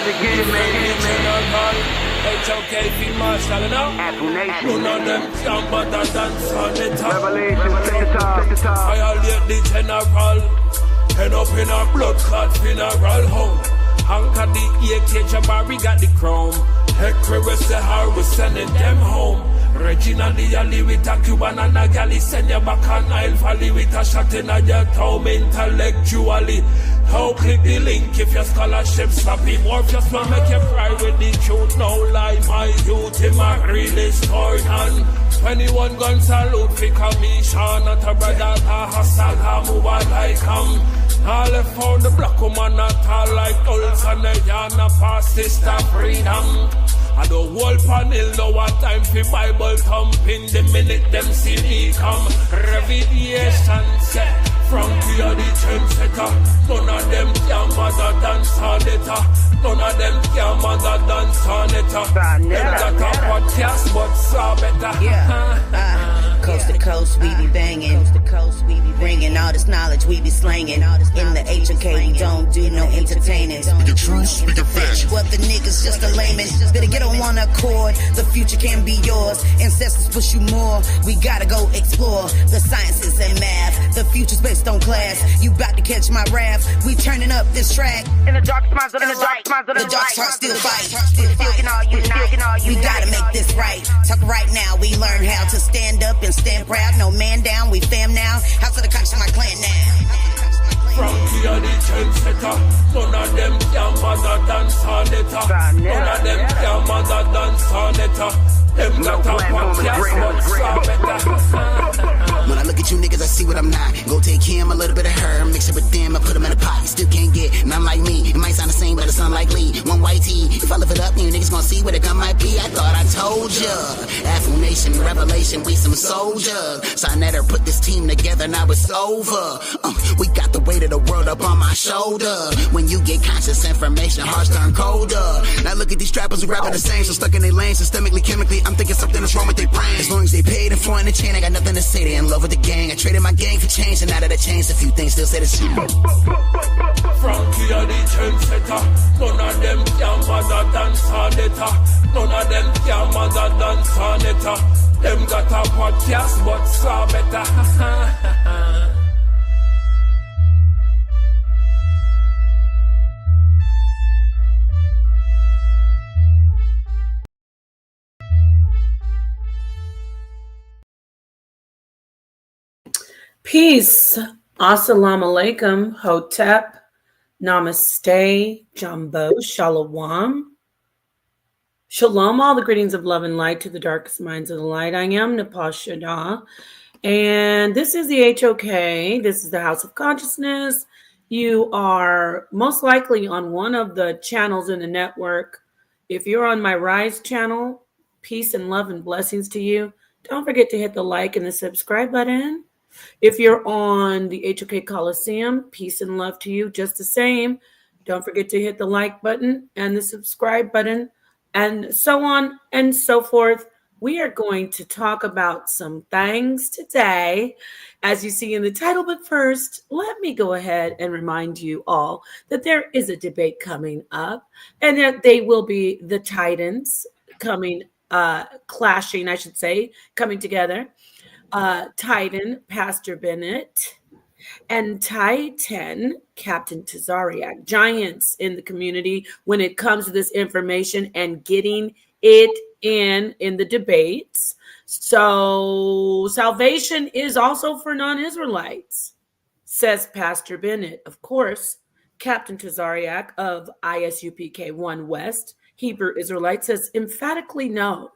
it again, man. HOK, Field Marshall, you know? Apple Nation. None of them can bother dance on the top. Revelation, set the top. Violate the general. Head up in a blood clot funeral home. Anchor the AK, Jabari got the chrome. Heck, we say how we sending them home. Regina the alley with a Cuban and a galley. Send you back on Nile Valley with a shot in your toe intellectually. How click the link if your scholarship sloppy. More if you smell make you cry with the truth. No lie, my youth in my really stored on. 21 gun salute for commission. Not a brother, a hustle, a move on like all left for the black woman not all like Tulsa and the Yana past sister freedom. I do whole panel know what time for Bible thumping the minute them see me come. Revelation set from here the trendsetter. None of them can mother dance on it. None of them can mother dance on it. Them got a podcast but saw better. Coast to coast, we be banging. Bringing all this knowledge, we be slanging. In the HOK, we don't do no entertaining. Speaking truth, speaking facts. What the niggas just a layman. Better get on one accord. The future can be yours. Ancestors push you more. We gotta go explore the sciences and math. The future's based on class. You bout to catch my wrath. We turning up this track. In the dark spots of the light. The dark heart still fight. We We gotta make this right. Talk right now. We learn how to stand up and stand proud. No man down. We fam now. House of the cops in my clan now. From here the trendsetter. None of them can mother dance on it. None of them can mother dance on it. Them got a podcast but saw better. When I look at you niggas, I see what I'm not. Go take him, a little bit of her, mix it with them, I put them in a pot. You still can't get none like me. It might sound the same, but it's unlikely. One white tee, if I lift it up, you niggas gonna see what it gun might be. I thought I told ya. Afro Nation, revelation, we some soldiers. Sinetter put this team together, now it's over. We got the weight of the world up on my shoulder. When you get conscious information, hearts turn colder. Now look at these trappers who rapping the same, so stuck in their lane, systemically, chemically. I'm thinking something is wrong with their brain. As long as they paid and flowing the chain, I got nothing to say. They in love with the gang. I traded my gang for change, and now that I changed a few things, still say the same. Frankie are the trendsetter. None of them can mother dance on it. None of them can mother dance on it. Them got a podcast but saw better. Peace. Assalamu alaikum. Hotep. Namaste. Jumbo. Shalom. Shalom. All the greetings of love and light to the darkest minds of the light. I am Napashada. And this is the HOK. This is the House of Consciousness. You are most likely on one of the channels in the network. If you're on my Rise channel, peace and love and blessings to you. Don't forget to hit the like and the subscribe button. If you're on the HOK Coliseum, peace and love to you just the same. Don't forget to hit the like button and the subscribe button and so on and so forth. We are going to talk about some things today, as you see in the title. But first, let me go ahead and remind you all that there is a debate coming up and that they will be the Titans coming, clashing, I should say, coming together. Titan, Pastor Bennett, and Titan, Captain Tazariak, giants in the community when it comes to this information and getting it in the debates. So salvation is also for non-Israelites, says Pastor Bennett. Of course, Captain Tazariak of ISUPK 1 West, Hebrew Israelite, says emphatically no.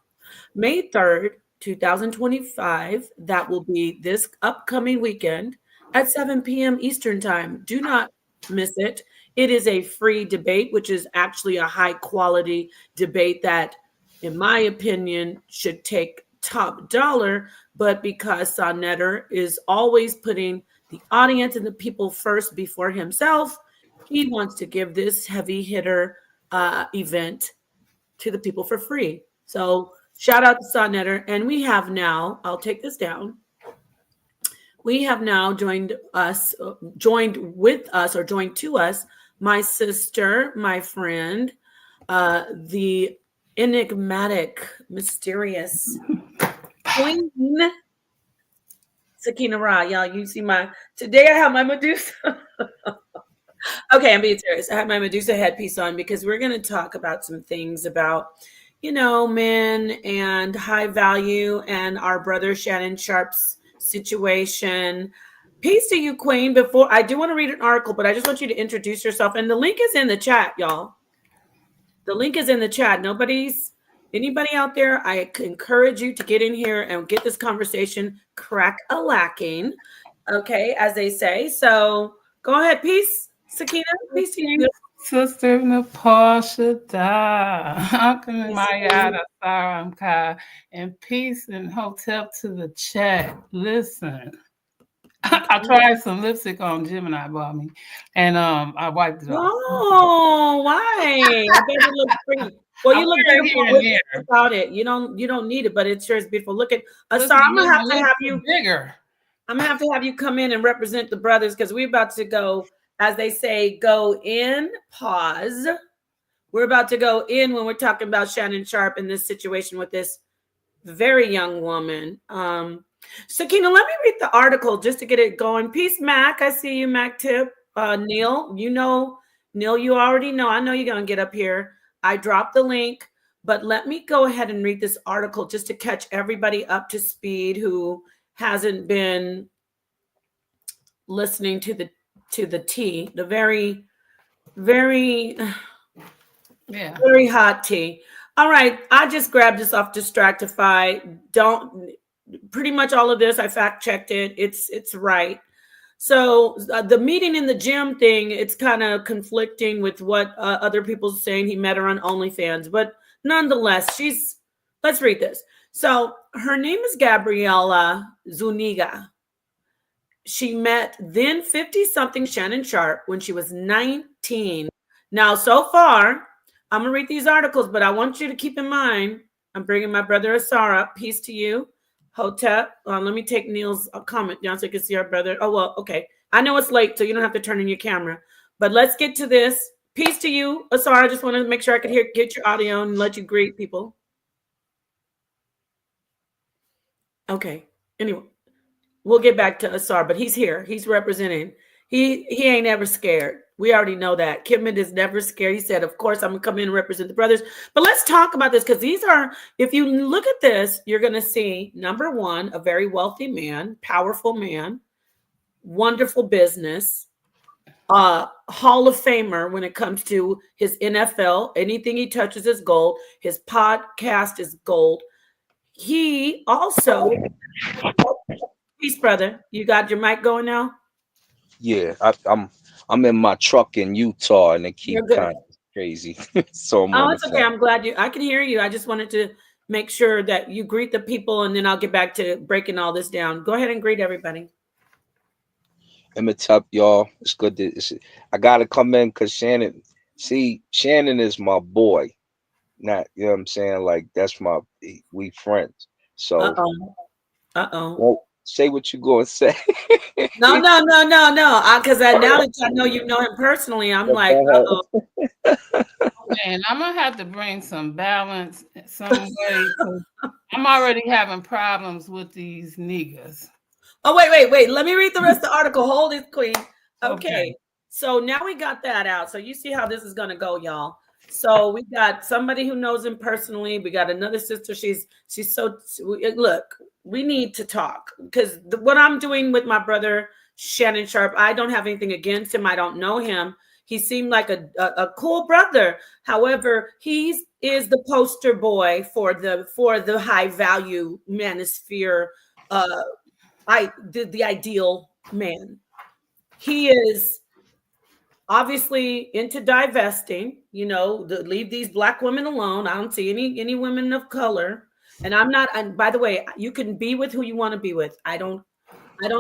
May 3rd, 2025, that will be this upcoming weekend at 7 p.m. Eastern time. Do not miss it. It is a free debate, which is actually a high quality debate that, in my opinion, should take top dollar. But because Sonetter is always putting the audience and the people first before himself, he wants to give this heavy hitter event to the people for free. So shout out to Sonetter. And we have now, I'll take this down. We have now joined to us, my sister, my friend, the enigmatic, mysterious Queen Sakina Ra. Y'all, you see my today I have my Medusa. Okay, I'm being serious. I have my Medusa headpiece on because we're going to talk about some things about, men and high value and our brother Shannon Sharpe's situation. Peace to you, Queen. Before I do want to read an article, but I just want you to introduce yourself. And the link is in the chat, y'all. The link is in the chat. Anybody out there, I encourage you to get in here and get this conversation crack-a-lacking. Okay, as they say. So go ahead, peace. Sakina, peace to you. Sister Napasha Uncle Mayada Saramka, and peace and hotel to the chat. Listen, I tried some lipstick on Gemini bought me, and I wiped it off. Oh, why? I bet it looks pretty. Well, you look beautiful without it. You don't need it, but it sure is beautiful. Look at Asar. I'm gonna have to have you bigger. I'm gonna have to have you come in and represent the brothers because we're about to go, as they say, go in, pause. We're about to go in when we're talking about Shannon Sharpe in this situation with this very young woman. Sakina, let me read the article just to get it going. Peace, Mac. I see you, Mac Tip. Neil, Neil, you already know. I know you're going to get up here. I dropped the link, but let me go ahead and read this article just to catch everybody up to speed who hasn't been listening to the tea, the very, very, very hot tea. All right, I just grabbed this off Distractify. Pretty much all of this, I fact checked it. It's right. So the meeting in the gym thing, it's kind of conflicting with what other people are saying. He met her on OnlyFans, but nonetheless, let's read this. So her name is Gabriella Zuniga. She met then 50-something Shannon Sharpe when she was 19. Now, so far, I'm going to read these articles, but I want you to keep in mind, I'm bringing my brother Asar up. Peace to you. Hotep. Let me take Neil's comment down so you can see our brother. Oh, well, okay. I know it's late, so you don't have to turn on your camera. But let's get to this. Peace to you, Asar. I just want to make sure I could get your audio and let you greet people. Okay. Anyway, we'll get back to Asar, but he's here. He's representing. He ain't ever scared. We already know that. Kidman is never scared. He said, of course, I'm going to come in and represent the brothers. But let's talk about this because these are, if you look at this, you're going to see, number one, a very wealthy man, powerful man, wonderful business, Hall of Famer when it comes to his NFL. Anything he touches is gold. His podcast is gold. He also, peace, brother. You got your mic going now? Yeah, I'm in my truck in Utah and it keeps kind of crazy. So it's okay. I'm glad I can hear you. I just wanted to make sure that you greet the people and then I'll get back to breaking all this down. Go ahead and greet everybody. What's up, y'all? It's good I gotta come in because Shannon is my boy. Not, you know what I'm saying? Like we friends. So well, say what you gonna say. No. Because now that I know you know him personally, I'm like, Man, I'm gonna have to bring some balance some way. I'm already having problems with these niggas. Oh, wait. Let me read the rest of the article. Hold it, Queen. Okay. So now we got that out. So you see how this is gonna go, y'all. So we got somebody who knows him personally. We got another sister. She's so look. We need to talk because what I'm doing with my brother Shannon Sharpe, I don't have anything against him. I don't know him. He seemed like a cool brother. However, he is the poster boy for the high value manosphere. The ideal man. He is obviously into divesting. Leave these black women alone. I don't see any women of color. And I'm not, and by the way, you can be with who you want to be with. I don't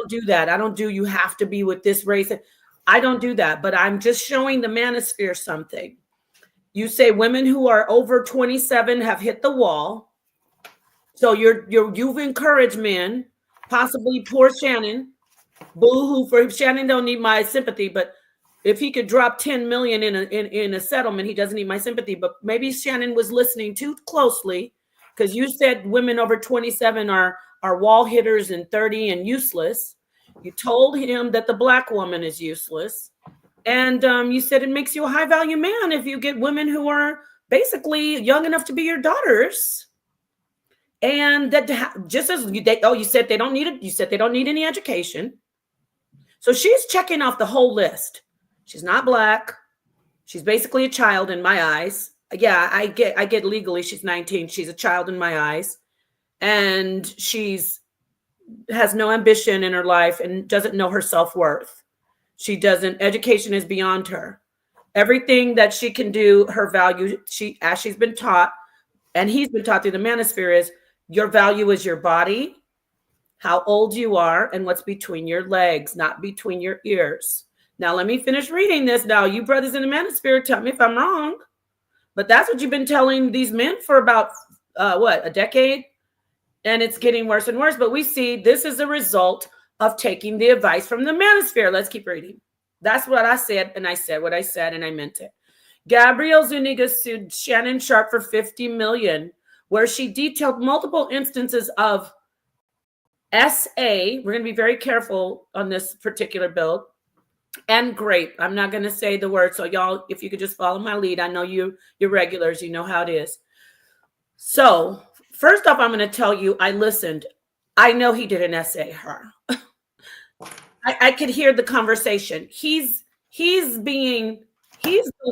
do that. I don't do, you have to be with this race. I don't do that, but I'm just showing the manosphere something. You say women who are over 27 have hit the wall. So you've encouraged men, possibly poor Shannon, boo-hoo for Shannon don't need my sympathy, but if he could drop 10 million in a settlement, he doesn't need my sympathy. But maybe Shannon was listening too closely, because you said women over 27 are wall hitters and 30 and useless. You told him that the black woman is useless. And you said it makes you a high value man if you get women who are basically young enough to be your daughters. And that just as you said they don't need it. You said they don't need any education. So she's checking off the whole list. She's not black. She's basically a child in my eyes. Yeah, I get legally she's 19. She's a child in my eyes. And has no ambition in her life and doesn't know her self-worth. Education is beyond her. Everything that she can do, her value, as she's been taught, and he's been taught through the Manosphere, is your value is your body, how old you are, and what's between your legs, not between your ears. Now, let me finish reading this. Now, you brothers in the Manosphere, tell me if I'm wrong, but that's what you've been telling these men for about, a decade? And it's getting worse and worse. But we see this is a result of taking the advice from the Manosphere. Let's keep reading. That's what I said, and I said what I said, and I meant it. Gabrielle Zuniga sued Shannon Sharpe for $50 million, where she detailed multiple instances of SA. We're going to be very careful on this particular bill. And grape. I'm not going to say the word. So y'all, if you could just follow my lead, I know you're regulars. You know how it is. So first off, I'm going to tell you, I listened. I know he didn't essay her. I could hear the conversation. He's the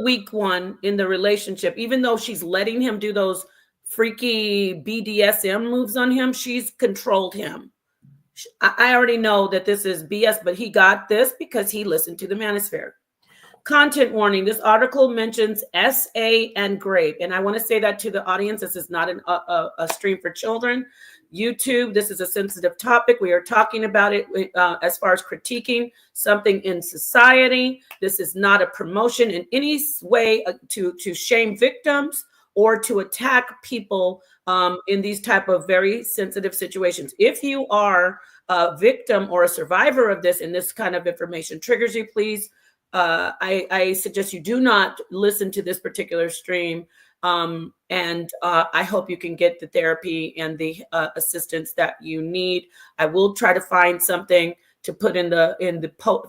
weak one in the relationship, even though she's letting him do those freaky BDSM moves on him. She's controlled him. I already know that this is BS, but he got this because he listened to the Manosphere. Content warning. This article mentions SA and grape. And I want to say that to the audience. This is not a stream for children. YouTube, this is a sensitive topic. We are talking about it as far as critiquing something in society. This is not a promotion in any way to shame victims or to attack people in these type of very sensitive situations. If you are a victim or a survivor of this and this kind of information triggers you, please, I suggest you do not listen to this particular stream. And I hope you can get the therapy and the assistance that you need. I will try to find something to put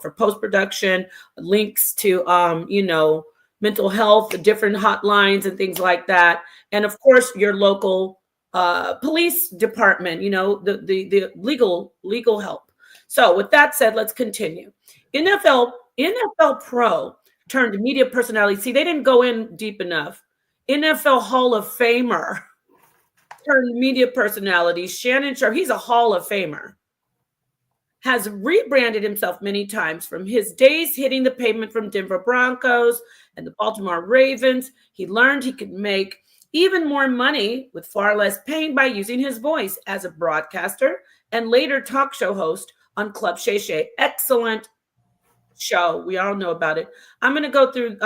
for post-production, links to, mental health, different hotlines and things like that. And of course, your local police department, the legal help. So with that said, let's continue. NFL Pro turned media personality. See, they didn't go in deep enough. NFL Hall of Famer turned media personality. Shannon Sharpe, he's a Hall of Famer, has rebranded himself many times from his days hitting the pavement from Denver Broncos and the Baltimore Ravens. He learned he could make even more money with far less pain by using his voice as a broadcaster and later talk show host on Club Shay Shay. Excellent show. We all know about it. I'm going to go through.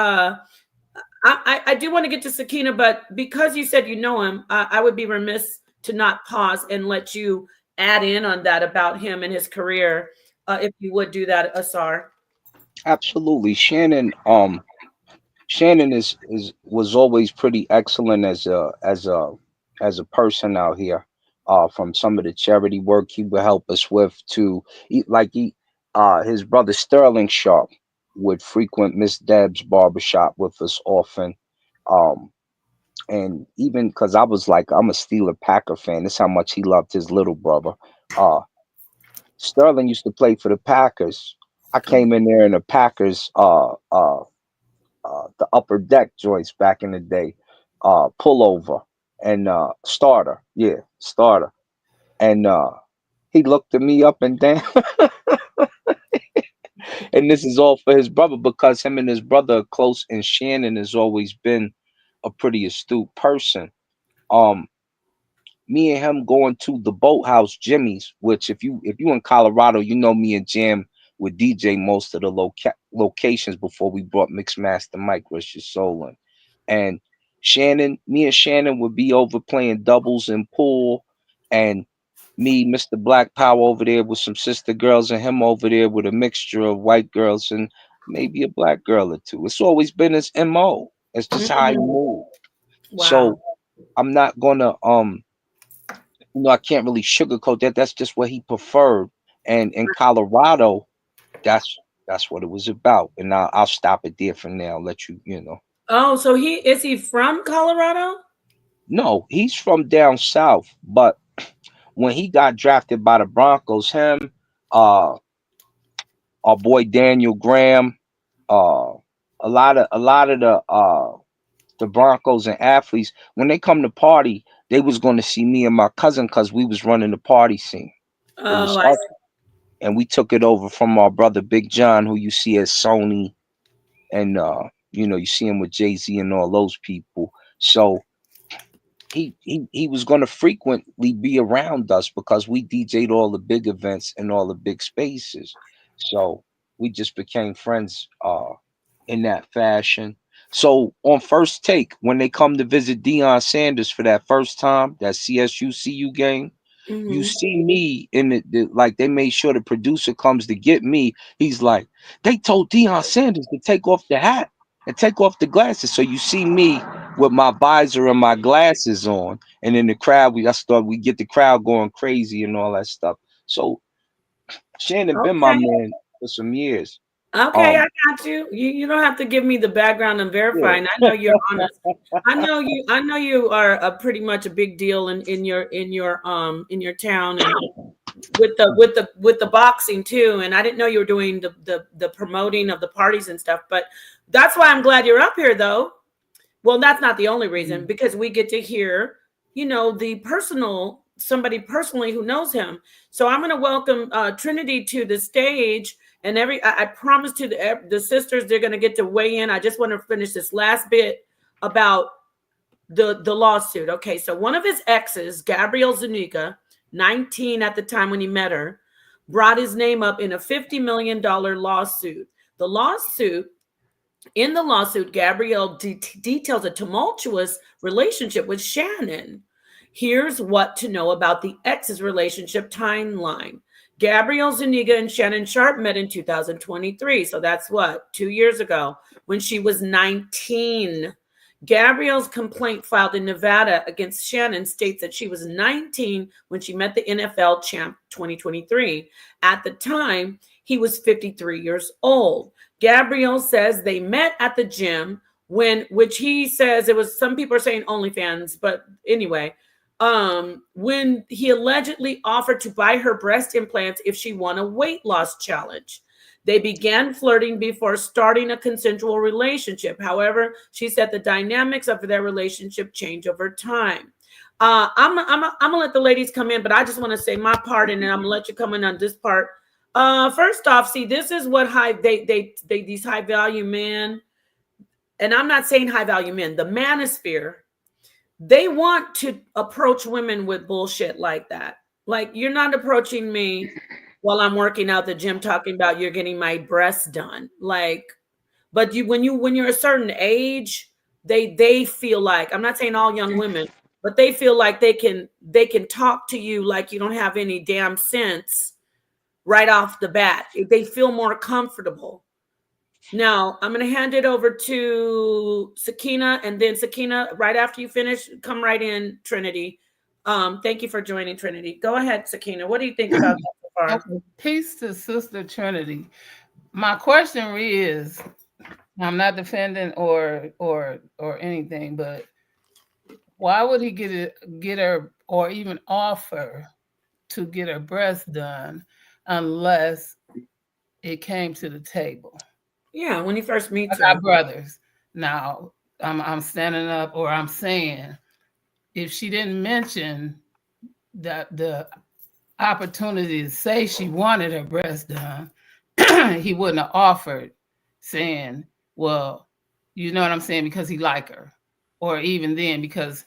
I do want to get to Sakina, but because you said you know him, I would be remiss to not pause and let you add in on that about him and his career, if you would do that, Asar. Absolutely. Shannon was always pretty excellent as a person out here. From some of the charity work he would help us with to his brother Sterling Sharpe would frequent Miss Deb's barbershop with us often. And even because I was like, I'm a Steeler Packer fan. That's how much he loved his little brother. Sterling used to play for the Packers. I came in there in the Packers, the upper deck joints back in the day, pullover and starter. And he looked at me up and down. And this is all for his brother because him and his brother are close, and Shannon has always been a pretty astute person. Me and him going to the Boathouse Jimmy's, which if you in Colorado, me and Jam would DJ most of the locations before we brought Mixmaster Mike Richard Solon. And me and Shannon would be over playing doubles and pool, and me, Mr. Black Power over there with some sister girls, and him over there with a mixture of white girls and maybe a black girl or two. It's always been his MO. It's just how he move. Wow. So I'm not gonna I can't really sugarcoat that. That's just what he preferred. And in Colorado, that's that's what it was about. And I'll stop it there for now. Let you. Oh, so he from Colorado? No, he's from down south, but when he got drafted by the Broncos, him, uh, our boy Daniel Graham, uh, a lot of the Broncos and athletes, when they come to party, they was going to see me and my cousin because we was running the party scene. It Oh, was I us, see. and we took it over from our brother Big John, who you see as Sony, and you see him with Jay-Z and all those people. So he was going to frequently be around us because we DJ'd all the big events and all the big spaces. So we just became friends in that fashion. So on First Take, when they come to visit Deion Sanders for that first time, that CSU game, you Mhm. see me in like they made sure the producer comes to get me. He's like, they told Deion Sanders to take off the hat and take off the glasses. So you see me with my visor and my glasses on, and in the crowd, we get the crowd going crazy and all that stuff. So Shannon been my Okay. man for some years. Okay, I Um, got you. You don't have to give me the background and verifying. I know you're honest. I know you are a pretty much a big deal in your town, and with the boxing too. And I didn't know you were doing the promoting of the parties and stuff, but that's why I'm glad you're up here though. Well, that's not the only reason, because we get to hear, the personal, somebody personally who knows him. So I'm going to welcome Trinity to the stage, and I promise to the sisters they're going to get to weigh in. I just want to finish this last bit about the lawsuit. Okay, so one of his exes, Gabrielle Zuniga, 19 at the time when he met her, brought his name up in a $50 million lawsuit. In the lawsuit, Gabrielle details a tumultuous relationship with Shannon. Here's what to know about the ex's relationship timeline. Gabrielle Zuniga and Shannon Sharpe met in 2023. So that's what, 2 years ago, when she was 19. Gabrielle's complaint filed in Nevada against Shannon states that she was 19 when she met the NFL champ 2023. At the time, he was 53 years old. Gabrielle says they met at the gym which he says it was, some people are saying OnlyFans, but anyway, when he allegedly offered to buy her breast implants if she won a weight loss challenge. They began flirting before starting a consensual relationship. However, she said the dynamics of their relationship change over time. I'm gonna let the ladies come in, but I just want to say my part, and then I'm gonna let you come in on this part. First off, see, this is what these high value men, and I'm not saying high value men, the Manosphere, they want to approach women with bullshit like that. Like, you're not approaching me while I'm working out the gym talking about you're getting my breasts done. Like, but when you're a certain age, they feel like, I'm not saying all young women, but they feel like they can talk to you like you don't have any damn sense right off the bat. They feel more comfortable. Now, I'm going to hand it over to Sakina, and then Sakina, right after you finish, come right in, Trinity. Thank you for joining, Trinity. Go ahead, Sakina. What do you think about that so far? Okay. Peace to Sister Trinity. My question is, I'm not defending or anything, but why would he get her or even offer to get her breasts done unless it came to the table? Yeah, when he first meets I her. got brothers. Now I'm standing up, or I'm saying, if she didn't mention that the opportunity to say she wanted her breast done, he wouldn't have offered, saying, well, you know what I'm saying, because he like her, or even then, because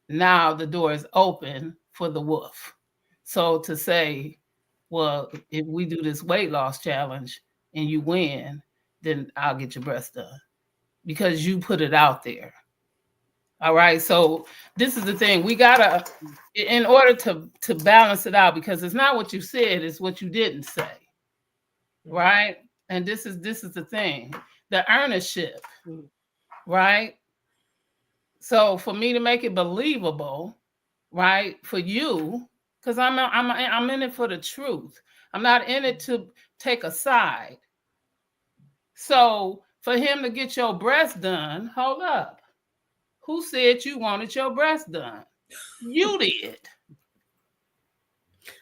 now the door is open for the wolf. So to say, well, if we do this weight loss challenge and you win, then I'll get your breast done, because you put it out there. All right. So this is the thing. We gotta, in order to balance it out, because it's not what you said, it's what you didn't say. Right? and this is the thing, the earnership, right? So for me to make it believable, right, for you, because I'm in it for the truth. I'm not in it to take a side. So for him to get your breast done, hold up. Who said you wanted your breast done? You did.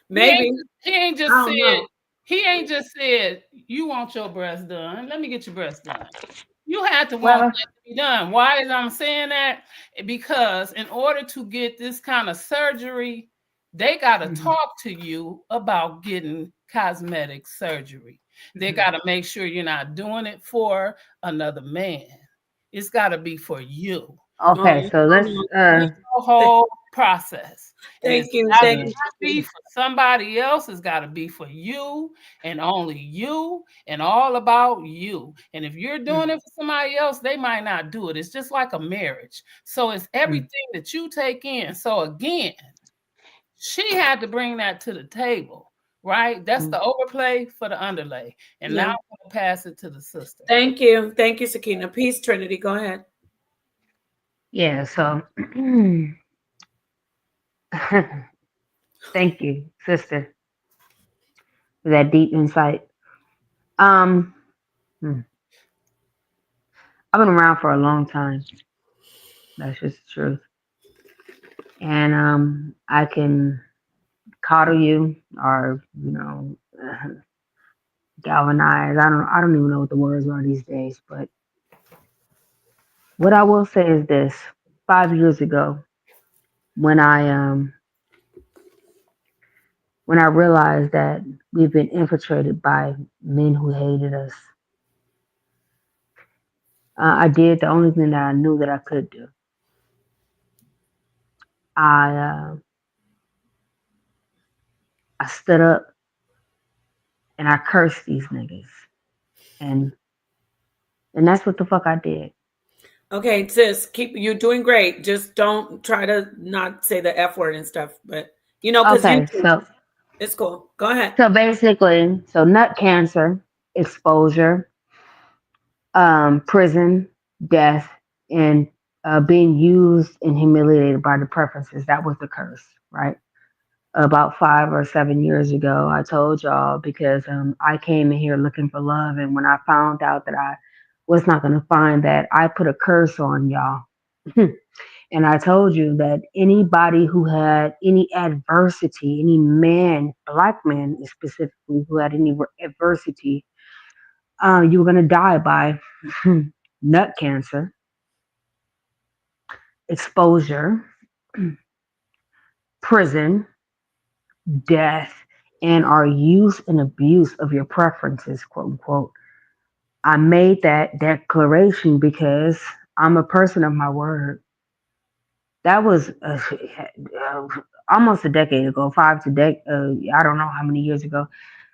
Maybe. He ain't I just don't said know. he ain't just said you want your breast done. Let me get your breast done. You had to Well, want that to be done. Why is I'm saying that? Because in order to get this kind of surgery, they got to talk to you about getting cosmetic surgery. They got to make sure you're not doing it for another man. It's got to be for you. okay, so let's It's a whole process. And Thank it's you. not Thank to you. be for somebody else. It's got to be for you and only you and all about you. And if you're doing it for somebody else, they might not do it. It's just like a marriage. So it's everything that you take in. So again, she had to bring that to the table, right? That's the overplay for the underlay. And now I'm going to pass it to the sister. Thank you. Thank you, Sakina. Peace, Trinity. Go ahead. yeah, so thank you, sister, for that deep insight. Um, hmm. I've been around for a long time. That's just the truth. And I can coddle you or, galvanize. I don't even know what the words are these days, but what I will say is this. 5 years ago, when I realized that we've been infiltrated by men who hated us, I did the only thing that I knew that I could do. I stood up and I cursed these niggas, and that's what the fuck I did. Okay, sis, you're doing great. Just don't try to not say the F word and stuff. But because Okay, so it's cool. Go ahead. so basically, nut cancer, exposure, prison, death, and being used and humiliated by the preferences. That was the curse, right? About 5 or 7 years ago, I told y'all because I came in here looking for love, and when I found out that I was not going to find that, I put a curse on y'all. And I told you that anybody who had any adversity, any man, black man specifically, who had any adversity, you were going to die by nut cancer, exposure, prison, death, and our use and abuse of your preferences, quote unquote. I made that declaration because I'm a person of my word. That was almost a decade ago, I don't know how many years ago.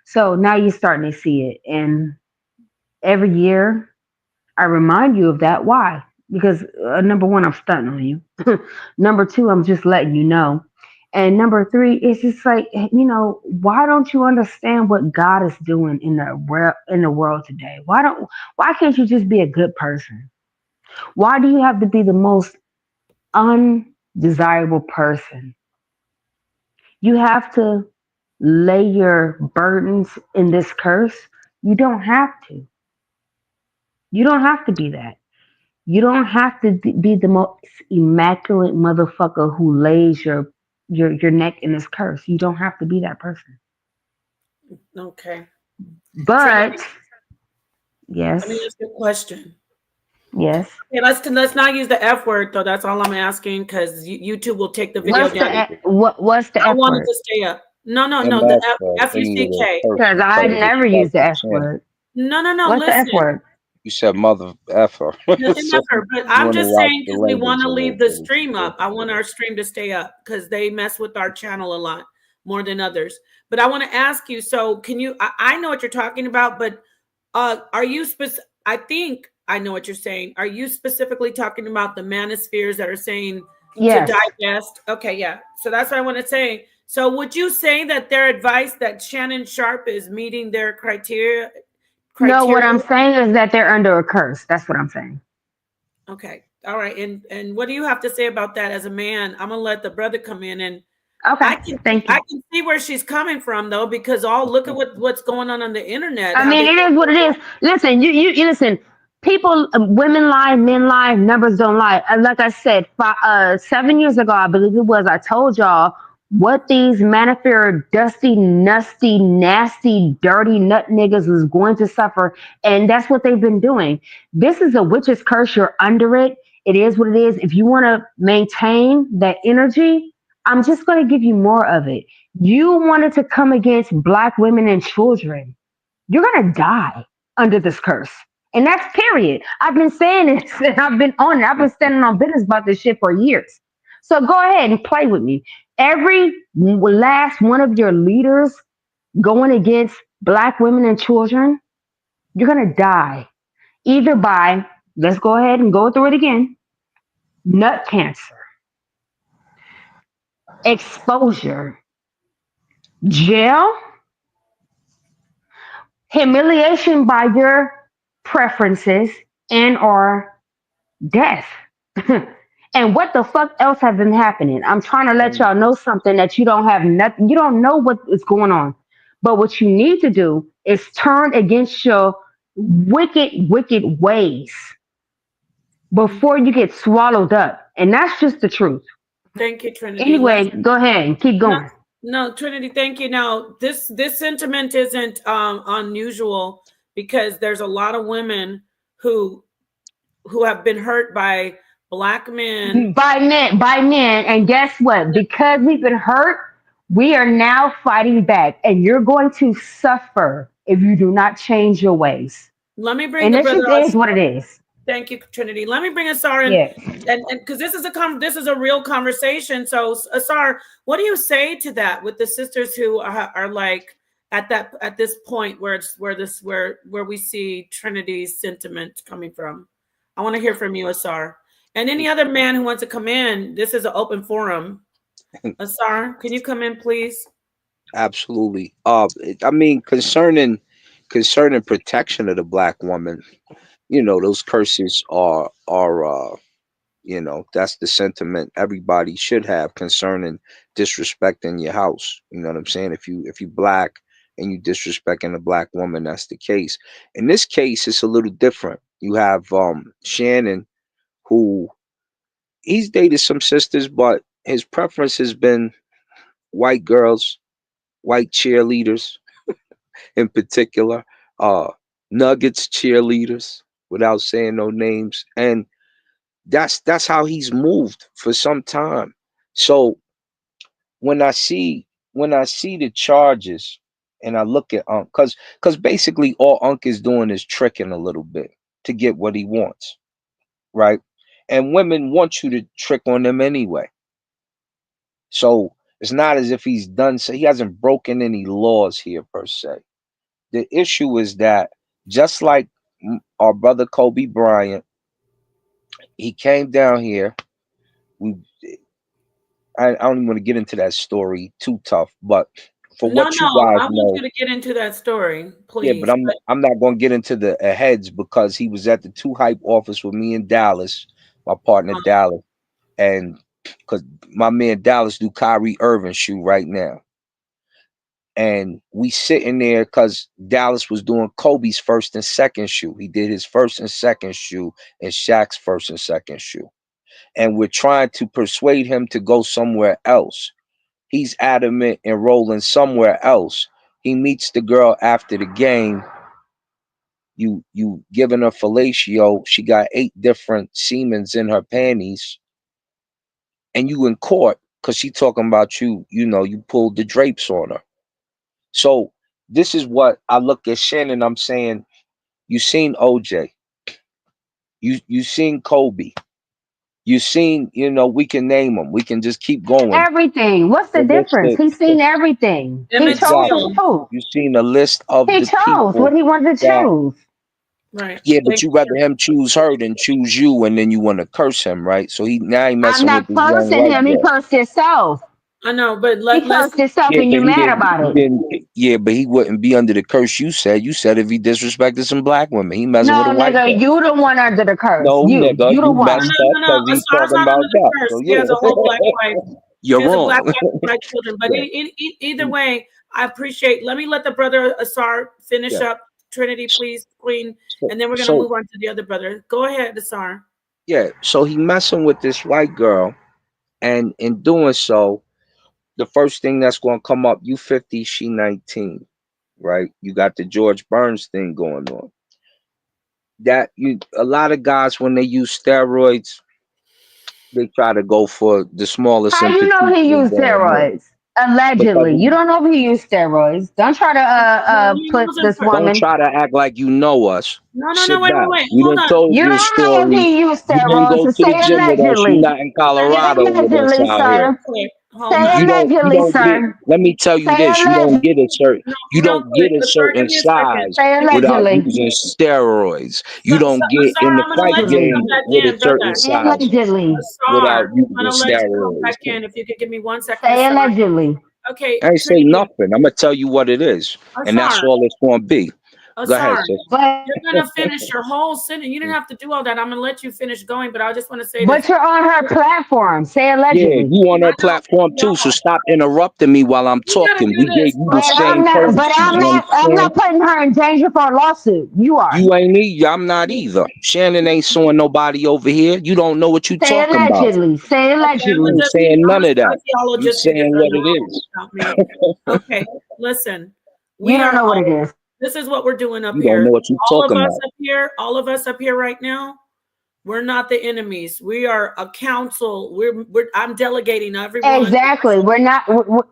So now you're starting to see it. And every year I remind you of that. Why? Because number one, I'm stunting on you. Number two, I'm just letting you know. And number three, it's just like, why don't you understand what God is doing in the world today? Why can't you just be a good person? Why do you have to be the most undesirable person? You have to lay your burdens in this curse. You don't have to. You don't have to be that. You don't have to be the most immaculate motherfucker who lays your neck in this curse. You don't have to be that person. Okay. But Trinity, yes, let me ask you a question. yes. Okay, let's not use the F word though. That's all I'm asking because YouTube will take the video down. What's the I F wanted word? to stay up. No. MF, The they need a Fuck. curse Because I because of never respect use the for F Shannon. word. No. What's the F Listen. word? You said mother effer. So But I'm want to just watch saying the because we language want to a little leave the bit. stream up. I want our stream to stay up because they mess with our channel a lot more than others. But I want to ask you. So can you? I know what you're talking about, but are you I think I know what you're saying. Are you specifically talking about the manospheres that are saying Yes. to digest? Okay, yeah. So that's what I want to say. So would you say that their advice that Shannon Sharpe is meeting their criteria No, what criteria? I'm saying is that they're under a curse. That's what I'm saying. Okay. All right. And what do you have to say about that as a man? I'm gonna let the brother come in, and Okay, thank I you. can see where she's coming from though, because look at what's going on the internet. I How mean, they it is what it is. Listen, you listen. People, women lie, men lie, numbers don't lie. And like I said, 7 years ago, I believe it was, I told y'all what these Manosphere dusty, nasty, nasty, dirty nut niggas was going to suffer, and that's what they've been doing. This is a witch's curse. You're under it. It is what it is. If you want to maintain that energy, I'm just going to give you more of it. You wanted to come against black women and children, you're gonna die under this curse. And that's period. I've been saying this and I've been on it. I've been standing on business about this shit for years. So go ahead and play with me. Every last one of your leaders going against black women and children, you're gonna die. Either by, let's go ahead and go through it again, nut cancer, exposure, jail, humiliation by your preferences, and or death. And what the fuck else has been happening? I'm trying to let y'all know something that you don't have nothing, you don't know what is going on. But what you need to do is turn against your wicked, wicked ways before you get swallowed up. And that's just the truth. Thank you, Trinity. Anyway, go ahead and keep No, going. no, Trinity, thank you. Now, this sentiment isn't unusual, because there's a lot of women who have been hurt by black men. By men, and guess what? Because we've been hurt, we are now fighting back, and you're going to suffer if you do not change your ways. Let me bring And the this brother. just is what it is. Thank you, Trinity. Let me bring Asar in, Yes. and because this is a real conversation. So, Asar, what do you say to that with the sisters who are like at this point where we see Trinity's sentiment coming from? I want to hear from you, Asar, and any other man who wants to come in. This is an open forum. Asar, can you come in, please? Absolutely. I mean, concerning protection of the black woman, those curses are that's the sentiment everybody should have concerning disrespecting your house. You know what I'm saying? If you black and you disrespecting a black woman, that's the case. In this case, it's a little different. You have Shannon, who he's dated some sisters, but his preference has been white girls, white cheerleaders in particular, uh Nuggets cheerleaders, without saying no names. And that's how he's moved for some time. So when I see the charges and I look at because basically all Unc is doing is tricking a little bit to get what he wants, right? And women want you to trick on them anyway. So it's not as if he's done so, he hasn't broken any laws here per se. The issue is that, just like our brother Kobe Bryant, he came down here. We I don't even want to get into that story too tough, but for No, what you no, guys I want know, you to get into that story, yeah, but please. I'm not going to get into the heads, because he was at the Two Hype office with me in Dallas, my partner Dallas, and because my man Dallas do Kyrie Irving shoe right now, and we sitting there because Dallas was doing Kobe's first and second shoe. He did his first and second shoe and Shaq's first and second shoe, and we're trying to persuade him to go somewhere else. He's adamant and rolling somewhere else. He meets the girl after the game. You giving her fellatio. She got 8 different semens in her panties, and you in court because she talking about you. You pulled the drapes on her. So this is what I look at Shannon. I'm saying, you seen OJ. You seen Kobe. You seen, we can name them. We can just keep going. Everything. What's the The list difference? of, He's seen everything. He Emmett chose to Till. exactly. choose. You seen a list of He the chose what people he wanted to that, choose. Right. yeah, but Thank you you. rather him choose her than choose you, and then you want to curse him, right? So he I'm messing with not this young cursing white him. He girl. cursed himself. I know, but He let's cursed himself Yeah, and but you mad about he it. didn't. Yeah, but he wouldn't be under the curse you said. You said if he disrespected some black women, he messing with a No, white nigga, girl. you the one under the curse. No, nigga, You the you no, one. messed no, up no, no. because he's Asar's talking not about under the that. curse. So He has a whole black yeah, wife. you're He has a black wrong. wife and black children. But Yeah, either way, I appreciate. Let me let the brother Asar finish yeah. up. Trinity, please, Queen, So, and then we're gonna so move on to the other brother. Go ahead, Asar. yeah, so he messing with this white girl, and in doing so, the first thing that's gonna come up, you 50, she 19, right? You got the George Burns thing going on. That you a lot of guys when they use steroids, they try to go for the smallest How and you know petite he and used going more. steroids? Because Allegedly. You don't know if he used steroids. Don't try to No, he put wasn't. this don't woman. try to act like you know us. No, no, no. Sit Wait, wait, back. wait. We Hold done on. told You you a don't know if story. he used You didn't steroids. go So to the say gym with us. You allegedly. not in Okay, Say Colorado with us allegedly, out here. sir. okay. Hold Say on. You allegedly, don't get. sir. Let me tell you Say this: allegedly. No, you real don't get quick. a Asar, give certain me a second. size Say Give me a without allegedly. second. using steroids. You So, don't get Asar, in the I'm gonna fight let you Allegedly. come game back with a in, certain brother. Say size allegedly. without Asar, I'm using gonna let you come steroids. back in. If you could give me 1 second, Say Asar. allegedly. Okay, I ain't say Trinity. nothing. I'm gonna tell you what it is, and that's Asar, all it's gonna be. Go ahead, Asar. sis. But You're gonna finish your whole sentence. You didn't have to do all that. I'm gonna let you finish going, but I just want to say this. but you're on her platform. Say Yeah, allegedly. you on I her know platform too, so y'all. stop interrupting me while I'm You gotta talking. do We gave this, you the But bro. same I'm not. But courtesy. I'm You not. I'm understand? not putting her in danger for a lawsuit. You are. You ain't either. I'm not either. Shannon ain't suing nobody over here. You don't know what you Say talking about. allegedly. Say Okay, You ain't allegedly. saying I'm none a of that. You sociologist and get saying the what it knowledge is. about me. Okay, listen. You We don't are know what all. it is. This is what we're doing up You don't know here. what you All of talking us about. up here. All of us up here right now. We're not the enemies. We are a council. I'm delegating everyone. Exactly. We're not.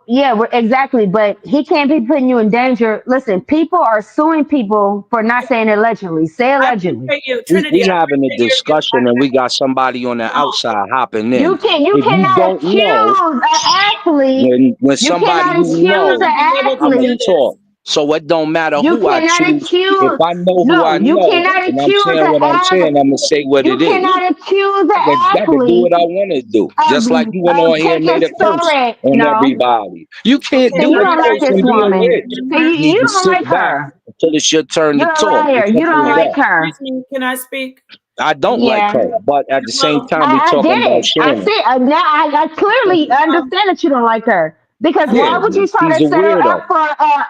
Yeah. We're exactly. But he can't be putting you in danger. Listen, people are suing people for not saying allegedly. Say I allegedly. appreciate you, We Trinity. I having a appreciate your discussion and we got somebody on the no. outside hopping You in. can. You If you cannot don't know, accuse an athlete. when You somebody cannot who accuse know, an Be able to I'ma do athlete. this. talk. So it don't matter You who I cannot choose. If accuse. I know who No, I you know cannot and I'm accuse saying an what I'm saying, I'ma say what You it is. cannot accuse an I can do athlete what I want to do. Just like you went of on here and made taking a curse story. on No. everybody. You can't Okay, So do you are the you don't like guys curse this and be a woman. witch. in So You here? need you to don't sit like back her. until it's your turn to You're a talk. liar. It's You simple don't as Okay, like that. her. excuse me. Can I speak? I don't like Yeah. her, but at the same Well, time, we I talking get about it. I Shannon. see. Now I clearly um, understand that you don't like her. Because Yeah, why would you try she's to a set her up weirdo. for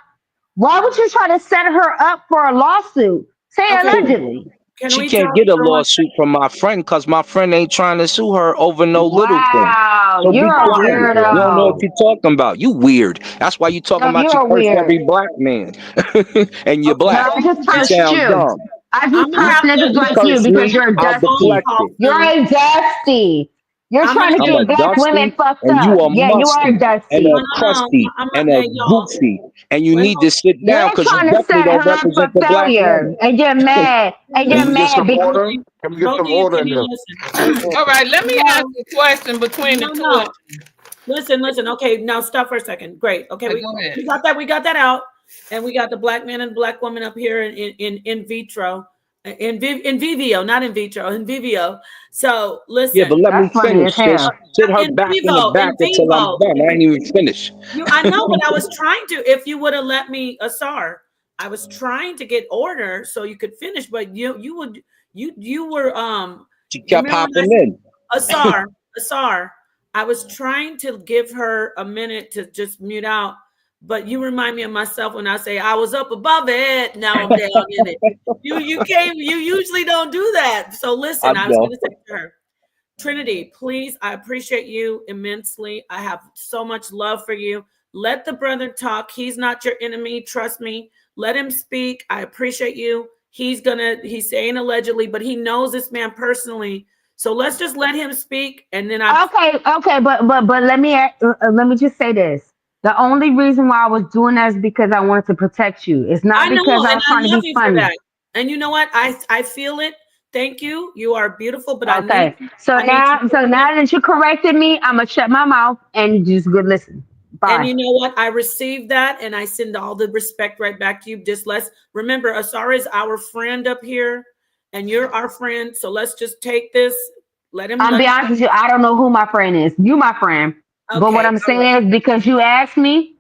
why would you try to set her up for a lawsuit? Say okay, allegedly. can She we talk can't get a for one lawsuit from my friend because my friend ain't trying to sue her over no little thing. Wow, So be you're a quiet. You don't know what weirdo. you're talking about. You weird. That's why you talking No, about you you're curse weird. every black man, and you're Okay, No, black. I just You cursed listen. sound you. dumb. I I'm just gonna You, cursed have to niggas you like listen. you curse I'm because me, gonna you're make I'll phone dusty. deflect calls it. You're now. a dusty. You're I'm gonna trying to I'm get. a get black women dusty, fucked and you up. a Yeah, you are musty, and dusty. a No, no, no. crusty, I'm not. and a Hey, y'all. goofy, and you Wait, need hold. to sit down You're because you trying to definitely set don't her up for represent the black failure, woman. and you're mad, and Can you're we get mad some because order? Can we get Both of some you, order can in you here? listen? Listen, All right, let me ask No, a question between the no, two of no. you. Listen. Okay, now stop for a second. Great. Okay, we Go ahead. we got that. We got that out, and we got the black man and black woman up here in vitro, in vivio, not in vitro, in vivio. So Yeah, but listen, let me that's funny as finish, sis. hell. Sit her in back in the vivo, back in until I'm vivo. done. I ain't even finished. I know, but I was trying to. If you would have let me, Asar, I was trying to get order so you could finish, but you were She you kept remember when hopping in. Asar, I was trying to give her a minute to just mute out, but you remind me of myself when I say I was up above it, now I'm down in it. You usually don't do that. So I listen, I was know. gonna say to her, Trinity, please, I appreciate you immensely. I have so much love for you. Let the brother talk. He's not your enemy. Trust me. Let him speak. I appreciate you. He's saying allegedly, but he knows this man personally. So let's just let him speak. And then Okay, but let me just say this. The only reason why I was doing that is because I wanted to protect you. It's not I know, because I and was I trying to love be you for funny. that. And you know what? I feel it. Thank you. You are beautiful, but Okay, so I need now, so to. now that you corrected me, I'm gonna shut my mouth and just good listen. And Bye. you know what? I received that and I send all the respect right back to you. Just let's remember, Asara is our friend up here and you're our friend. So let's just take this. Let him, I'm let be him. honest with you. I don't know who my friend is. You my friend. But what Okay. I'm All right. saying is because you asked me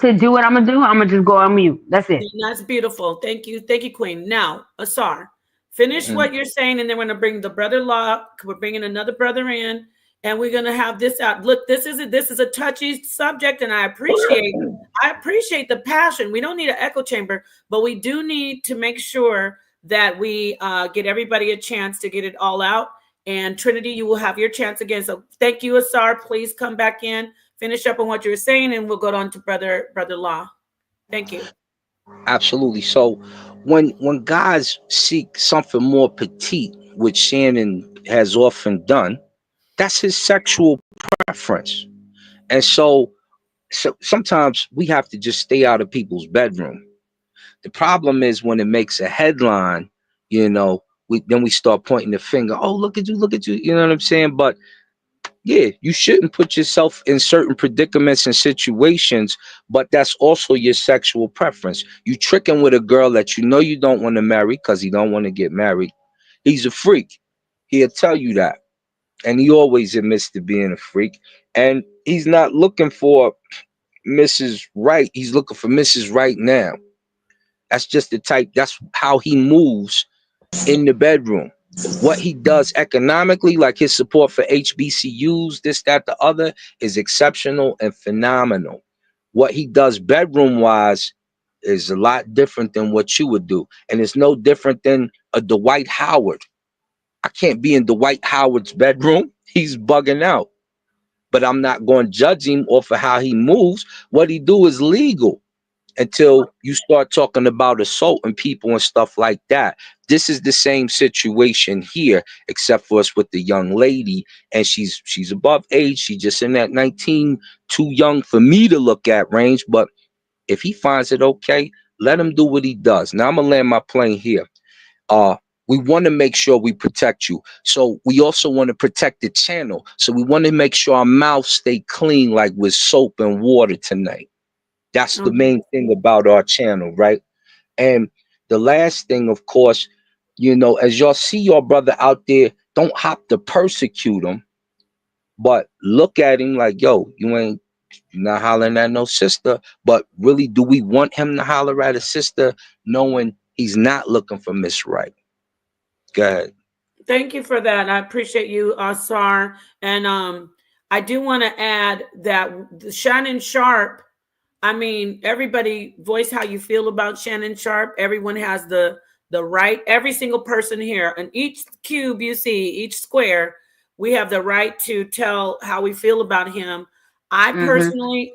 to do what I'm gonna do, I'm gonna just go on mute. That's it. That's beautiful. Thank you. Thank you, Queen. Now, Asar, finish Mhm. what you're saying, and then we're going to bring the brother law. We're bringing another brother in, and we're going to have this out. Look, this is a touchy subject, and I appreciate the passion. We don't need an echo chamber, but we do need to make sure that we get everybody a chance to get it all out. And Trinity, you will have your chance again. So thank you, Asar. Please come back in, finish up on what you were saying, and we'll go on to brother law. Thank you. Absolutely. So when guys seek something more petite, which Shannon has often done, that's his sexual preference. And so sometimes we have to just stay out of people's bedroom. The problem is when it makes a headline, we start pointing the finger. Oh, look at you. You know what I'm saying? But yeah, you shouldn't put yourself in certain predicaments and situations, but that's also your sexual preference. You tricking with a girl that you know you don't want to marry because he don't want to get married. He's a freak. He'll tell you that. And he always admits to being a freak. And he's not looking for Mrs. Right. He's looking for Mrs. Right now. That's just the type, that's how he moves in the bedroom. What he does economically, like his support for HBCUs, this, that, the other, is exceptional and phenomenal. What he does bedroom wise is a lot different than what you would do. And it's no different than a Dwight Howard. I can't be in Dwight Howard's bedroom. He's bugging out. But I'm not going to judge him off of how he moves. What he do is legal until you start talking about assaulting people and stuff like that. This is the same situation here, except for us with the young lady, and she's above age. She's just in that 19, too young for me to look at range. But if he finds it okay, let him do what he does. Now I'm gonna land my plane here. We want to make sure we protect you. So we also want to protect the channel. So we want to make sure our mouths stay clean, like with soap and water tonight. That's the main thing about our channel, right? And the last thing, of course, as y'all see your brother out there, don't hop to persecute him, but look at him like, yo, you're not hollering at no sister. But really, do we want him to holler at a sister knowing he's not looking for Miss Right? Go ahead. Thank you for that. I appreciate you, Sar. And I do want to add that Shannon Sharpe, I mean, everybody voice how you feel about Shannon Sharpe. Everyone has the right, every single person here, and each cube you see, each square, we have the right to tell how we feel about him. I personally,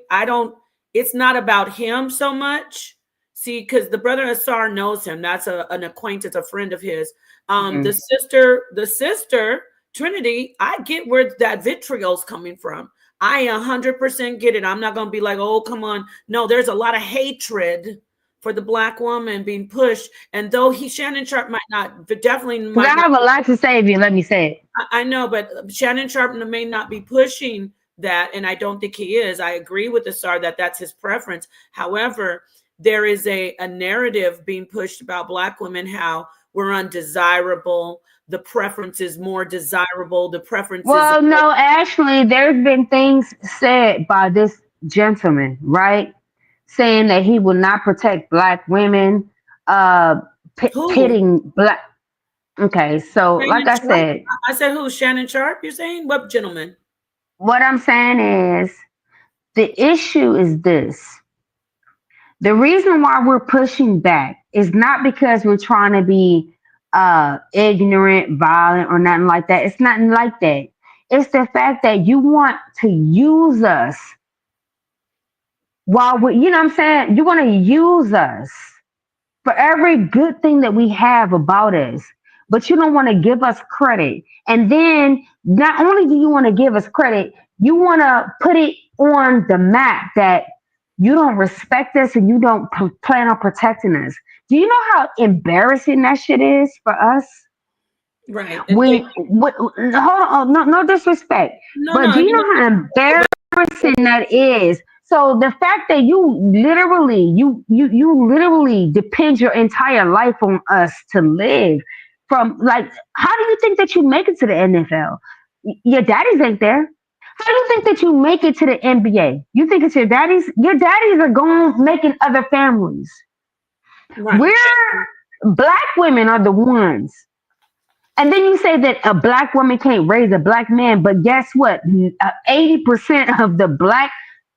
it's not about him so much. See, because the brother Asar knows him. That's an acquaintance, a friend of his. The sister, Trinity, I get where that vitriol's coming from. I 100% get it. I'm not going to be like, oh, come on. No, there's a lot of hatred for the Black woman being pushed. And though Shannon Sharpe might not, but definitely might I not. have a lot to say if you let me say it. I know, but Shannon Sharpe may not be pushing that. And I don't think he is. I agree with Asar that that's his preference. However, there is a narrative being pushed about Black women, how we're undesirable. The preference is more desirable. The preference Well, no, actually, there's been things said by this gentleman, right? Saying that he will not protect Black women, who? pitting Black. Okay, so like Shannon I Sharpe? said, I said who? Shannon Sharpe, you're saying? What gentleman? what I'm saying is the issue is this. The reason why we're pushing back is not because we're trying to be ignorant, violent, or nothing like that. It's nothing like that. It's the fact that you want to use us while we, you know what I'm saying? You want to use us for every good thing that we have about us, but you don't want to give us credit. And then not only do you want to give us credit, you want to put it on the map that you don't respect us and you don't plan on protecting us. Do you know how embarrassing that shit is for us? Right. Hold on, no disrespect, but No, do you you know, know how embarrassing that is? So the fact that you literally depend your entire life on us to live, from like, how do you think that you make it to the NFL? Your daddies ain't there. How do you think that you make it to the NBA? You think it's your daddies? Your daddies are going making other families. Right. We're black women are the ones. And then you say that a black woman can't raise a black man, but guess what? 80% of the black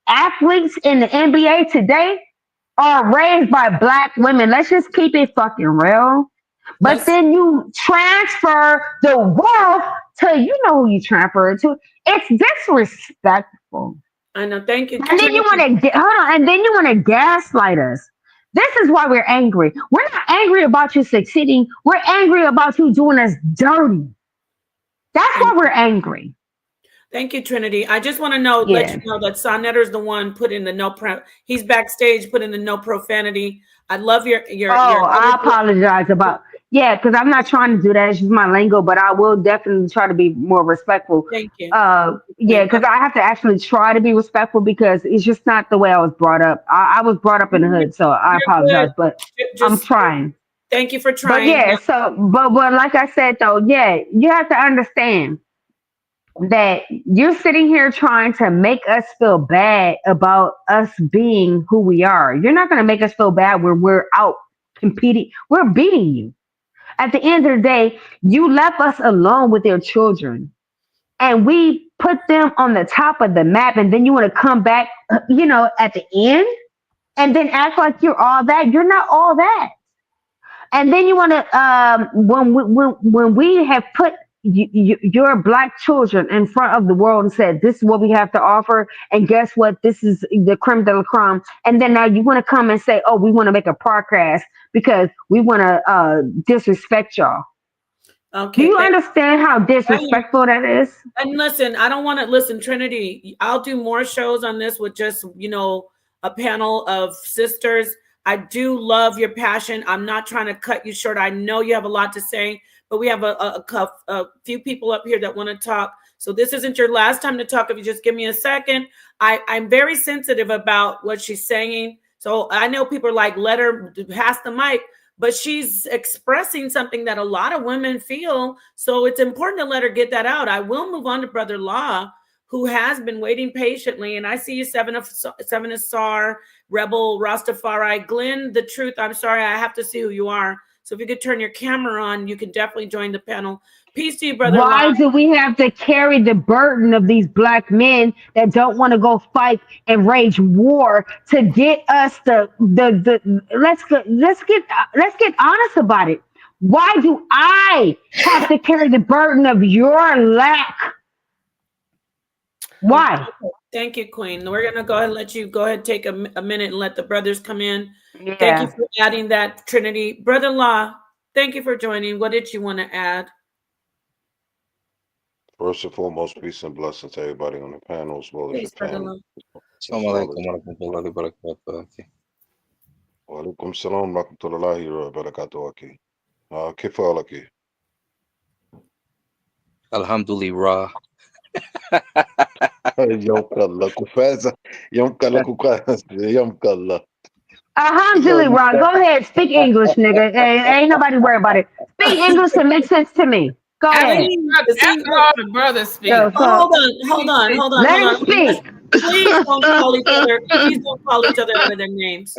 athletes in the NBA today are raised by black women. Let's just keep it fucking real. But Let's then you transfer the wealth to you know who you transfer it to. It's disrespectful. I know. Thank you, And then you Trinity. want to hold on, and then you want to gaslight us. This is why we're angry. We're not angry about you succeeding. We're angry about you doing us dirty. That's why we're angry. Thank you, Trinity. I just want to know, let Yeah. you know that Sonetter's the one put in the he's backstage, put in the no profanity. I love your Oh, I apologize about because I'm not trying to do that. It's just my lingo, but I will definitely try to be more respectful. thank you. Yeah, because I have to actually try to be respectful because it's just not the way I was brought up. I was brought up in the hood, so I You're good. apologize, but I'm Just trying. thank you for But trying. yeah, so but like I said though, yeah, you have to understand that you're sitting here trying to make us feel bad about us being who we are. You're not going to make us feel bad when we're out competing. We're beating you. At the end of the day, you left us alone with your children and we put them on the top of the map and then you want to come back, at the end and then act like you're all that. You're not all that. And then you want to when we have put your black children in front of the world and said this is what we have to offer, and guess what, this is the creme de la creme, and then now you want to come and say, oh, we want to make a podcast because we want to disrespect y'all. Do Okay. you understand how disrespectful that is? And listen, I don't want to listen, Trinity. I'll do more shows on this with just, a panel of sisters. I do love your passion. I'm not trying to cut you short. I know you have a lot to say, but we have a few people up here that want to talk. So this isn't your last time to talk. If you just give me a second, I'm very sensitive about what she's saying. So I know people are like, let her pass the mic, but she's expressing something that a lot of women feel. So it's important to let her get that out. I will move on to Brother Law, who has been waiting patiently. And I see you, Seven Asar, Rebel Rastafari. Glenn, the truth, I'm sorry, I have to see who you are. So if you could turn your camera on, you can definitely join the panel. Peace to you, Brother Why Law. do we have to carry the burden of these black men that don't want to go fight and wage war to get us the let's get honest about it. Why do I have to carry the burden of your lack? Why? Thank you, Queen. We're going to go ahead and let you go ahead, take a minute and let the brothers come in. Yeah. Thank you for adding that, Trinity. Brother Law, thank you for joining. What did you want to add? First and foremost, peace and blessings to everybody on the panel as well as your Peace, Brother family. Law. Assalamualaikum warahmatullahi wabarakatuh. Wa alaikum salam wa rahmatullahi wa barakatuh. Kifalaki. Alhamdulillah. Yom kalla kufasa. Yom kalla kufasa. Yom kalla. Alhamdulillah, go ahead, speak English, nigga. Ain't nobody worried about it. Speak English and make sense to me. Go ahead. After all the brothers speak. So, Hold on. let him speak. Please don't call each other. Please don't call each other out of their names.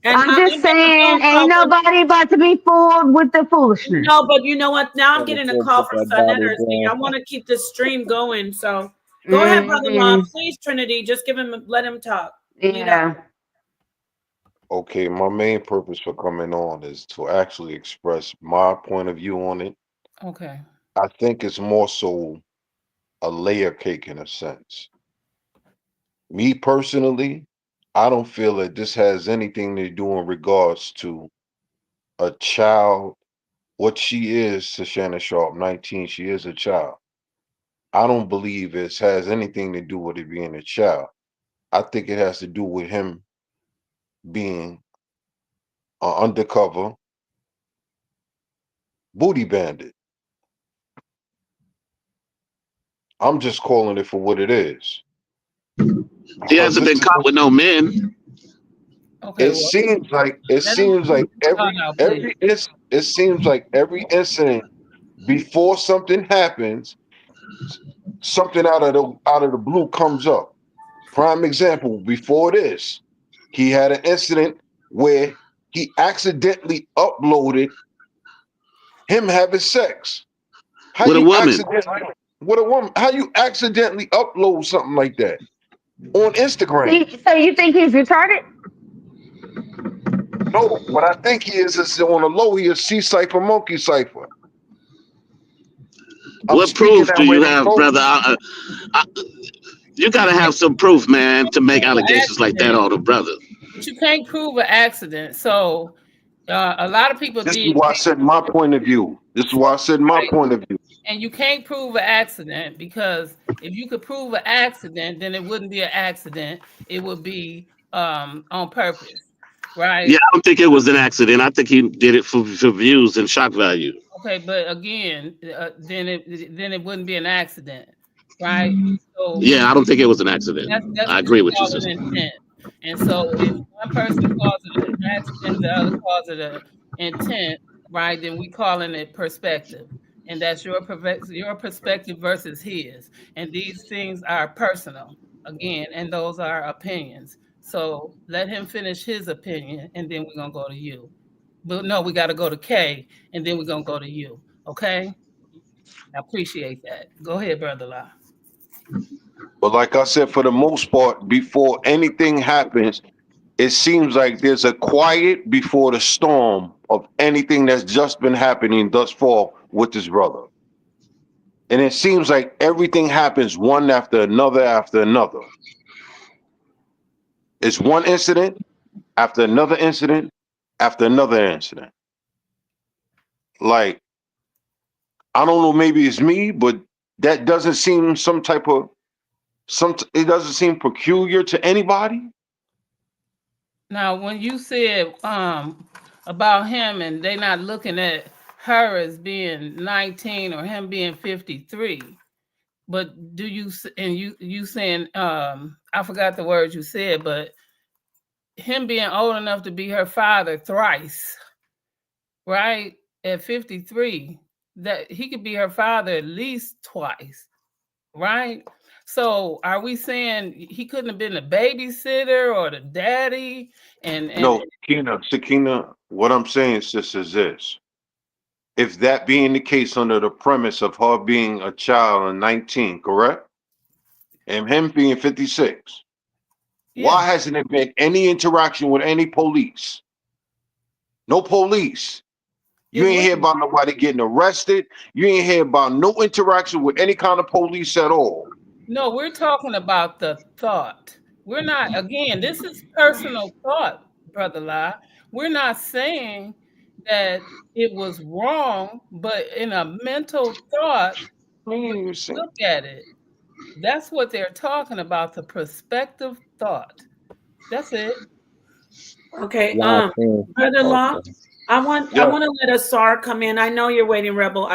And I'm just saying, ain't nobody about to be fooled with the foolishness. No, but you know what? Now I'm getting a call from Sonetta. I want to keep this stream going. So go ahead, Brother Law. Please, Trinity, just let him talk. Yeah. Okay, my main purpose for coming on is to actually express my point of view on it. Okay. I think it's more so a layer cake in a sense. Me personally, I don't feel that this has anything to do in regards to a child, what she is to Shannon Sharpe, 19, she is a child. I don't believe it has anything to do with it being a child. I think it has to do with him being an undercover booty bandit. I'm just calling it for what it is. He hasn't been caught with no men. Okay. It seems like every incident before something happens, something out of the blue comes up. Prime example, before this, he had an incident where he accidentally uploaded him having sex. How with a you woman. accidentally with a woman? How you accidentally upload something like that on Instagram? So you think he's retarded? No, what I think he is on the low. He is C cipher, monkey cipher. I'm What speaking proof that do way you they have, told brother? me. You gotta have some proof, man, to make Prove an allegations like that accident, on the brother. but you can't prove an accident. So a lot of people This is did, why I said my point of view. This is why I said my right? point of view. And you can't prove an accident because if you could prove an accident, then it wouldn't be an accident. It would be on purpose, Yeah, right? I don't think it was an accident. I think he did it for views and shock value. Okay, but again, then it wouldn't be an accident, right? So Yeah, I don't think it was an accident. that's I what agree you with you, call sister. an intent. And so if one person calls it an accident, the other calls it an intent, right? Then we calling it perspective. And that's your perspective versus his. And these things are personal, again, and those are opinions. So let him finish his opinion, and then we're gonna go to you. But no, we got to go to K, and then we're gonna go to you. Okay? I appreciate that. Go ahead, brother La. But like I said, for the most part, before anything happens, it seems like there's a quiet before the storm of anything that's just been happening thus far with this brother. And it seems like everything happens one after another after another. It's one incident after another incident after another incident. Like, I don't know, maybe it's me, but that doesn't seem it doesn't seem peculiar to anybody. Now, when you said about him and they not looking at her as being 19 or him being 53, but do you and you saying I forgot the words you said, but him being old enough to be her father thrice, right? At 53, that he could be her father at least twice, right? So are we saying he couldn't have been the babysitter or the daddy? And No, Sakina, what I'm saying, sis, is this. If that being the case under the premise of her being a child and 19, correct? And him being 56, yeah, why hasn't there been any interaction with any police? No police. it You ain't hear wouldn't. about nobody getting arrested. You ain't hear about no interaction with any kind of police at all. No, we're talking about the thought. We're not, again, this is personal thought, Brother La. We're not saying that it was wrong, but in a mental thought, I ain't when even you saying. look at it, that's what they're talking about, the perspective thought. That's it. Okay, Last thing. Brother Law, Okay. I Yeah, want to let Asar come in. I know you're waiting, Rebel.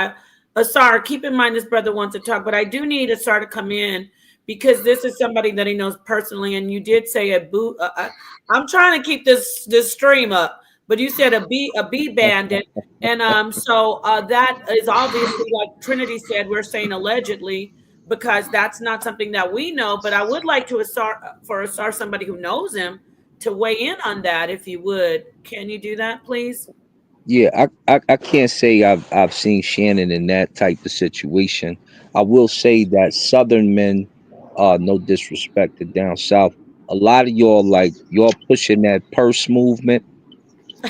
Asar, keep in mind this brother wants to talk, but I do need Asar to come in because this is somebody that he knows personally. And you did say a boo. I'm trying to keep this stream up, but you said a B bandit, and so that is obviously like Trinity said. We're saying allegedly because that's not something that we know. But I would like to Asar somebody who knows him to weigh in on that, if you would. Can you do that, please? Yeah, I can't say I've seen Shannon in that type of situation. I will say that Southern men, no disrespect to down south, a lot of y'all like y'all pushing that purse movement.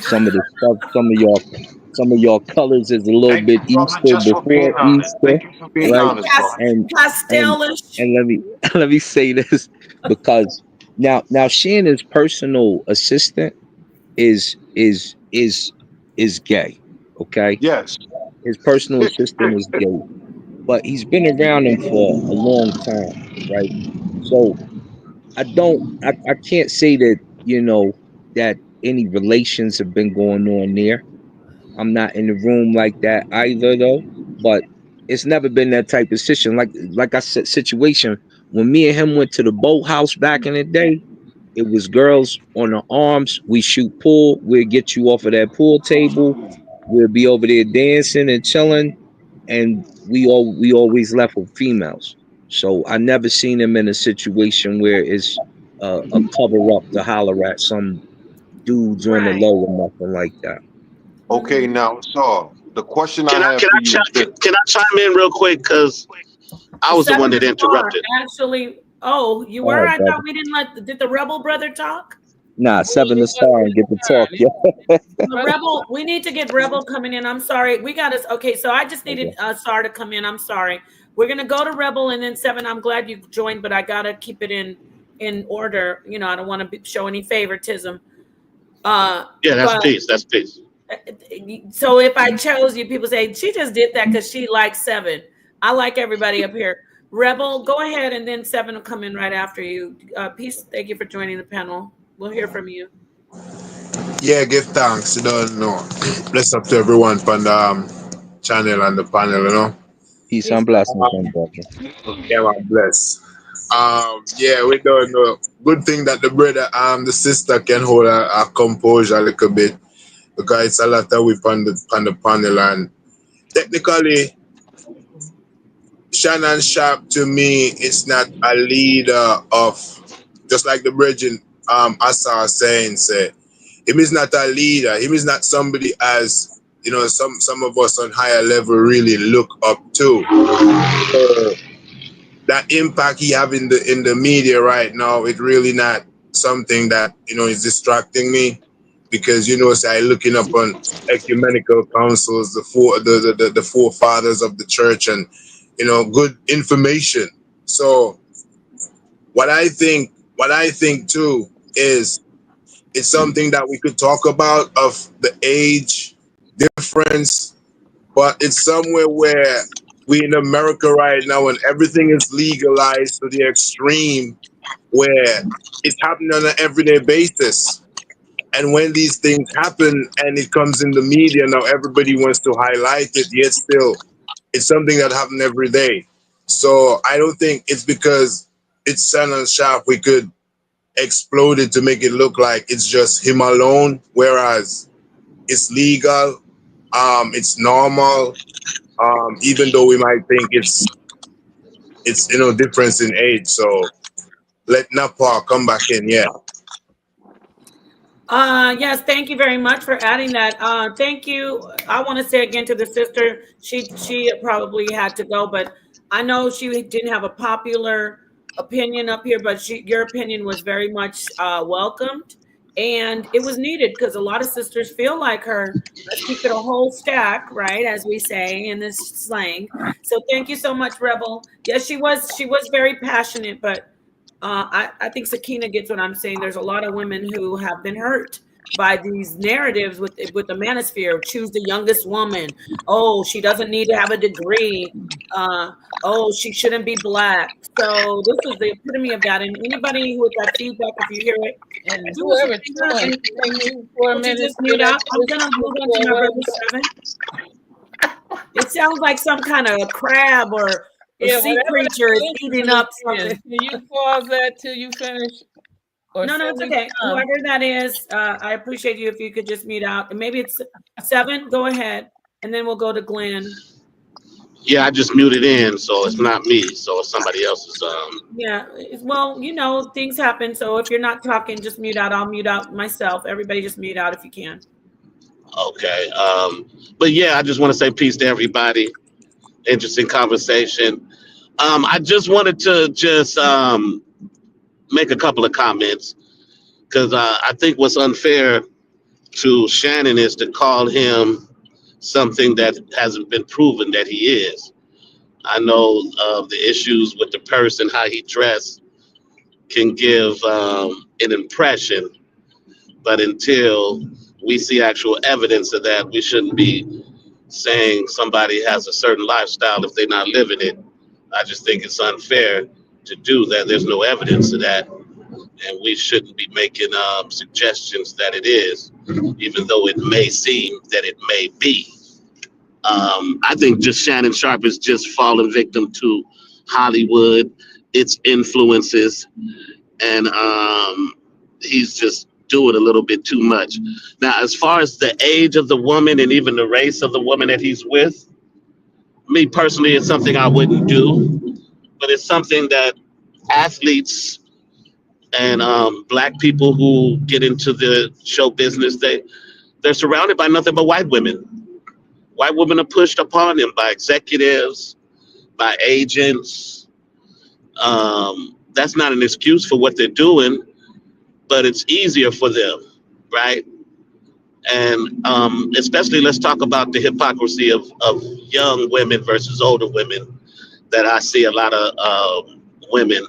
Some of the stuff, some of y'all colors is a little thank you, bit brother, Easter just for being before honest. Easter, Thank you for being right? honest, brother. And and Pastelish. and let me let me say this because now Shannon's personal assistant is is is is gay. Okay, Yes. his personal assistant is gay, but he's been around him for a long time, right? So I can't say that that any relations have been going on there. I'm not in the room like that either, though. But it's never been that type of situation. Like I said, situation when me and him went to the boathouse back in the day. It was girls on the arms. We shoot pool. We'll get you off of that pool table. We'll be over there dancing and chilling. And we always left with females. So I never seen him in a situation where it's a cover up to holler at some dudes on the Right. low or nothing like that. Okay, now, so the question I Can I have can for I you is this. can I chime in real quick? Because I was the one Seven that star. interrupted. Actually, oh, you All were? right, I brother. thought we didn't did the rebel brother talk? Nah, Well, 7 it to star wasn't and his get to talk, turn. yeah. The rebel, we need to get rebel coming in. I'm sorry. We got us. Okay, so I just needed Okay. Sar to come in. I'm sorry. We're gonna go to rebel and then Seven. I'm glad you joined, but I gotta keep it in order. You know, I don't want to show any favoritism. Yeah, that's But peace. That's peace. so if I chose you, people say she just did that because she likes Seven. I like everybody up here. Rebel, go ahead, and then Seven will come in right after you. Peace. Thank you for joining the panel. We'll hear from you. Yeah, give thanks. You don't know. Bless up to everyone from the channel and the panel, you know. Peace Peace. and blessings, my brother. Yeah, man, bless. Yeah, we don't know. Good thing that the brother, the sister can hold a composure a little bit because it's a lot of we on the panel and technically Shannon Sharpe to me is not a leader of just like the brethren Asa saying say him is not a leader, him is not somebody as you know some of us on higher level really look up to. So that impact he have in the media right now, it really not something that you know is distracting me because you know say I looking up on ecumenical councils, the forefathers of the church and you know good information. So what I think too is it's something that we could talk about of the age difference, but it's somewhere where we in America right now and everything is legalized to the extreme where it's happening on an everyday basis. And when these things happen and it comes in the media now, everybody wants to highlight it, yet still it's something that happens every day. So I don't think it's because it's Shannon Sharpe we could explode it to make it look like it's just him alone, whereas it's legal, it's normal, even though we might think it's you know difference in age. So let Napa come back in, yeah. Yes, thank you very much for adding that. Thank you. I want to say again to the sister, she probably had to go, but I know she didn't have a popular opinion up here, but your opinion was very much welcomed, and it was needed because a lot of sisters feel like her. Let's keep it a whole stack, right, as we say in this slang. So thank you so much, Rebel. Yes, she was very passionate, but I think Sakina gets what I'm saying. There's a lot of women who have been hurt by these narratives with the manosphere. Choose the youngest woman. Oh, she doesn't need to have a degree. Oh, she shouldn't be black. So this is the epitome of that. And anybody with that feedback, if you hear it, And do us a whoever favor joined, and can they mute for a would you minute just so mute that out? I'm gonna move on to my brother Seven. It sounds like some kind of crab or a yeah, sea whatever creature is that eating up instrument is, something. can you pause that till you finish? Or No, say it's we okay. done? Whoever that is, I appreciate you if you could just mute out. And maybe it's Seven. Go ahead, and then we'll go to Glenn. Yeah, I just muted in, so it's not me. So it's somebody else's. Yeah. Well, you know, things happen. So if you're not talking, just mute out. I'll mute out myself. Everybody, just mute out if you can. Okay. But yeah, I just want to say peace to everybody. Interesting conversation. I just wanted to just make a couple of comments because I think what's unfair to Shannon is to call him something that hasn't been proven that he is. I know the issues with the person, how he dressed can give an impression, but until we see actual evidence of that, we shouldn't be saying somebody has a certain lifestyle if they're not living it. I just think it's unfair to do that. There's no evidence of that, and we shouldn't be making suggestions that it is, even though it may seem that it may be. I think just Shannon Sharpe is just fallen victim to Hollywood, its influences, and he's just doing a little bit too much. Now, as far as the age of the woman and even the race of the woman that he's with, me personally, it's something I wouldn't do. but it's something that athletes and black people who get into the show business, they're surrounded by nothing but white women. White women are pushed upon them by executives, by agents. That's not an excuse for what they're doing, but it's easier for them, right? And especially, let's talk about the hypocrisy of young women versus older women that I see a lot of women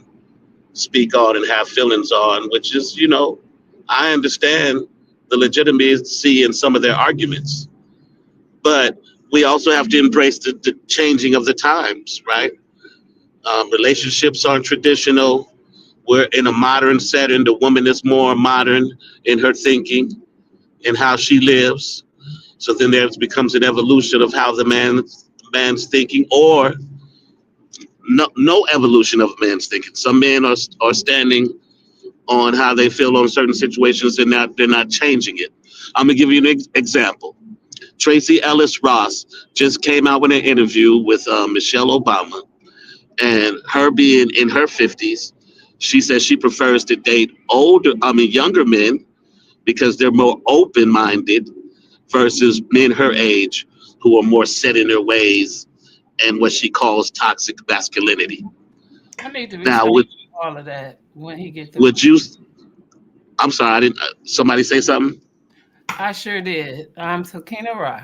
speak on and have feelings on, which is, I understand the legitimacy in some of their arguments, but we also have to embrace the changing of the times, right? Relationships aren't traditional. We're in a modern setting. The woman is more modern in her thinking and how she lives. So then there becomes an evolution of how the man's thinking, or no evolution of man's thinking. Some men are standing on how they feel on certain situations, and they're not changing it. I'm gonna give you an example. Tracy Ellis Ross just came out with an interview with Michelle Obama, and her being in her 50s, she says she prefers to date younger men because they're more open-minded versus men her age who are more set in their ways and what she calls toxic masculinity. I need to Now, respond to all of that when he gets. would you? I'm sorry, I didn't. Somebody say something? I sure did. I'm Sakina Ra,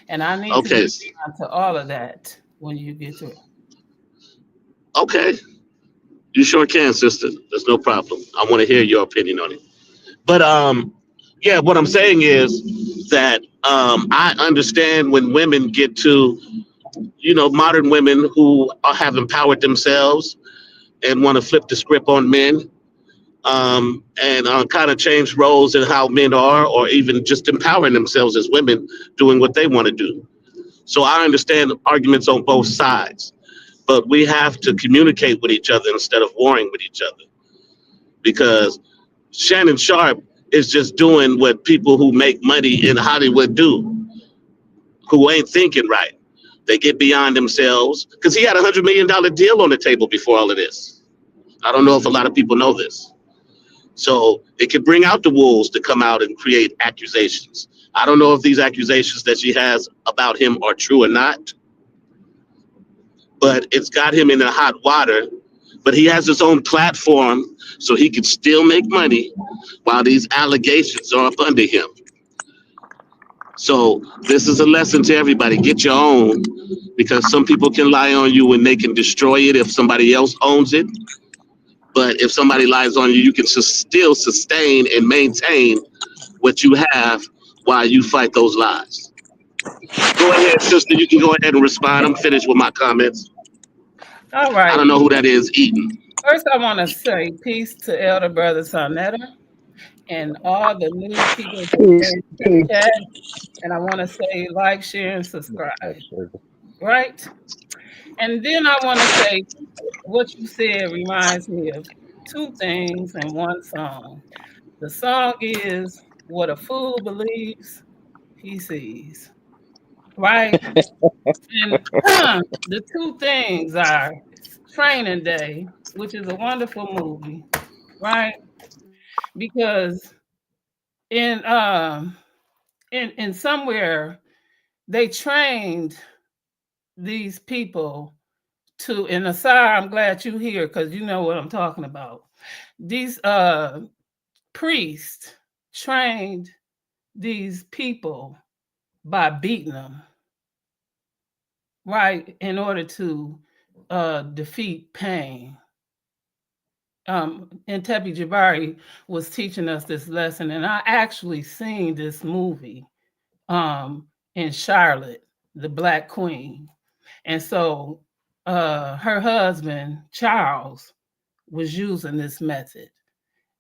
and I need to Okay. respond to all of that when you get through. Okay. You sure can, sister. There's no problem. I want to hear your opinion on it. But yeah, what I'm saying is that I understand when women get to, modern women who have empowered themselves and want to flip the script on men, and kind of change roles and how men are, or even just empowering themselves as women, doing what they want to do. So I understand arguments on both sides, but we have to communicate with each other instead of warring with each other, because Shannon Sharpe is just doing what people who make money in Hollywood do, who ain't thinking right. They get beyond themselves, because he had $100 million deal on the table before all of this. I don't know if a lot of people know this. So it could bring out the wolves to come out and create accusations. I don't know if these accusations that she has about him are true or not, but it's got him in the hot water. But he has his own platform, so he can still make money while these allegations are up under him. So this is a lesson to everybody. Get your own, because some people can lie on you and they can destroy it if somebody else owns it. But if somebody lies on you, you can still sustain and maintain what you have while you fight those lies. Go ahead, sister. You can go ahead and respond. I'm finished with my comments. All right. I don't know who that is eating. First, I want to say peace to Elder Brother Sonetta and all the new people that came to the chat. And I want to say like, share, and subscribe. Right? And then I want to say what you said reminds me of two things in one song. The song is What a Fool Believes He Sees. Right? And the two things are Training Day, which is a wonderful movie, right? Because in somewhere they trained these people to, and Asar, I'm glad you're here because you know what I'm talking about. These priests trained these people by beating them, right, in order to defeat pain. And Tepi Jabari was teaching us this lesson, and I actually seen this movie in Charlotte, the Black Queen. And so her husband, Charles, was using this method.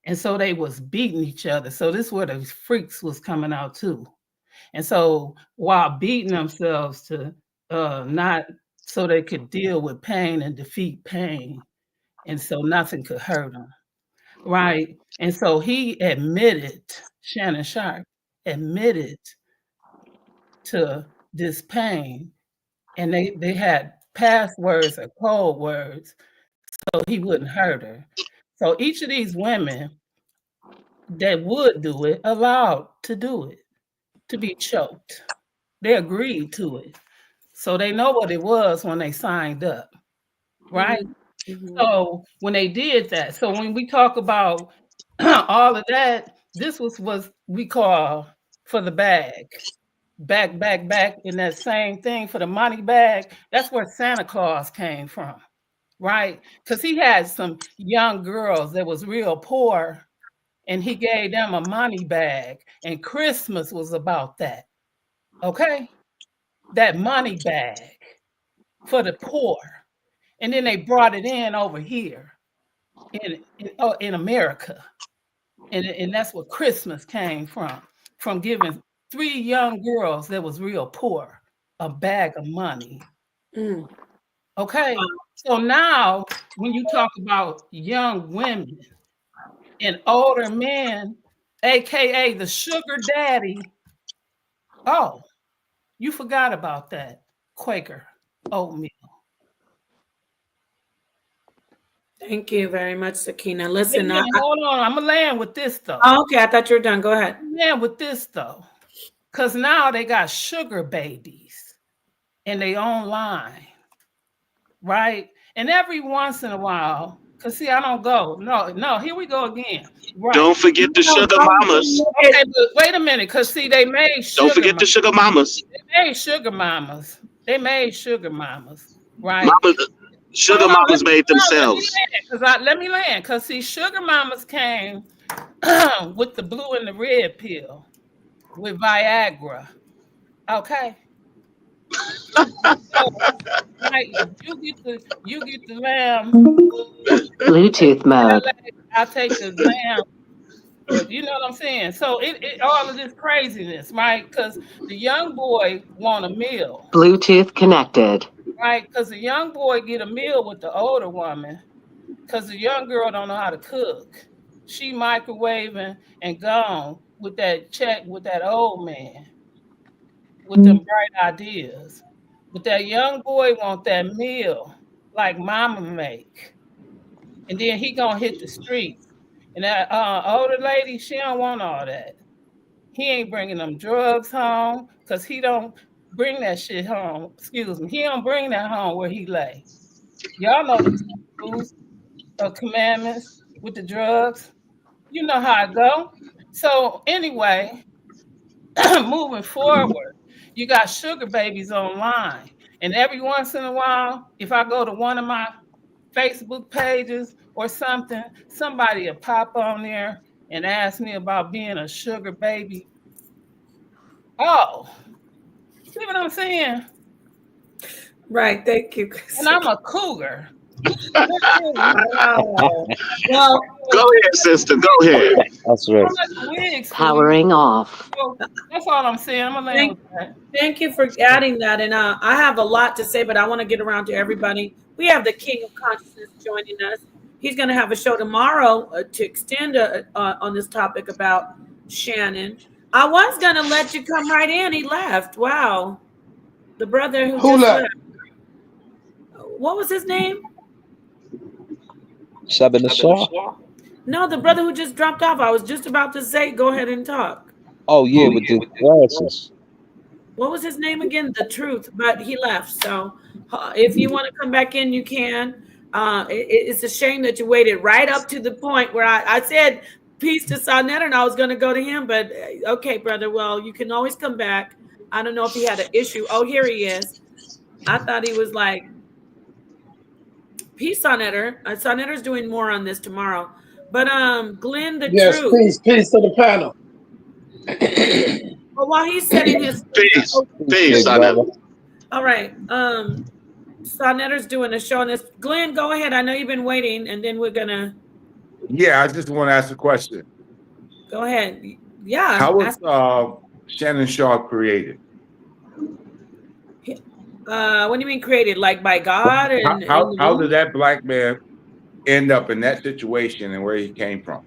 And so they was beating each other. So this is where the freaks was coming out too. And so while beating themselves to not so they could deal with pain and defeat pain, and so nothing could hurt him, right? And so he admitted, Shannon Sharpe admitted to this pain, and they had passwords or code words so he wouldn't hurt her. So each of these women that would do it allowed to do it, to be choked. They agreed to it. So they know what it was when they signed up, right? Mm-hmm. So when they did that, so when we talk about all of that, this was what we call for the bag. Back in that same thing for the money bag. That's where Santa Claus came from, right? Because he had some young girls that was real poor and he gave them a money bag, and Christmas was about that. Okay? That money bag for the poor. And then they brought it in over here in America. And that's where Christmas came from giving 3 young girls that was real poor a bag of money. Mm. Okay? So now when you talk about young women and older men, aka the sugar daddy, oh, you forgot about that Quaker oatmeal. Thank you very much, Sakina. Listen, hold on. I'm gonna land with this though. Oh, okay, I thought you were done. Go ahead. Land with this though, because now they got sugar babies in their own line, right? And every once in a while, because see, I don't go. No, here we go again. Right. Don't forget the sugar mamas. Okay, but wait a minute, because see, they made sugar. Don't forget the sugar mamas. They made sugar mamas. They made sugar mamas, right? Sugar mamas made themselves. Let me land, because see, sugar mamas came with the blue and the red pill, with Viagra. Okay. So, right, you get the lamb. Bluetooth mode. I take the lamb. You know what I'm saying? So it all of this craziness, right? Because the young boy want a meal. Bluetooth connected. Right, because the young boy get a meal with the older woman, because the young girl don't know how to cook. She microwaving and gone with that check with that old man with them bright ideas. But that young boy want that meal like mama make. And then he gonna hit the streets. And that older lady, she don't want all that. He ain't bringing them drugs home because he don't bring that shit home. Excuse me. He don't bring that home where he lay. Y'all know the rules of commandments with the drugs. You know how it go. So anyway, moving forward, you got sugar babies online. And every once in a while, if I go to one of my Facebook pages or something, somebody will pop on there and ask me about being a sugar baby. Oh, see what I'm saying? Right. Thank you. And I'm a cougar. Wow. Well, go ahead, sister. Go ahead. That's right. Powering off. So that's all I'm saying. I'm gonna land with that. Thank you for adding that. And I have a lot to say, but I want to get around to everybody. We have the King of Consciousness joining us. He's going to have a show tomorrow to extend on this topic about Shannon. I was going to let you come right in. He left. Wow. The brother who just left. What was his name? No, the brother who just dropped off. I was just about to say, go ahead and talk. Oh, yeah, with the glasses. What was his name again? The Truth, but he left. So if you want to come back in, you can. It's a shame that you waited right up to the point where I said peace to Sonetta and I was going to go to him, but okay, brother. Well, you can always come back. I don't know if he had an issue. Oh, here he is. I thought he was like, peace, Sonetta. Sonetta's doing more on this tomorrow. But Glenn, the Truth. Peace to the panel. Well, while he's setting his peace, Sonetta. All right. Sonetta's doing a show on this. Glenn, go ahead. I know you've been waiting, and then we're gonna. Yeah, I just want to ask a question. Go ahead. Yeah. How was Shannon Sharpe created? What do you mean created? Like by God? And how did that black man end up in that situation and where he came from?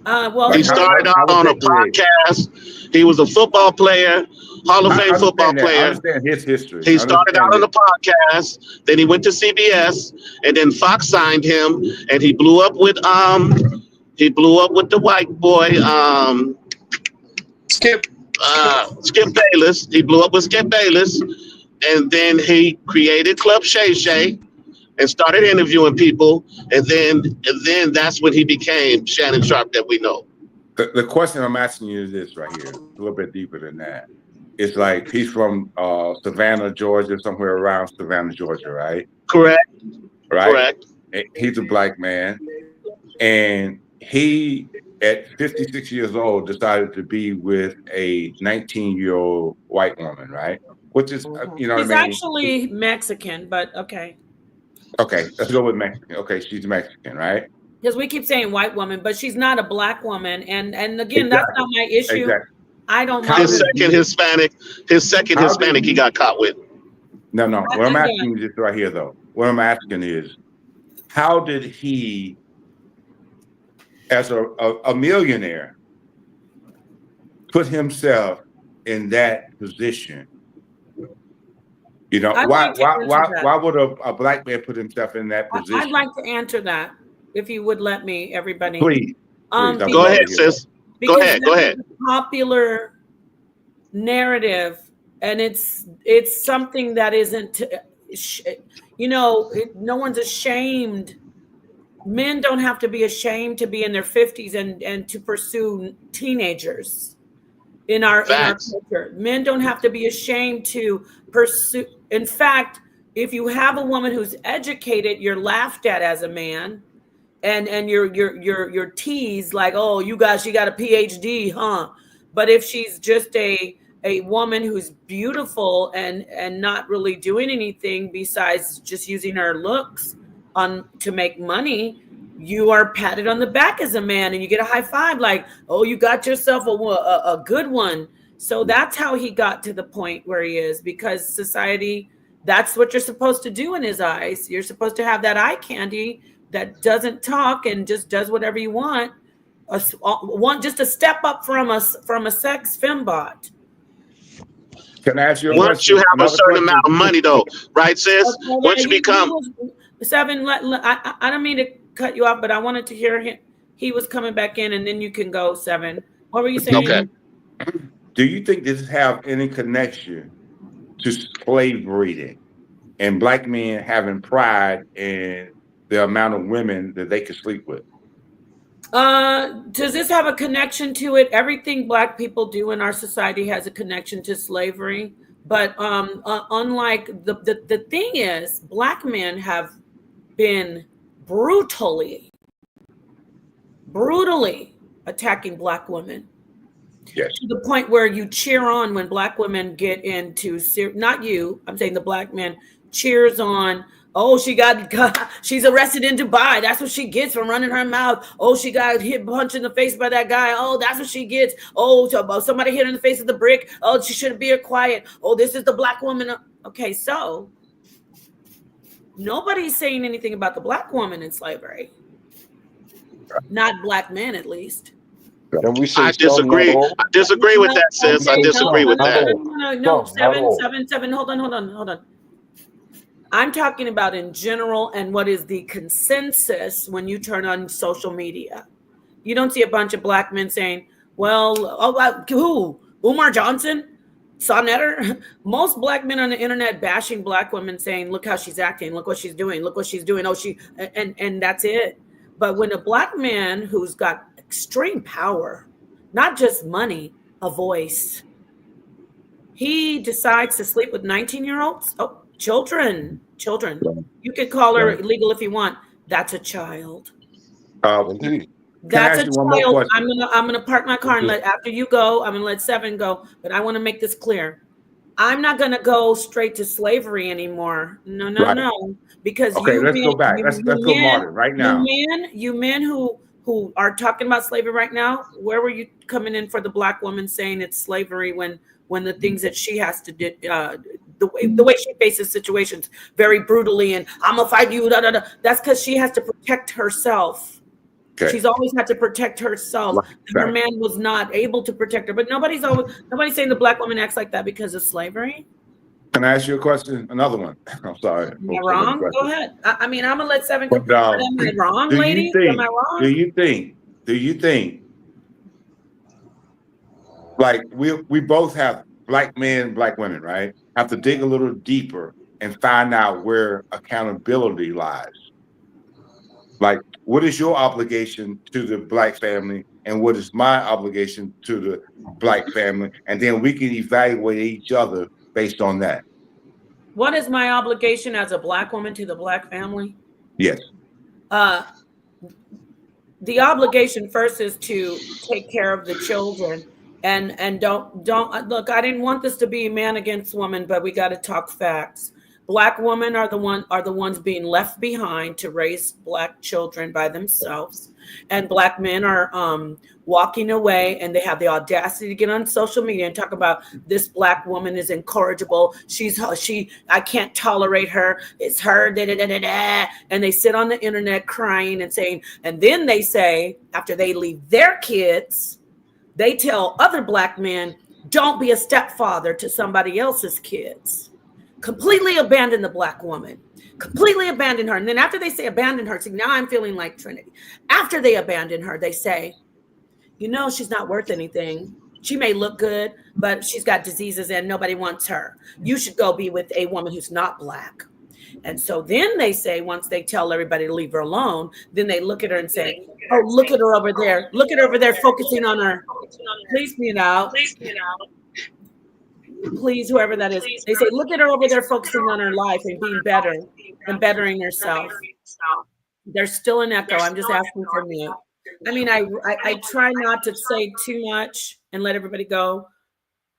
Well, He started out on a podcast. He was a football player, Hall of Fame football player. I understand his history. He started out on the podcast, then he went to CBS, and then Fox signed him, and he blew up with the white boy Skip Bayless. He blew up with Skip Bayless, and then he created Club Shay Shay and started interviewing people, and then that's when he became Shannon Sharpe that we know. The question I'm asking you is this right here, a little bit deeper than that. It's like he's from Savannah, Georgia, somewhere around Savannah, Georgia, right? Correct. Right. Correct. He's a black man, and he, at 56 years old, decided to be with a 19-year-old white woman, right? Which is, you know, he's what I mean? actually Mexican, but okay. Okay, let's go with Mexican. Okay, she's Mexican, right? Because we keep saying white woman, but she's not a black woman, and again, that's not my issue. Exactly. I don't. His second Hispanic, he got caught with. No. What I'm asking you this right here, though. What I'm asking is, how did he, as a millionaire, put himself in that position? You know, why would a black man put himself in that position? I'd like to answer that, if you would let me, everybody. Please. Go ahead, sis. Go ahead. Popular narrative, and it's something that isn't, no one's ashamed. Men don't have to be ashamed to be in their 50s and to pursue teenagers in our culture. Men don't have to be ashamed to pursue. In fact, if you have a woman who's educated, you're laughed at as a man, and you're teased like, oh, she got a PhD, huh? But if she's just a woman who's beautiful and not really doing anything besides just using her looks to make money, you are patted on the back as a man, and you get a high five like, oh, you got yourself a good one. So that's how he got to the point where he is, because society, that's what you're supposed to do in his eyes. You're supposed to have that eye candy that doesn't talk and just does whatever you want. Just a step up from a sex fembot. Can I ask you once you have a certain amount of money, though, right, sis? Once you become 7, I don't mean to cut you off, but I wanted to hear him. He was coming back in, and then you can go, 7. What were you saying? Okay. Do you think this have any connection to slave breeding and black men having pride in the amount of women that they could sleep with? Does this have a connection to it? Everything black people do in our society has a connection to slavery. But unlike the thing is, black men have been brutally attacking black women. Yes. To the point where you cheer on when black women get into, not you, I'm saying the black man cheers on, oh, she's arrested in Dubai. That's what she gets from running her mouth. Oh, she got punched in the face by that guy. Oh, that's what she gets. Oh, somebody hit her in the face with a brick. Oh, she should be quiet. Oh, this is the black woman. Okay, so nobody's saying anything about the black woman in slavery. Not black men, at least. I disagree. I disagree with that, sis. I disagree with that. No, 7. Hold on. I'm talking about in general and what is the consensus when you turn on social media. You don't see a bunch of black men saying, well, who? Umar Johnson? Sonnetter? Most black men on the internet bashing black women saying, look how she's acting. Look what she's doing. Look what she's doing. Oh, and that's it. But when a black man who's got extreme power, not just money, a voice, he decides to sleep with 19-year-olds. Oh, children. You could call her illegal if you want. That's a child. Indeed. That's a child. I'm gonna park my car and let, after you go, I'm gonna let 7 go. But I want to make this clear. I'm not gonna go straight to slavery anymore. No. Because let's go back. Let's go modern right now. You men who are talking about slavery right now, where were you coming in for the black woman saying it's slavery when the things that she has to do, the way she faces situations very brutally, and I'm gonna fight you, That's because she has to protect herself. Okay. She's always had to protect herself. Her man was not able to protect her. But nobody's saying the black woman acts like that because of slavery. Can I ask you a question? Another one. I'm sorry. Am I wrong? Go ahead. I mean, I'm gonna let Seven. But, am I wrong, lady? Am I wrong? Do you think like we both have black men, black women, right? Have to dig a little deeper and find out where accountability lies. Like, what is your obligation to the black family, and what is my obligation to the black family? And then we can evaluate each other based on that. What is my obligation as a black woman to the black family? Yes. The obligation first is to take care of the children, and don't look. I didn't want this to be man against woman, but we got to talk facts. Black women are the ones being left behind to raise black children by themselves, and black men are walking away, and they have the audacity to get on social media and talk about this black woman is incorrigible. I can't tolerate her. It's her. Da, da, da, da, da. And they sit on the internet crying and saying, and then they say after they leave their kids, they tell other black men, don't be a stepfather to somebody else's kids. Completely abandon the black woman, completely abandon her. And then after they say abandon her, see, now I'm feeling like Trinity. After they abandon her, they say, you know, she's not worth anything. She may look good, but she's got diseases and nobody wants her. You should go be with a woman who's not black. And so then they say, once they tell everybody to leave her alone, then they look at her and say, oh, look at her over there. Look at her over there focusing on her. Please mute out. Please, whoever that is. They say, look at her over there focusing on her life and being better and bettering herself. There's still an echo. I'm just asking for mute. I mean, I try not to say too much and let everybody go.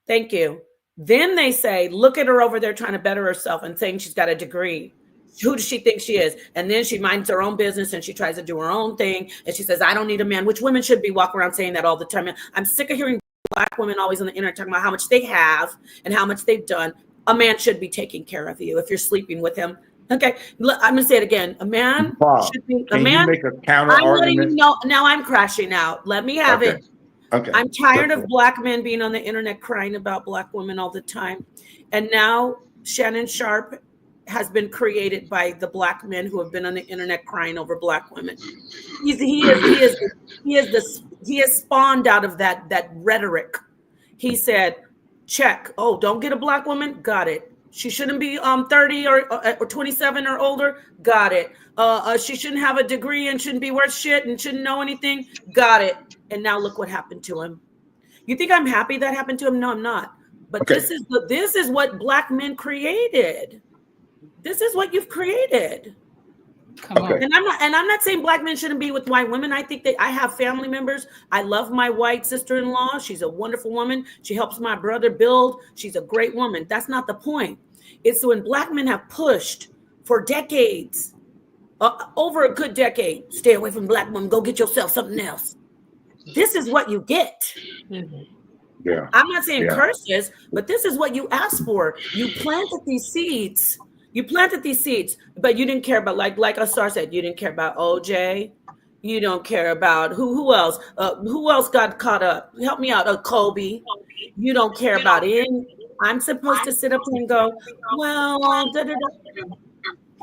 Thank you. Then they say, look at her over there trying to better herself and saying she's got a degree. Who does she think she is? And then she minds her own business and she tries to do her own thing. And she says, I don't need a man, which women should be walking around saying that all the time. I'm sick of hearing black women always on the internet talking about how much they have and how much they've done. A man should be taking care of you if you're sleeping with him. Okay, I'm gonna say it again. A man should be a man. You make a counter I'm argument? letting you know. Now I'm crashing out. Let me have it. Okay. I'm tired of black men being on the internet crying about black women all the time. And now Shannon Sharpe has been created by the black men who have been on the internet crying over black women. He is spawned out of that rhetoric. He said, check. Oh, don't get a black woman? Got it. She shouldn't be 30 or 27 or older? Got it. She shouldn't have a degree and shouldn't be worth shit and shouldn't know anything? Got it. And now look what happened to him. You think I'm happy that happened to him? No, I'm not. But this is what black men created. This is what you've created. Come on. And I'm not saying black men shouldn't be with white women. I think that I have family members. I love my white sister-in-law. She's a wonderful woman. She helps my brother build. She's a great woman. That's not the point. It's when black men have pushed for decades, over a good decade, stay away from black women, go get yourself something else. This is what you get. Yeah. I'm not saying curses, but this is what you asked for. You planted these seeds. But you didn't care about, like Asar said, you didn't care about OJ. You don't care about who else? Who else got caught up? Help me out. Kobe. You don't care about it. I'm supposed to sit up and go, well,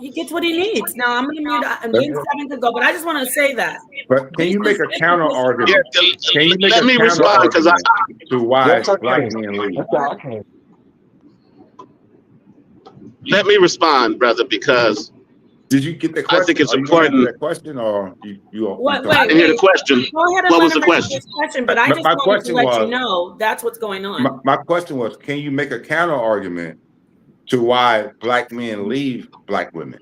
he gets what he needs. Now I'm going to mute. And me and Seven could go, but I just want to say that. But can you make a counter argument? Let me respond because to why black men leave? Let me respond, brother, because did you get the question? I think it's important. That question, or you I didn't hear the question. Go ahead and what was the question? But I just wanted to let you know that's what's going on. My question was, can you make a counter argument to why black men leave black women?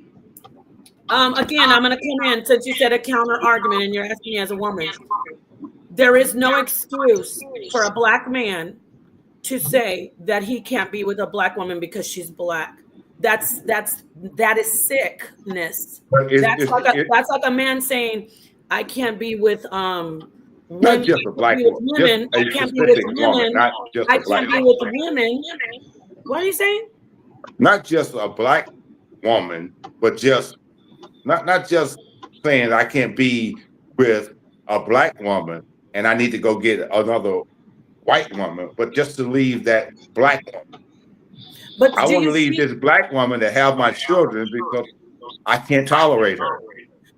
Again, I'm going to come in since you said a counter argument and you're asking me as a woman. There is no excuse for a black man to say that he can't be with a black woman because she's black. That is sickness. That's like a man saying, I can't be with not just a black women. I can't be with women. I can't be with women. What are you saying? Not just a black woman, but just not just saying I can't be with a black woman and I need to go get another white woman, but just to leave that black woman. But I want to leave this black woman to have my children because I can't tolerate her.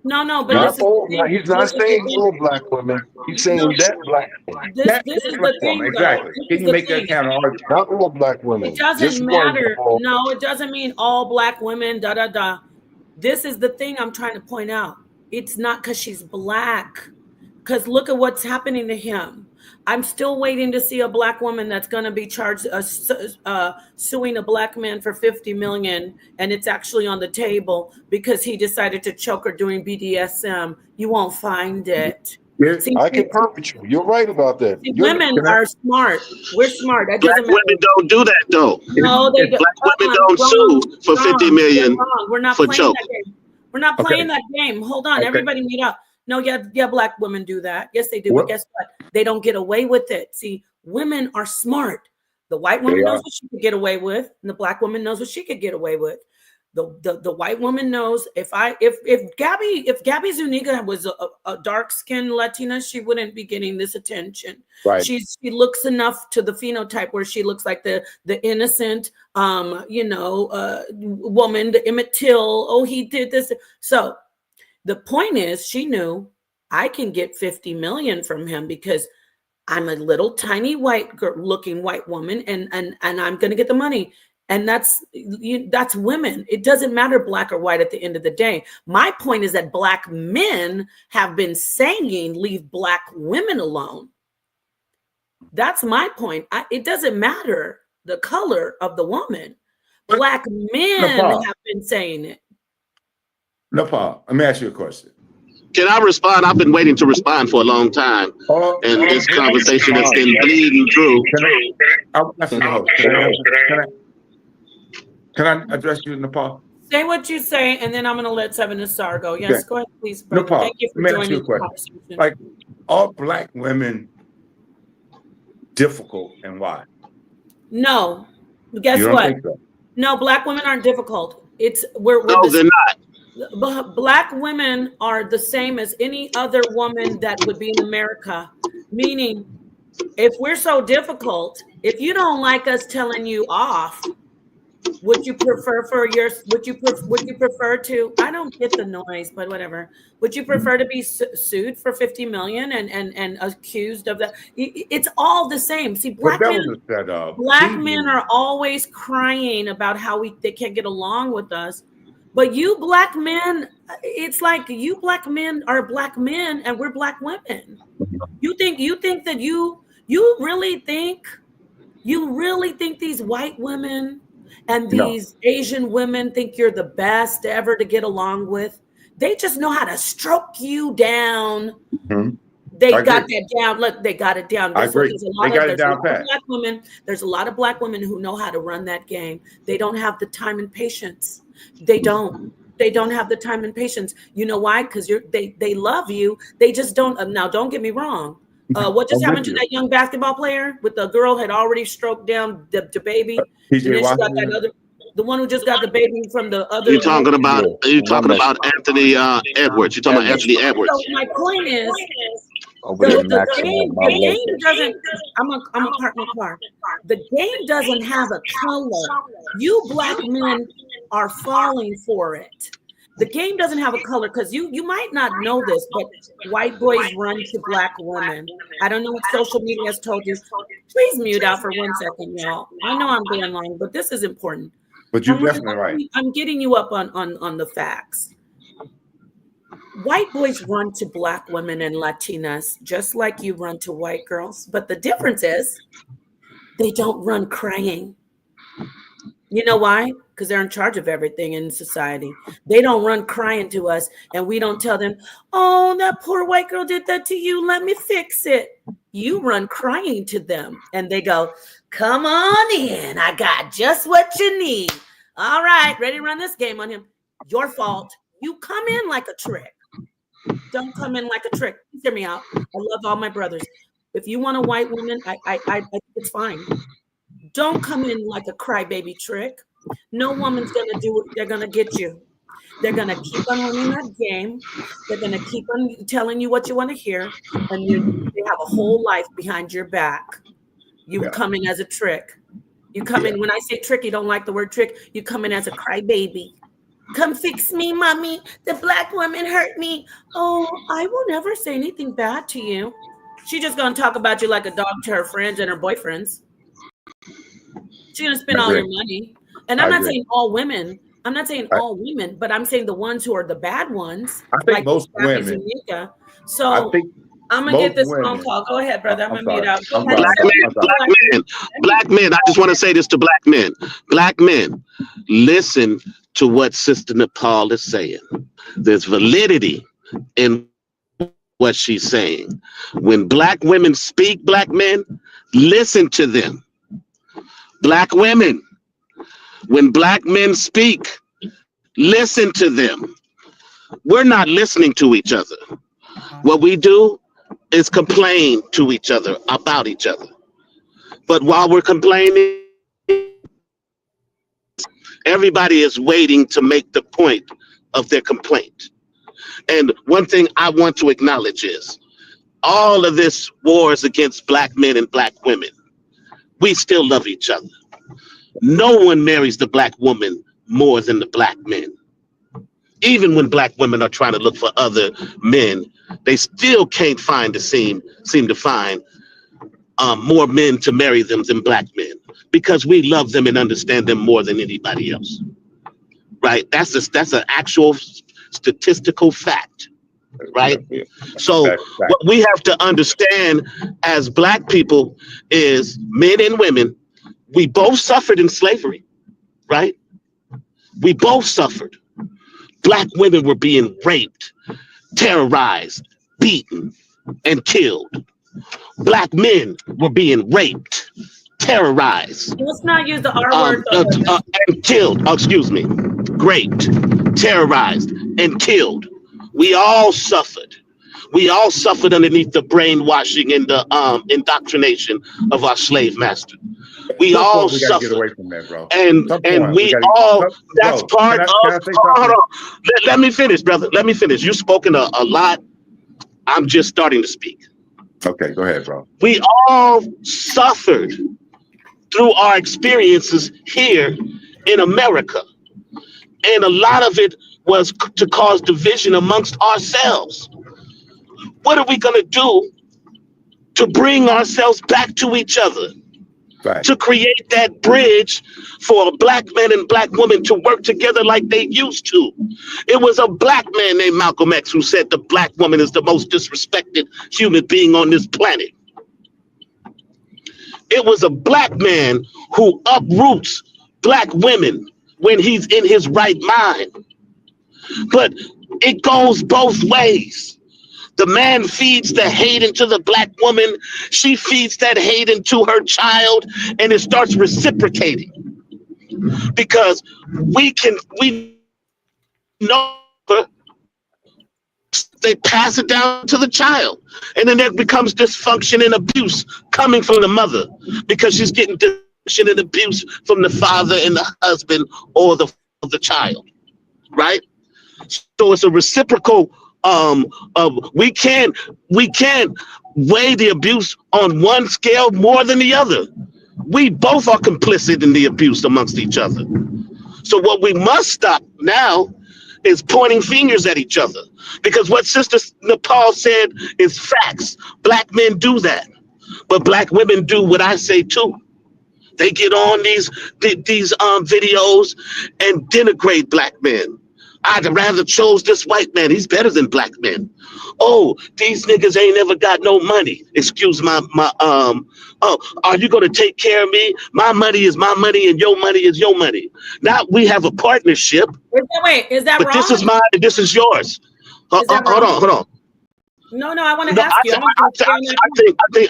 No, but not all. He's not saying all black women. He's saying that black woman. This is the thing, exactly. though. Can you make that counter argument? Not all black women. It doesn't Just matter. one. No, it doesn't mean all black women. Da da da. This is the thing I'm trying to point out. It's not because she's black. Because look at what's happening to him. I'm still waiting to see a black woman that's going to be charged suing a black man for $50 million, and it's actually on the table because he decided to choke her doing BDSM. You won't find it. See, I can agree with you. You're right about that. Women are smart. We're smart. That black doesn't matter. women don't do that though. No, they don't. Black women don't sue for $50 million We're not for playing choke. that game. We're not playing that game. Hold on, everybody meet up. No, yeah, black women do that. Yes, they do. But guess what? They don't get away with it. See, women are smart. The white woman knows what she could get away with, and the black woman knows what she could get away with. The white woman knows if Gabby Zuniga was a dark-skinned Latina, she wouldn't be getting this attention. Right. She looks enough to the phenotype where she looks like the innocent woman, the Emmett Till. Oh, he did this. So the point is, she knew I can get 50 million from him because I'm a little tiny looking white woman, and I'm going to get the money. And that's women. It doesn't matter black or white at the end of the day. My point is that black men have been saying, leave black women alone. That's my point. It doesn't matter the color of the woman. Black men have been saying it. No problem. Let me ask you a question. Can I respond? I've been waiting to respond for a long time. And this conversation has been bleeding through. Can I address you, Nepal? Say what you say, and then I'm going to let Seven Asar go. Yes, go ahead, please. Nepal, thank you for joining the conversation. Like, are black women difficult, and why? No. Guess what? So? No, black women aren't difficult. They're not. Black women are the same as any other woman that would be in America. Meaning, if we're so difficult, if you don't like us telling you off, would you prefer to, I don't get the noise, but whatever. Would you prefer to be sued for 50 million and accused of that? It's all the same. See, black men are always crying about how they can't get along with us. But you black men, it's like you black men are black men and we're black women. You think that you really think these white women and these Asian women think you're the best ever to get along with? They just know how to stroke you down. Mm-hmm. They got that down. Look, they got it down. I agree. There's a lot of black women who know how to run that game. They don't have the time and patience. They don't have the time and patience. You know why? Because they love you. They just don't. Now, don't get me wrong. What just happened to that young basketball player with the girl had already stroked down the baby? And then she got that other, the one who just got the baby from the other. You're talking about Anthony Edwards. You're talking about Anthony Edwards. So my point is, the game doesn't. I'm a park my car. The game doesn't have a color. You black men are falling for it. The game doesn't have a color because you might not know this, but white boys run to black women. I don't know what social media has told you. Please mute out for 1 second, y'all. I know I'm going long, but this is important. But you're definitely right. I'm getting you up on the facts. White boys run to black women and Latinas just like you run to white girls. But the difference is they don't run crying. You know why? Because they're in charge of everything in society. They don't run crying to us, and we don't tell them, oh, that poor white girl did that to you. Let me fix it. You run crying to them, and they go, come on in. I got just what you need. All right, ready to run this game on him. Your fault. You come in like a trick. Don't come in like a trick. Hear me out. I love all my brothers. If you want a white woman, I think it's fine. Don't come in like a crybaby trick. No woman's gonna do it. They're gonna get you. They're going to keep on winning that game. They're going to keep on telling you what you want to hear. And they have a whole life behind your back. You come in as a trick. You come in, when I say trick, you don't like the word trick. You come in as a crybaby. Come fix me, mommy. The black woman hurt me. Oh, I will never say anything bad to you. She's just going to talk about you like a dog to her friends and her boyfriends. She's going to spend all your money. And I'm not saying all women. I'm not saying all women, but I'm saying the ones who are the bad ones. I think like most women. ZUNIGA. So I'm going to get this phone call. Go ahead, brother. I'm going to mute out. Black men, I just want to say this to black men. Black men, listen to what Sister Nepal is saying. There's validity in what she's saying. When black women speak, black men, listen to them. Black women, when black men speak, listen to them. We're not listening to each other. What we do is complain to each other about each other. But while we're complaining, everybody is waiting to make the point of their complaint. And one thing I want to acknowledge is all of this wars against black men and black women. We still love each other. No one marries the black woman more than the black men. Even when black women are trying to look for other men, they still can't seem to find more men to marry them than black men, because we love them and understand them more than anybody else. Right? That's an actual statistical fact. Right? So what we have to understand as black people is, men and women, we both suffered in slavery. Right? We both suffered. Black women were being raped, terrorized, beaten, and killed. Black men were being raped, terrorized. Let's not use the R word. And killed. Raped, terrorized, and killed. We all suffered. We all suffered underneath the brainwashing and the indoctrination of our slave master. We all suffered. Get away from that, bro. And we all, that's part of, hold on. Let me finish, brother. Let me finish. You've spoken a lot. I'm just starting to speak. Okay, go ahead, bro. We all suffered through our experiences here in America. And a lot of it was to cause division amongst ourselves. What are we going to do to bring ourselves back to each other? Right. To create that bridge for black men and black women to work together like they used to. It was a black man named Malcolm X who said the black woman is the most disrespected human being on this planet. It was a black man who uproots black women when he's in his right mind. But it goes both ways. The man feeds the hate into the black woman. She feeds that hate into her child, and it starts reciprocating. Because we know they pass it down to the child. And then there becomes dysfunction and abuse coming from the mother, because she's getting dysfunction and abuse from the father and the husband or the child, right? So it's a reciprocal. We can't weigh the abuse on one scale more than the other. We both are complicit in the abuse amongst each other. So what we must stop now is pointing fingers at each other, because what Sister Nepal said is facts. Black men do that, but black women do what I say too. They get on these videos and denigrate black men. I'd rather chose this white man. He's better than black men. Oh, these niggas ain't never got no money. Excuse my are you gonna take care of me? My money is my money and your money is your money. Now we have a partnership. Is that wrong? This is mine and this is yours. Hold on. No, I want to ask you.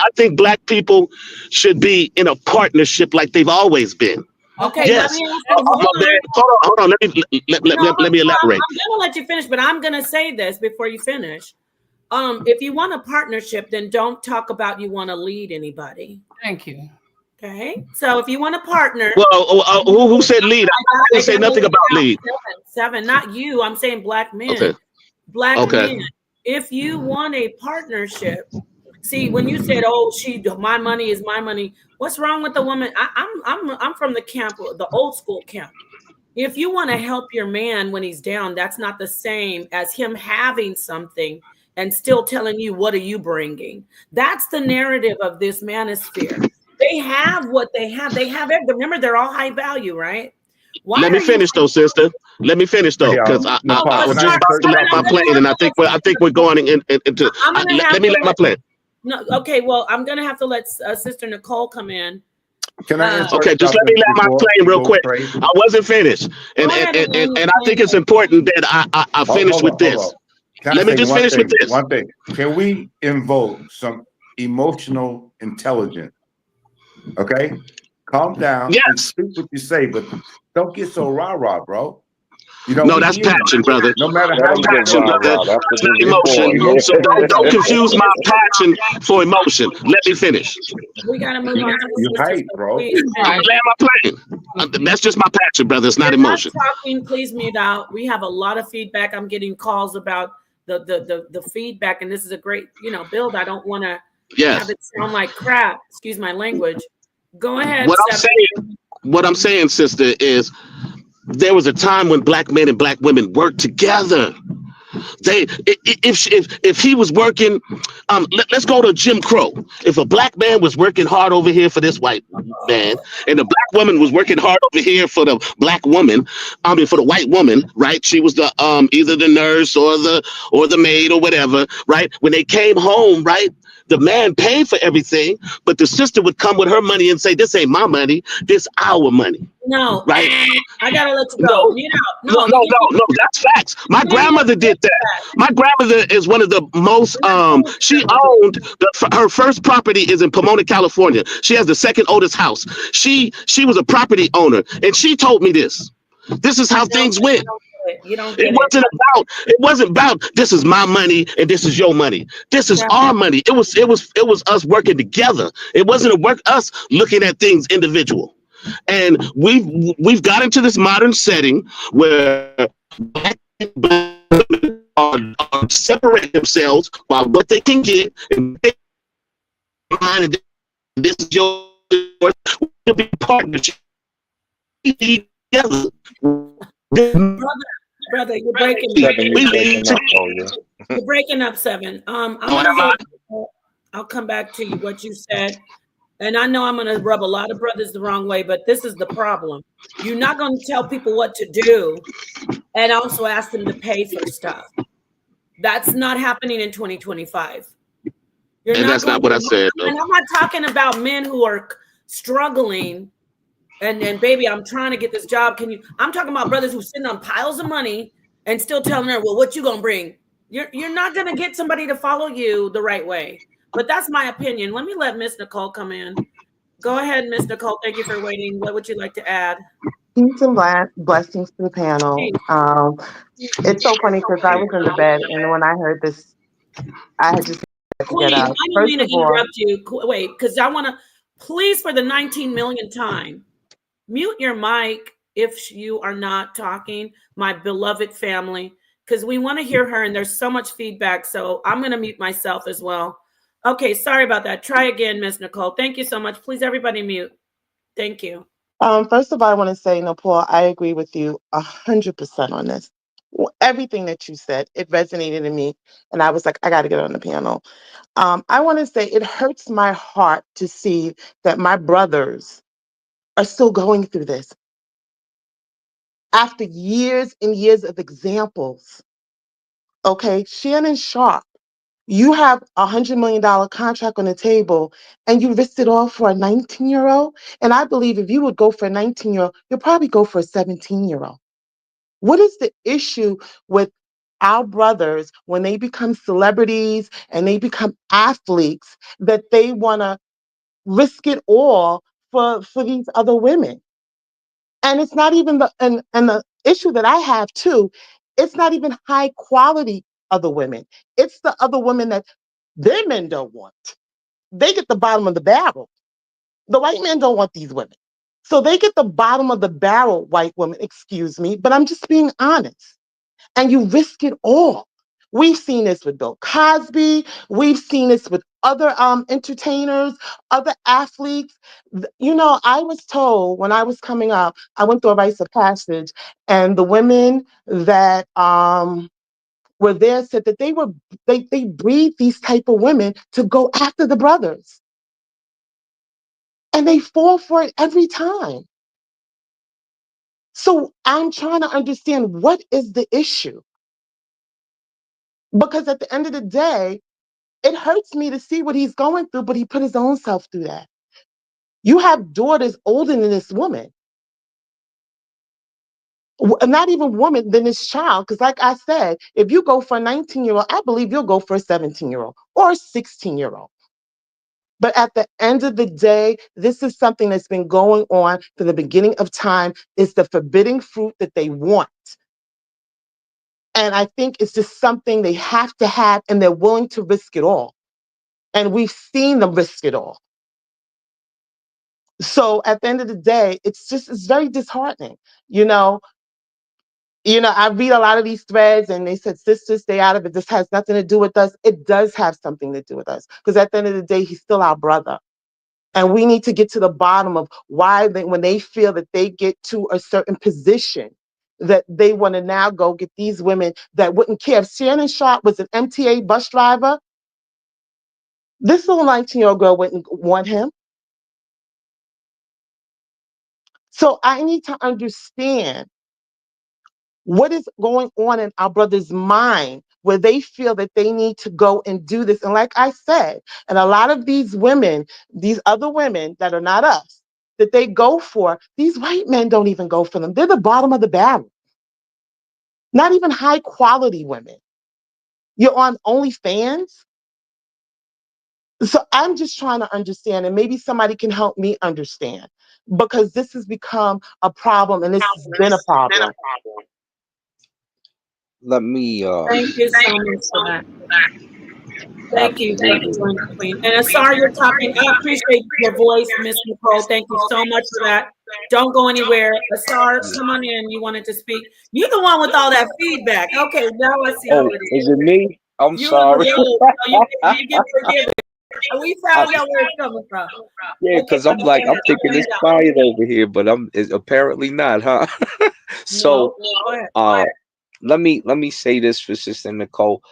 I think black people should be in a partnership like they've always been. Okay, yes. Hold on. Let me elaborate. I'm gonna let you finish, but I'm gonna say this before you finish. If you want a partnership, then don't talk about you want to lead anybody. Thank you. Okay, so if you want a partner, well, who said lead? I didn't say nothing about lead. Seven, not you. I'm saying black men. Okay. Black Okay. men. If you want a partnership, see, when you said, "Oh, my money is my money," what's wrong with the woman? I'm from the camp, the old school camp. If you want to help your man when he's down, that's not the same as him having something and still telling you, what are you bringing? That's the narrative of this manosphere. They have what they have. They have it. Remember, they're all high value, right? Why Let me finish though, sister. Let me finish though, because I'm just about to land my plane, and I think we're going into. Let me land my plane. No, okay. Well, I'm gonna have to let Sister Nicole come in. Can I okay, just let me land my plane real quick. I wasn't finished, and I think it's important that I finish with this. Let me just finish with this. One thing. Can we invoke some emotional intelligence? Okay? Calm down and speak what you say, but don't get so rah-rah, bro. You know, no, that's passion, brother. No matter how you passion, brother. That's not emotion. So don't confuse my passion for emotion. Let me finish. We gotta move on. You hype, bro. Land my plane. That's just my passion, brother. It's not emotion. Talking, please mute out. We have a lot of feedback. I'm getting calls about the feedback, and this is a great build. I don't want to have it sound like crap. Excuse my language. Go ahead. What I'm saying, sister, is there was a time when black men and black women worked together. If he was working, let's go to Jim Crow. If a black man was working hard over here for this white man, and the black woman was working hard over here for the black woman, for the white woman, right? She was the either the nurse or the maid or whatever, right? When they came home, right? The man paid for everything, but the sister would come with her money and say, "This ain't my money. This our money." No, right? I gotta let you go. No, that's facts. My grandmother did that. My grandmother is one of the most. She owned her first property is in Pomona, California. She has the second oldest house. She was a property owner, and she told me this. This is how things went. It wasn't about this is my money and this is your money. This is our money. It was us working together. It wasn't us looking at things individual. And we've got into this modern setting where black women are separating themselves by what they can get, and this is your partnership together. Brother, you're breaking You're breaking up, Seven. I'll come back to you, what you said. And I know I'm going to rub a lot of brothers the wrong way, but this is the problem. You're not going to tell people what to do and also ask them to pay for stuff. That's not happening in 2025. That's not what I said. And I'm not talking about men who are struggling and baby, I'm trying to get this job. I'm talking about brothers who sitting on piles of money and still telling her, well, what you going to bring? You're not going to get somebody to follow you the right way. But that's my opinion. Let me let Miss Nicole come in. Go ahead, Miss Nicole. Thank you for waiting. What would you like to add? Peace and blessings to the panel. It's so funny because I was in the bed, and when I heard this, I had just Queen, I don't mean to interrupt you. Wait, because I want to, please, for the 19 millionth time, mute your mic if you are not talking, my beloved family, because we want to hear her, and there's so much feedback, so I'm going to mute myself as well. Okay, sorry about that. Try again, Miss Nicole. Thank you so much. Please, everybody mute. Thank you. First of all, I want to say, Paul, I agree with you 100% on this. Everything that you said, it resonated in me, and I was like, I got to get on the panel. I want to say it hurts my heart to see that my brothers are still going through this. After years and years of examples, okay, Shannon Sharpe, you have $100 million contract on the table and you risked it all for a 19-year-old. And I believe if you would go for a 19-year-old, you'll probably go for a 17-year-old. What is the issue with our brothers when they become celebrities and they become athletes that they want to risk it all for these other women? And it's not even and the issue that I have too, it's not even high quality other women. It's the other women that their men don't want. They get the bottom of the barrel. The white men don't want these women. So they get the bottom of the barrel, white women, excuse me, but I'm just being honest. And you risk it all. We've seen this with Bill Cosby. We've seen this with other entertainers, other athletes. You know, I was told when I was coming up, I went through a rites of passage, and the women that were there said that they breed these type of women to go after the brothers, and they fall for it every time. So I'm trying to understand what is the issue, because at the end of the day, it hurts me to see what he's going through, but he put his own self through that. You have daughters older than this woman, not even woman than this child. Because, like I said, if you go for a 19-year-old, I believe you'll go for a 17-year-old or a 16-year-old. But at the end of the day, this is something that's been going on from the beginning of time. It's the forbidden fruit that they want. And I think it's just something they have to have, and they're willing to risk it all. And we've seen them risk it all. So at the end of the day, it's very disheartening. You know, I read a lot of these threads and they said, sisters, stay out of it. This has nothing to do with us. It does have something to do with us. Because at the end of the day, he's still our brother. And we need to get to the bottom of why when they feel that they get to a certain position, that they want to now go get these women that wouldn't care. If Shannon Sharpe was an MTA bus driver, this little 19-year-old girl wouldn't want him. So I need to understand what is going on in our brother's mind where they feel that they need to go and do this. And like I said, and a lot of these women, these other women that are not us, that they go for, these white men don't even go for them. They're the bottom of the barrel. Not even high quality women. You're on OnlyFans. So I'm just trying to understand, and maybe somebody can help me understand, because this has become a problem, and this has been a problem. Let me Thank you so much for that. Thank you for joining, Queen. And sorry you're talking. I appreciate your voice, Miss Nicole. Thank you so much for that. Don't go anywhere. Asar, come on in. You wanted to speak. You're the one with all that feedback. Okay, now I see Oh, what it is is. it me? I'm You sorry. so you get forgiven. We found out where it's coming from. Yeah, Okay, because I'm like, I'm thinking it's quiet over here, but it's apparently not, huh? So go ahead. let me say this for Sister Nicole.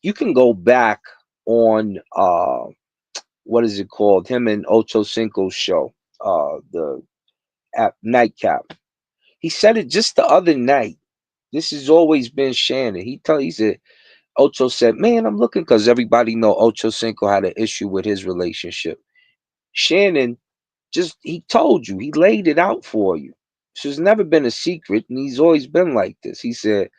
You can go back on what is it called? Him and Ocho Cinco's show, the at Nightcap. He said it just the other night. This has always been Shannon. He said Ocho said, "Man, I'm looking," because everybody know Ocho Cinco had an issue with his relationship. Shannon he told you, he laid it out for you. So it's never been a secret, and he's always been like this. He said,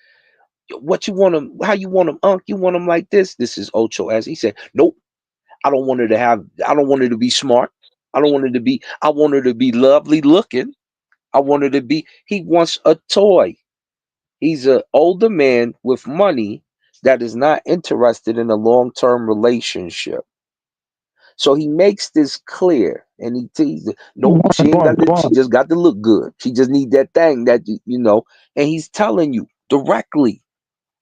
"What you want him? How you want him, Unc? You want him like this?" This is Ocho as he said, "Nope, I don't want her to have. I don't want her to be smart. I don't want her to be. I want her to be lovely looking. I want her to be." He wants a toy. He's an older man with money that is not interested in a long-term relationship. So he makes this clear, and he tells her, "Nope, she ain't got to. She just got to look good. She just need that thing that you know." And he's telling you directly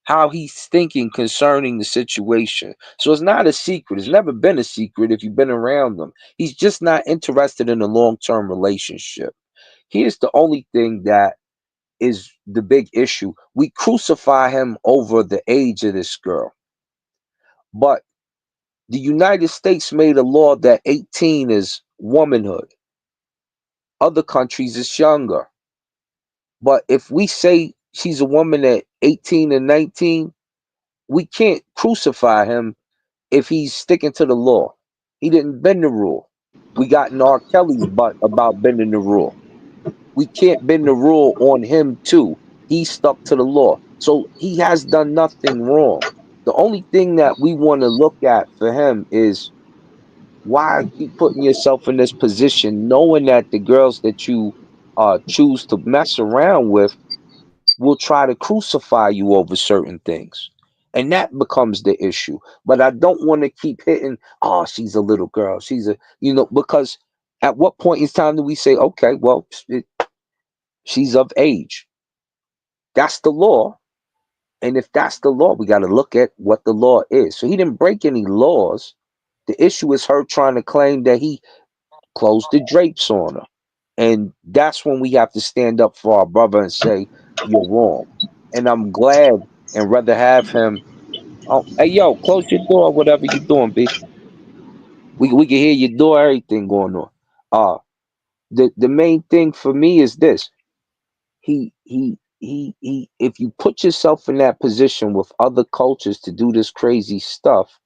how he's thinking concerning the situation. So it's not a secret. It's never been a secret if you've been around him. He's just not interested in a long-term relationship. Here's the only thing that is the big issue. We crucify him over the age of this girl. But the United States made a law that 18 is womanhood. Other countries it's younger. But if we say she's a woman at 18 and 19, we can't crucify him if he's sticking to the law. He didn't bend the rule. We got in R. Kelly's butt about bending the rule. We can't bend the rule on him too. He stuck to the law. So he has done nothing wrong. The only thing that we want to look at for him is why keep putting yourself in this position, knowing that the girls that you choose to mess around with will try to crucify you over certain things. And that becomes the issue. But I don't want to keep hitting, oh, she's a little girl. She's a, because At what point in time do we say, okay, well, she's of age? That's the law. And if that's the law, we got to look at what the law is. So he didn't break any laws. The issue is her trying to claim that he closed the drapes on her. And that's when we have to stand up for our brother and say, you're wrong. And I'm glad and rather have him. Oh, hey, yo, close your door, whatever you're doing, B. We can hear your door, everything going on. The main thing for me is this. He if you put yourself in that position with other cultures to do this crazy stuff,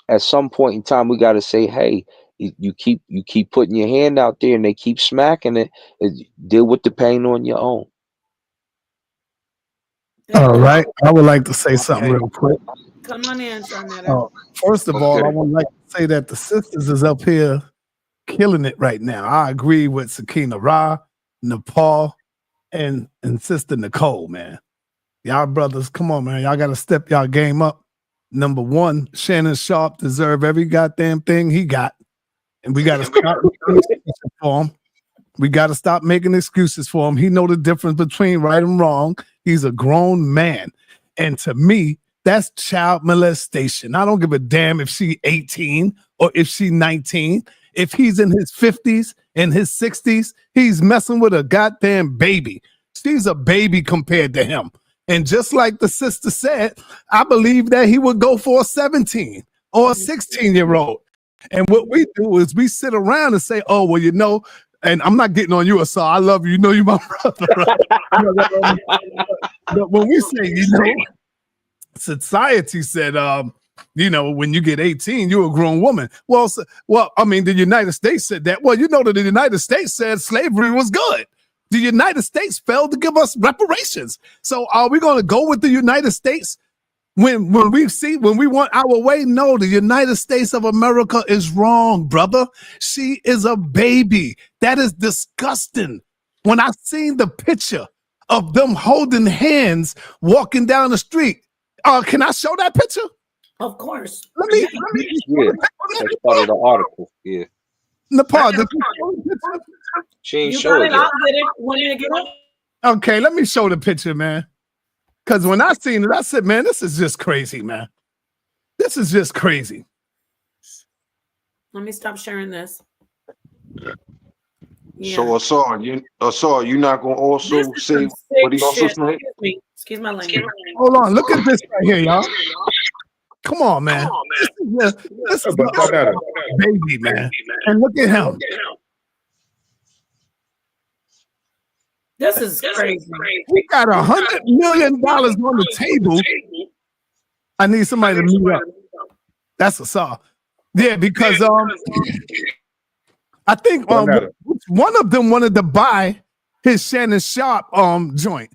at some point in time we got to say, hey, you keep putting your hand out there and they keep smacking it, deal with the pain on your own. All right, I would like to say something real quick. Come on in, Sharnetta. First of all, I would like to say that the sisters is up here killing it right now. I agree with Sakina Ra, Nepal, and Sister Nicole, man. Y'all brothers, come on, man. Y'all got to step y'all game up. Number one, Shannon Sharpe deserve every goddamn thing he got. And we got to stop making excuses for him. We got to stop making excuses for him. He know the difference between right and wrong. He's a grown man. And to me, that's child molestation. I don't give a damn if she's 18 or if she's 19. If he's in his 50s, in his 60s, he's messing with a goddamn baby. She's a baby compared to him. And just like the sister said, I believe that he would go for a 17 or a 16-year-old. And what we do is we sit around and say, oh, well, you know, and I'm not getting on you, Asar. I love you. You know you're my brother. Right? But when we say, you know, society said, you know, when you get 18, you're a grown woman. Well, I mean, the United States said that. Well, you know that the United States said slavery was good. The United States failed to give us reparations. So are we going to go with the United States when we want our way? No, the United States of America is wrong, brother. She is a baby. That is disgusting. When I seen the picture of them holding hands walking down the street, can I show that picture? Of course. Yeah, that's part of the article. Yeah. Nepal, did you show the picture? She ain't show it. I'll get it. Want me to get it? Okay, let me show the picture, man. Because when I seen it, I said, man, this is just crazy, man. This is just crazy. Let me stop sharing this. Yeah. So Asar, you're not gonna also say what he also said? Excuse my language. Hold on, look at this right here, y'all. Come on, man. This is a baby, man. And look at him. This is crazy. We got $100 million on the table. I need somebody to mute up. That's Asar. Yeah, because I think one of them wanted to buy his Shannon Sharpe joint.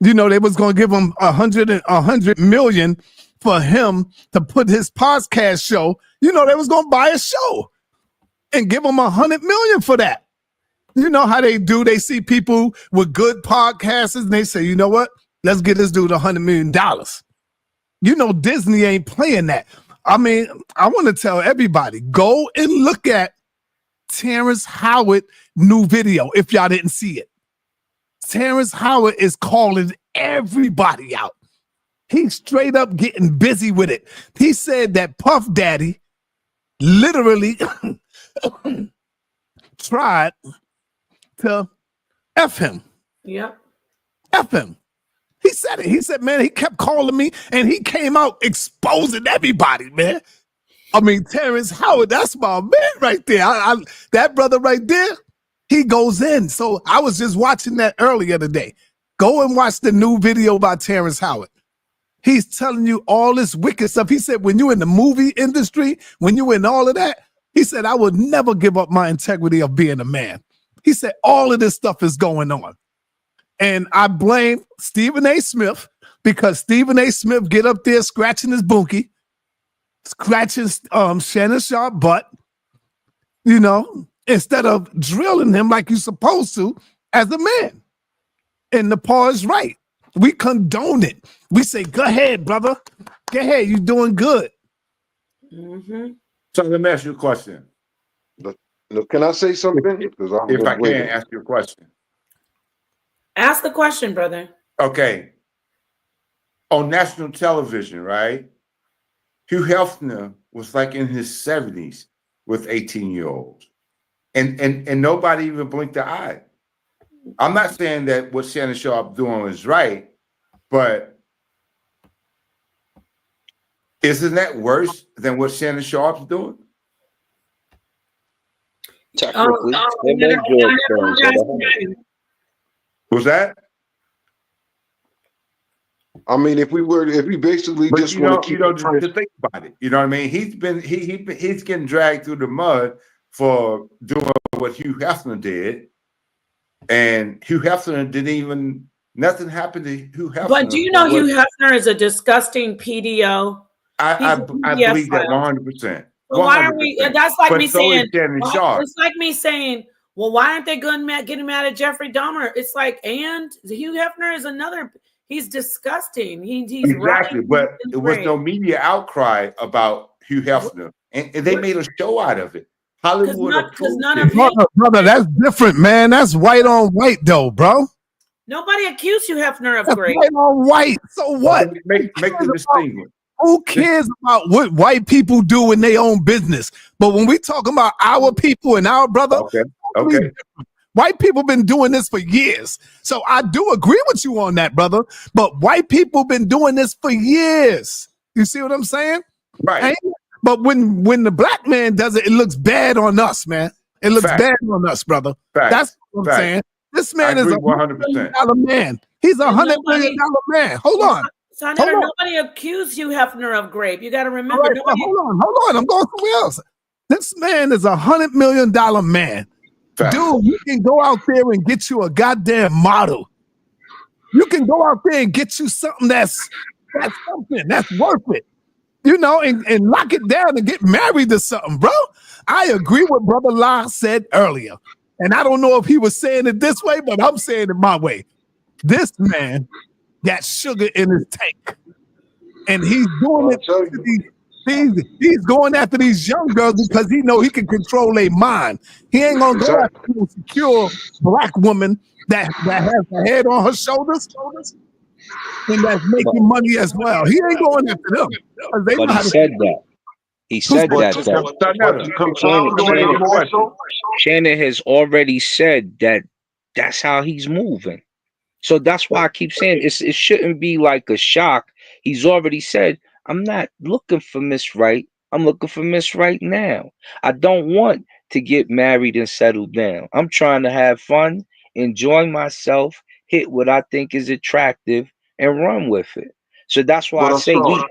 You know, they was gonna give him $100 million for him to put his podcast show. You know, they was gonna buy a show and give him $100 million for that. You know how they do? They see people with good podcasts and they say, you know what? Let's get this dude $100 million. You know, Disney ain't playing that. I mean, I want to tell everybody, go and look at Terrence Howard new video if y'all didn't see it. Terrence Howard is calling everybody out. He's straight up getting busy with it. He said that Puff Daddy literally tried to F him. Yep. F him. He said it. He said, man, he kept calling me and he came out exposing everybody, man. I mean, Terrence Howard, that's my man right there. That brother right there, he goes in. So I was just watching that earlier today. Go and watch the new video by Terrence Howard. He's telling you all this wicked stuff. He said, when you in the movie industry, when you in all of that, he said, I would never give up my integrity of being a man. He said, all of this stuff is going on. And I blame Stephen A. Smith because Stephen A. Smith get up there scratching his bunkie, scratching Shannon Sharpe butt, you know, instead of drilling him like you're supposed to as a man. And Nepal is right. We condone it. We say, go ahead, brother. Go ahead. You're doing good. Mm-hmm. So let me ask you a question. Look, can I say something? Because I If was I can waiting. ask you a question. Ask the question, brother. Okay. On national television, right? Hugh Hefner was like in his 70s with 18-year-olds. And nobody even blinked an eye. I'm not saying that what Shannon Sharpe doing is right, but isn't that worse than what Shannon Sharpe's doing? Technically, they're both good films. Was that? I mean, if we basically But just want to keep it to think about it, you know what I mean? He's getting dragged through the mud for doing what Hugh Hefner did, and Hugh Hefner didn't even nothing happened to Hugh Hefner. But do you know Hugh Hefner is a disgusting PDO? I believe that 100%. Well, why are we? That's like me saying. Sharpe. It's like me saying, well, why aren't they getting mad at Jeffrey Dahmer? It's like, and Hugh Hefner is another. He's disgusting. He's exactly, but there was no media outcry about Hugh Hefner, and they made a show out of it. Hollywood, brother, that's different, man. That's white on white, though, bro. Nobody accused Hugh Hefner of rape. White on white. So what? Make the distinction. Who cares about what white people do in their own business? But when we talking about our people and our brother, okay. White people been doing this for years. So I do agree with you on that, brother. But white people been doing this for years. You see what I'm saying? Right. But when the black man does it, it looks bad on us, man. It looks bad on us, brother. That's what I'm saying. This man is a $100 million man. He's $100 million man. Hold on. So nobody accused Hugh Hefner of rape. You got to remember. Right, hold on. I'm going somewhere else. This man is $100 million man. Dude, you can go out there and get you a goddamn model. You can go out there and get you something that's worth it. You know, and lock it down and get married to something, bro. I agree with Brother La said earlier. And I don't know if he was saying it this way, but I'm saying it my way. This man got sugar in his tank. And he's doing it to he's going after these young girls because he know he can control their mind. He ain't gonna go after a secure black woman that has her head on her shoulders and that's making money as well. He ain't going after them. But he said that. He said that. Shannon has already said that that's how he's moving. So that's why I keep saying it shouldn't be like a shock. He's already said, I'm not looking for Miss Right. I'm looking for Miss Right now. I don't want to get married and settle down. I'm trying to have fun, enjoy myself, hit what I think is attractive, and run with it. So that's why I say we're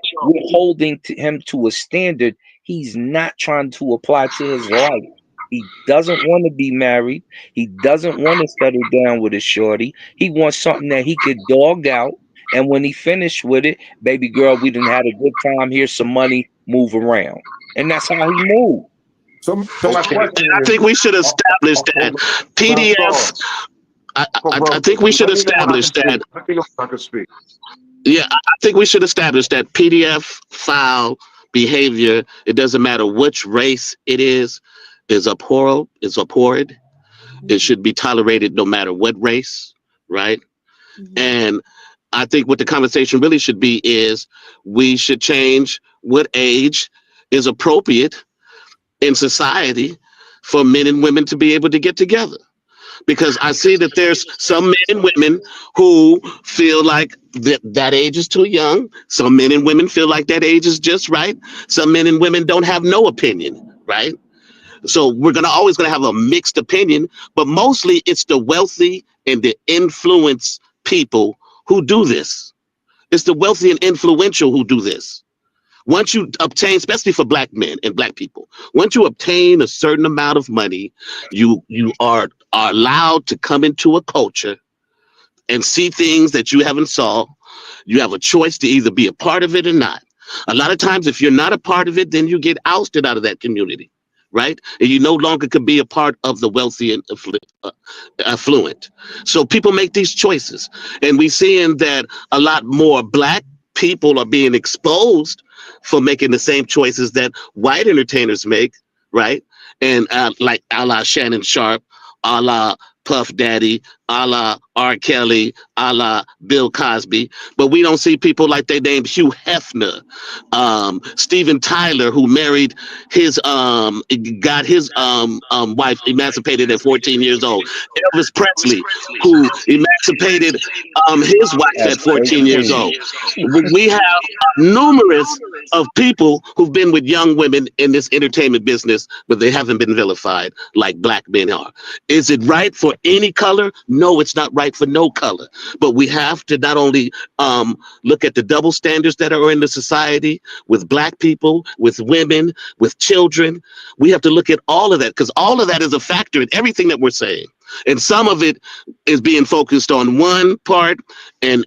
holding him to a standard he's not trying to apply to his life. He doesn't want to be married. He doesn't want to settle down with a shorty. He wants something that he could dog out. And when he finished with it, baby girl, we done had a good time. Here's some money, move around. And that's how he moved. So my question I think we should establish that PDF. I think we should establish that. Yeah, I think we should establish that PDF file behavior, it doesn't matter which race it is abhorrent, abhorred. It should be tolerated no matter what race, right? And I think what the conversation really should be is we should change what age is appropriate in society for men and women to be able to get together. Because I see that there's some men and women who feel like that age is too young. Some men and women feel like that age is just right. Some men and women don't have no opinion, right? So we're always gonna have a mixed opinion, but mostly it's the wealthy and the influenced people who do this. It's the wealthy and influential who do this. Once you obtain, especially for black men and black people, once you obtain a certain amount of money, you are allowed to come into a culture and see things that you haven't saw. You have a choice to either be a part of it or not. A lot of times, if you're not a part of it, then you get ousted out of that community, right? And you no longer could be a part of the wealthy and affluent. So people make these choices. And we're seeing that a lot more black people are being exposed for making the same choices that white entertainers make right? And like a la Shannon Sharpe, a la Puff Daddy, a la R. Kelly, a la Bill Cosby, but we don't see people like they named Hugh Hefner, Steven Tyler, who married his got his wife emancipated at 14 years old, Elvis Presley, who emancipated his wife That's at 14 years 13. old. We have numerous of people who've been with young women in this entertainment business, but they haven't been vilified like black men are. Is it right for any color? No, it's not right for no color. But we have to not only look at the double standards that are in the society with black people, with women, with children. We have to look at all of that because all of that is a factor in everything that we're saying. And some of it is being focused on one part, and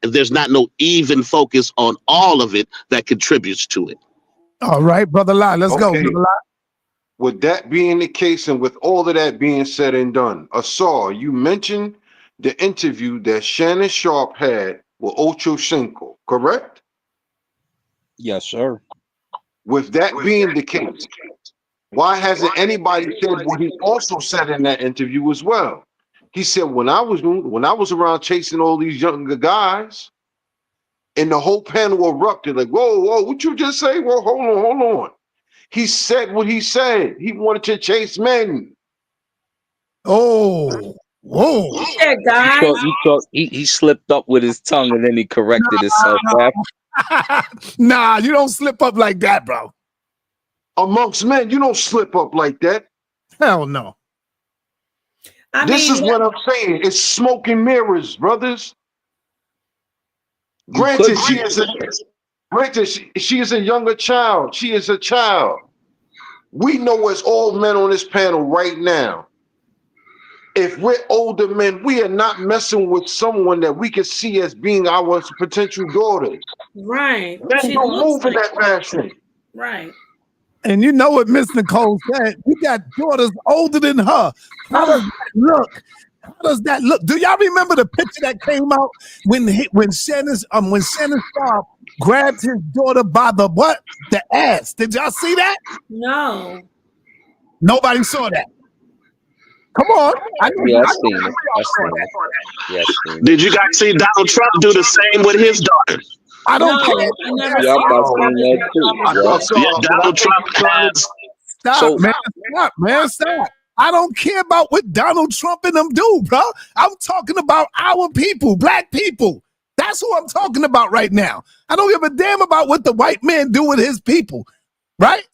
there's not no even focus on all of it that contributes to it. All right, Brother Lai, let's go. Okay. Brother Lai. With that being the case, and with all of that being said and done, Asar, you mentioned the interview that Shannon Sharpe had with Ocho Cinco, correct? Yes, sir. With that being the case, why hasn't anybody said what he also said in that interview as well? He said, when I was around chasing all these younger guys, and the whole panel erupted like, whoa, what you just say? Well, hold on. He said what he said. He wanted to chase men. Oh, whoa. He said, guys. He slipped up with his tongue and then he corrected himself. Nah, you don't slip up like that, bro. Amongst men, you don't slip up like that. Hell no. This is what I'm saying. It's smoke and mirrors, brothers. Granted, she is a younger child. She is a child. We know as all men on this panel right now, if we're older men, we are not messing with someone that we can see as being our potential daughters. Right. Men don't move in that fashion. Right. And you know what Miss Nicole said? You got daughters older than her. How does that look? How does that look? Do y'all remember the picture that came out when Shannon Sharpe grabbed his daughter by the what? The ass. Did y'all see that? No. Nobody saw that. Come on. I seen it. Yes. Did you guys see Donald Trump do the same with his daughter? I don't care. Donald Trump has. Stop. I don't care about what Donald Trump and them do, bro. I'm talking about our people, black people. That's who I'm talking about right now. I don't give a damn about what the white man do with his people, right?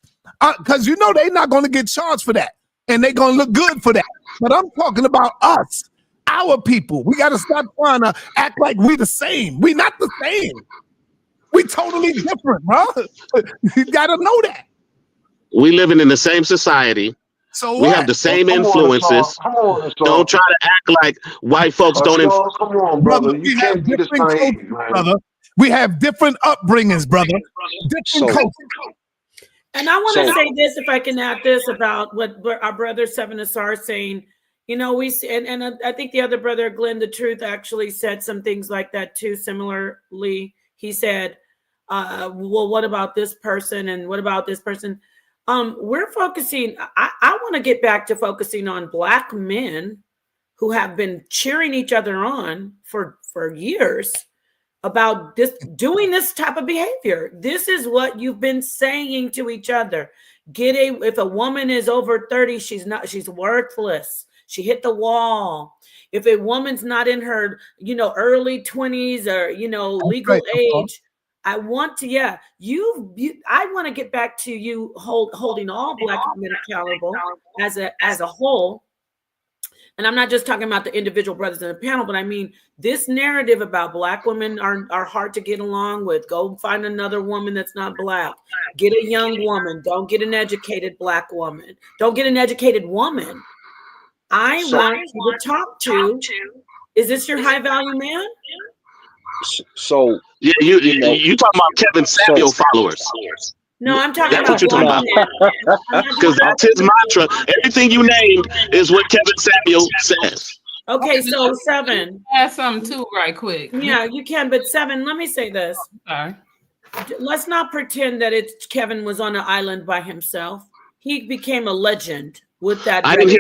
Because you know they're not going to get charged for that, and they're going to look good for that. But I'm talking about us, our people. We got to stop trying to act like we the same. We not the same. We totally different, bro. You got to know that. We living in the same society. So we have the same influences. Don't try to act like white folks don't influence. Come on, brother. You can't be this naive, brother. We have different upbringings, brother. Different cultures. And I want to say this, if I can add this about what our brother Seven Asar is saying. You know, we see, and I think the other brother, Glenn the Truth, actually said some things like that too. Similarly, he said, well, what about this person? And what about this person? We're focusing, I want to get back to focusing on black men who have been cheering each other on for years about doing this type of behavior. This is what you've been saying to each other. If a woman is over 30, she's worthless. She hit the wall. If a woman's not in her, early 20s or, legal age, I want to, I want to get back to you holding all black men accountable as a whole. And I'm not just talking about the individual brothers in the panel, but I mean, this narrative about black women are hard to get along with. Go find another woman that's not black. Get a young woman. Don't get an educated black woman. Don't get an educated woman. I want you to talk to, is this your high value man? So yeah, you talking about Kevin Samuel followers? No, I'm talking about what you're talking about. Because that's his mantra. Everything you named is what Kevin Samuel says. Okay, so Seven. Add something too, right quick. Yeah, you can, but Seven, let me say this. Sorry. Let's not pretend that Kevin was on an island by himself. he became a legend with that. I didn't hear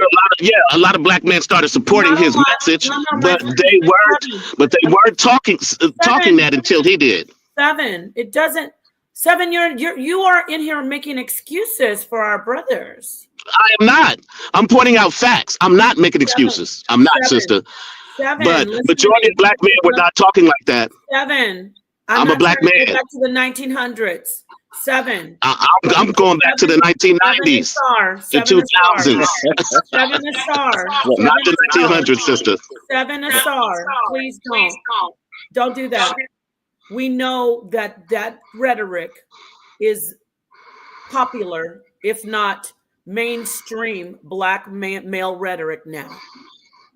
a lot of black men started supporting his message, but they weren't talking that until he did. Seven. It doesn't. Seven. You are in here making excuses for our brothers. I am not. I'm pointing out facts. I'm not making excuses. I'm not, sister. But majority of black men were not talking like that. Seven. I'm a black man. Back to the 1900s. Seven. I'm going back to the 1990s, the 2000s. Seven a star. Not the 1900s, sister. Seven a star. Please don't do that. We know that rhetoric is popular, if not mainstream, black male rhetoric now.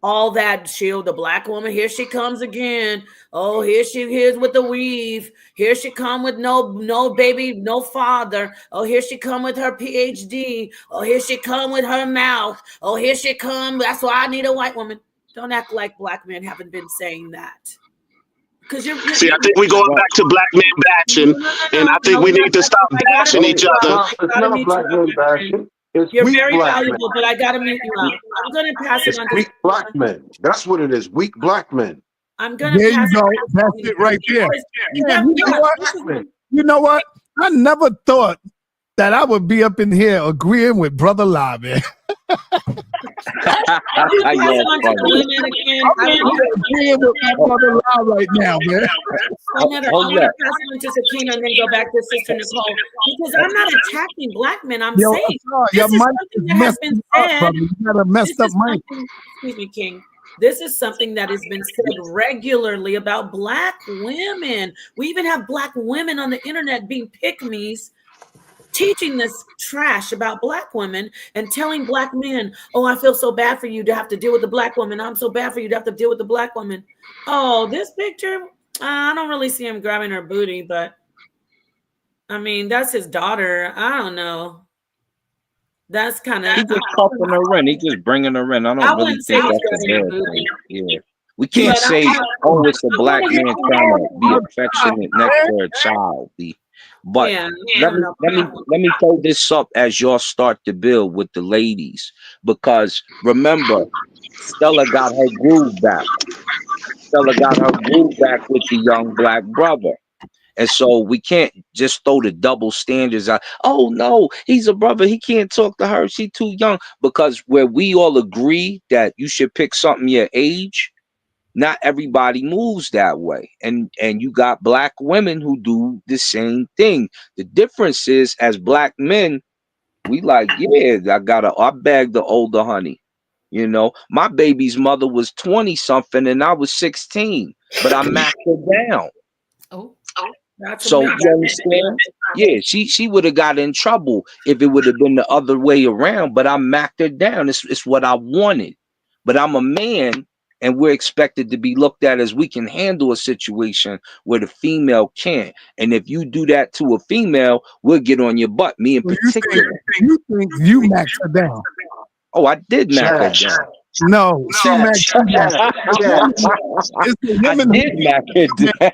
All that shield, the black woman, here she comes again. Oh, here's with the weave. Here she come with no baby, no father. Oh, here she come with her PhD. Oh, here she come with her mouth. Oh, here she come. That's why I need a white woman. Don't act like black men haven't been saying that. See, I think we're going back to black men bashing, and I think we need to stop bashing each other. It's not black men bashing. You're very valuable, but I gotta mute you out. I'm gonna pass it on to weak black men. That's what it is. Weak black men. I'm gonna there pass you go. it That's it right there. Yeah, you know what? I never thought that I would be up in here agreeing with Brother Lie, man. I'm agreeing with my Brother Lie right now, man. I want to pass it on to Sakina and then go back to Sister Nicole, because I'm not attacking black men. I'm saying your this is mic something that has been said. Brother. You got a messed up mic. Excuse me, King. This is something that has been said regularly about black women. We even have black women on the internet being pick-me's, teaching this trash about black women and telling black men, oh, I feel so bad for you to have to deal with the black woman. I'm so bad for you to have to deal with the black woman. Oh, this picture, I don't really see him grabbing her booty, but I mean, that's his daughter. I don't know. That's kind of. He just cuffing her in. He just bringing her in. I don't really think that's a bad thing. Yeah. We can't say, oh, it's a black man trying to be affectionate next to a child. But let me throw this up as y'all start to build with the ladies, because remember, Stella got her groove back. Stella got her groove back with the young black brother. And so we can't just throw the double standards out. Oh, no, he's a brother. He can't talk to her. She's too young. Because where we all agree that you should pick something your age, not everybody moves that way. And you got black women who do the same thing. The difference is, as black men, we like, yeah, I bagged the older honey. You know, my baby's mother was 20 something and I was 16, but I maxed her down. So you understand? Yeah, she would have got in trouble if it would have been the other way around, but I maxed her down. It's what I wanted. But I'm a man, and we're expected to be looked at as we can handle a situation where the female can't. And if you do that to a female, we'll get on your butt. Me in particular. You think you maxed her down? Oh, I did max her down. No, she maxed her down. It's the women I did max her down.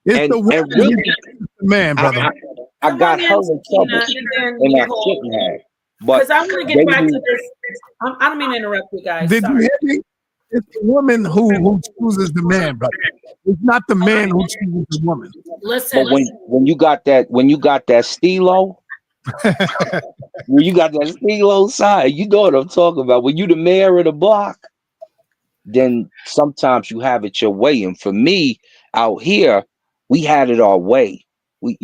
It's the women really, man, brother. I got her in trouble, and I shouldn't have. Because I want to get back to this. I don't mean to interrupt you guys. Did you hear me? It's the woman who chooses the man, brother. It's not the man who chooses the woman. Listen. But when you got that stilo, when you got that stilo side, you know what I'm talking about. When you the mayor of the block, then sometimes you have it your way. And for me, out here, we had it our way. We,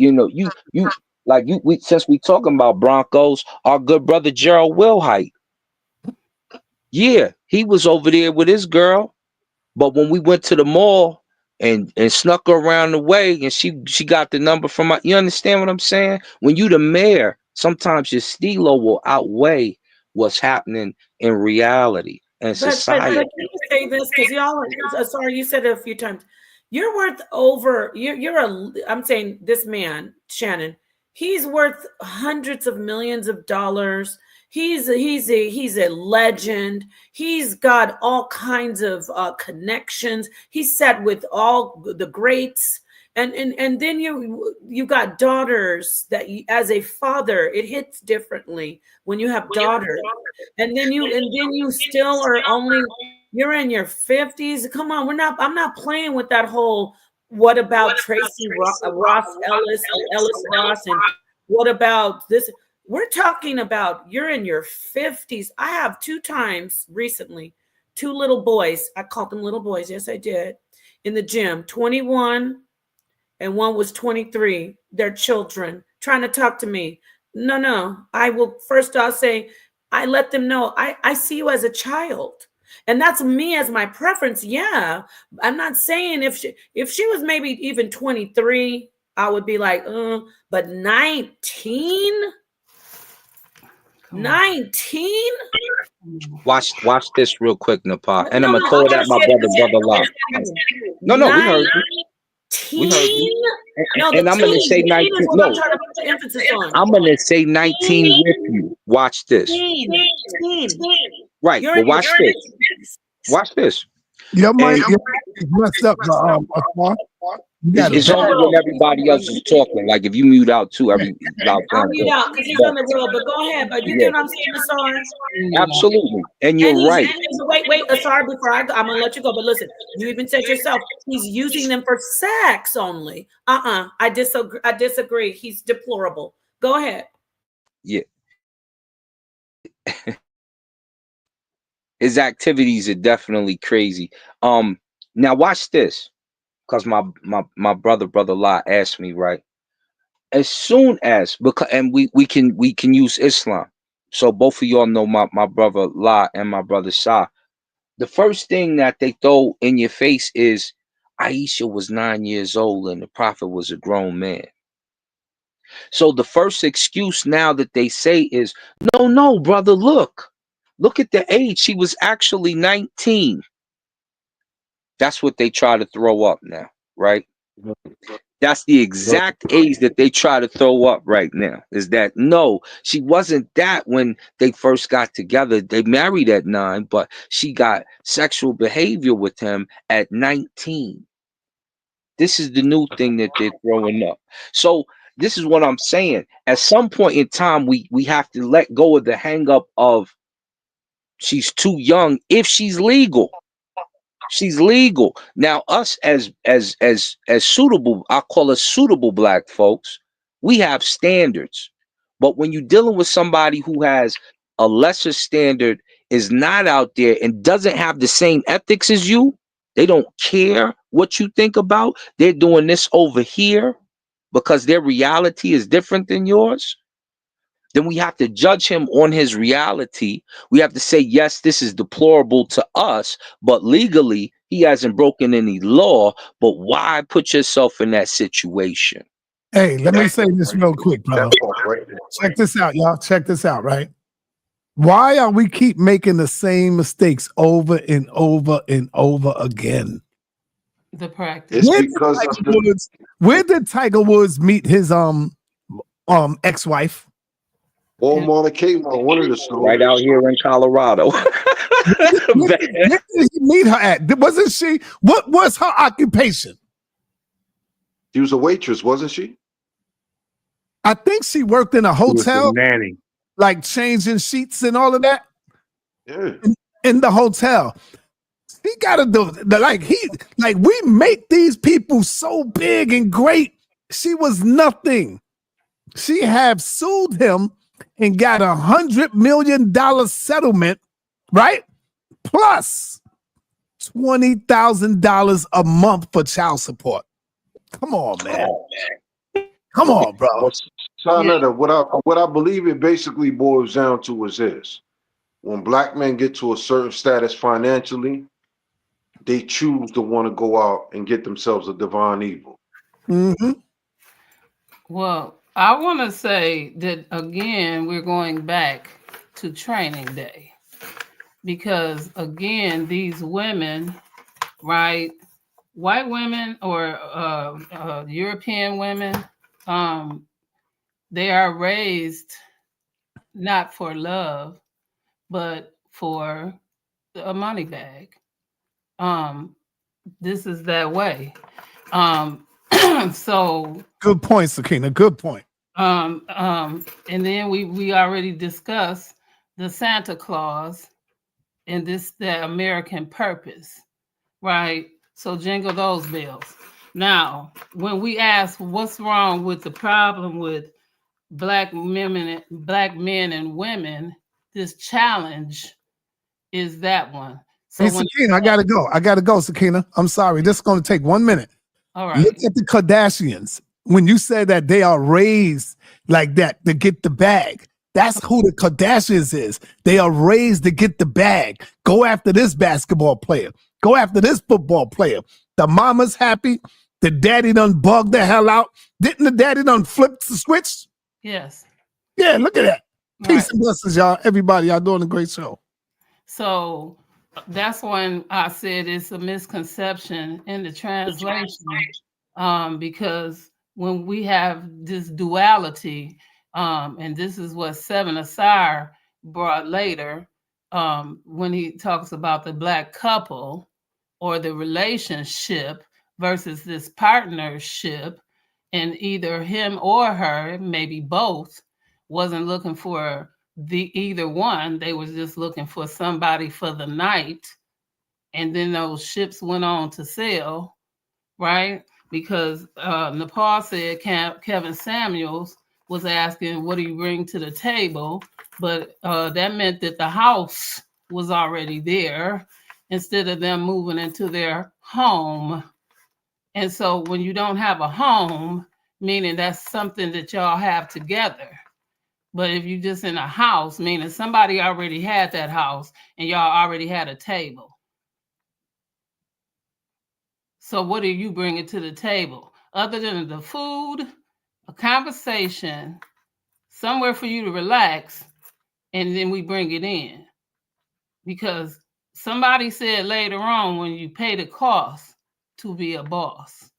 since we talking about Broncos, our good brother Gerald Wilhite. Yeah, he was over there with his girl, but when we went to the mall and snuck her around the way, and she got the number from you understand what I'm saying? When you the mayor, sometimes your stilo will outweigh what's happening in reality and society. But can you say this, because y'all are, sorry, you said it a few times. You're worth over. I'm saying this man, Shannon. He's worth hundreds of millions of dollars. He's a legend. He's got all kinds of connections. He's sat with all the greats. And then you got daughters that you, as a father, it hits differently when you have daughters. And then you still are only, you're in your 50s. Come on, I'm not playing with that whole what about Tracy Ross Ellis or Ellis Ross, and what about this? We're talking about you're in your 50s. I have 2 times recently, 2 little boys. I called them little boys. Yes, I did. In the gym, 21 and one was 23. They're children trying to talk to me. No. I'll say, I let them know I see you as a child. And that's me as my preference. Yeah. I'm not saying if she was maybe even 23, I would be like, but 19? 19? Watch this real quick, Nepal. And I'm No, gonna I throw it want at to my say it brother Lot. No, we heard you. We heard 19? you. No, And the I'm gonna teen. say The teen 19. is what I'm No, trying to put the emphasis on. I'm gonna say 19 with you. Watch this. Teen. Right, You're but in your watch this. Watch this. Your mic And is messed up, Akbar. You gotta it's only when everybody else is talking. Like if you mute out too, every loud I'll sound. mute out because he's on the road. But go ahead. But you get what I'm saying, Asar? Absolutely. And you're And right. wait, Asar, before I'm gonna let you go. But listen, you even said yourself, he's using them for sex only. I disagree. He's deplorable. Go ahead. Yeah. His activities are definitely crazy. Now watch this. Because my brother Lot asked me, right? As soon as, because and we can use Islam. So both of y'all know my brother La and my brother Shah. The first thing that they throw in your face is Aisha was 9 years old and the prophet was a grown man. So the first excuse now that they say is, no, brother, look at the age. She was actually 19. That's what they try to throw up now, right? That's the exact age that they try to throw up right now. Is that no, she wasn't that when they first got together. They married at 9, but she got sexual behavior with him at 19. This is the new thing that they're throwing up. So this is what I'm saying. At some point in time, we have to let go of the hang up of she's too young if she's legal. She's legal. Now, us as suitable, I call us suitable black folks, we have standards. But when you're dealing with somebody who has a lesser standard, is not out there and doesn't have the same ethics as you, they don't care what you think about. They're doing this over here because their reality is different than yours. Then we have to judge him on his reality. We have to say, yes, this is deplorable to us, but legally, he hasn't broken any law. But why put yourself in that situation? Hey, let me say this real quick, bro. Check this out, y'all. Check this out, right? Why are we keep making the same mistakes over and over and over again? The practice. Where did Tiger Woods meet his ex-wife? Walmart or Kmart, one of the stores. Right out here in Colorado. Where did he meet her at? Wasn't she? What was her occupation? She was a waitress, wasn't she? I think she worked in a hotel, nanny, like changing sheets and all of that. Yeah, in the hotel. He gotta do we make these people so big and great. She was nothing. She have sued him and got $100 million settlement, right? Plus $20,000 a month for child support. Come on, man. Come on, bro. Sonetta, what I believe it basically boils down to is this: when black men get to a certain status financially, they choose to want to go out and get themselves a divine evil. Mm-hmm. Well, I want to say that again, we're going back to training day because again, these women, right, white women or European women, they are raised not for love, but for a money bag. This is that way. So good point, Sakina. Good point. and then we already discussed the Santa Claus and the American purpose, right? So jingle those bells. Now, when we ask what's wrong with the problem with black men and women, this challenge is that one. So Hey, Sakina, I gotta go, Sakina. I'm sorry. This is gonna take 1 minute. All right. Look at the Kardashians. When you say that they are raised like that to get the bag, that's who the Kardashians is. They are raised to get the bag. Go after this basketball player. Go after this football player. The mama's happy. The daddy done bugged the hell out. Didn't the daddy done flip the switch? Yes. Yeah, look at that. Peace Right. and blessings, y'all. Everybody, y'all doing a great show. So that's when I said it's a misconception in the translation, because when we have this duality, and this is what Seven Asar brought later, when he talks about the black couple or the relationship versus this partnership, and either him or her, maybe both, wasn't looking for either one. They was just looking for somebody for the night, and then those ships went on to sail, right? Because Nepal said Kevin Samuels was asking, what do you bring to the table? But that meant that the house was already there instead of them moving into their home. And so when you don't have a home, meaning that's something that y'all have together. But if you just in a house, meaning somebody already had that house and y'all already had a table. So what are you bringing to the table? Other than the food, a conversation, somewhere for you to relax, and then we bring it in. Because somebody said later on, when you pay the cost to be a boss.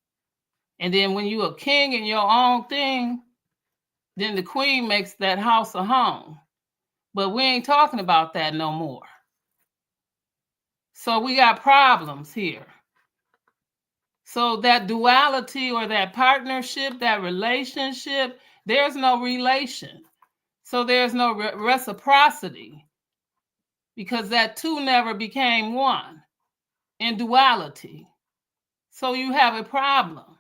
And then when you're a king in your own thing, then the queen makes that house a home. But we ain't talking about that no more. So we got problems here. So that duality or that partnership, that relationship, there's no relation. So there's no reciprocity, because that two never became one in duality. So you have a problem.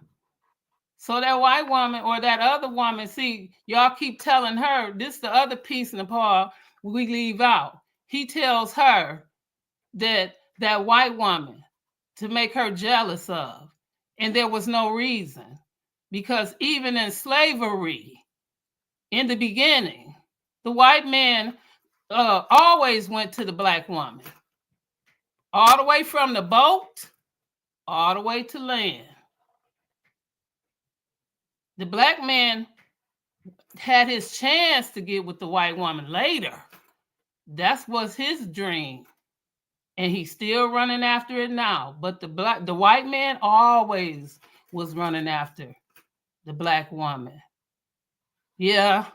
So that white woman or that other woman, see, y'all keep telling her, this the other piece in the part we leave out. He tells her that white woman to make her jealous of. And there was no reason, because even in slavery, in the beginning, the white man always went to the black woman, all the way from the boat, all the way to land. The black man had his chance to get with the white woman later. That was his dream. And he's still running after it now. But the white man always was running after the black woman. Yeah,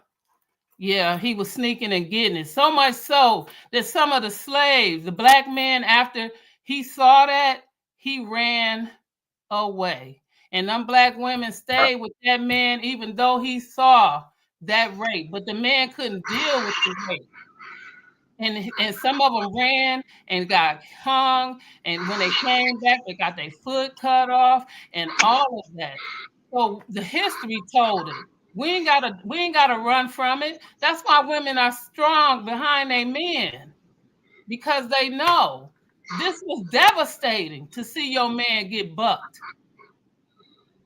he was sneaking and getting it. So much so that some of the slaves, the black men, after he saw that, he ran away. And them black women stayed with that man even though he saw that rape. But the man couldn't deal with the rape. And some of them ran and got hung. And when they came back, they got their foot cut off and all of that. So the history told it. We ain't gotta run from it. That's why women are strong behind their men, because they know this was devastating to see your man get bucked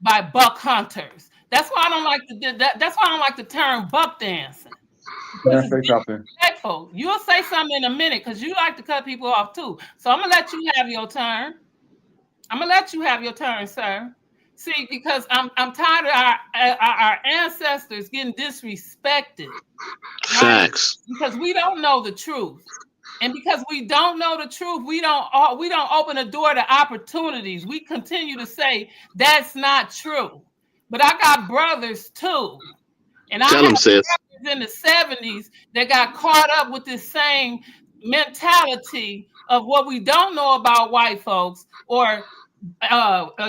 by buck hunters. That's why I don't like that's why I don't like the term buck dancing. Can I say something? You'll say something in a minute because you like to cut people off too. So I'm gonna let you have your turn. Sir. See, because I'm tired of our ancestors getting disrespected. Facts. Right? Because we don't know the truth. And because we don't know the truth, we don't open the door to opportunities. We continue to say that's not true. But I got brothers too. And I have brothers in the 70s that got caught up with this same mentality of what we don't know about white folks or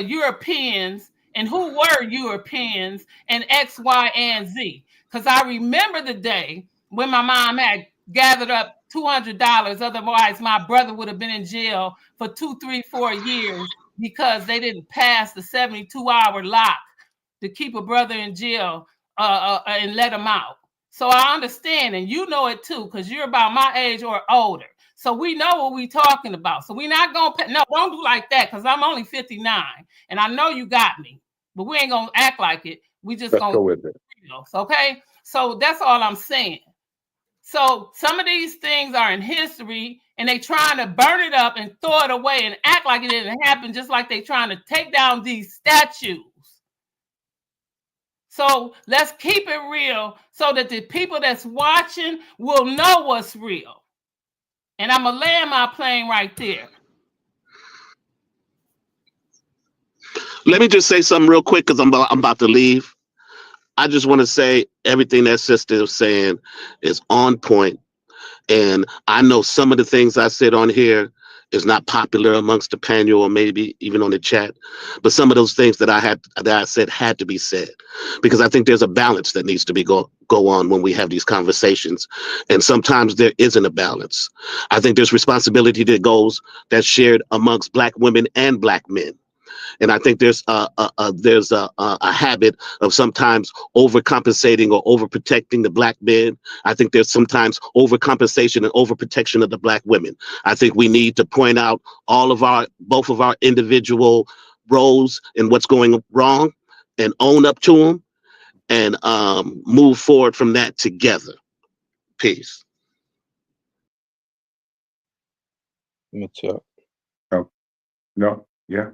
Europeans, And who were Europeans and X, Y, and Z? Because I remember the day when my mom had gathered up $200. Otherwise, my brother would have been in jail for 2, 3, 4 years because they didn't pass the 72-hour lock to keep a brother in jail and let him out. So I understand, and you know it too, because you're about my age or older. So we know what we're talking about. So we're not going to, no, don't do like that, because I'm only 59, and I know you got me, but we ain't going to act like it. We just going to go with it. Okay? So that's all I'm saying. So some of these things are in history, and they trying to burn it up and throw it away and act like it didn't happen, just like they trying to take down these statues. So let's keep it real so that the people that's watching will know what's real. And I'm going to land my plane right there. Let me just say something real quick because I'm about to leave. I just want to say everything that sister is saying is on point. And I know some of the things I said on here is not popular amongst the panel or maybe even on the chat, but some of those things that I said had to be said, because I think there's a balance that needs to be go on when we have these conversations, and sometimes there isn't a balance. I think there's responsibility that's shared amongst Black women and Black men. And I think there's a habit of sometimes overcompensating or overprotecting the Black men. I think there's sometimes overcompensation and overprotection of the Black women. I think we need to point out both of our individual roles and what's going wrong and own up to them and move forward from that together. Peace. No. Yeah.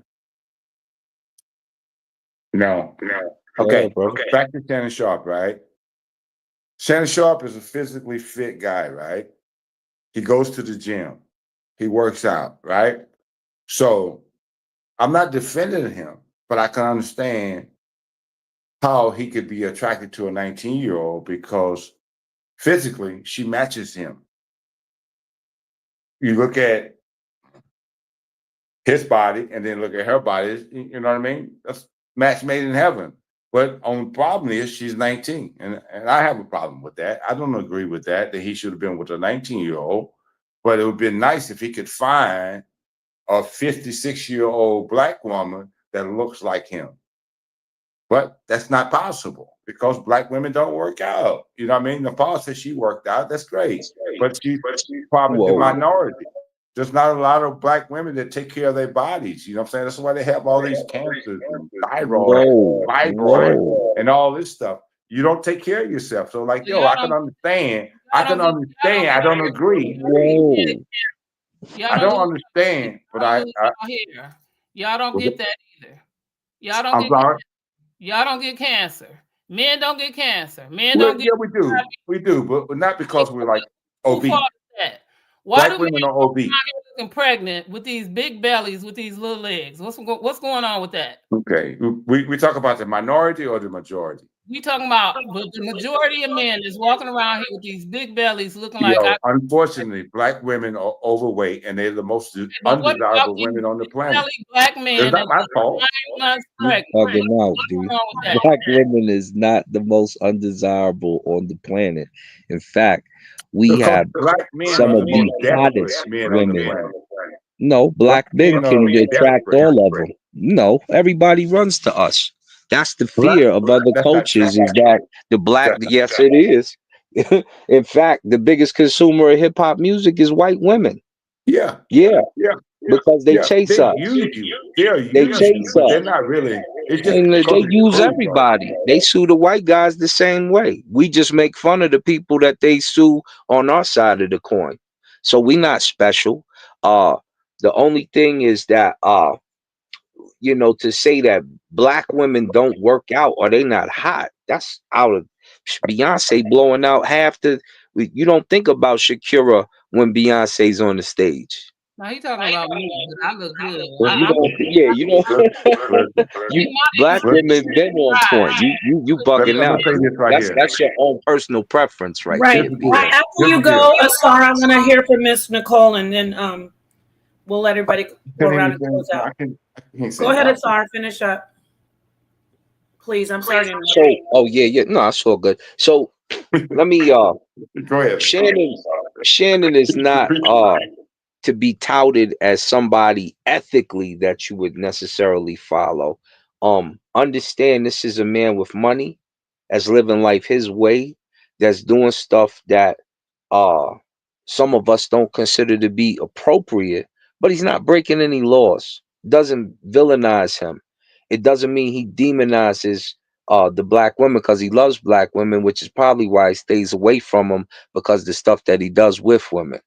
No. Okay. Back to Shannon Sharpe, right? Shannon Sharpe is a physically fit guy, right? He goes to the gym. He works out, right? So I'm not defending him, but I can understand how he could be attracted to a 19-year-old because physically she matches him. You look at his body and then look at her body, you know what I mean? That's match made in heaven. But the problem is she's 19, and I have a problem with that. I don't agree with that he should have been with a 19-year-old, but it would be nice if he could find a 56-year-old Black woman that looks like him. But that's not possible because Black women don't work out. You know what I mean? Nepal says she worked out. That's great. But she's probably the minority. There's not a lot of Black women that take care of their bodies. You know what I'm saying? That's why they have all these cancers and fibroid and all this stuff. You don't take care of yourself. So like, I can understand. I don't agree. I don't understand, but y'all don't get that either. Y'all don't get cancer. Men don't get cancer. Men don't get. Yeah, we do, but not because we're like obese. Why Black do women are obese? Looking pregnant with these big bellies, with these little legs? What's going on with that? Okay, we talk about the minority or the majority. We talking about the majority of men is walking around here with these big bellies, looking like. Unfortunately, Black women are overweight, and they're the most undesirable women on the planet. Black men. It's not my fault. Bugging out, dude. Black women is not the most undesirable on the planet. In fact, we have some of the hottest women. No, Black men can attract all of them. No, everybody runs to us. That's the fear of other cultures, is that the Black, yes, it is. In fact, the biggest consumer of hip hop music is white women. Yeah. Because they chase us. They chase us. They're not really. And they use everybody. They sue the white guys the same way. We just make fun of the people that they sue on our side of the coin. So we not special. The only thing is that to say that Black women don't work out or they not hot, that's out of Beyonce blowing out half the. You don't think about Shakira when Beyonce's on the stage. Now he talking about me, but I look good. Black women been on point. You bugging out. That's your own personal preference, right? Right. After you go, Asar, I want to hear from Miss Nicole, and then we'll let everybody go around and close out. Go ahead, Asar. Finish up. Please, I'm sorry to interrupt. So, oh yeah, no, it's all good. So let me Go ahead. Shannon is not to be touted as somebody ethically that you would necessarily follow. Understand this is a man with money that's living life his way, that's doing stuff that uh some of us don't consider to be appropriate, but he's not breaking any laws. Doesn't villainize him. It doesn't mean he demonizes the black women because he loves black women, which is probably why he stays away from them because the stuff that he does with women.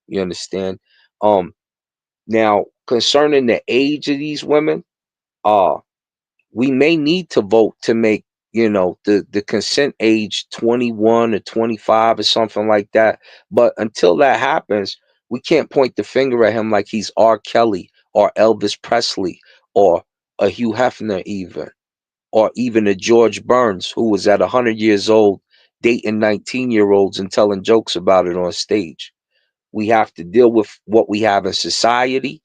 You understand? Um Now concerning the age of these women, uh we may need to vote to make, the consent age 21 or 25 or something like that. But until that happens, we can't point the finger at him like he's R. Kelly or Elvis Presley or a Hugh Hefner or even a George Burns who was at 100 years old dating 19-year-olds and telling jokes about it on stage. We have to deal with what we have in society.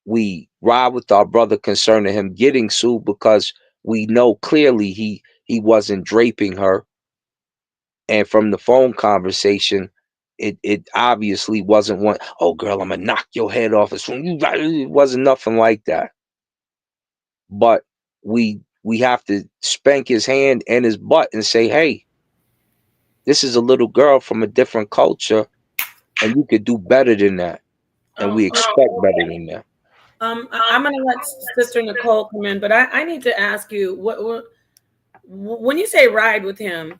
We ride with our brother concerning him getting sued because we know clearly he wasn't draping her, and from the phone conversation, it obviously wasn't one. Oh, girl, I'm gonna knock your head off. It wasn't nothing like that. But we have to spank his hand and his butt and say, hey, this is a little girl from a different culture, and you could do better than that, and we expect better than that. I'm gonna let Sister Nicole come in, but I need to ask you what when you say ride with him.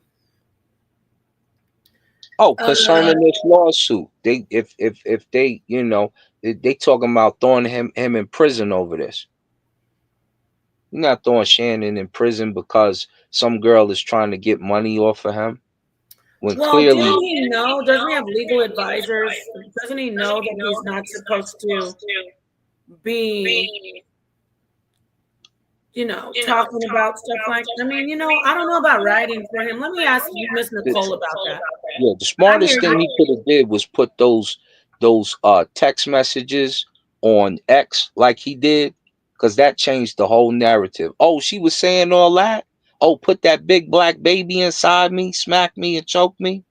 Oh, concerning this lawsuit, they if they they talking about throwing him in prison over this. You're not throwing Shannon in prison because some girl is trying to get money off of him. When Well, clearly, didn't he know? Doesn't he have legal advisors? Doesn't he know that he's not supposed to be, talking about stuff like? I mean, I don't know about writing for him. Let me ask you, Miss Nicole, about that. yeah, the smartest thing he could have did was put those text messages on X like he did, because that changed the whole narrative. Oh, she was saying all that. Oh, put that big black baby inside me, smack me, and choke me.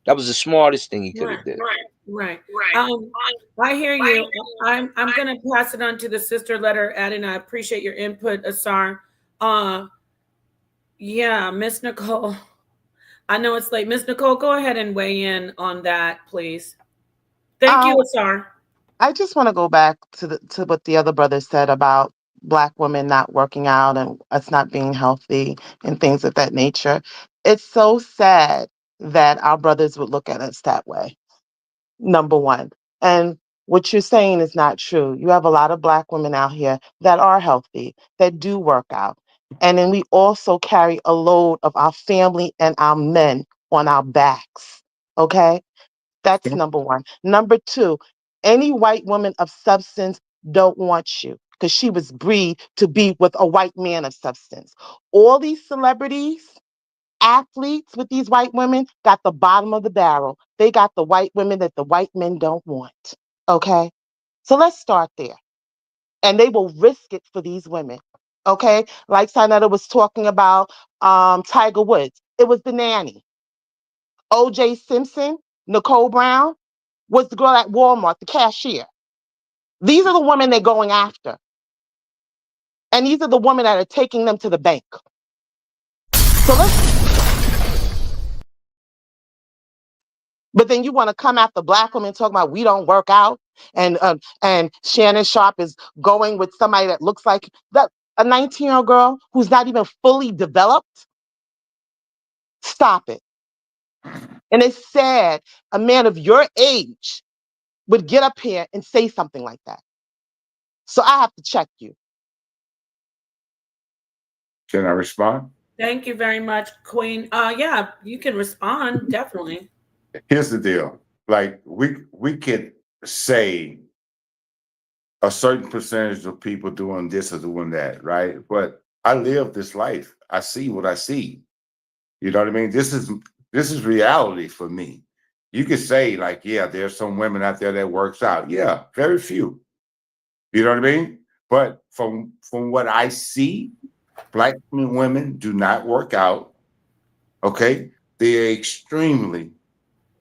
That was the smartest thing he could have did. Right. I hear you. I'm gonna pass it on to the sister letter add, and I appreciate your input, Asar. Yeah, Miss Nicole. I know it's late. Miss Nicole, go ahead and weigh in on that, please. Thank you, Asar. I just want to go back to what the other brother said about Black women not working out and us not being healthy and things of that nature. It's so sad that our brothers would look at us that way. Number one. And what you're saying is not true. You have a lot of Black women out here that are healthy, that do work out. And then we also carry a load of our family and our men on our backs. Okay? That's number one. Number two, any white woman of substance don't want you because she was breed to be with a white man of substance. All these celebrities, athletes with these white women got the bottom of the barrel. They got the white women that the white men don't want. Okay? So let's start there. And they will risk it for these women. Okay? Like Sanetta was talking about Tiger Woods. It was the nanny. O.J. Simpson, Nicole Brown was the girl at Walmart, the cashier. These are the women they're going after. And these are the women that are taking them to the bank. So but then you want to come after Black women talking about we don't work out, and Shannon Sharpe is going with somebody that looks like that, a 19-year-old girl who's not even fully developed. Stop it. And it's sad a man of your age would get up here and say something like that. So I have to check you. Can I respond? Thank you very much, Queen. Yeah, you can respond, definitely. Here's the deal. Like we could say a certain percentage of people doing this or doing that, right? But I live this life. I see what I see. You know what I mean? This is reality for me. You could say, like, yeah, there's some women out there that works out. Yeah, very few. You know what I mean? But from what I see, Black women do not work out. Okay, they're extremely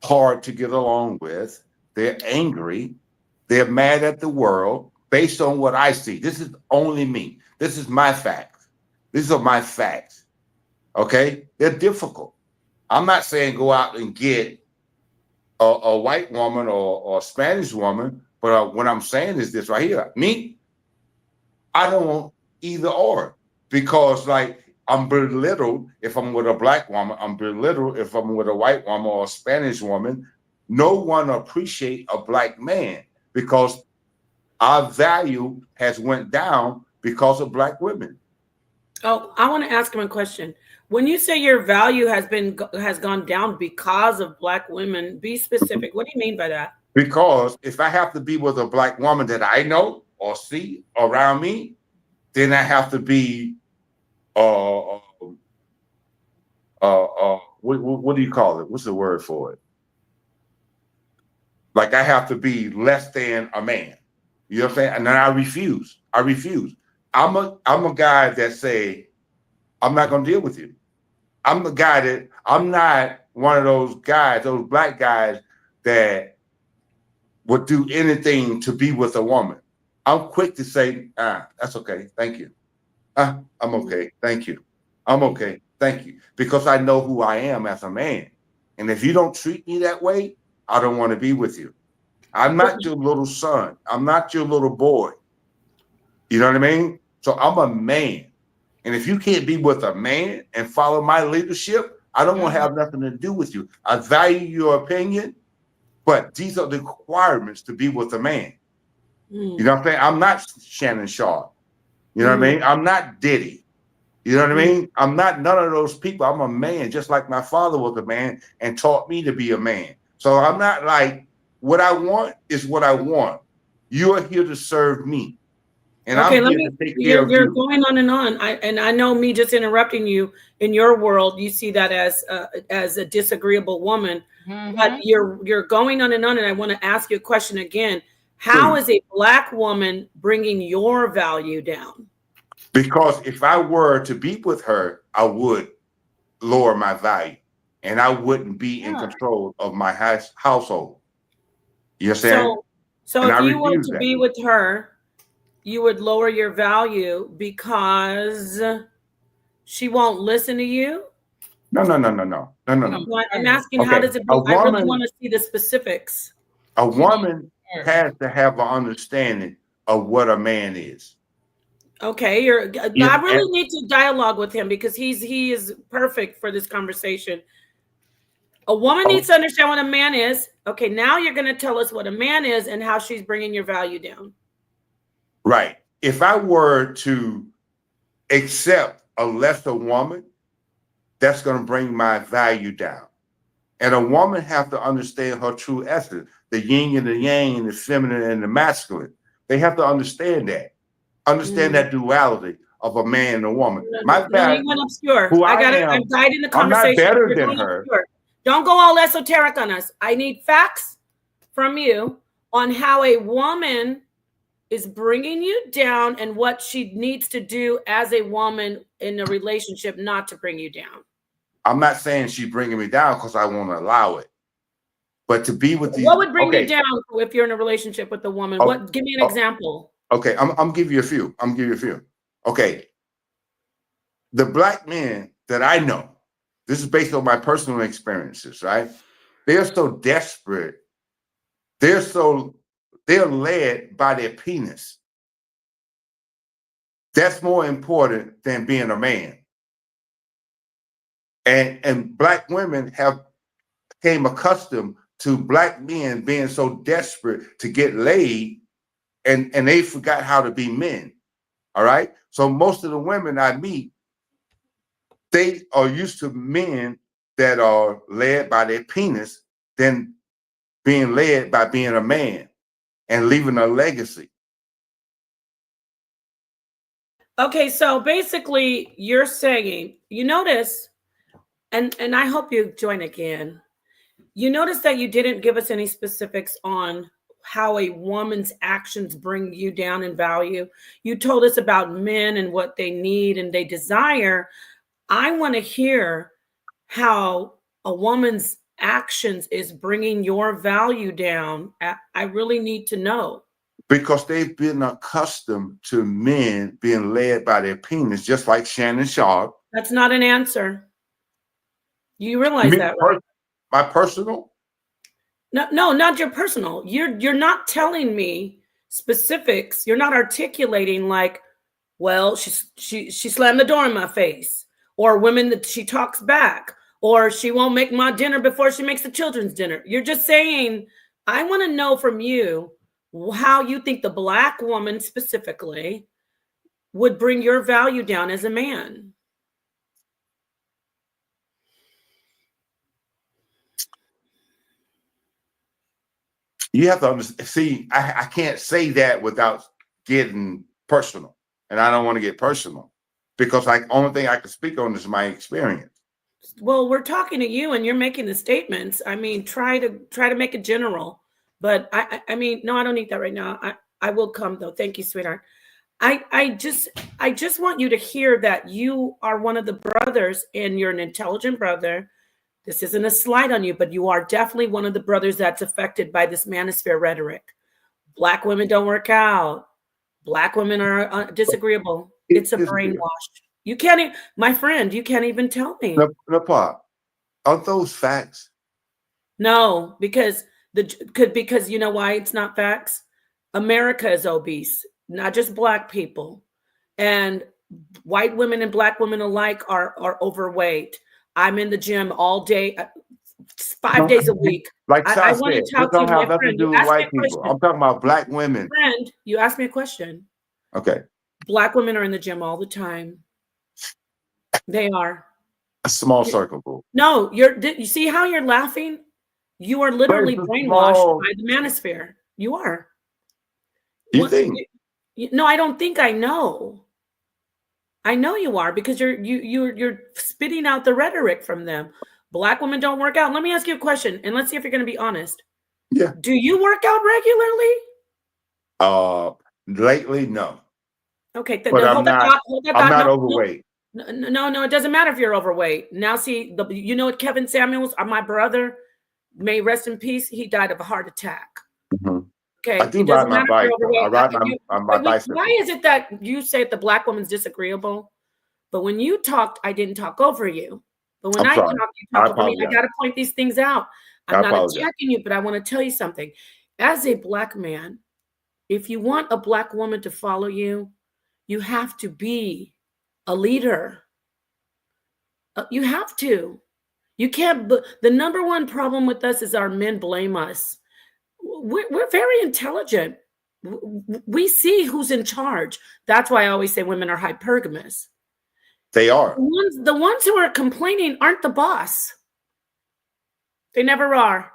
hard to get along with. They're angry. They're mad at the world based on what I see. This is only me. This is my facts. These are my facts. Okay, they're difficult. I'm not saying go out and get a white woman or a Spanish woman, but what I'm saying is this right here. Me, I don't want either or, because like I'm belittled if I'm with a black woman. I'm belittled if I'm with a white woman or a Spanish woman. No one appreciate a black man because our value has went down because of black women. Oh, I want to ask him a question. When you say your value has gone down because of black women, be specific. What do you mean by that? Because if I have to be with a black woman that I know or see around me, then I have to be what do you call it? What's the word for it? Like I have to be less than a man. You know what I'm saying? And then I refuse. I'm a guy that say, I'm not gonna deal with you. I'm the guy that I'm not one of those guys, those black guys that would do anything to be with a woman. I'm quick to say, that's okay, thank you. I'm okay, thank you. I'm okay, thank you. Because I know who I am as a man. And if you don't treat me that way, I don't want to be with you. I'm not your little son. I'm not your little boy. You know what I mean? So I'm a man. And if you can't be with a man and follow my leadership, I don't want to have nothing to do with you. I value your opinion, but these are the requirements to be with a man. You know what I'm saying? I'm not Shannon Sharpe. You know what I mean? I'm not Diddy. You know what I mean? I'm not none of those people. I'm a man, just like my father was a man and taught me to be a man. So I'm not like, what I want is what I want. You are here to serve me. And okay, I'm here to take care of you. You're going on and on. I know me just interrupting you in your world, you see that as a disagreeable woman, but you're going on, and I want to ask you a question again. How is a black woman bringing your value down? Because if I were to be with her, I would lower my value, and I wouldn't be in control of my household. You understand? So if you were to be with her, you would lower your value because she won't listen to you? No. I'm asking, how does it be? I really want to see the specifics. A woman has to have an understanding of what a man is. Okay, I really need to dialogue with him because he is perfect for this conversation. A woman needs to understand what a man is. Okay, now you're going to tell us what a man is and how she's bringing your value down. Right. If I were to accept a lesser woman, that's going to bring my value down. And a woman has to understand her true essence, the yin and the yang, the feminine and the masculine. They have to understand that. Understand that duality of a man and a woman. You went obscure. I'm guiding the conversation. I'm not better than her. Obscure. Don't go all esoteric on us. I need facts from you on how a woman is bringing you down and what she needs to do as a woman in a relationship not to bring you down. I'm not saying she's bringing me down because I won't allow it. But to be with these, what would bring you down if you're in a relationship with a woman? Give me an example. Okay, I'm giving you a few. Okay. The black men that I know, this is based on my personal experiences, right? They're so desperate. They're led by their penis. That's more important than being a man. And black women have become accustomed to black men being so desperate to get laid, and they forgot how to be men. All right. So most of the women I meet, they are used to men that are led by their penis than being led by being a man and leaving a legacy. Okay, so basically you're saying, you notice, and I hope you join again. You notice that you didn't give us any specifics on how a woman's actions bring you down in value. You told us about men and what they need and they desire. I want to hear how a woman's actions is bringing your value down. I really need to know. Because they've been accustomed to men being led by their penis, just like Shannon Sharpe. That's not an answer. You realize that, right? My personal? No, not your personal. You're not telling me specifics. You're not articulating like, well, she slammed the door in my face, or women that she talks back, or she won't make my dinner before she makes the children's dinner. You're just saying, I want to know from you how you think the Black woman specifically would bring your value down as a man. You have to understand. See, I can't say that without getting personal, and I don't want to get personal because only thing I can speak on is my experience. Well, we're talking to you, and you're making the statements. I mean, try to make it general, but I mean, no, I don't need that right now. I will come though. Thank you, sweetheart. I just want you to hear that you are one of the brothers, and you're an intelligent brother. This isn't a slight on you, but you are definitely one of the brothers that's affected by this manosphere rhetoric. Black women don't work out. Black women are disagreeable. It's a brainwash. You can't, my friend, you can't even tell me. No, Pop. Are those facts? No, because you know why it's not facts? America is obese, not just Black people. And white women and Black women alike are overweight. I'm in the gym all day, 5 days a week. Like I want to talk to you, my friend. You white people. I'm talking about Black women. Friend, you asked me a question. Okay. Black women are in the gym all the time. They are. A small circle, boo. No, you see how you're laughing? You are literally brainwashed by the manosphere. You are. You think? No, I don't think I know. I know you are, because you're spitting out the rhetoric from them. Black women don't work out. Let me ask you a question, and let's see if you're going to be honest. Yeah. Do you work out regularly? Lately, no. Okay, but I'm not overweight. No, it doesn't matter if you're overweight. Now, see, you know what Kevin Samuels, my brother, may rest in peace. He died of a heart attack. Mm-hmm. Okay, I do ride my bike. I ride my bicycle. Why is it that you say the Black woman's disagreeable, but when you talked, I didn't talk over you? But when I talk, you talk over me. I got to point these things out. I'm not attacking you, but I want to tell you something. As a Black man, if you want a Black woman to follow you, you have to be a leader. You have to. You can't. The number one problem with us is our men blame us. We're very intelligent. We see who's in charge. That's why I always say women are hypergamous. They are. The ones who are complaining aren't the boss. They never are.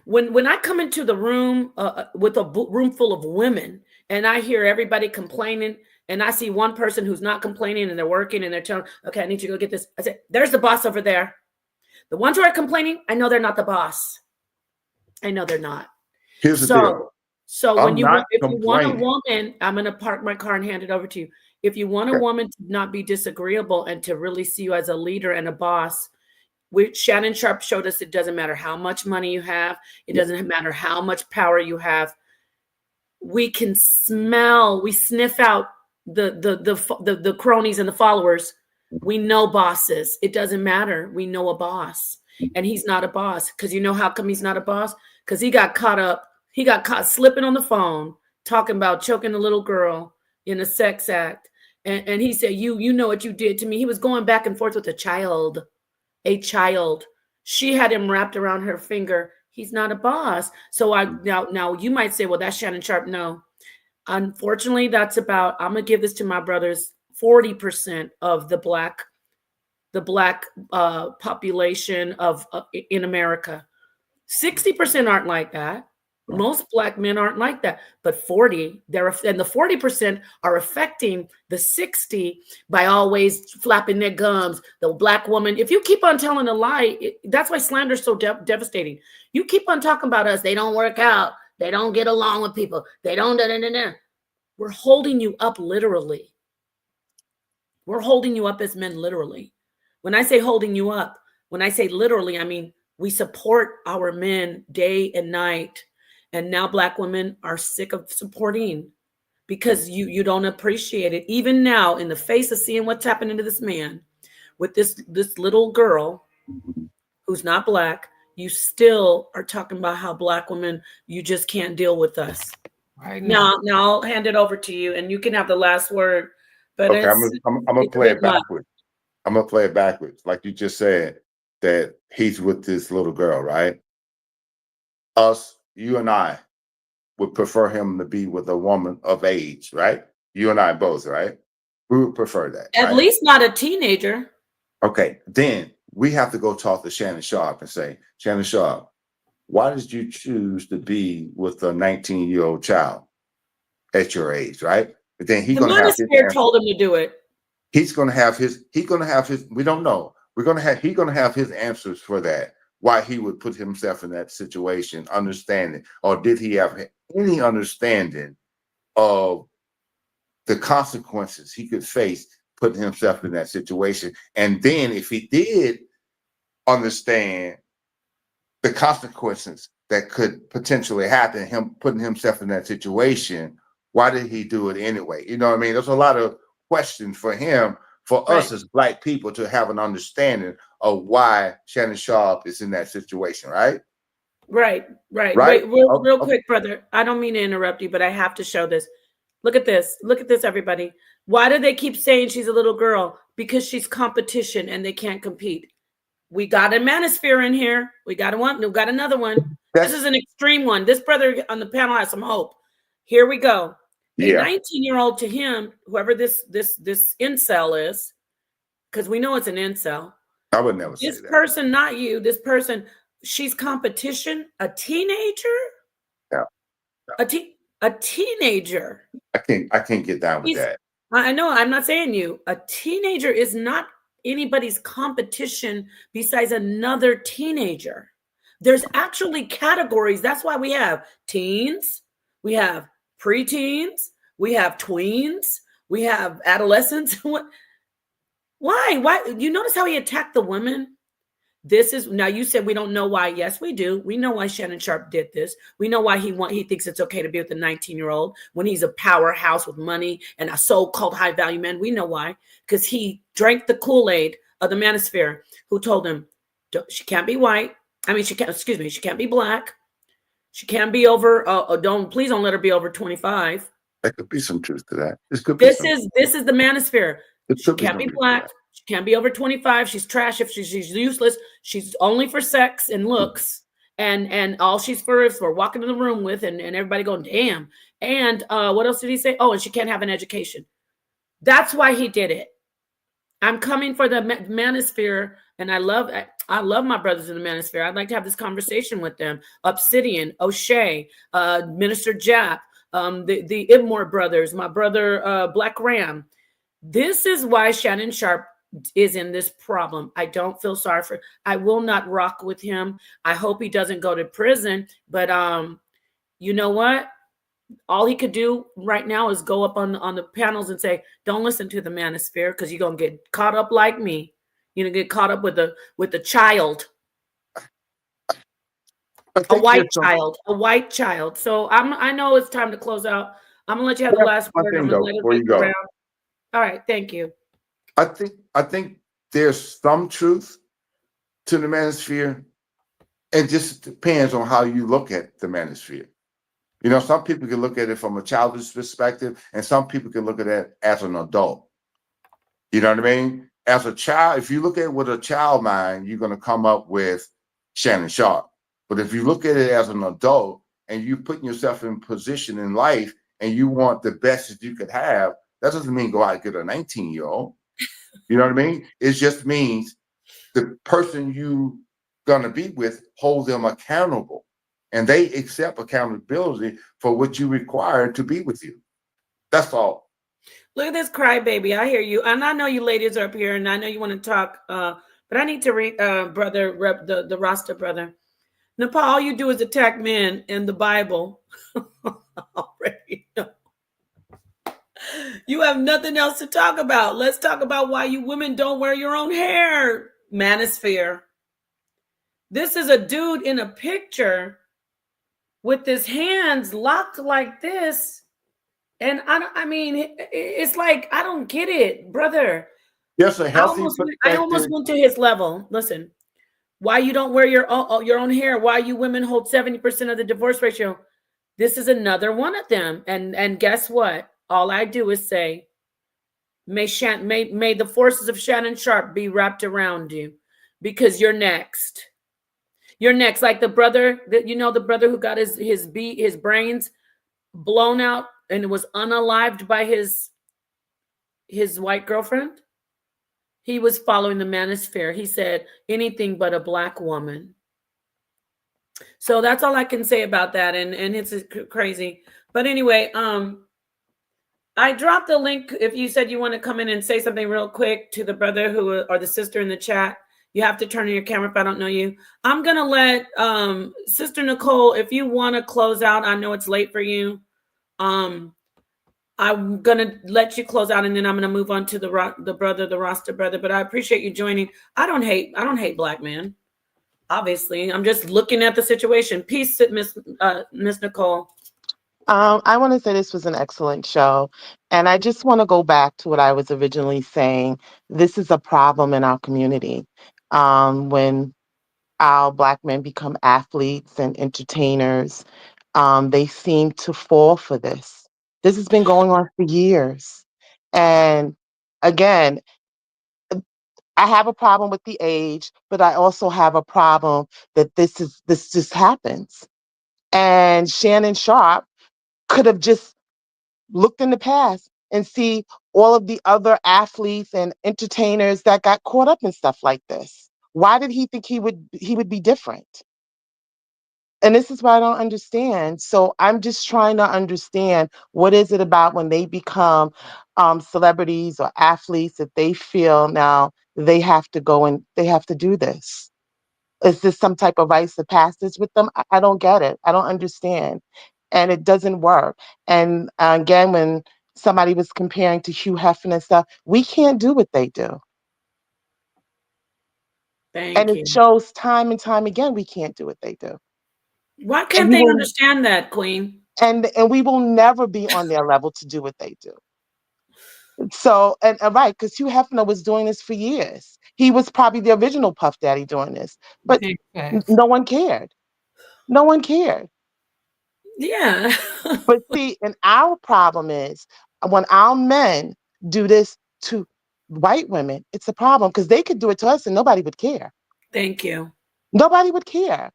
When I come into the room with a room full of women and I hear everybody complaining, and I see one person who's not complaining and they're working and they're telling, okay, I need you to go get this. I say, there's the boss over there. The ones who are complaining, I know they're not the boss. I know they're not. Here's the deal. So if you want a woman, I'm going to park my car and hand it over to you. If you want a woman to not be disagreeable and to really see you as a leader and a boss, Shannon Sharpe showed us it doesn't matter how much money you have. It doesn't matter how much power you have. We can smell, we sniff out the cronies and the followers. We know bosses. It doesn't matter. We know a boss. And he's not a boss. Because you know how come he's not a boss? Because he got caught slipping on the phone, talking about choking a little girl in a sex act. And he said, you know what you did to me. He was going back and forth with a child. She had him wrapped around her finger. He's not a boss. So now you might say, well, that's Shannon Sharpe. No, unfortunately, that's about, I'm going to give this to my brothers, 40% of the black population in America. 60% aren't like that. Most Black men aren't like that, but 40, the 40% are affecting the 60 by always flapping their gums. The Black woman, if you keep on telling a lie, that's why slander is so devastating. You keep on talking about us, they don't work out. They don't get along with people. They don't. We're holding you up literally. We're holding you up as men literally. When I say holding you up, when I say literally, I mean we support our men day and night. And now Black women are sick of supporting because you don't appreciate it. Even now, in the face of seeing what's happening to this man with this little girl who's not Black, you still are talking about how Black women, you just can't deal with us. Right Now I'll hand it over to you, and you can have the last word. But Okay, I'm gonna it's a play bit it much. backwards. I'm gonna play it backwards, like you just said that he's with this little girl, right? Us, you and I would prefer him to be with a woman of age, right? You and I both, right? We would prefer that. At right? least not a teenager. Okay, then we have to go talk to Shannon Sharpe and say, Shannon Sharpe, why did you choose to be with a 19-year-old child at your age, right? But then he's The gonna have his Manosphere answer. told him to do it. He's gonna have his, we don't know. He's gonna have his answers for that. Why he would put himself in that situation, understanding, or did he have any understanding of the consequences he could face putting himself in that situation? And then if he did understand the consequences that could potentially happen, him putting himself in that situation, why did he do it anyway? You know what I mean? There's a lot of questions for him, for us as Black people to have an understanding of why Shannon Sharpe is in that situation, right? Right. Right? Wait, real quick, brother. I don't mean to interrupt you, but I have to show this. Look at this. Look at this, everybody. Why do they keep saying she's a little girl? Because she's competition and they can't compete. We got a Manosphere in here. We got another one. This is an extreme one. This brother on the panel has some hope. Here we go. A 19-year-old to him, whoever this incel is, because we know it's an incel. I would never say This that. person, not you, this person, she's competition. A teenager? Yeah. A teenager. I can't get down with that. I know, I'm not saying you. A teenager is not anybody's competition besides another teenager. There's actually categories. That's why we have teens, we have preteens, we have tweens, we have adolescents. Why? You notice how he attacked the women? This is, now you said we don't know why. Yes, we do. We know why Shannon Sharpe did this. We know why he thinks it's okay to be with a 19-year-old when he's a powerhouse with money and a so-called high value man. We know why, because he drank the Kool-Aid of the Manosphere, who told him she can't be white. I mean, she can't be Black. She can't be over. Please don't let her be over 25. There could be some truth to that. This is the Manosphere. She can't be Black. She can't be over 25. She's trash. If she's useless, she's only for sex and looks, and all she's for is for walking in the room with, and everybody going, damn. And what else did he say? Oh, and she can't have an education. That's why he did it. I'm coming for the Manosphere, and I love my brothers in the Manosphere. I'd like to have this conversation with them. Obsidian, O'Shea, Minister Jap, the Ibmore brothers, my brother Black Ram. This is why Shannon Sharpe is in this problem. I don't feel sorry for. I will not rock with him. I hope he doesn't go to prison. But you know what? All he could do right now is go up on the panels and say, "Don't listen to the Manosphere, because you're gonna get caught up like me. You're gonna get caught up with a child, a white child." So I know it's time to close out. I'm gonna let you have the last word. I'm gonna let it go around. All right, thank you. I think there's some truth to the Manosphere. It just depends on how you look at the Manosphere. You know, some people can look at it from a childish perspective, and some people can look at it as an adult. You know what I mean? As a child, if you look at it with a child mind, you're going to come up with Shannon Sharpe. But if you look at it as an adult and you putting yourself in position in life and you want the best that you could have, that doesn't mean go out and get a 19-year-old. You know what I mean? It just means the person you gonna be with, hold them accountable, and they accept accountability for what you require to be with you. That's all. Look at this crybaby. I hear you, and I know you ladies are up here, and I know you want to talk. But I need to read, brother, the Rasta brother. Nepal, all you do is attack men and the Bible. Already know. You have nothing else to talk about. Let's talk about why you women don't wear your own hair. Manosphere. This is a dude in a picture with his hands locked like this. And I mean, it's like, I don't get it, brother. Yes, a healthy I almost went to his level. Listen, why you don't wear your own hair? Why you women hold 70% of the divorce ratio? This is another one of them. And guess what? All I do is say, may the forces of Shannon Sharpe be wrapped around you, because you're next. You're next. Like the brother that the brother who got his brains blown out and was unalived by his white girlfriend. He was following the Manosphere. He said anything but a black woman. So that's all I can say about that. And it's crazy. But anyway, I dropped the link. If you said you want to come in and say something real quick to the brother or the sister in the chat, you have to turn on your camera if I don't know you. I'm going to let Sister Nicole, if you want to close out, I know it's late for you. I'm going to let you close out, and then I'm going to move on to the roster brother. But I appreciate you joining. I don't hate black men. Obviously, I'm just looking at the situation. Peace, Miss Nicole. I want to say this was an excellent show. And I just want to go back to what I was originally saying. This is a problem in our community. When our black men become athletes and entertainers, they seem to fall for this. This has been going on for years. And again, I have a problem with the age, but I also have a problem that this just happens. And Shannon Sharpe could have just looked in the past and see all of the other athletes and entertainers that got caught up in stuff like this. Why did he think he would be different? And this is what I don't understand. So I'm just trying to understand, what is it about when they become celebrities or athletes that they feel now they have to go and they have to do this? Is this some type of rites of passage with them? I don't get it. I don't understand. And it doesn't work. And again, when somebody was comparing to Hugh Hefner and stuff, we can't do what they do. And it shows time and time again, we can't do what they do. Why can't they understand that, Queen? And we will never be on their level to do what they do. So, and right, because Hugh Hefner was doing this for years. He was probably the original Puff Daddy doing this, but no one cared. No one cared. Yeah. But see, and our problem is when our men do this to white women, it's a problem, because they could do it to us and nobody would care. Thank you. Nobody would care.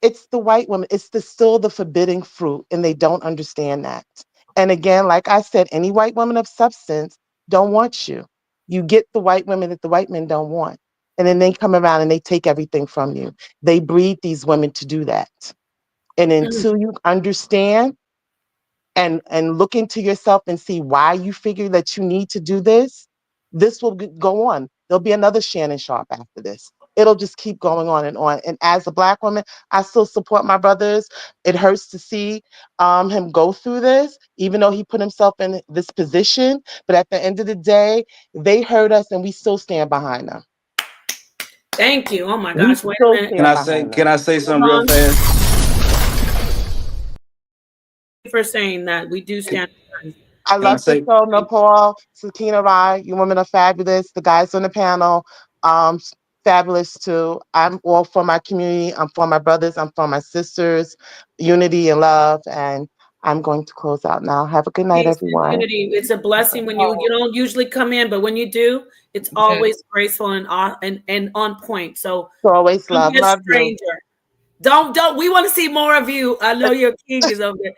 It's the white women. It's still the forbidden fruit, and they don't understand that. And again, like I said, any white woman of substance don't want you. You get the white women that the white men don't want. And then they come around and they take everything from you. They breed these women to do that. And until you understand and look into yourself and see why you figure that you need to do this, this will go on. There'll be another Shannon Sharpe after this. It'll just keep going on. And as a black woman, I still support my brothers. It hurts to see him go through this, even though he put himself in this position. But at the end of the day, they hurt us, and we still stand behind them. Thank you. Oh my gosh. Wait a minute. Can I say something real fast? For saying that we do stand. I love the show, Nepal, Sakina Rai. You women are fabulous. The guys on the panel, fabulous too. I'm all for my community. I'm for my brothers. I'm for my sisters. Unity and love. And I'm going to close out now. Have a good night, everyone. Unity. It's a blessing when you don't usually come in, but when you do, it's always graceful and on point. So always love you. Don't. We want to see more of you. I know your king is over there.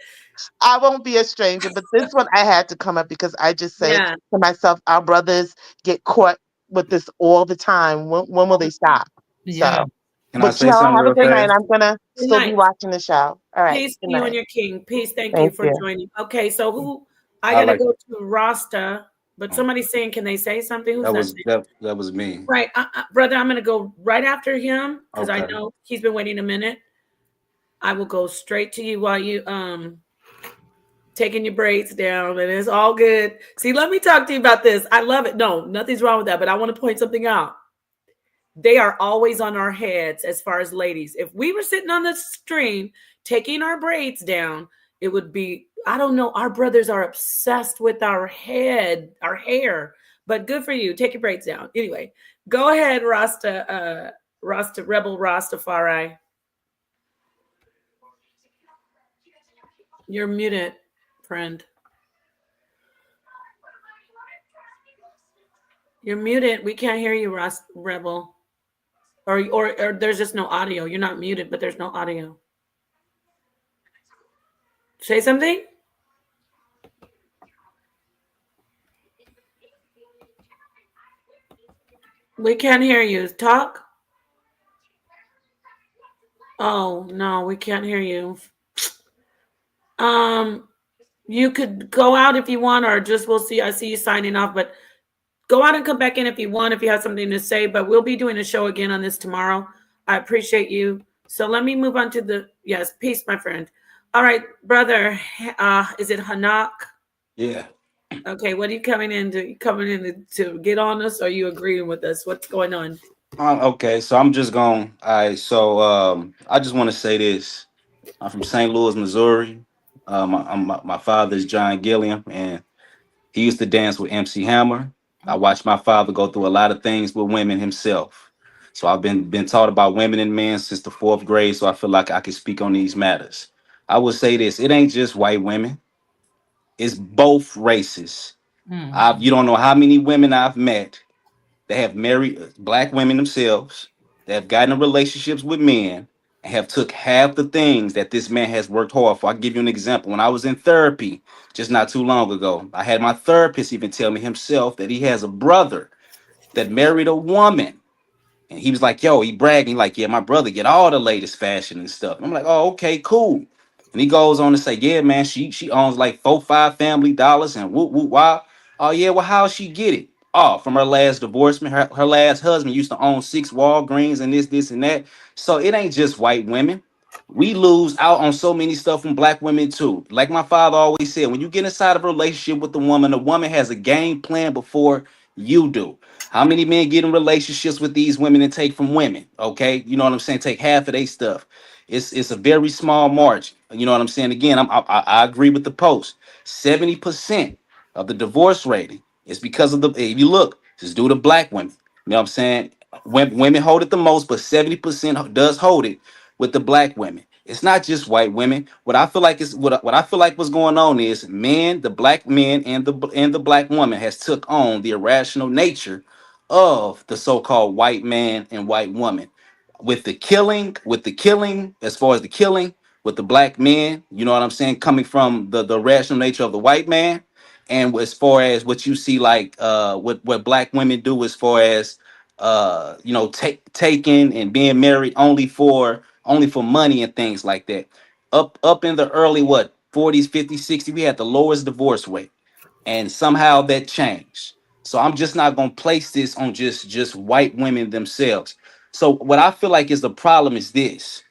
I won't be a stranger, but this one I had to come up because I just say to myself, our brothers get caught with this all the time. When will they stop? Yeah. So, Can I say something have a real good night. fast? I'm gonna still be watching the show. All right. Peace to you and your king. Peace. Thank you for joining. Okay, so who I gotta go to Rasta, but somebody's saying, can they say something? Who's that was me. Right, brother. I'm gonna go right after him because I know he's been waiting a minute. I will go straight to you while you taking your braids down, and it's all good. See, let me talk to you about this. I love it. No, nothing's wrong with that, but I want to point something out. They are always on our heads as far as ladies. If we were sitting on the stream taking our braids down, it would be, I don't know, our brothers are obsessed with our head, our hair. But good for you. Take your braids down. Anyway, go ahead, Rasta Rebel Rastafari. You're muted, friend. You're muted. We can't hear you, Rebel. Or there's just no audio. You're not muted, but there's no audio. Say something. We can't hear you. Talk. Oh no, we can't hear you. You could go out if you want, or just we'll see. I see you signing off, but go out and come back in if you want, if you have something to say. But we'll be doing a show again on this tomorrow. I appreciate you. So let me move on to the yes, peace, my friend. All right, brother. Is it Hanak? Yeah. Okay, what are you coming in to get on us? Or are you agreeing with us? What's going on? Okay, so I'm just going. All right, so I just want to say this. I'm from St. Louis, Missouri. My father is John Gilliam, and he used to dance with MC Hammer. I watched my father go through a lot of things with women himself. So I've been taught about women and men since the 4th grade. So I feel like I can speak on these matters. I would say this: it ain't just white women; it's both races. You don't know how many women I've met that have married black women themselves, that have gotten in relationships with men, and have took half the things that this man has worked hard for. I'll give you an example. When I was in therapy just not too long ago, I had my therapist even tell me himself that he has a brother that married a woman. And he was like, yo, he bragging like, yeah, my brother get all the latest fashion and stuff. I'm like, oh, okay, cool. And he goes on to say, yeah, man, she owns like 4-5 family dollars and whoop, whoop, wow. Oh, yeah, well, how'd she get it? Oh, from her last divorcement. Her last husband used to own 6 Walgreens and this, and that. So it ain't just white women. We lose out on so many stuff from black women too. Like my father always said, when you get inside of a relationship with the woman has a game plan before you do. How many men get in relationships with these women and take from women? Okay, you know what I'm saying? Take half of their stuff. It's a very small margin. You know what I'm saying? Again, I agree with the post. 70% of the divorce rating is because of the. If you look, just due to black women. You know what I'm saying? Women hold it the most, but 70% does hold it with the black women. It's not just white women. What I feel like is what I feel like what's going on is men, the black men and the black woman has took on the irrational nature of the so-called white man and white woman. With the killing, as far as the killing with the black men, you know what I'm saying, coming from the rational nature of the white man, and as far as what you see like what black women do as far as taking and being married only for money and things like that. Up in the early 40s, 50s, 60s, we had the lowest divorce rate, and somehow that changed. So I'm just not going to place this on just white women themselves. So what I feel like is the problem is this: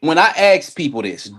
when I ask people this,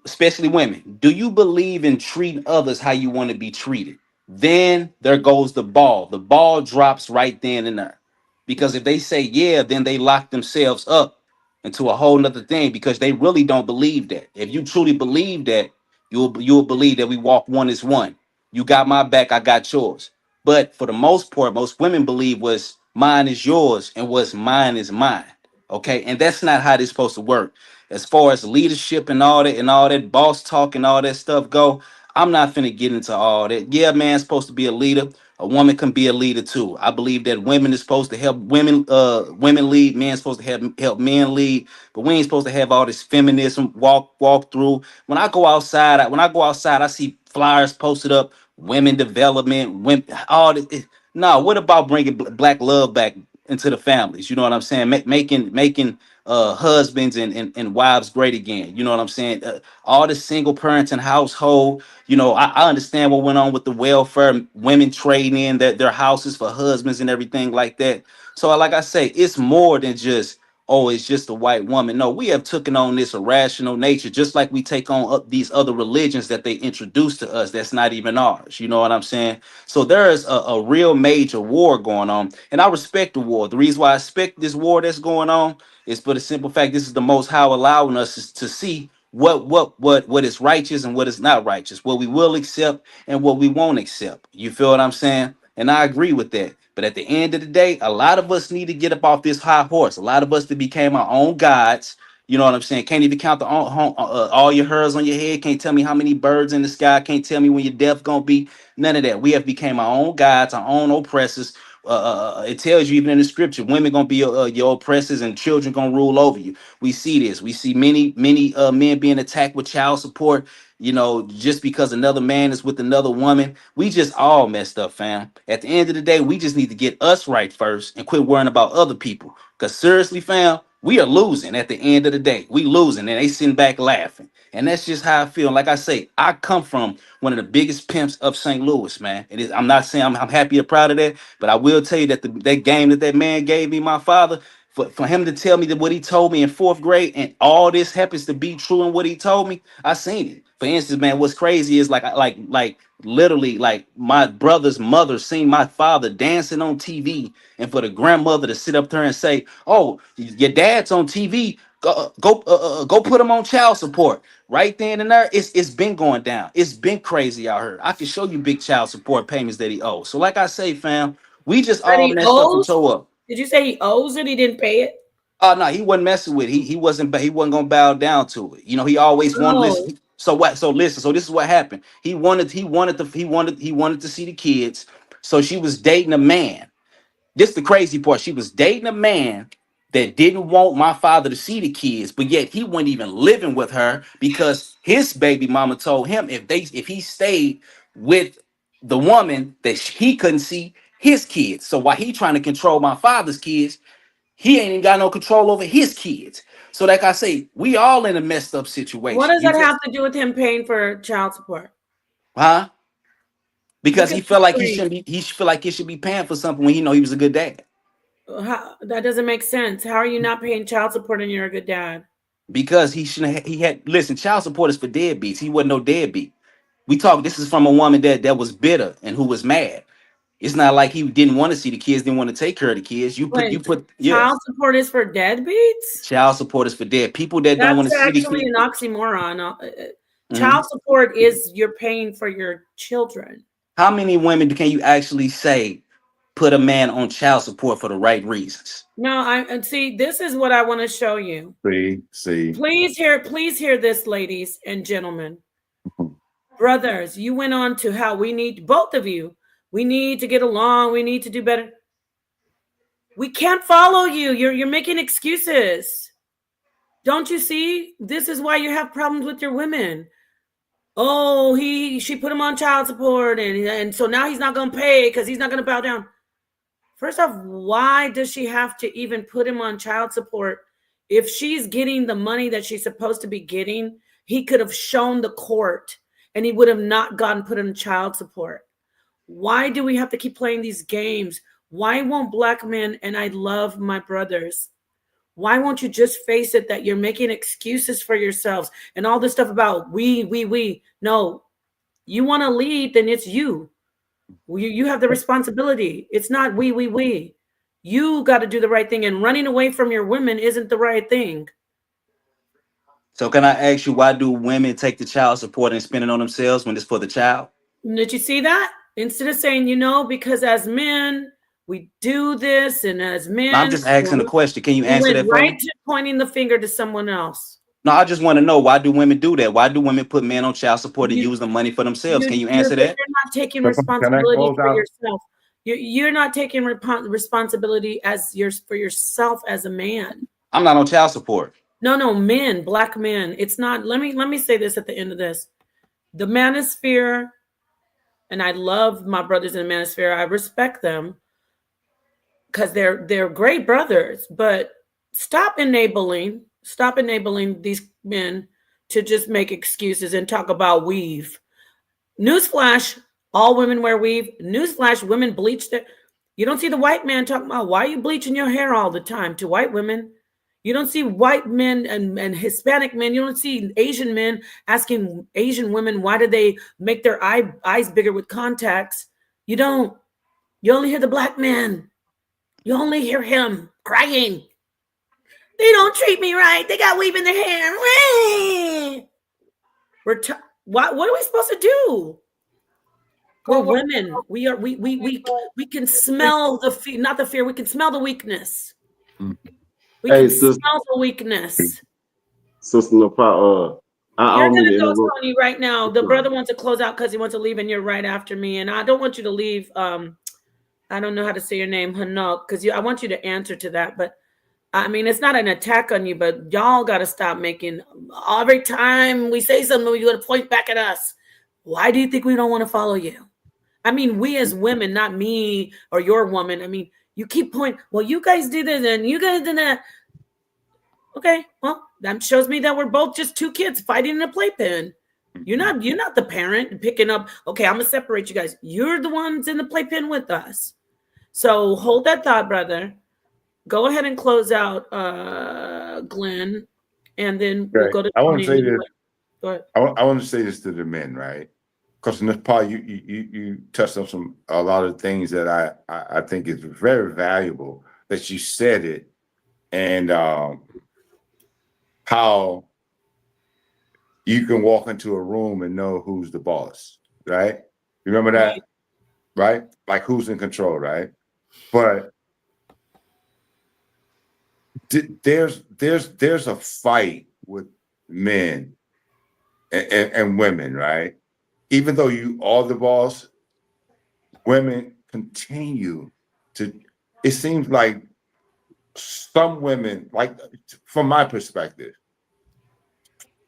especially women, do you believe in treating others how you want to be treated? Then there goes the ball. The ball drops right then and there. Because if they say yeah, then they lock themselves up into a whole nother thing, because they really don't believe that. If you truly believe that, you'll believe that we walk one as one. You got my back, I got yours. But for the most part, most women believe what's mine is yours and what's mine is mine. Okay, and that's not how this supposed to work. As far as leadership and all that boss talk and all that stuff go, I'm not finna get into all that. Yeah, man's supposed to be a leader. A woman can be a leader too. I believe that women is supposed to help women lead. Men's supposed to help men lead. But we ain't supposed to have all this feminism walk through. When I go outside, I see flyers posted up, women development, women, all this. No, what about bringing black love back into the families? You know what I'm saying? Making husbands and wives great again. You know what I'm saying? All the single parents and household. You know, I understand what went on with the welfare, women trading in their houses for husbands and everything like that. So, like I say, it's more than just oh, it's just a white woman. No, we have taken on this irrational nature, just like we take on these other religions that they introduce to us that's not even ours. You know what I'm saying? So there is a real major war going on. And I respect the war. The reason why I respect this war that's going on is for the simple fact this is the Most High allowing us to see what is righteous and what is not righteous, what we will accept and what we won't accept. You feel what I'm saying? And I agree with that. But at the end of the day, a lot of us need to get up off this high horse. A lot of us that became our own gods. You know what I'm saying? Can't even count all your hairs on your head. Can't tell me how many birds in the sky. Can't tell me when your death gonna be. None of that. We have became our own gods, our own oppressors. It tells you even in the scripture, women gonna be your oppressors and children gonna rule over you. We see this. We see many men being attacked with child support. You know, just because another man is with another woman, we just all messed up, fam. At the end of the day, we just need to get us right first and quit worrying about other people. Because seriously, fam, we are losing at the end of the day. We losing and they sitting back laughing. And that's just how I feel. Like I say, I come from one of the biggest pimps of St. Louis, man. I'm not saying I'm happy or proud of that, but I will tell you that that game that man gave me, my father, for him to tell me that what he told me in fourth grade and all this happens to be true in what he told me, I seen it. For instance, man, what's crazy is like literally like my brother's mother seen my father dancing on TV, and for the grandmother to sit up there and say, "Oh, your dad's on TV. Go put him on child support." Right then and there, it's been going down. It's been crazy out here. I can show you big child support payments that he owes. So, like I say, fam, we just That all he messed up and owes? toe up. Did you say he owes it? He didn't pay it? Oh no, he wasn't messing with it. He wasn't gonna bow down to it. You know, he always wanted No. listen. So what? So listen. So this is what happened. He wanted to see the kids. So she was dating a man. This the crazy part. She was dating a man that didn't want my father to see the kids, but yet he wasn't even living with her because his baby mama told him if he stayed with the woman that he couldn't see his kids. So while he trying to control my father's kids, he ain't even got no control over his kids. So like I say, we all in a messed up What situation. does that have to do with him paying for child support? Huh? Because Look he at the felt like screen. he should feel like he should be paying for something when he know he was a good dad. That doesn't make sense. How are you not paying child support and you're a good dad? Because he shouldn't he had listen, child support is for deadbeats. He wasn't no deadbeat. This is from a woman that was bitter and who was mad. It's not like he didn't want to see the kids, didn't want to take care of the kids. You Wait, put child yes. support is for deadbeats? Child support is for dead people that don't want That's to see the actually kids. an oxymoron. Mhm. Child support is you're paying for your children. How many women can you actually say put a man on child support for the right reasons? No, and see, this is what I want to show you. See. Please hear this, ladies and gentlemen. Brothers, you went on to how we need both of you. We need to get along. We need to do better. We can't follow you. You're making excuses. Don't you see? This is why you have problems with your women. Oh, she put him on child support, and so now he's not gonna pay because he's not gonna bow down. First off, why does she have to even put him on child support? If she's getting the money that she's supposed to be getting, he could have shown the court and he would have not gotten put on child support. Why do we have to keep playing these games? Why won't black men, and I love my brothers, why won't you just face it that you're making excuses for yourselves and all this stuff about we? No, you want to lead, then it's you. You have the responsibility. It's not we. You got to do the right thing, and running away from your women isn't the right thing. So can I ask you, why do women take the child support and spend it on themselves when it's for the child? Did you see that? Instead of saying, because as men, we do this, and as No, I'm men, just asking a question. Can you we answer went that for right me? to pointing the finger to someone else. No, I just want to know, why do women do that? Why do women put men on child support and You, use the money for themselves? you, Can you you're, answer but that? you're not taking Can I responsibility close for out? yourself. You're not taking responsibility for yourself as a man. I'm not on child support. No, men, black men. It's not. Let me say this at the end of this. The Manosphere, and I love my brothers in the Manosphere. I respect them because they're great brothers. But stop enabling these men to just make excuses and talk about weave. Newsflash: all women wear weave. Newsflash: women bleach their. You don't see the white man talking about, why are you bleaching your hair all the time to white women. You don't see white men and Hispanic men. You don't see Asian men asking Asian women, why did they make their eyes bigger with contacts? You don't. You only hear the black man. You only hear him crying. They don't treat me right. They got weave in their hair. What are we supposed to do? We're women. We can smell the fear, not the fear. We can smell the weakness. We Hey, can smell the weakness. Sister Nepal, I You're don't mean gonna to go, interrupt. Tony, right now. The brother wants to close out because he wants to leave, and you're right after me. And I don't want you to leave. I don't know how to say your name, Hanok, because I want you to answer to that. But I mean, it's not an attack on you, but y'all got to stop making every time we say something, you got to point back at us. Why do you think we don't want to follow you? I mean, we as women, not me or your woman. I mean, you keep pointing. Well, you guys did this and you guys did that. Okay, well, that shows me that we're both just two kids fighting in a playpen. You're not the parent picking up. Okay, I'm gonna separate you guys. You're the ones in the playpen with us. So hold that thought, brother. Go ahead and close out, Glenn, and then we'll go to I want Tony. to say this. Go ahead. I want to say this to the men, right? Because in this part, you touched on a lot of things that I think is very valuable that you said it, and how you can walk into a room and know who's the boss, right? Remember that, right? Like who's in control, right? But there's a fight with men and women, right? Even though you are the boss, women continue to. It seems like some women, like from my perspective,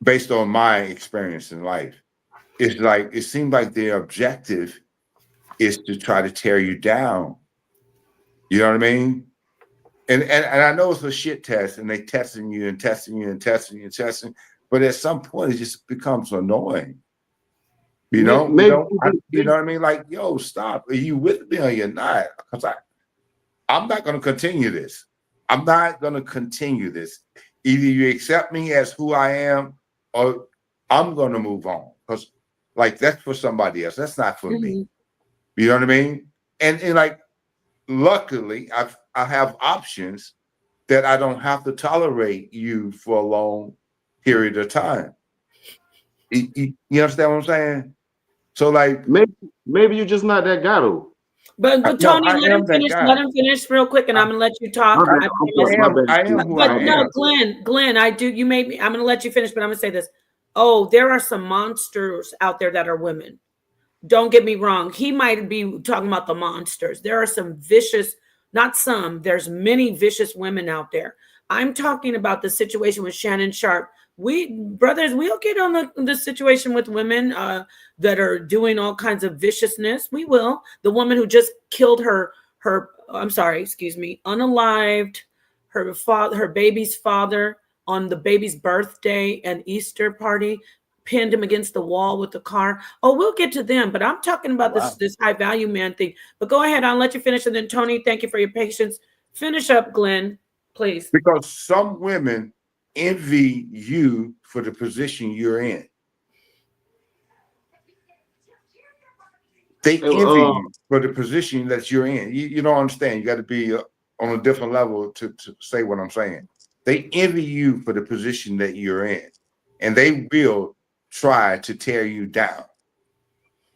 based on my experience in life, it's like it seems like their objective is to try to tear you down. You know what I mean? And I know it's a shit test, and they testing you and testing you and testing you and testing. But at some point, it just becomes annoying. You know what I mean? Like, yo, stop. Are you with me or you're not? Because I'm not going to continue this. I'm not going to continue this. Either you accept me as who I am, or I'm going to move on. Because, like, that's for somebody else. That's not for me. You know what I mean? And like, luckily, I have options that I don't have to tolerate you for a long period of time. You understand what I'm saying? So, like, maybe you're just not that guy, though. But Tony, let him finish. Let him finish real quick, and I'm gonna let you talk. I am who I am. Glenn, I do. You made me. I'm gonna let you finish, but I'm gonna say this. Oh, there are some monsters out there that are women. Don't get me wrong. He might be talking about the monsters. There are some vicious, not some. There's many vicious women out there. I'm talking about the situation with Shannon Sharpe. We'll get on the situation with women that are doing all kinds of viciousness. We will. The woman who just killed unalived her baby's father on the baby's birthday and Easter party, pinned him against the wall with the car. Oh, we'll get to them, but I'm talking about this high value man thing. But go ahead, I'll let you finish, and then Tony, thank you for your patience. Finish up, Glenn, please. Because some women envy you for the position you're in. They envy you for the position that you're in. You don't understand. You got to be on a different level to say what I'm saying. They envy you for the position that you're in, and they will try to tear you down.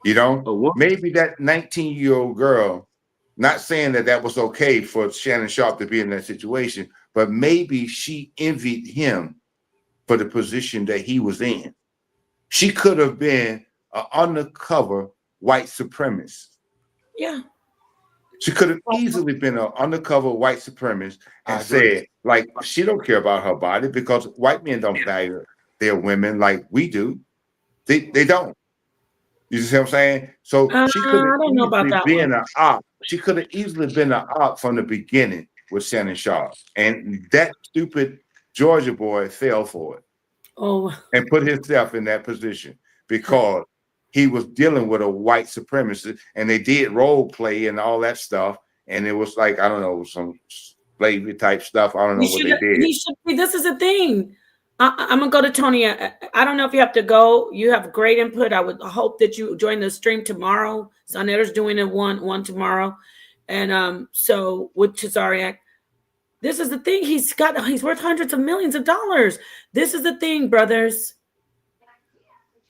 You know, maybe that 19-year-old girl, not saying that was okay for Shannon Sharpe to be in that situation, but maybe she envied him for the position that he was in. She could have been an undercover white supremacist. Yeah. She could have easily been an undercover white supremacist and said, like, she don't care about her body because white men don't value their women like we do. They don't. You see what I'm saying? So she could have easily been an op. She could have easily been an op from the beginning with Shannon Sharpe. And that stupid Georgia boy fell for it. Oh. And put himself in that position because he was dealing with a white supremacist, and they did role play and all that stuff. And it was like, I don't know, some slavery type stuff. I don't know what they did. He should be. This is the thing. I'm gonna go to Tony. I don't know if you have to go. You have great input. I would hope that you join the stream tomorrow. Sonetter's doing it one tomorrow, and so with Cesariak. This is the thing. He's worth hundreds of millions of dollars. This is the thing, brothers.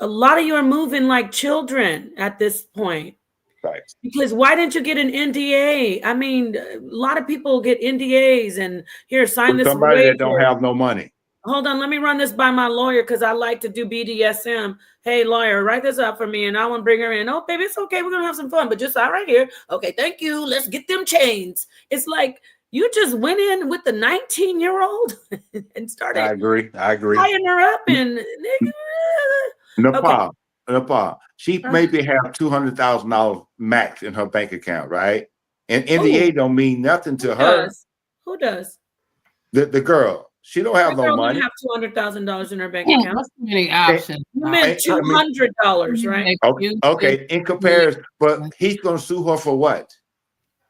A lot of you are moving like children at this point. Right. Because why didn't you get an NDA? I mean, a lot of people get NDAs and here, sign this. Somebody that don't have no money. Hold on, let me run this by my lawyer because I like to do BDSM. Hey, lawyer, write this up for me and I want to bring her in. Oh, baby, it's okay. We're going to have some fun, but just out right here. Okay, thank you. Let's get them chains. It's like you just went in with the 19-year-old and started. I agree. Tying her up and Nepal. She maybe have $200,000 max in her bank account, right? And NDA don't mean nothing to her. Who does? The girl. She don't have no money. Have $200,000 in her bank account. That's many options. You meant $200, right? Okay, in comparison, but he's going to sue her for what?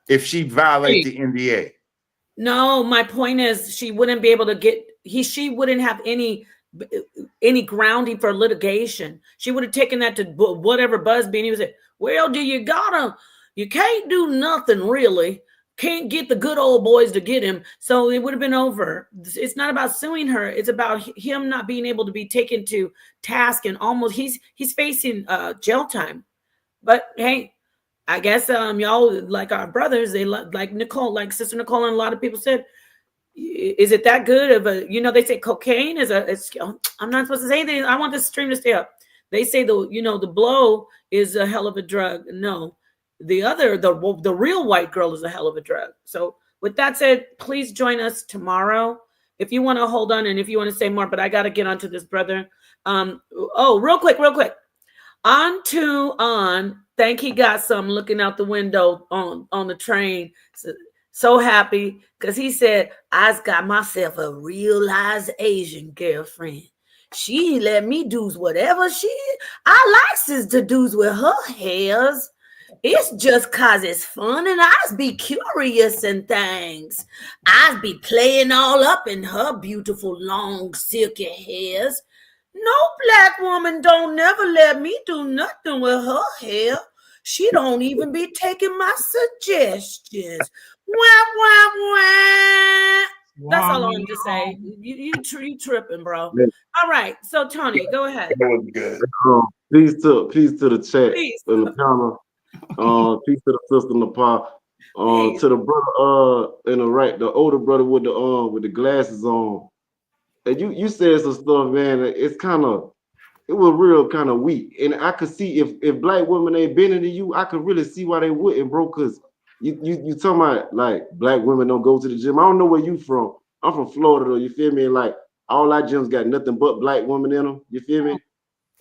If she violates the NDA. No, my point is she wouldn't be able to get. She wouldn't have any grounding for litigation. She would have taken that to whatever Busby, and he was like, well, you can't do nothing really. Can't get the good old boys to get him. So it would have been over. It's not about suing her. It's about him not being able to be taken to task and almost he's facing jail time. But hey, I guess y'all like our brothers, they like Nicole, like Sister Nicole, and a lot of people said, is it that good of a, they say cocaine is I'm not supposed to say anything. I want this stream to stay up. They say the blow is a hell of a drug. No, the real white girl is a hell of a drug. So with that said, please join us tomorrow. If you want to hold on and if you want to say more, but I got to get onto this, brother. Real quick. Think he got some looking out the window on the train. So happy because he said, I've got myself a realized Asian girlfriend. She let me do whatever I likes to do with her hairs. It's just cause it's fun and I'd be curious and things. I'd be playing all up in her beautiful long silky hairs. No black woman don't never let me do nothing with her hair. She don't even be taking my suggestions. Wah. That's all I wanted to say. You tripping, bro. All right. So Tony, go ahead. That was good. Peace to the chat and the panel. Peace to the sister Nepal. To the brother in the right, the older brother with the glasses on. And you said some stuff, man. It was real kind of weak. And I could see if black women ain't been into you, I could really see why they wouldn't, bro. Cause you talking about like black women don't go to the gym. I don't know where you from. I'm from Florida though, you feel me? Like all our gyms got nothing but black women in them. You feel me?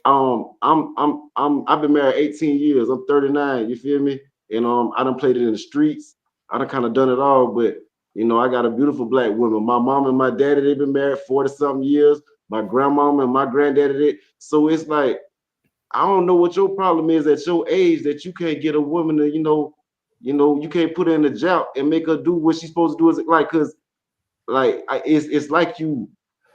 I've been married 18 years. I'm 39, you feel me? And I done played it in the streets. I done kind of done it all, but I got a beautiful black woman. My mom and my daddy, they've been married 40-something years. My grandmama and my granddaddy did. So it's like, I don't know what your problem is at your age that you can't get a woman to, you can't put her in the job and make her do what she's supposed to do. Is like, cause like it's like you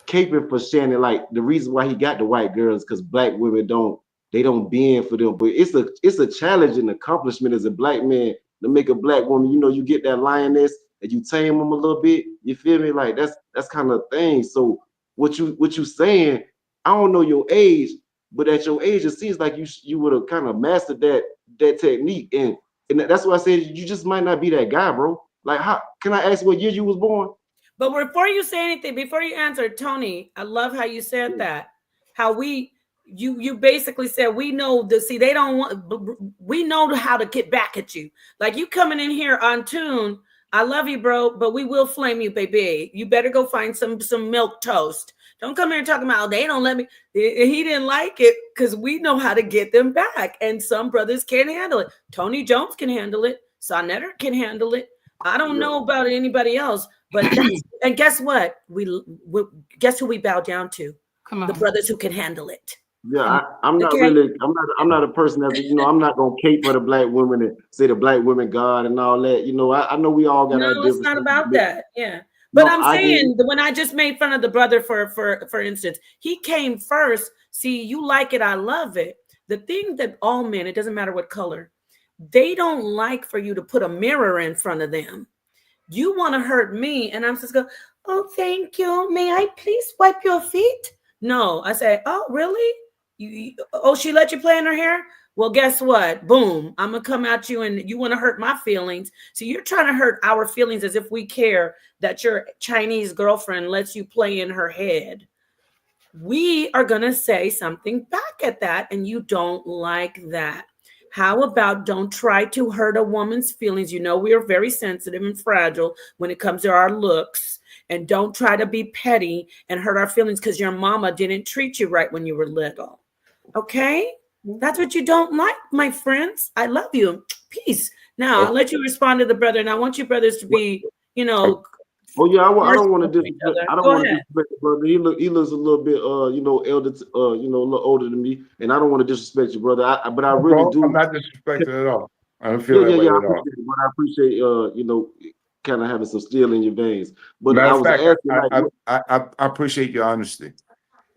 caping for Shannon. Like the reason why he got the white girls, cause black women don't bend for them. But it's a challenge and accomplishment as a black man to make a black woman. You get that lioness and you tame them a little bit. You feel me? Like that's kind of thing. So what you saying? I don't know your age, but at your age, it seems like you would have kind of mastered that technique, and that's why I said you just might not be that guy, bro. Like, how can I ask what year you was born? But before you say anything, before you answer, Tony, I love how you said that. How you basically said we know they don't want. We know how to get back at you. Like you coming in here on tune. I love you, bro, but we will flame you, baby. You better go find some milk toast. Don't come here and talk about they don't let me. He didn't like it because we know how to get them back. And some brothers can't handle it. Tony Jones can handle it. Sonetter can handle it. I don't know about anybody else, but and guess what? We guess who we bow down to? Come on. The brothers who can handle it. Yeah, I'm not Okay. really. I'm not a person that's. I'm not gonna cape for the black women and say the black women God and all that. I know we all got our No, it's not differences. about that. Yeah. But No, I'm I get it. saying that when I just made fun of the brother for instance, he came first. See, you like it, I love it. The thing that all men, it doesn't matter what color, they don't like for you to put a mirror in front of them. You want to hurt me, and I'm just going, oh, thank you. May I please wipe your feet? No, I say, oh, really? Oh, she let you play in her hair? Well, guess what? Boom, I'm gonna come at you, and you want to hurt my feelings. So you're trying to hurt our feelings as if we care that your Chinese girlfriend lets you play in her head. We are gonna say something back at that, and you don't like that. How about don't try to hurt a woman's feelings? You know, we are very sensitive and fragile when it comes to our looks. And don't try to be petty and hurt our feelings because your mama didn't treat you right when you were little. Okay? That's what you don't like, my friends. I love you. Peace. Now, I'll let you respond to the brother. And I want you brothers to be, Oh yeah, I don't want to merciful to each disrespect. other. I don't Go want to ahead. disrespect the brother. He looks a little bit, elder, a little older than me, and I don't want to disrespect you, brother. But I really Bro, I'm do. not disrespecting at all. I don't feel Yeah, that yeah, way yeah. I at all. appreciate it, but I appreciate, kind of having some steel in your veins. But Matter I of was fact, asking, like, I appreciate your honesty.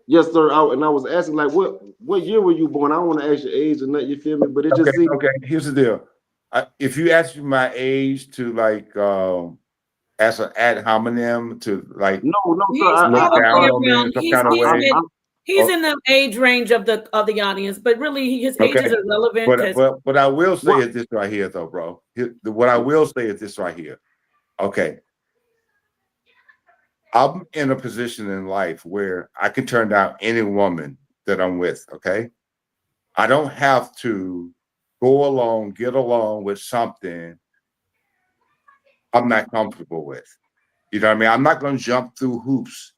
yes, sir. And I was asking, like, what year were you born? I don't want to ask your age or nothing. You feel me? But it just seems. Okay. Here's the deal. If you ask me my age to like as an ad hominem to like No, He's sir. look probably down on me in around. some kind of way. He's in the age range of the audience, but really his age is irrelevant because. But I will say is this right here, though, bro. What I will say is this right here. Okay. I'm in a position in life where I can turn down any woman that I'm with. Okay. I don't have to get along with something I'm not comfortable with. You know what I mean? I'm not going to jump through hoops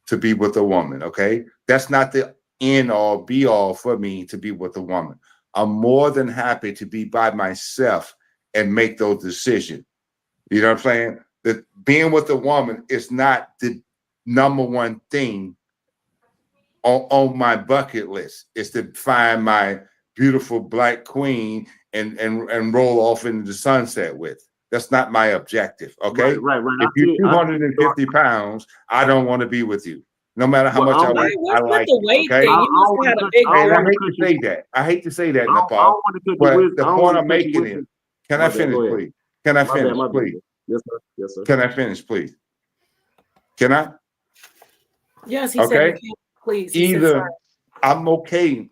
to be with a woman. Okay. That's not the end all be all for me to be with a woman. I'm more than happy to be by myself and make those decisions. You know what I'm saying? That being with a woman is not the number one thing on my bucket list. Is to find my beautiful black queen and roll off into the sunset with. That's not my objective. Okay. Right. If you're 250 pounds, I don't want to be with you. No matter how much I like the weight okay? thing? You must have had a big And I girl. hate to say that. I hate to say that, I Nepal. don't want to cut But your the point I'm making is, can I finish, please? Can I finish, please? Yes, sir. Yes, sir. Can I finish, please? Can I? Yes, he said you can't, please. He said, Either sorry. I'm okay.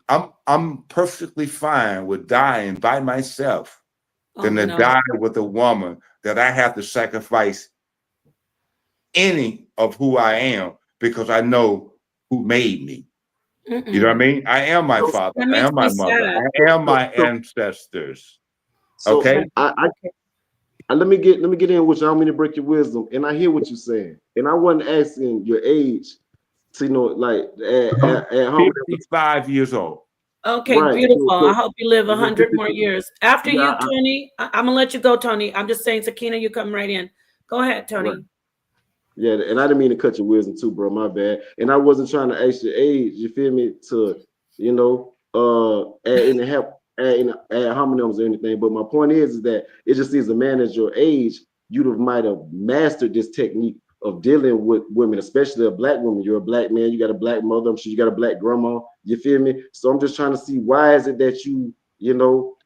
I'm perfectly fine with dying by myself than to die with a woman that I have to sacrifice any of who I am because I know who made me. You know what I mean? I am my father. I am my mother. I am my ancestors. Okay. Let me get in with you. I don't mean to break your wisdom, and I hear what you're saying. And I wasn't asking your age, so like at home. 55 years old. Okay, right. beautiful. So, I hope you live 100 more years. After yeah, you, Tony, I'm gonna let you go, Tony. I'm just saying, Sakina, you come right in. Go ahead, Tony. Right. Yeah, and I didn't mean to cut your wisdom too, bro. My bad. And I wasn't trying to ask your age. You feel me? To add homonyms or anything. But my point is that it just seems a man as your age, might have mastered this technique of dealing with women, especially a black woman. You're a black man. You got a black mother. I'm sure you got a black grandma. You feel me? So I'm just trying to see why is it that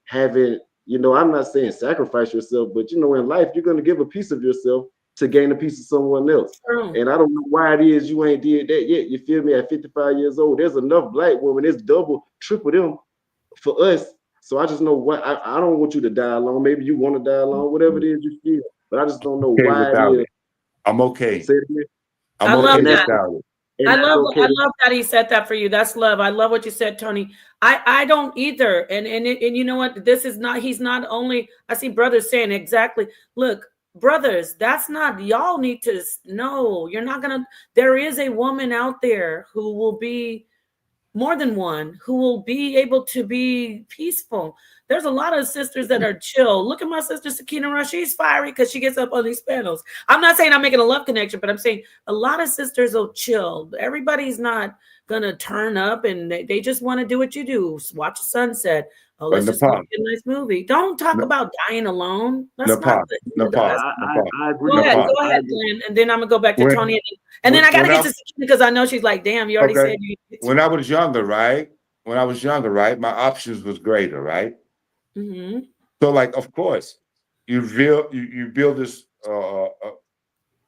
haven't. I'm not saying sacrifice yourself, but in life you're gonna give a piece of yourself to gain a piece of someone else. And I don't know why it is you ain't did that yet. You feel me? At 55 years old, there's enough black women. It's double, triple them for us. So I just know what I don't want you to die alone. Maybe you want to die alone, whatever it is you feel. But I just don't know why it is. I'm okay. Say it again. I love that. I okay. love that he said that for you. That's love. I love what you said, Tony. I don't either. And you know what? This is not. He's not only. I see brothers saying exactly. Look, brothers, that's not. Y'all need to know. You're not gonna. There is a woman out there who will be more than one, who will be able to be peaceful. There's a lot of sisters that are chill. Look at my sister Sakina Rush. She's fiery because she gets up on these panels. I'm not saying I'm making a love connection, but I'm saying a lot of sisters will chill. Everybody's not gonna turn up and they just want to do what you do. Watch a sunset. Oh, But let's just go Nepal, get a nice movie. Don't talk Ne- about dying alone. That's Nepal, not the Nepal, best. Nepal, I agree Go with ahead, you. Nepal. go ahead, Glenn. And then I'm gonna go back to When, Tony. And then I gotta when get I to Sakina because I know she's like, damn, you already okay, said you. when I was younger, right? When I was younger, right, my options was greater, right? Mm-hmm. So, like, of course, you build this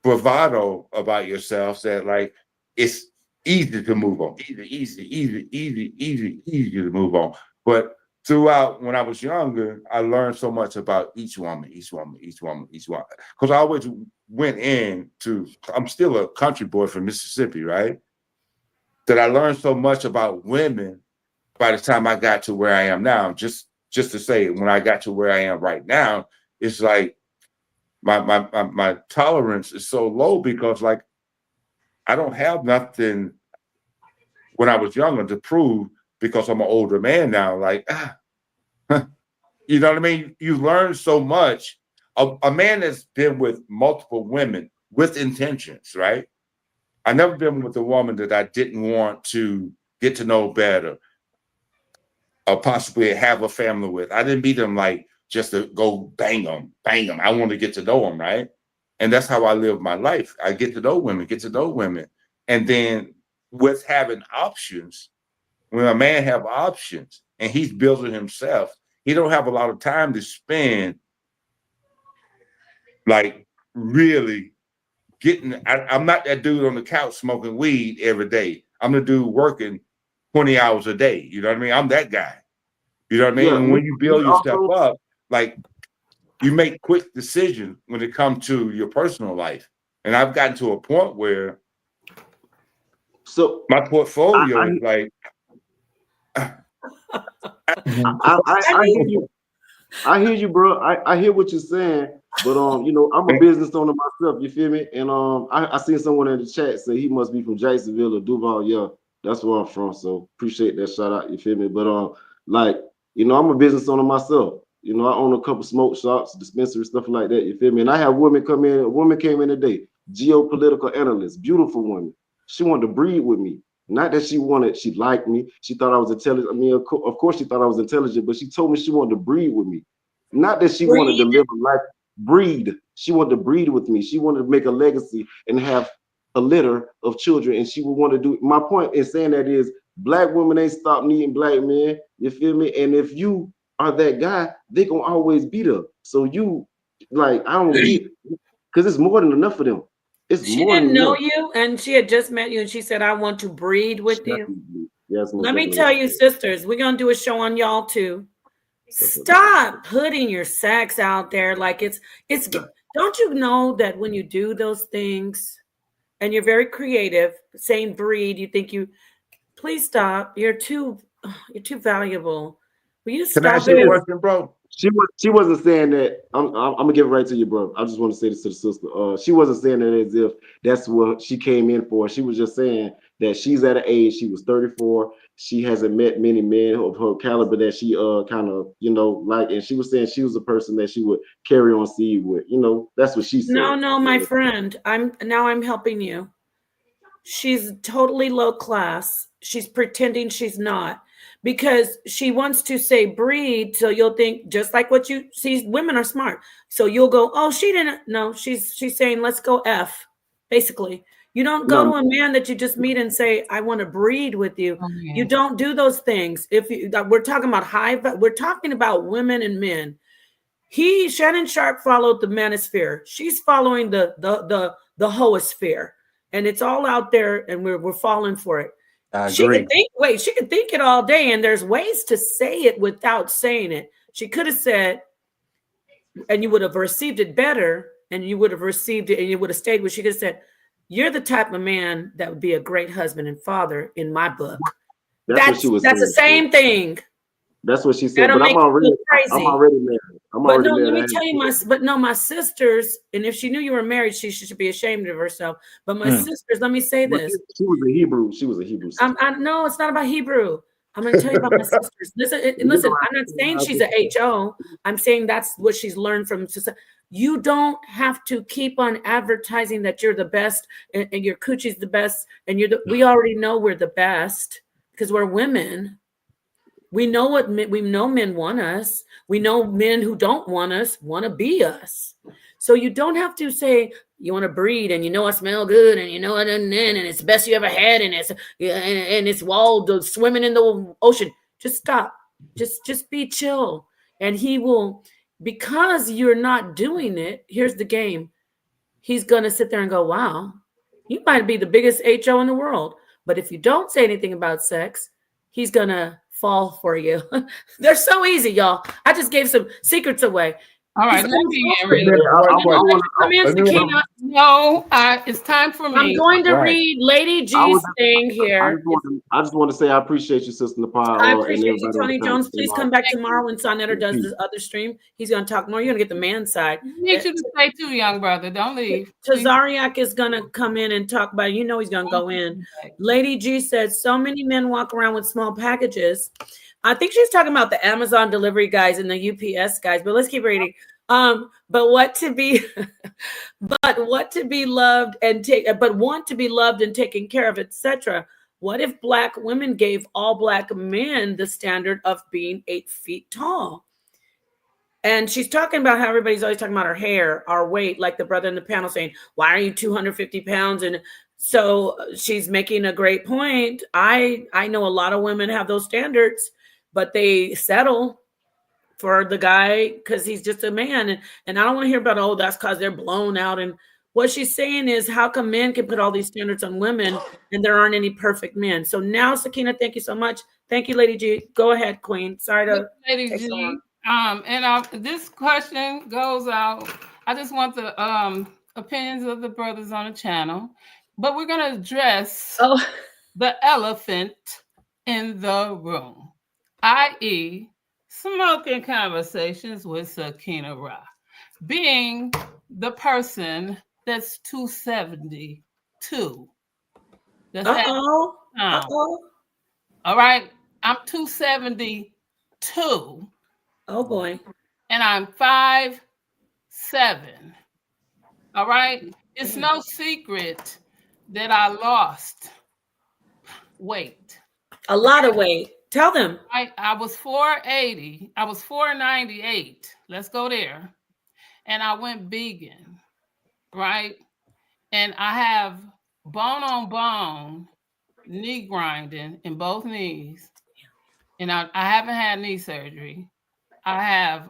bravado about yourself that like it's easy to move on, easy to move on. But throughout when I was younger, I learned so much about each woman. Because I always went into, I'm still a country boy from Mississippi, right? That I learned so much about women by the time I got to where I am now. Just to say, when I got to where I am right now, it's like my tolerance is so low because like I don't have nothing when I was younger to prove because I'm an older man now. Like, you know what I mean? You learn so much. A man that's been with multiple women with intentions, right? I never been with a woman that I didn't want to get to know better or possibly have a family with. I didn't meet them like just to go bang them. I want to get to know them, right? And that's how I live my life. I get to know women. And then with having options, when a man have options and he's building himself, he don't have a lot of time to spend like really I'm not that dude on the couch smoking weed every day. I'm the dude working 20 hours a day. You know what I mean? I'm that guy. You know what I mean? Yeah, And when you build yourself also, up, like you make quick decisions when it comes to your personal life. And I've gotten to a point where so my portfolio is like I hear you. I hear you, bro. I hear what you're saying, but you know, I'm a business owner myself. You feel me? And I seen someone in the chat say he must be from Jacksonville or Duval. Yeah, that's where I'm from. So appreciate that shout out. You feel me? But like you know, I'm a business owner myself. You know, I own a couple smoke shops, dispensaries, stuff like that. You feel me? And I have women come in. A woman came in today, geopolitical analyst, beautiful woman. She wanted to breed with me. Not that she liked me. She thought I was intelligent. I mean, of course, she thought I was intelligent, but she told me she wanted to breed with me. Not that she wanted to live a life, breed. She wanted to breed with me. She wanted to make a legacy and have a litter of children. And she would want to do. My point in saying that is black women ain't stop needing black men. You feel me? And if you are that guy, they gonna always be there. So you like, I don't get because it's more than enough for them. It's She more didn't than know enough. you and she had just met you and she said, I want to breed with you. Yes, most Let me definitely. tell you, sisters, we're gonna do a show on y'all too. Stop putting your sex out there like it's don't you know that when you do those things and you're very creative, saying breed, you think please stop. You're too valuable. Will you Can I stop ask you a it? question, bro? She wasn't saying that. I'm gonna give it right to you, bro. I just want to say this to the sister. She wasn't saying that as if that's what she came in for. She was just saying that she's at an age. She was 34. She hasn't met many men of her caliber that she kind of like. And she was saying she was a person that she would carry on seed with. That's what she said. No, my friend. I'm helping you. She's totally low class. She's pretending she's not because she wants to say breed. So you'll think just like what you see, women are smart. So you'll go, oh, she didn't. No, she's saying, let's go F. Basically, you don't go to a man that you just meet and say, I want to breed with you. You don't do those things. We're talking about we're talking about women and men. Shannon Sharpe followed the Manosphere. She's following the hoosphere. And it's all out there, and we're falling for it. I She agree. could think it all day, and there's ways to say it without saying it. She could have said, and you would have received it better, and you would have received it, and you would have stayed with. She could have said, "You're the type of man that would be a great husband and father in my book." That's what she was that's the saying. same thing. That's what she said. That'll But I'm make you feel already crazy. married. I'm But already no, let married. me tell you, my sisters, and if she knew you were married, she should be ashamed of herself. But my sisters, let me say this. She was a Hebrew. She was a Hebrew sister. No, it's not about Hebrew. I'm going to tell you about my sisters. Listen, I'm not saying she's a HO. I'm saying that's what she's learned from. You don't have to keep on advertising that you're the best and your coochie's the best and we already know we're the best because we're women. We know men want us. We know men who don't want us want to be us. So you don't have to say you want to breed and I smell good and and it's the best you ever had and it's walled swimming in the ocean. Just stop. Just be chill. And he will, because you're not doing it, here's the game. He's going to sit there and go, wow, you might be the biggest HO in the world. But if you don't say anything about sex, he's going to fall for you. They're so easy, y'all. I just gave some secrets away. All right, let me get ready. No, it's time for me. I'm going to read Lady G's thing here. I just want to say I appreciate you, Sister Nepal. I appreciate you, Tony Jones. Please come back tomorrow when Sonetter does this other stream. He's going to talk more. You're going to get the man side. I need you to stay too, young brother. Don't leave. Tazariak is going to come in and talk about it. He's going to go in. Lady G said, so many men walk around with small packages. I think she's talking about the Amazon delivery guys and the UPS guys, but let's keep reading. But want to be loved and want to be loved and taken care of, etc. What if Black women gave all Black men the standard of being 8 feet tall? And she's talking about how everybody's always talking about our hair, our weight, like the brother in the panel saying, why are you 250 pounds? And so she's making a great point. I know a lot of women have those standards, but they settle for the guy because he's just a man. And I don't want to hear about, that's because they're blown out. And what she's saying is, how come men can put all these standards on women and there aren't any perfect men? So now, Sakina, thank you so much. Thank you, Lady G. Go ahead, Queen. Sorry to Lady take G. so long. This question goes out. I just want the opinions of the brothers on the channel, but we're going to address the elephant in the room, i.e., smoking conversations with Sakina Ra, being the person that's 272. All right, I'm 272. Oh boy. And I'm 5'7". All right. It's no secret that I lost weight. A lot of weight. Tell them. I was 480. I was 498. Let's go there. And I went vegan. Right. And I have bone on bone knee grinding in both knees. And I haven't had knee surgery. I have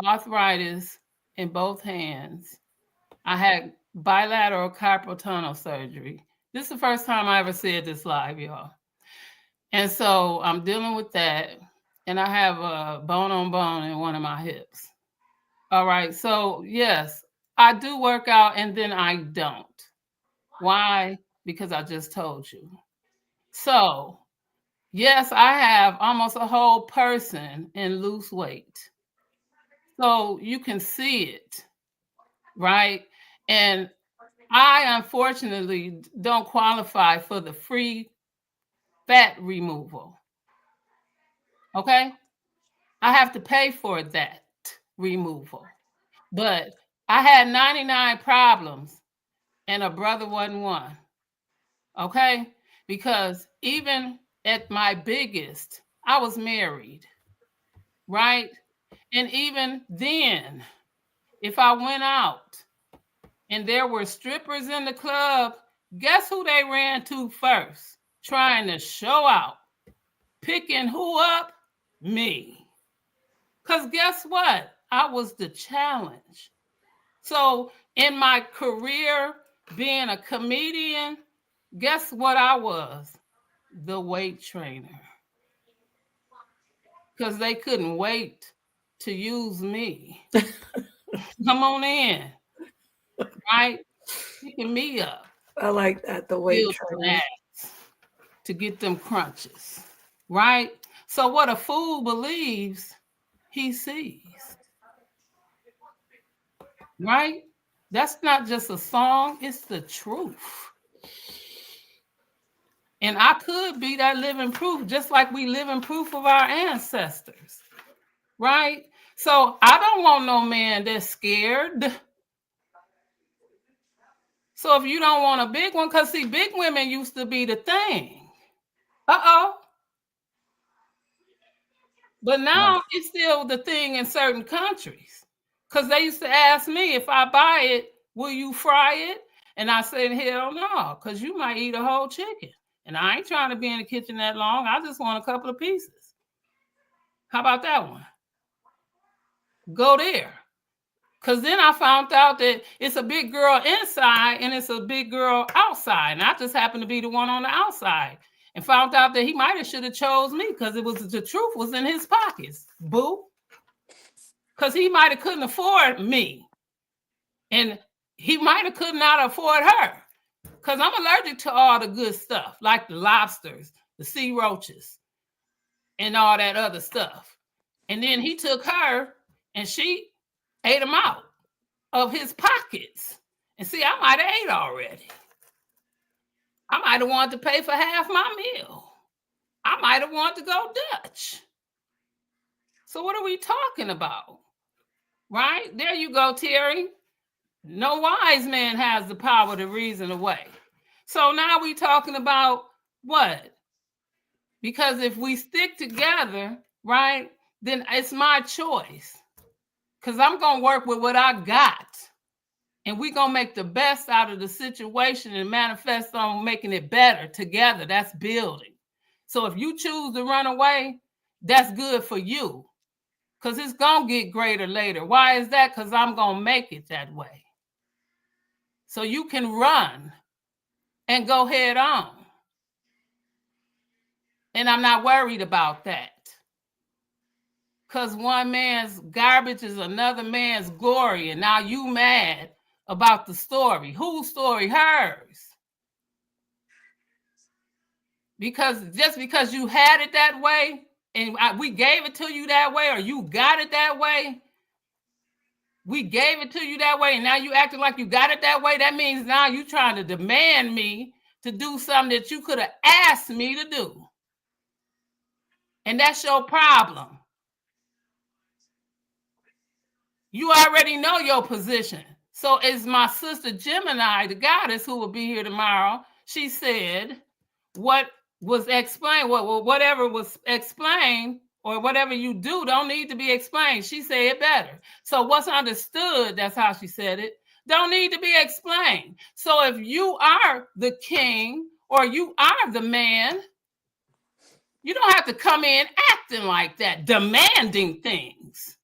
arthritis in both hands. I had bilateral carpal tunnel surgery. This is the first time I ever said this live, y'all. And so I'm dealing with that. And I have a bone on bone in one of my hips. All right. So yes, I do work out and then I don't. Why? Because I just told you. So yes, I have almost a whole person in loose weight. So you can see it, right? And I unfortunately don't qualify for the free fat removal. Okay? I have to pay for that removal. But I had 99 problems and a brother wasn't one. Okay? Because even at my biggest, I was married. Right? And even then, if I went out and there were strippers in the club, guess who they ran to first? Trying to show out. Picking who up? Me. Because guess what? I was the challenge. So in my career, being a comedian, guess what I was? The weight trainer. Because they couldn't wait to use me. Come on in. Right? Picking me up. I like that, the weight trainer. To get them crunches. Right? So what a fool believes, he sees. Right? That's not just a song, it's the truth. And I could be that living proof, just like we living proof of our ancestors. Right? So I don't want no man that's scared. So if you don't want a big one, because see, big women used to be the thing. But now it's still the thing in certain countries. Because they used to ask me, if I buy it, will you fry it? And I said, hell no, because you might eat a whole chicken. And I ain't trying to be in the kitchen that long. I just want a couple of pieces. How about that one? Go there. Because then I found out that it's a big girl inside and it's a big girl outside. And I just happened to be the one on the outside. And found out that he might have should have chose me because it was the truth was in his pockets. Boo. Because he might have couldn't afford me. And he might have could not afford her. Because I'm allergic to all the good stuff, like the lobsters, the sea roaches, and all that other stuff. And then he took her and she ate them out of his pockets. And see, I might have ate already. I might have wanted to pay for half my meal. I might have wanted to go Dutch. So what are we talking about? Right? There you go, Terry. No wise man has the power to reason away. So now we talking about what? Because if we stick together, right, then it's my choice. Because I'm going to work with what I got. And we're going to make the best out of the situation and manifest on making it better together. That's building. So if you choose to run away, that's good for you. Because it's going to get greater later. Why is that? Because I'm going to make it that way. So you can run and go head on. And I'm not worried about that. Because one man's garbage is another man's glory. And now you mad about the story. Whose story? Hers. Because just because you had it that way and we gave it to you that way, or you got it that way, we gave it to you that way, and now you acting like you got it that way, that means now you trying to demand me to do something that you could have asked me to do. And that's your problem. You already know your position. So it's my sister Gemini, the goddess who will be here tomorrow. She said, what was explained, whatever was explained or whatever you do don't need to be explained. She said it better. So what's understood, that's how she said it, don't need to be explained. So if you are the king or you are the man, you don't have to come in acting like that, demanding things.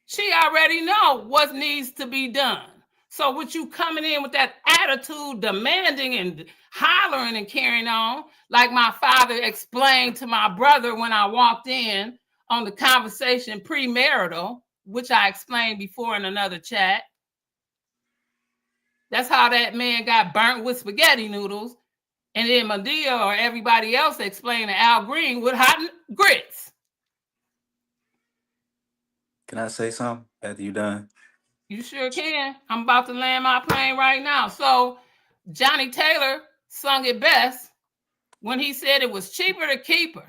She already know what needs to be done. So with you coming in with that attitude, demanding and hollering and carrying on, like my father explained to my brother when I walked in on the conversation premarital, which I explained before in another chat. That's how that man got burnt with spaghetti noodles. And then Medea or everybody else explained to Al Green with hot grits. Can I say something after you done? You sure can. I'm about to land my plane right now. So Johnny Taylor sung it best when he said it was cheaper to keep her.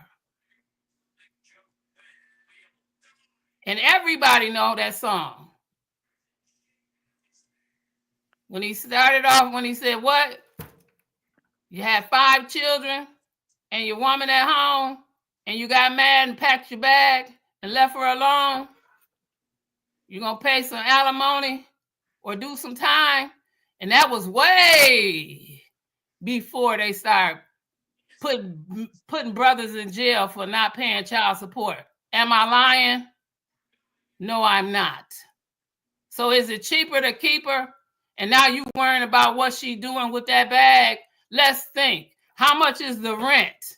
And everybody know that song. When he started off, when he said, what? You had 5 children and your woman at home and you got mad and packed your bag and left her alone. You're going to pay some alimony or do some time. And that was way before they start putting brothers in jail for not paying child support. Am I lying? No, I'm not. So is it cheaper to keep her? And now you worrying about what she doing with that bag? Let's think. How much is the rent?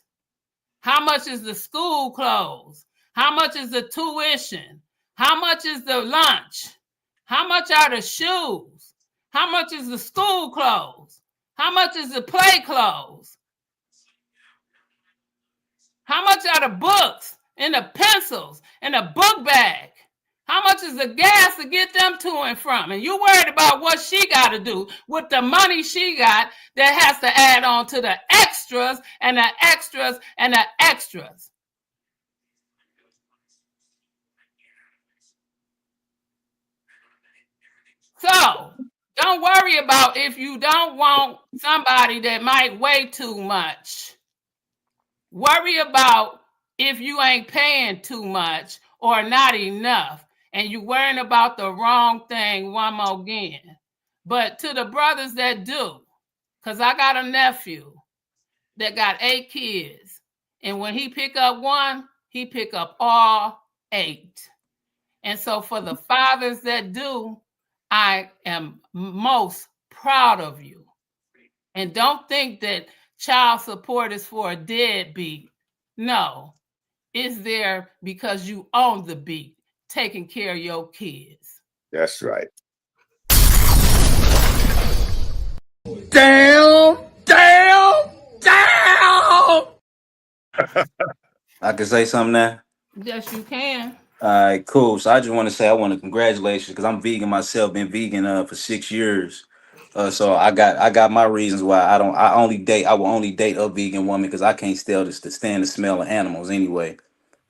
How much is the school clothes? How much is the tuition? How much is the lunch? How much are the shoes? How much is the school clothes? How much is the play clothes? How much are the books and the pencils and the book bag? How much is the gas to get them to and from? And you worried about what she got to do with the money she got that has to add on to the extras and the extras and the extras. So don't worry about if you don't want somebody that might weigh too much. Worry about if you ain't paying too much or not enough, and you worrying about the wrong thing one more again. But to the brothers that do, because I got a nephew that got 8 kids, and when he pick up one, he pick up all 8. And so for the fathers that do, I am most proud of you. And don't think that child support is for a deadbeat. No, it's there because you own the beat, taking care of your kids. That's right. Damn, damn, damn. I can say something now. Yes, you can. All right, cool. So I just want to say I want to congratulations because I'm vegan myself. Been vegan for 6 years. So I got my reasons why I will only date a vegan woman because I can't stand the smell of animals anyway.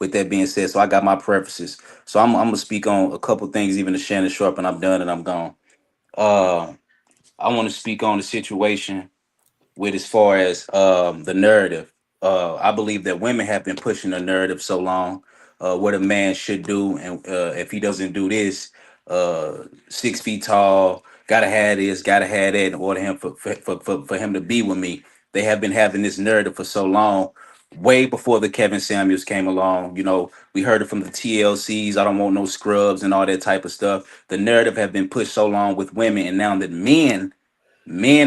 With that being said, so I got my preferences. So I'm gonna speak on a couple things, even to Shannon Sharpe, and I'm done and I'm gone. Uh, I want to speak on the situation with as far as the narrative. I believe that women have been pushing the narrative so long, what a man should do, and if he doesn't do this, 6 feet tall, gotta have this, gotta have that in order for him to be with me. They have been having this narrative for so long, way before the Kevin Samuels came along. You know, we heard it from the TLCs. I don't want no scrubs and all that type of stuff. The narrative have been pushed so long with women, and now that men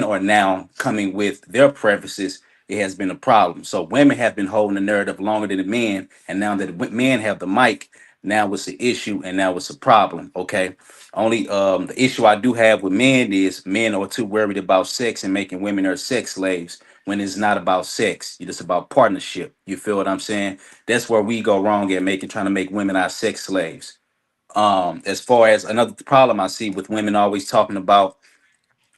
are now coming with their preferences, it has been a problem. So women have been holding the narrative longer than the men, and now that men have the mic, now it's an issue and now it's a problem. Okay. Only the issue I do have with men is men are too worried about sex and making women their sex slaves when it's not about sex. It's about partnership. You feel what I'm saying? That's where we go wrong at trying to make women our sex slaves. As far as another problem I see with women always talking about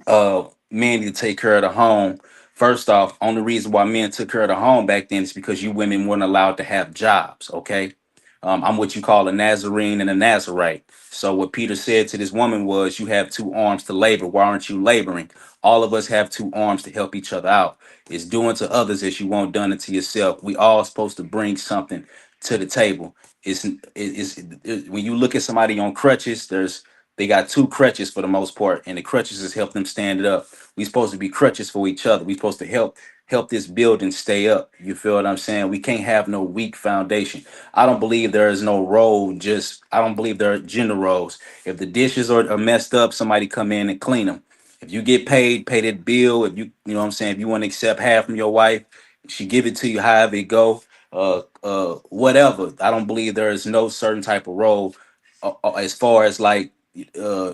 men need to take care of the home. First off, only reason why men took care of the home back then is because you women weren't allowed to have jobs. Okay, I'm what you call a Nazarene and a Nazarite. So what Peter said to this woman was, "You have 2 arms to labor. Why aren't you laboring?" All of us have 2 arms to help each other out. It's doing to others as you want done it to yourself. We all supposed to bring something to the table. When you look at somebody on crutches, they got 2 crutches for the most part, and the crutches is help them stand it up. We supposed to be crutches for each other. We supposed to help this building stay up. You feel what I'm saying? We can't have no weak foundation. I don't believe there is no role. I don't believe there are gender roles. If the dishes are messed up, somebody come in and clean them. If you get paid, pay that bill. If you know what I'm saying. If you want to accept half from your wife, she give it to you. However it go. Whatever. I don't believe there is no certain type of role as far as like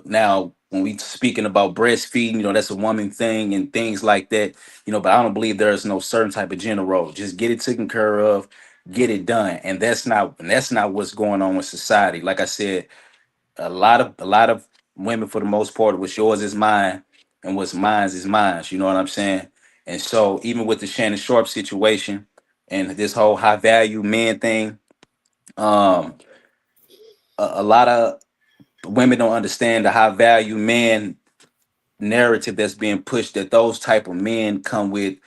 now when we speaking about breastfeeding, that's a woman thing and things like that, but I don't believe there's no certain type of gender role. Just get it taken care of, get it done. And that's not what's going on with society. Like I said, a lot of women, for the most part, what's yours is mine and what's mine is mine. You know what I'm saying? And so even with the Shannon Sharpe situation and this whole high value men thing, um a lot of women don't understand the high value man narrative that's being pushed, that those type of men come with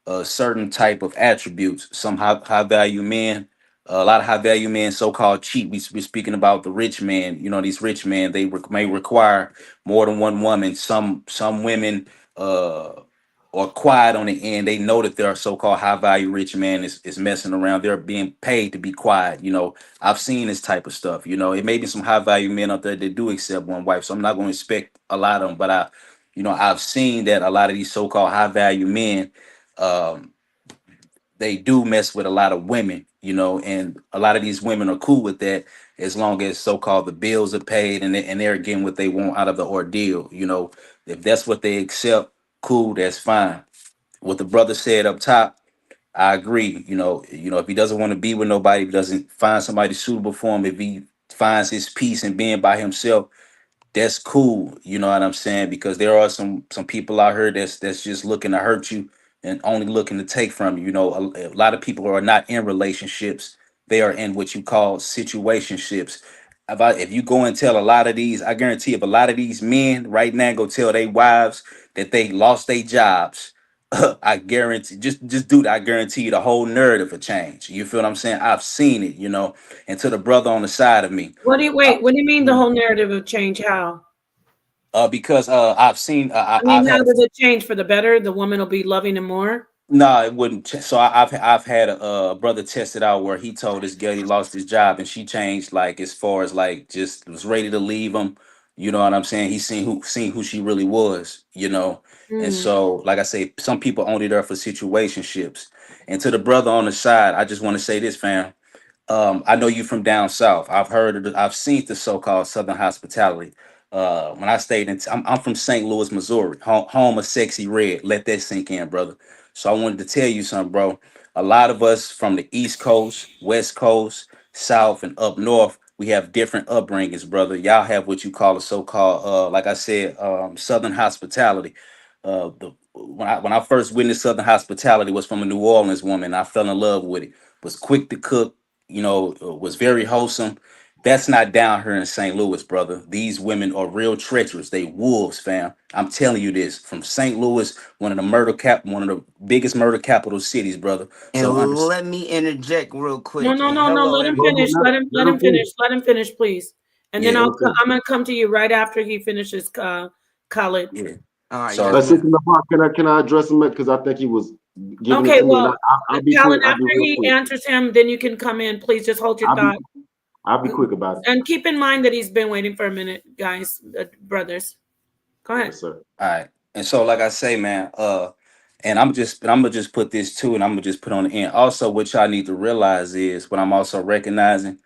a certain type of attributes. Some high value men, a lot of high value men, so called cheat. We're speaking about the rich man. These rich men, they may require more than one woman. Some women are quiet on the end. They know that there are so-called high-value rich men is messing around. They're being paid to be quiet. I've seen this type of stuff. It may be some high-value men out there that do accept one wife, so I'm not going to expect a lot of them. But I've seen that a lot of these so-called high-value men, um, they do mess with a lot of women. And a lot of these women are cool with that as long as so-called the bills are paid and they're getting what they want out of the ordeal. If that's what they accept, cool, that's fine. What the brother said up top, I agree. If he doesn't want to be with nobody, if he doesn't find somebody suitable for him, if he finds his peace in being by himself, that's cool. You know what I'm saying? Because there are some people out here that's just looking to hurt you and only looking to take from you. A lot of people are not in relationships. They are in what you call situationships. if you go and tell a lot of these, I guarantee if a lot of these men right now go tell their wives that they lost their jobs, I guarantee just do that. I guarantee you the whole narrative will change. You feel what I'm saying? I've seen it, you know. And to the brother on the side of me, What do you wait? What do you mean the whole narrative of change? How? because I've seen I I've mean, how had a does it change for the better? The woman will be loving him more. no, it wouldn't. So I've had a brother test it out where he told his girl he lost his job and she changed like as far as like just was ready to leave him. You know what I'm saying? He seen who she really was. You know, and Mm. so like I say, some people only there for situationships. And to the brother on the side, I just want to say this, fam. I know you from down south. I've heard of I've seen the so-called Southern hospitality. When I stayed in, I'm from St. Louis, Missouri, home of Sexy Red. Let that sink in, brother. So I wanted to tell you something, bro. A lot of us from the East Coast, West Coast, South, and up north, we have different upbringings, brother. Y'all have what you call a so-called, like I said, Southern hospitality. When I first witnessed Southern hospitality was from a New Orleans woman. I fell in love with it. Was quick to cook, was very wholesome. That's not down here in St. Louis, brother. These women are real treacherous. They wolves, fam. I'm telling you this from St. Louis, one of the biggest murder capital cities, brother. And So let me interject real No, quick. no, And no, no. hello, Let him everybody. finish. Let him finish. Let him finish, please. And then Yeah. I'm gonna come to you right after he finishes. Khalid. Yeah. All right. So Yes, But ma'am. Sister Lamar, can I address him because I think he was giving it Okay, to me, and well, I'll be Khalid, quick. I'll be after real he quick. answers him, then you can come in. Please just hold your I'll be thought. I'll be quick about it. And keep in mind that he's been waiting for a minute, guys, brothers. Go ahead. Yes, sir. all right. And so, like I say, man, and I'm gonna just put this too, and I'm gonna just put on the end. Also, what y'all need to realize is what I'm also recognizing.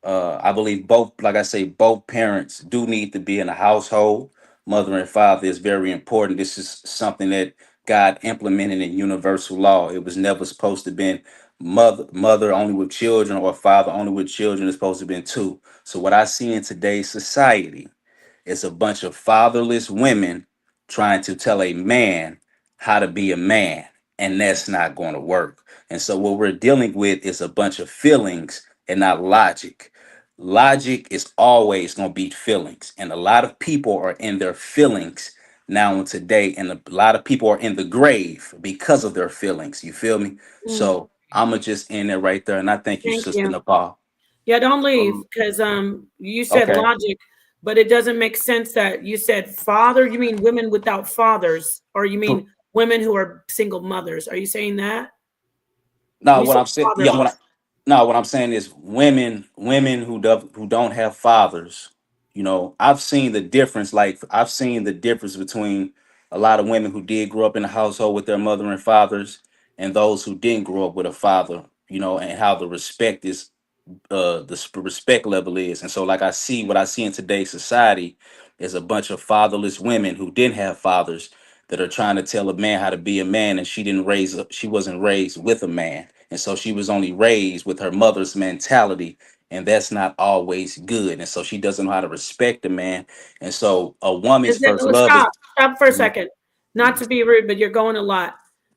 I believe both, like I say, both parents do need to be in a household. Mother and father is very important. This is something that God implemented in universal law. It was never supposed to be mother only with children or father only with children. It's supposed to be two. So what I see in today's society, it's a bunch of fatherless women trying to tell a man how to be a man, and that's not going to work. And so, what we're dealing with is a bunch of feelings and not logic. Logic is always going to beat feelings, and a lot of people are in their feelings now and today, and a lot of people are in the grave because of their feelings. You feel me? Mm, So, I'm gonna just end it right there, and I thank you, thank Sister you. Nepal. Yeah, don't leave because you said Okay. logic, but it doesn't make sense that you said father. You mean women without fathers, or you mean women who are single mothers? Are you saying that? No, When you what said I'm saying, yeah, fatherless. no, what I'm saying is women who don't have fathers. I've seen the difference. Like I've seen the difference between a lot of women who did grow up in a household with their mother and fathers, and those who didn't grow up with a father. And how the respect is respect level is. And so like what I see in today's society is a bunch of fatherless women who didn't have fathers that are trying to tell a man how to be a man, and she wasn't raised with a man. And so she was only raised with her mother's mentality, and that's not always good. And so she doesn't know how to respect a man. And so a woman's Is it? first Oh, love is stop for a Mhm, second. Not mhm. to be rude, but you're going a lot.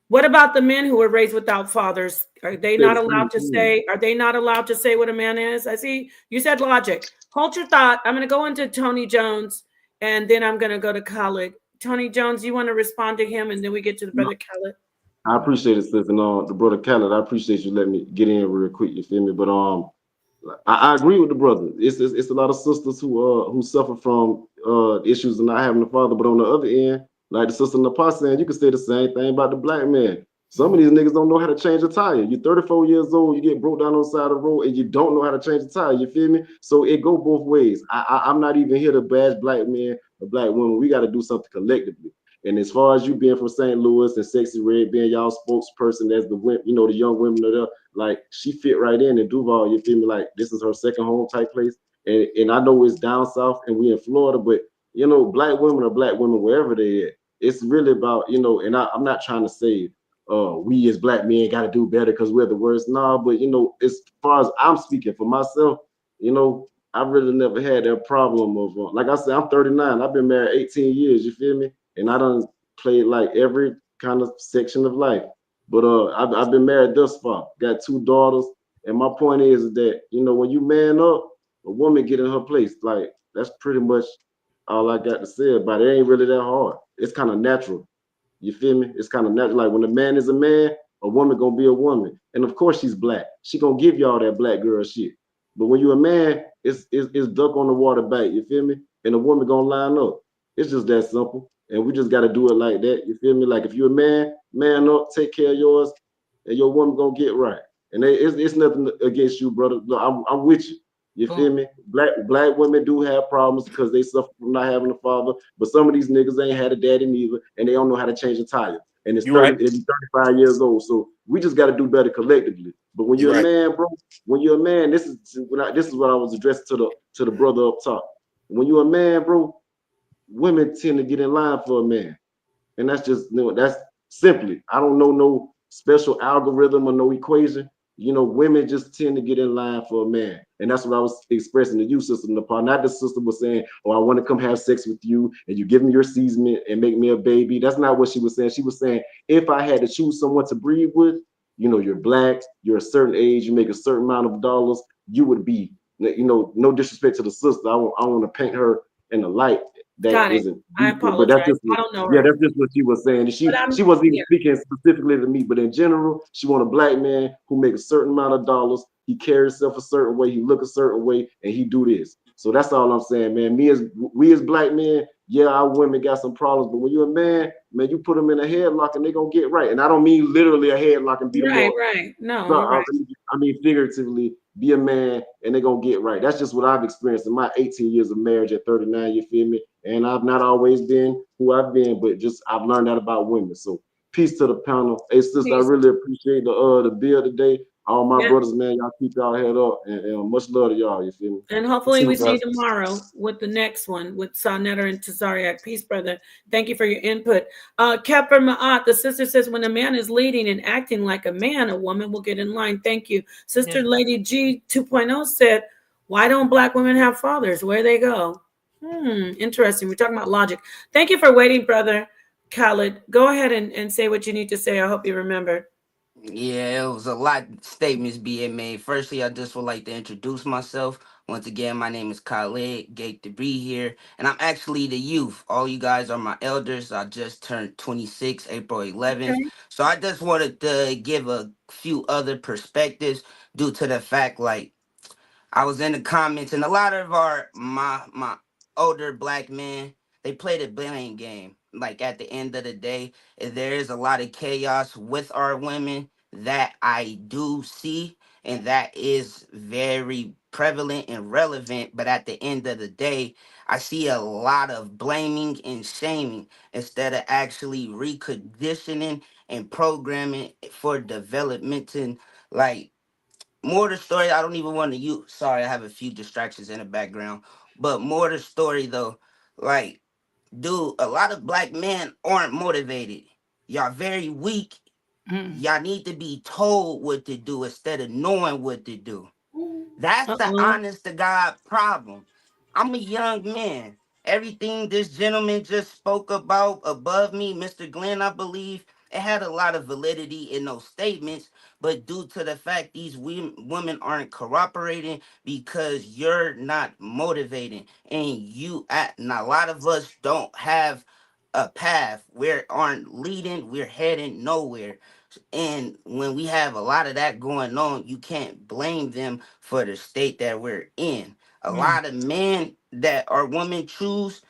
What about the men who were raised without fathers? Are they Said not the allowed same to thing. say? Are they not allowed to say what a man is? I see you said logic. Hold your thought. I'm going to go into Tony Jones, and then I'm going to go to Khaled. Tony Jones, you want to respond to him, and then we get to the brother Khaled. I appreciate it, sis, and the brother Khaled. I appreciate you letting me get in real quick. You feel me? But I agree with the brother. It's a lot of sisters who suffer from issues of not having a father. But on the other end, like the sister Napa saying, you can say the same thing about the black man. Some of these niggas don't know how to change a tire. You're 34 years old, you get broke down on the side of the road, and you don't know how to change the tire. You feel me? So it go both ways. I'm not even here to bash black men or black women. We got to do something collectively. And as far as you being from St. Louis and Sexy Red being y'all spokesperson as the young women are there, like she fit right in Duval. You feel me? Like this is her second home type place. And I know it's down south and we in Florida, but black women are black women wherever they at. It's really about, and I'm not trying to say we as black men got to do better because we're the worst. Nah, but as far as I'm speaking for myself, I really never had that problem of like I said, I'm 39. I've been married 18 years. You feel me? And I done played like every kind of section of life. But I've been married thus far. Got two daughters. And my point is that, when you man up, A woman get in her place. Like that's pretty much all I got to say about it. It ain't really that hard. It's kind of natural. You feel me? It's kind of natural. Like when a man is a man, a woman gonna be a woman. And of course she's black. She gonna give y'all that black girl shit. But when you're a man, it's duck on the water bait. You feel me? And a woman gonna line up. It's just that simple. And we just gotta do it like that. You feel me? Like if you're a man, man up, take care of yours, and your woman gonna get right. And it's nothing against you, brother. No, I'm with you. You feel me? Black women do have problems because they suffer from not having a father. But some of these niggas ain't had a daddy neither, and they don't know how to change a tire. And it's You right. 35 years old. So we just got to do better collectively. But when You you're a right. man, bro, when you're a man, this is what I was addressing to the brother up top. When you're a man, bro, women tend to get in line for a man. And that's just, that's simply, I don't know no special algorithm or no equation. Women just tend to get in line for a man. And that's what I was expressing to you, Sister Nepal. Not the sister was saying, oh, I want to come have sex with you and you give me your seasoning and make me a baby. That's not what she was saying. She was saying, if I had to choose someone to breed with, you're black, you're a certain age, you make a certain amount of dollars, you would be, no disrespect to the sister. I want to paint her in a light that Got it. isn't I beautiful, but that's apologize. just I don't know yeah, her. that's just what she was saying. But She wasn't even yeah. speaking specifically to me, but in general, she want a black man who make a certain amount of dollars. He carry himself a certain way, he look a certain way, and he do this. So that's all I'm saying, man. We as black men, yeah, our women got some problems, but when you're a man, you put them in a headlock and they gonna get right. And I don't mean literally a headlock and beat them up. Right. No, No, you're right. I mean figuratively, be a man and they're gonna get right. That's just what I've experienced in my 18 years of marriage at 39, you feel me? And I've not always been who I've been, but just I've learned that about women. So peace to the panel. Hey sister, I Peace. really appreciate the bill today. All my Yeah. brothers, man, y'all keep y'all head up and much love to y'all, you feel me? And hopefully we see you tomorrow with the next one with Sonetta and Tazariak. Peace, brother. Thank you for your input. Kepper Ma'at, the sister says, when a man is leading and acting like a man, a woman will get in line. Thank you. Sister Lady G 2.0 said, why don't black women have fathers? Where they go? Interesting. We're talking about logic. Thank you for waiting, brother Khaled. Go ahead and say what you need to say. I hope you remember. Yeah, it was a lot of statements being made. Firstly, I just would like to introduce myself. Once again, my name is Khaled, Gate to be here, and I'm actually the youth. All you guys are my elders. I just turned 26, April 11th. Okay. So I just wanted to give a few other perspectives due to the fact, like, I was in the comments, and a lot of my older black men, they play the blame game. Like at the end of the day, there is a lot of chaos with our women that I do see, and that is very prevalent and relevant. But at the end of the day, I see a lot of blaming and shaming instead of actually reconditioning and programming for development and like more the story. I don't even want to use. Sorry, I have a few distractions in the background. But more the story though, like, dude, a lot of black men aren't motivated. Y'all very weak. Y'all need to be told what to do instead of knowing what to do. That's the Uh-oh. honest to God problem. I'm a young man. Everything this gentleman just spoke about above me, Mr. Glenn, I believe, it had a lot of validity in those statements, but due to the fact these women aren't cooperating because you're not motivating, and a lot of us don't have a path. We aren't leading, we're heading nowhere. And when we have a lot of that going on, you can't blame them for the state that we're in. A lot of men that our women choose,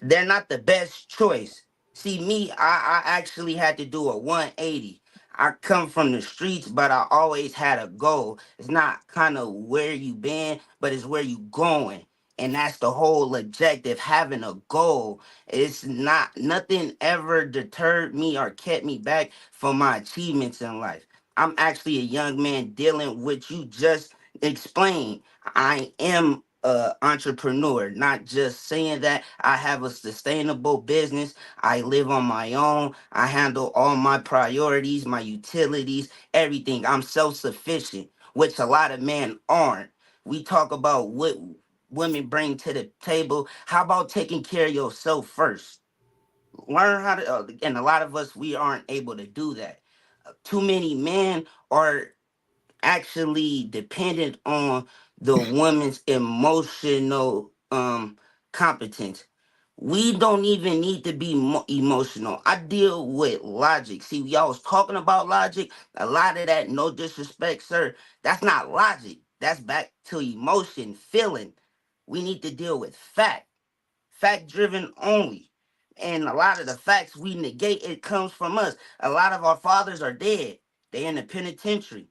they're not the best choice. See, me, I actually had to do a 180. I come from the streets, but I always had a goal. It's not kind of where you been, but it's where you going. And that's the whole objective, having a goal. It's not, nothing ever deterred me or kept me back from my achievements in life. I'm actually a young man dealing with you just explained. I am a entrepreneur, not just saying that I have a sustainable business. I live on my own. I handle all my priorities, my utilities, everything. I'm self-sufficient, which a lot of men aren't. We talk about what women bring to the table. How about taking care of yourself first? Learn how to, and a lot of us, we aren't able to do that. Too many men are actually dependent on the woman's emotional competence. We don't even need to be emotional. I deal with logic. See, y'all was talking about logic. A lot of that, no disrespect, sir, that's not logic. That's back to emotion, feeling. We need to deal with fact driven only. And a lot of the facts we negate, it comes from us. A lot of our fathers are dead. They in the penitentiary.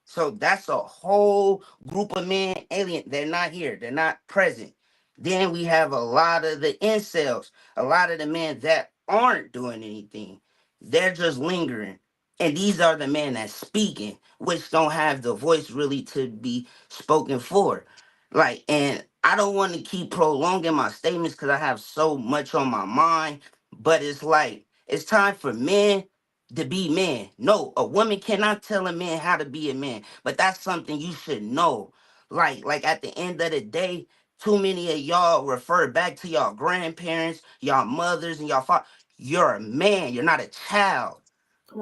So that's a whole group of men, alien. They're not here. They're not present. Then we have a lot of the incels, a lot of the men that aren't doing anything. They're just lingering. And these are the men that's speaking, which don't have the voice really to be spoken for. Like, and I don't want to keep prolonging my statements because I have so much on my mind, but it's like, it's time for men to be men. No, a woman cannot tell a man how to be a man, but that's something you should know. Like at the end of the day, too many of y'all refer back to y'all grandparents, y'all mothers, and y'all father. You're a man, you're not a child.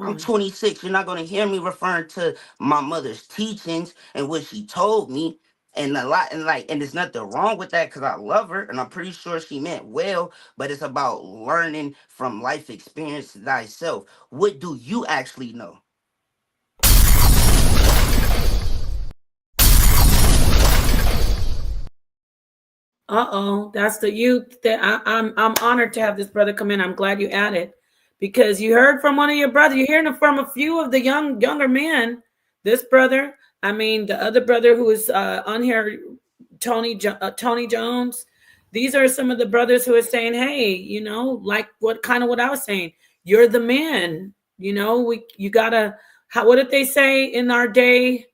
I'm 26. You're not going to hear me referring to my mother's teachings and what she told me. And a lot, and like, and there's nothing wrong with that because I love her and I'm pretty sure she meant well, but it's about learning from life experience thyself. What do you actually know? That's the youth that I'm honored to have this brother come in. I'm glad you added because you heard from one of your brothers. You're hearing from a few of the younger men. This brother, I mean, the other brother who is on here, Tony Jones. These are some of the brothers who are saying, "Hey, like what I was saying. You're the man. You gotta. What did they say in our day?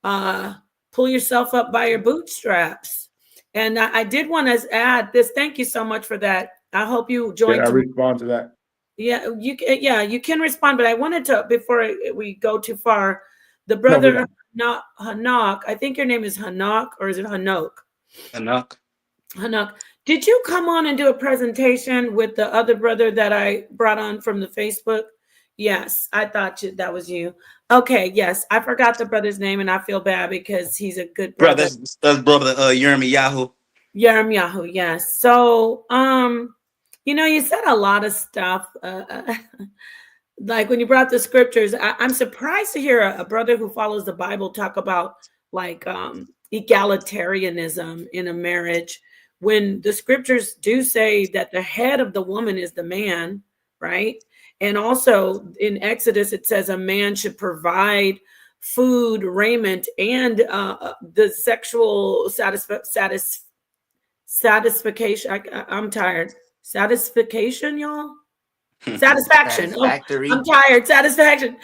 Pull yourself up by your bootstraps." And I did want to add this. Thank you so much for that. I hope you join. Can I respond to that? Yeah, you can respond. But I wanted to, before we go too far, the brother, not Hanok. I think your name is Hanok, or is it Hanok? Hanok. Did you come on and do a presentation with the other brother that I brought on from the Facebook? Yes, I thought that was you. Okay, yes, I forgot the brother's name, and I feel bad because he's a good brother. That's brother Yahoo. Yahoo, yes. So, you said a lot of stuff. Like when you brought the scriptures, I'm surprised to hear a brother who follows the Bible talk about like egalitarianism in a marriage when the scriptures do say that the head of the woman is the man, right? And also in Exodus, it says a man should provide food, raiment, and the sexual satisfaction. I'm tired. Satisfaction, y'all. Satisfaction. I'm tired. Satisfaction.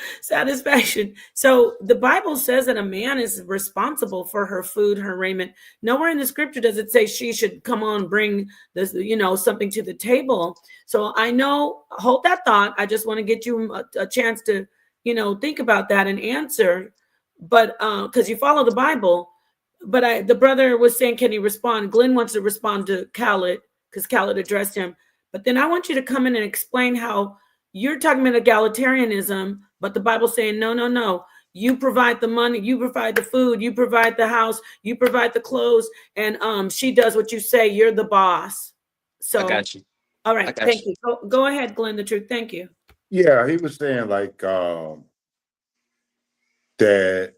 So the Bible says that a man is responsible for her food, her raiment. Nowhere in the scripture does it say she should come on, bring this, something to the table. So I know, hold that thought. I just want to get you a chance to, think about that and answer. But because you follow the Bible, but the brother was saying, can he respond? Glenn wants to respond to Khaled because Khaled addressed him. But then I want you to come in and explain how you're talking about egalitarianism, but the Bible's saying, no. You provide the money, you provide the food, you provide the house, you provide the clothes, and she does what you say. You're the boss. So I got you. All right, thank you. Go ahead, Glenn, the truth. Thank you. Yeah, he was saying like that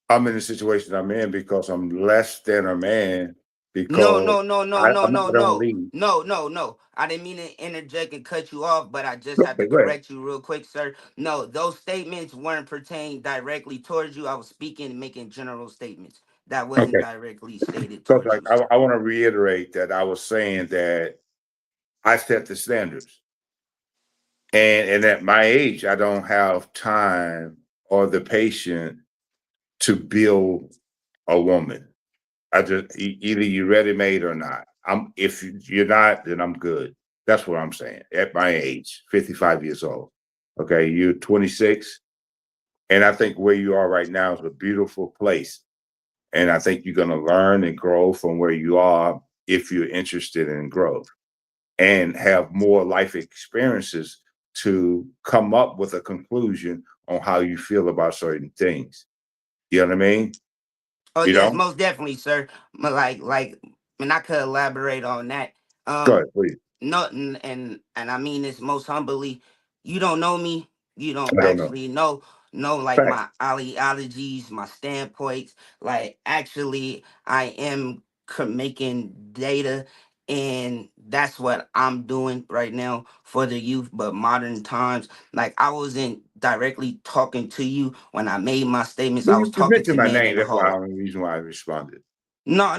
I'm in the situation I'm in because I'm less than a man. Because No. I didn't mean to interject and cut you off, but I just have to correct you real quick, sir. No, those statements weren't pertaining directly towards you. I was speaking and making general statements. That wasn't directly stated towards you. I want to reiterate that I was saying that I set the standards. And at my age, I don't have time or the patience to build a woman. I just either you're ready made or not. If you're not, then I'm good. That's what I'm saying. At my age, 55 years old. Okay, you're 26, and I think where you are right now is a beautiful place. And I think you're going to learn and grow from where you are if you're interested in growth and have more life experiences to come up with a conclusion on how you feel about certain things. You know what I mean? Oh You yes, know? most definitely, sir. And I could elaborate on that. Go ahead, please. No, and I mean this most humbly. You don't know me. You don't I don't know. actually know like Fact. my ideologies, my standpoints. Like actually, I am making data, and that's what I'm doing right now for the youth. But modern times, like I wasn't directly talking to you when I made my statements. Well, I was you talking mentioned to my men name. in the That's why whole. the only reason why I responded. No.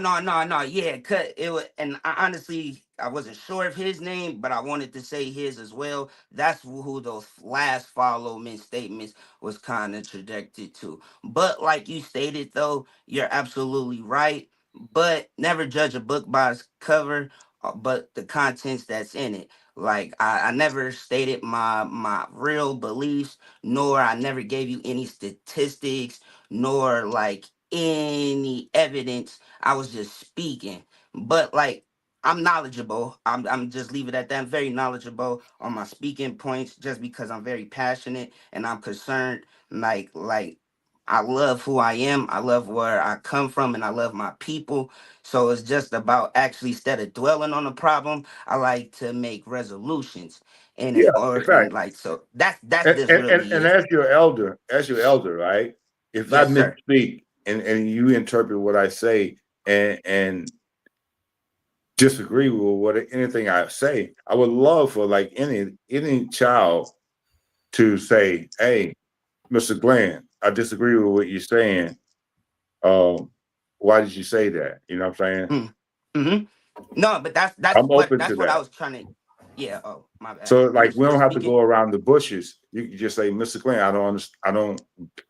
Yeah, cut it was, and I honestly I wasn't sure of his name, but I wanted to say his as well. That's who those last follow me statements was kind of trajected to. But like you stated, though, you're absolutely right. But never judge a book by its cover, but the contents that's in it. Like I never stated my real beliefs, nor I never gave you any statistics, nor like any evidence. I was just speaking. But like I'm knowledgeable. I'm just leave it at that. I'm very knowledgeable on my speaking points just because I'm very passionate and I'm concerned. Like I love who I am. I love where I come from and I love my people. So it's just about actually instead of dwelling on the problem, I like to make resolutions. And Yeah, in order in and fact. like so that's And, just and, and really and it. as your elder, right? If I Yes, sir. misspeak and you interpret what I say and disagree with what anything I say, I would love for like any child to say, "Hey, Mr. Glenn, I disagree with what you're saying. Why did you say that?" You know what I'm saying? Mm-hmm. No, but I'm open to that's what I that. was trying to. Yeah. Oh, my bad. So You like we were don't have to speaking. go around the bushes. You can just say, Mr. Glenn, I don't understand,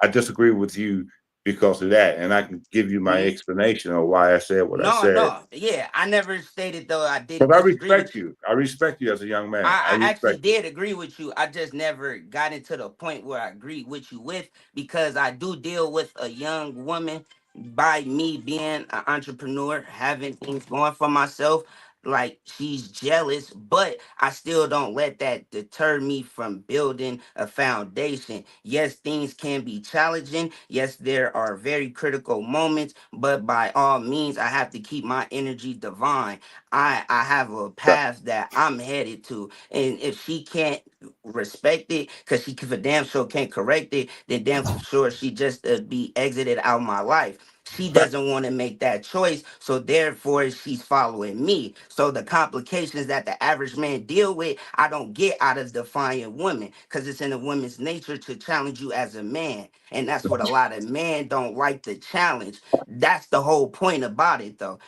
I disagree with you because of that. And I can give you my Mm-hmm. explanation of why I said what I said. No. Yeah, I never stated though I didn't Because I disagree with respect you. you. I respect you as a young man. I I actually respect you. did agree with you. I just never got into the point where I agreed with you with because I do deal with a young woman by me being an entrepreneur, having things going for myself. Like she's jealous, but I still don't let that deter me from building a foundation. Yes, things can be challenging. Yes, there are very critical moments, but by all means, I have to keep my energy divine. I have a path that I'm headed to, and if she can't respect it, cause she for damn sure can't correct it, then damn sure she just be exited out my life. She doesn't want to make that choice, so therefore she's following me. So the complications that the average man deal with, I don't get out of defying women, cause it's in a woman's nature to challenge you as a man, and that's what a lot of men don't like to challenge. That's the whole point about it, though.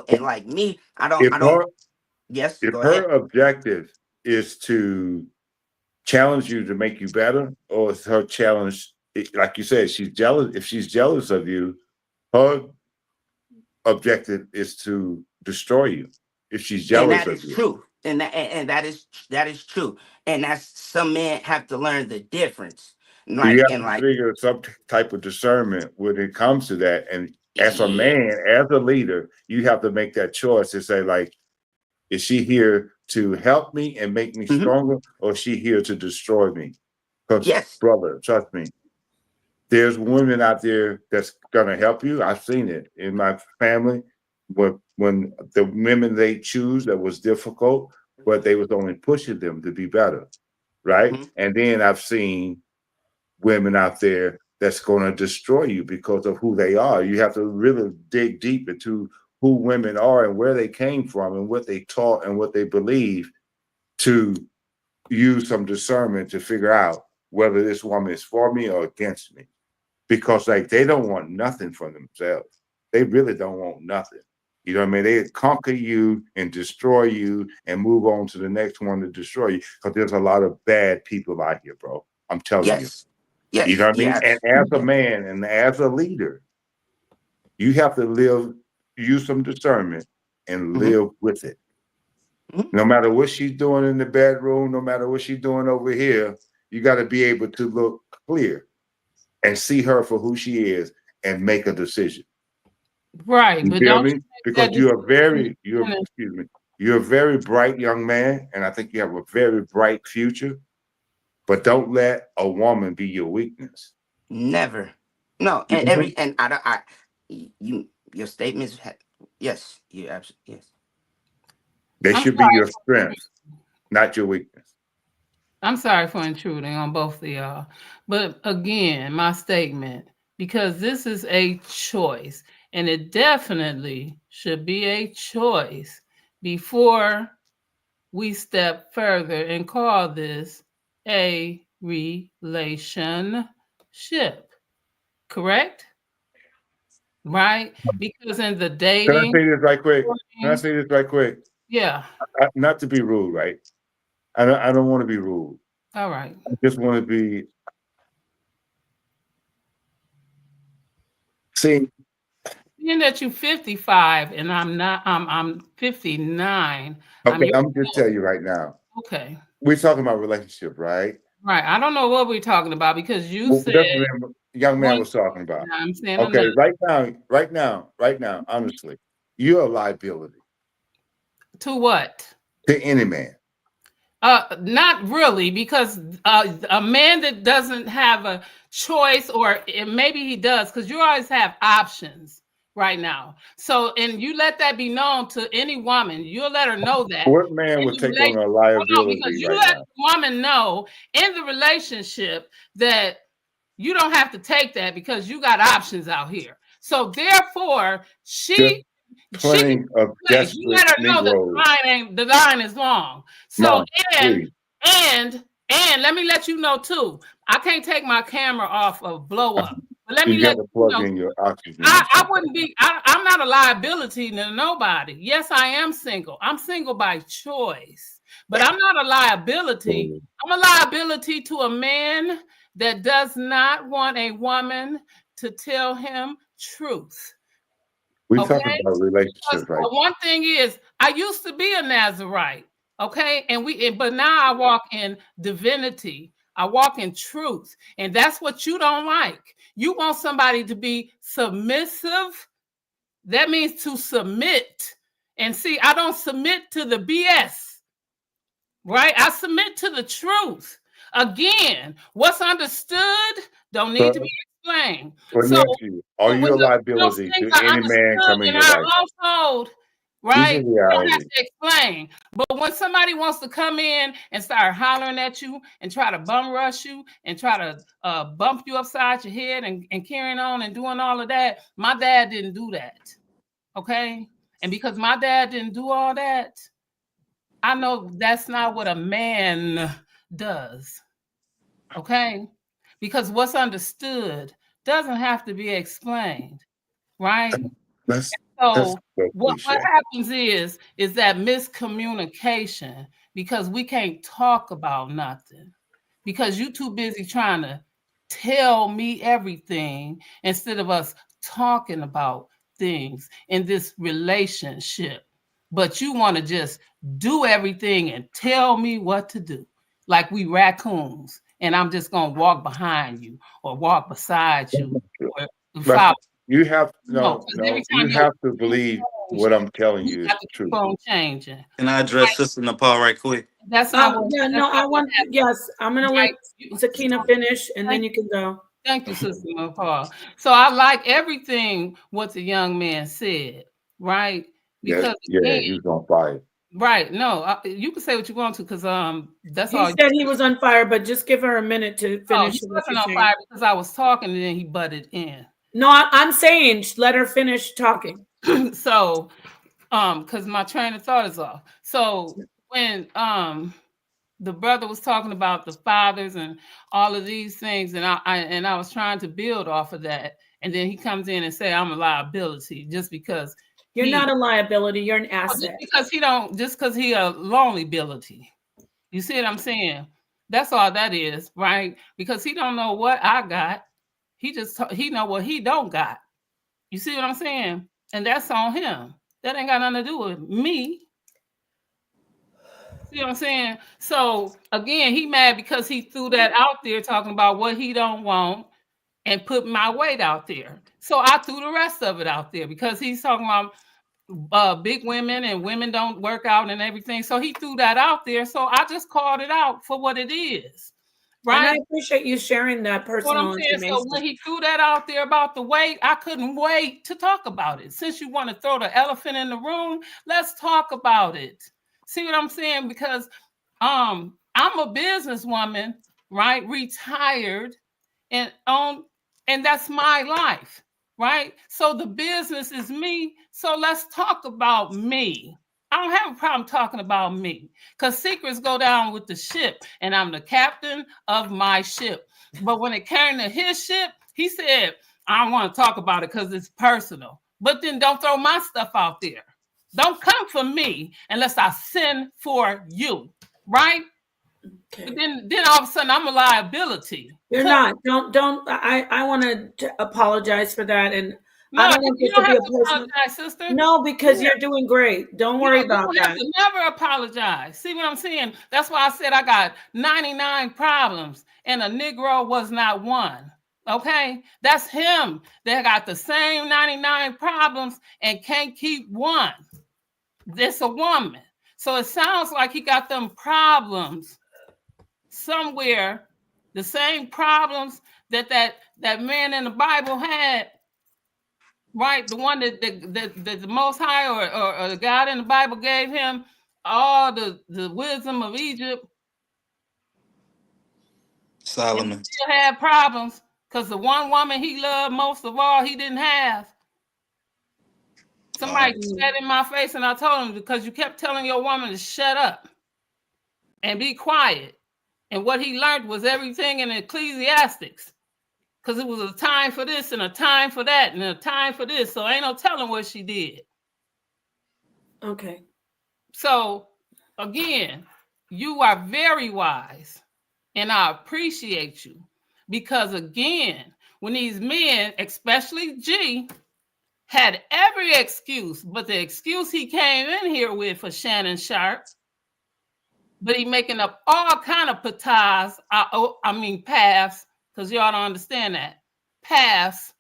And like me, If I don't. her Yes, if go her ahead. objective is to challenge you to make you better, or is her challenge, like you said, she's jealous. If she's jealous of you, her objective is to destroy you. If she's And jealous that of is you. true. And that is true. And that's some men have to learn the difference. So you Like have and to like, figure some type of discernment when it comes to that. And as a yeah. man, as a leader, you have to make that choice to say, like, is she here to help me and make me Mhm. stronger, or is she here to destroy me? Because, Yes. brother, trust me, there's women out there that's gonna help you. I've seen it in my family when the women they choose that was difficult, but they was only pushing them to be better, right? Mhm. And then I've seen women out there that's going to destroy you because of who they are. You have to really dig deep into who women are and where they came from and what they taught and what they believe to use some discernment to figure out whether this woman is for me or against me. Because like they don't want nothing for themselves. They really don't want nothing. You know what I mean? They conquer you and destroy you and move on to the next one to destroy you. Because there's a lot of bad people out here, bro. I'm telling you. Yes. You know Yes. what I mean? And Yes. as a man and as a leader, you have to use some discernment and Hmm. live with it. No matter what she's doing in the bedroom, no matter what she's doing over here, you got to be able to look clear and see her for who she is and make a decision. Right, You but feel don't me? you make Because that decision? excuse me, you're a very bright young man, and I think you have a very bright future. But don't let a woman be your weakness. Never. No. You And know what I mean? every and I don't. your statements. Yes, you absolutely yes. They I'm should be your sorry. strength, not your weakness. I'm sorry for intruding on both of y'all. But again, my statement, because this is a choice, and it definitely should be a choice before we step further and call this a relationship. Correct? Right? Because in the Can I dating, say this right quick? Can I say this right quick? yeah. Not to be rude, right? I don't want to be rude. All right. I just want to be. See, Being that you're 55 and I'm not, I'm 59. I'm okay, your I'm just tell you right now. okay. We're talking about relationship, right? Right. I don't know what we're talking about because you Well, said that's what the young man one. was talking about. I'm saying Okay, another. right now, honestly, you're a liability To what? to any man. Not really, because a man that doesn't have a choice, or maybe he does, because you always have options right now. So, and you let that be known to any woman. You'll let her know that. What man would take on a Hold on, because liability you right let now? the woman know in the relationship that you don't have to take that because you got options out here. So therefore, Just she plenty can of place. You desperate let her know that Negroes. the line is long. So Mom, please. and let me let you know too. I can't take my camera off of blow up. But let me You let got to you plug know. in your oxygen or I something. wouldn't be. I'm not a liability to nobody. Yes, I am single. I'm single by choice, but I'm not a liability. I'm a liability to a man that does not want a woman to tell him truth. We're Okay, talking about because relationships, right? one thing is, I used to be a Nazarite. Okay, but now I walk in divinity. I walk in truth, and that's what you don't like. You want somebody to be submissive. That means to submit. And see, I don't submit to the BS, right? I submit to the truth. Again, what's understood don't need to So be explained. let me So ask you, are when you a those liability things to are any man understood coming in in your our life? household, This is right? You don't have reality. to explain. But when somebody wants to come in and start hollering at you and try to bum rush you and try to bump you upside your head and carrying on and doing all of that, my dad didn't do that. Okay? And because my dad didn't do all that, I know that's not what a man does. Okay? Because what's understood doesn't have to be explained, right? That's So so what cliche. happens is that miscommunication because we can't talk about nothing because you too busy trying to tell me everything instead of us talking about things in this relationship. But you want to just do everything and tell me what to do, like we raccoons, and I'm just gonna walk behind you or walk beside you or But follow. you have No, because every you time your have to believe what I'm telling you you is got the to keep truth. on changing. Can I address Sister Nepal right quick? That's not what. Yeah, That's no, not I what want, happened. yes, I'm gonna let Right? Sakina finish and then Thank you can go. Thank you, Sister Paul. So I like everything what the young man said, right? Yeah, Because yeah, again, he was on fire. right? No, you can say what you want to, because that's He all. said he was on fire, but just give her a minute to Oh, finish he what wasn't she's on saying. fire because I was talking and then he butted in. No, I'm saying let her finish talking. So, because my train of thought is off. So when the brother was talking about the fathers and all of these things, and I was trying to build off of that, and then he comes in and say I'm a liability just because You're not a liability, you're an asset. just because he a lonely ability. You see what I'm saying? That's all that is, right? Because he don't know what I got. He know what he don't got. You see what I'm saying? And that's on him. That ain't got nothing to do with me. See what I'm saying? So again, he mad because he threw that out there talking about what he don't want and put my weight out there. So I threw the rest of it out there because he's talking about big women and women don't work out and everything. So he threw that out there. So I just called it out for what it is. And I right? appreciate you sharing that What I'm personal saying, so information. when he threw that out there about the weight, I couldn't wait to talk about it. Since you want to throw the elephant in the room, let's talk about it. See what I'm saying? Because I'm a businesswoman, right? Retired, and that's my life, right? So the business is me. So let's talk about me. I don't have a problem talking about me because secrets go down with the ship, and I'm the captain of my ship. But when it came to his ship, he said, I don't want to talk about it because it's personal. But then don't throw my stuff out there. Don't come for me unless I send for you, right? Okay. But then all of a sudden I'm a liability. You're not. Don't. I want to apologize for that, and No, I don't want you this to don't be have a to personal. apologize, sister. No, because Yeah. you're doing great. Don't worry You about don't have that. to never apologize. See what I'm saying? That's why I said I got 99 problems, and a Negro was not one. Okay, that's him. They got the same 99 problems and can't keep one. This a woman. So it sounds like he got them problems somewhere, the same problems that man in the Bible had, right? The one that the Most High or the God in the Bible gave him all the wisdom of Egypt. Solomon. And still had problems because the one woman he loved most of all, he didn't have. Somebody said in my face, and I told him, because you kept telling your woman to shut up and be quiet. And what he learned was everything in Ecclesiastics. Because it was a time for this and a time for that and a time for this. So ain't no telling what she did. Okay. So again, you are very wise. And I appreciate you. Because again, when these men, especially G, had every excuse, but the excuse he came in here with for Shannon Sharpe, but he making up all kind of paths, paths, because y'all don't understand that. Paths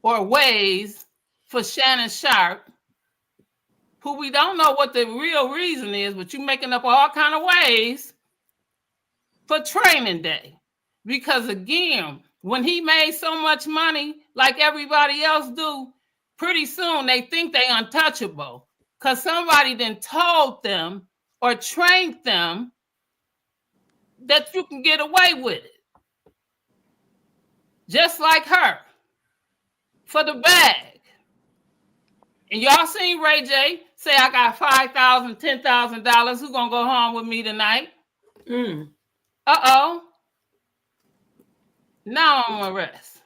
or ways for Shannon Sharpe, who we don't know what the real reason is, but you making up all kind of ways for training day. Because again, when he made so much money like everybody else do, pretty soon they think they untouchable because somebody then told them or trained them that you can get away with it. Just like her for the bag. And y'all seen Ray J say, I got $5,000, $10,000. Who gonna go home with me tonight? Uh-oh. Now I'm gonna rest.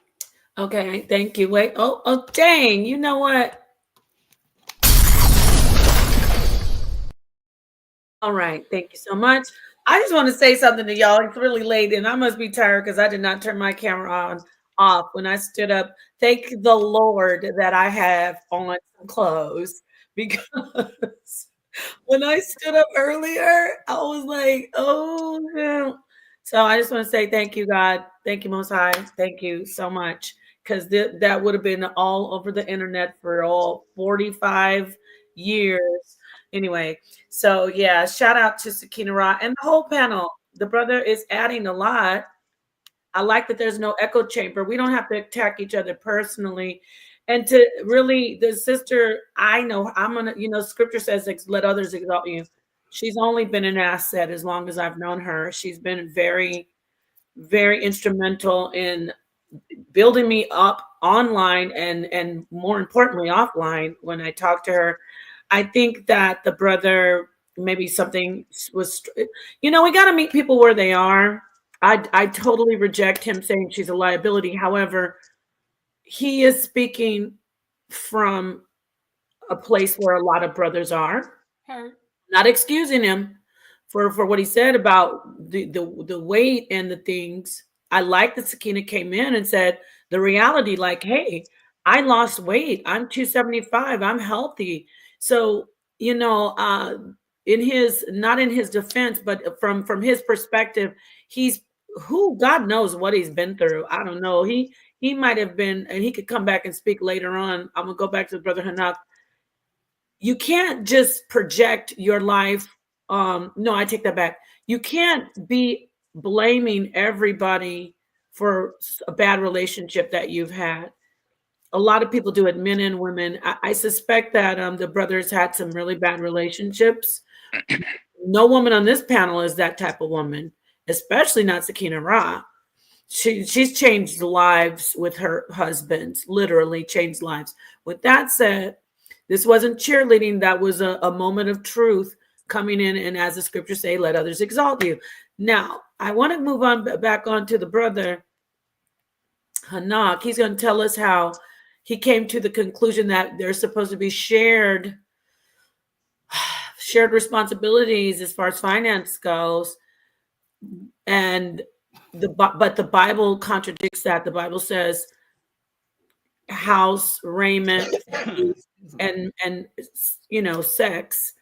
Okay, thank you. Wait. Oh, dang. You know what? All right. Thank you so much. I just want to say something to y'all. It's really late, and I must be tired because I did not turn my camera off when I stood up. Thank the Lord that I have on some clothes, because when I stood up earlier, I was like, oh no. So I just want to say thank you, God. Thank you, Most High. Thank you so much. Because that would have been all over the internet for all 45 years. Anyway, so yeah, shout out to Sakina Ra and the whole panel. The brother is adding a lot. I like that there's no echo chamber. We don't have to attack each other personally. And to really, the sister, I know, I'm going to, scripture says, let others exalt you. She's only been an asset as long as I've known her. She's been very, very instrumental in building me up online and more importantly, offline when I talk to her. I think that the brother, maybe something was, we got to meet people where they are. I totally reject him saying she's a liability. However, he is speaking from a place where a lot of brothers are. Not excusing him for what he said about the weight and the things. I like that Sakina came in and said the reality, like, hey, I lost weight. I'm 275. I'm healthy. So, in his, not in his defense, but from his perspective, he's God knows what he's been through. I don't know. He might have been, and he could come back and speak later on. I'm gonna go back to Brother Hanak. You can't just project your life. No, I take that back. You can't be blaming everybody for a bad relationship that you've had. A lot of people do it, men and women. I suspect that the brothers had some really bad relationships. No woman on this panel is that type of woman, especially not Sakina Ra. She's changed lives with her husbands, literally changed lives. With that said, this wasn't cheerleading. That was a moment of truth coming in, and as the scriptures say, let others exalt you. Now, I want to move on back on to the brother Hanak. He's going to tell us how he came to the conclusion that there's supposed to be shared responsibilities as far as finance goes, and but the Bible contradicts that. The Bible says house, raiment, and sex,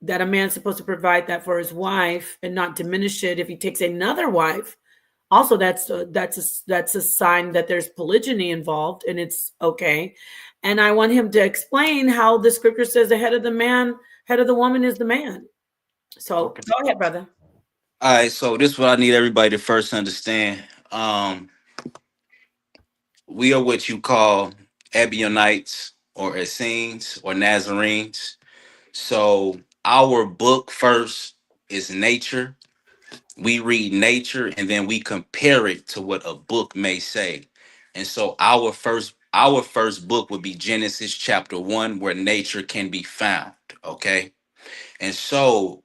that a man's supposed to provide that for his wife and not diminish it if he takes another wife. Also, that's a sign that there's polygyny involved, and it's okay. And I want him to explain how the scripture says the head of the woman is the man. So go ahead, brother. All right, so this is what I need everybody to first understand. We are what you call Ebionites or Essenes or Nazarenes. So our book first is nature. We read nature and then we compare it to what a book may say. And so our first book would be Genesis chapter 1, where nature can be found. Okay. And so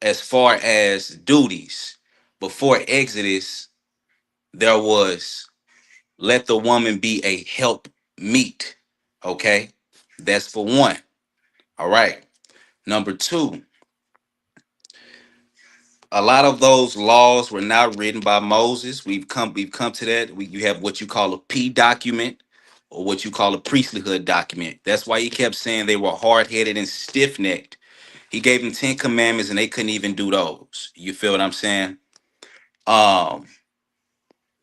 as far as duties, before Exodus, there was let the woman be a help meet. Okay. That's for one. All right. Number two, a lot of those laws were not written by Moses. We've come to that. You have what you call a P document or what you call a priesthood document. That's why he kept saying they were hard-headed and stiff-necked. He gave them 10 commandments and they couldn't even do those. You feel what I'm saying? Um,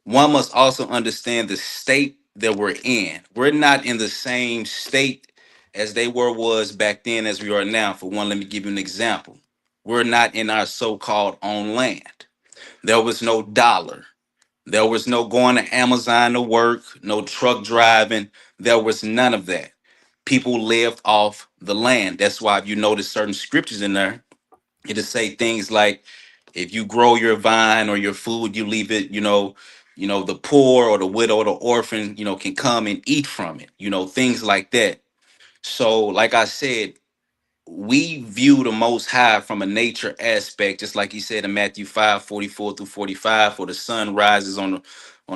One must also understand the state that we're in. We're not in the same state as they was back then as we are now. For one, let me give you an example. We're not in our so-called own land. There was no dollar. There was no going to Amazon to work, no truck driving. There was none of that. People lived off the land. That's why if you notice certain scriptures in there, it'll say things like, if you grow your vine or your food, you leave it, the poor or the widow or the orphan, can come and eat from it, things like that. So, like I said, we view the most high from a nature aspect, just like he said in Matthew 5:44-45, for the sun rises on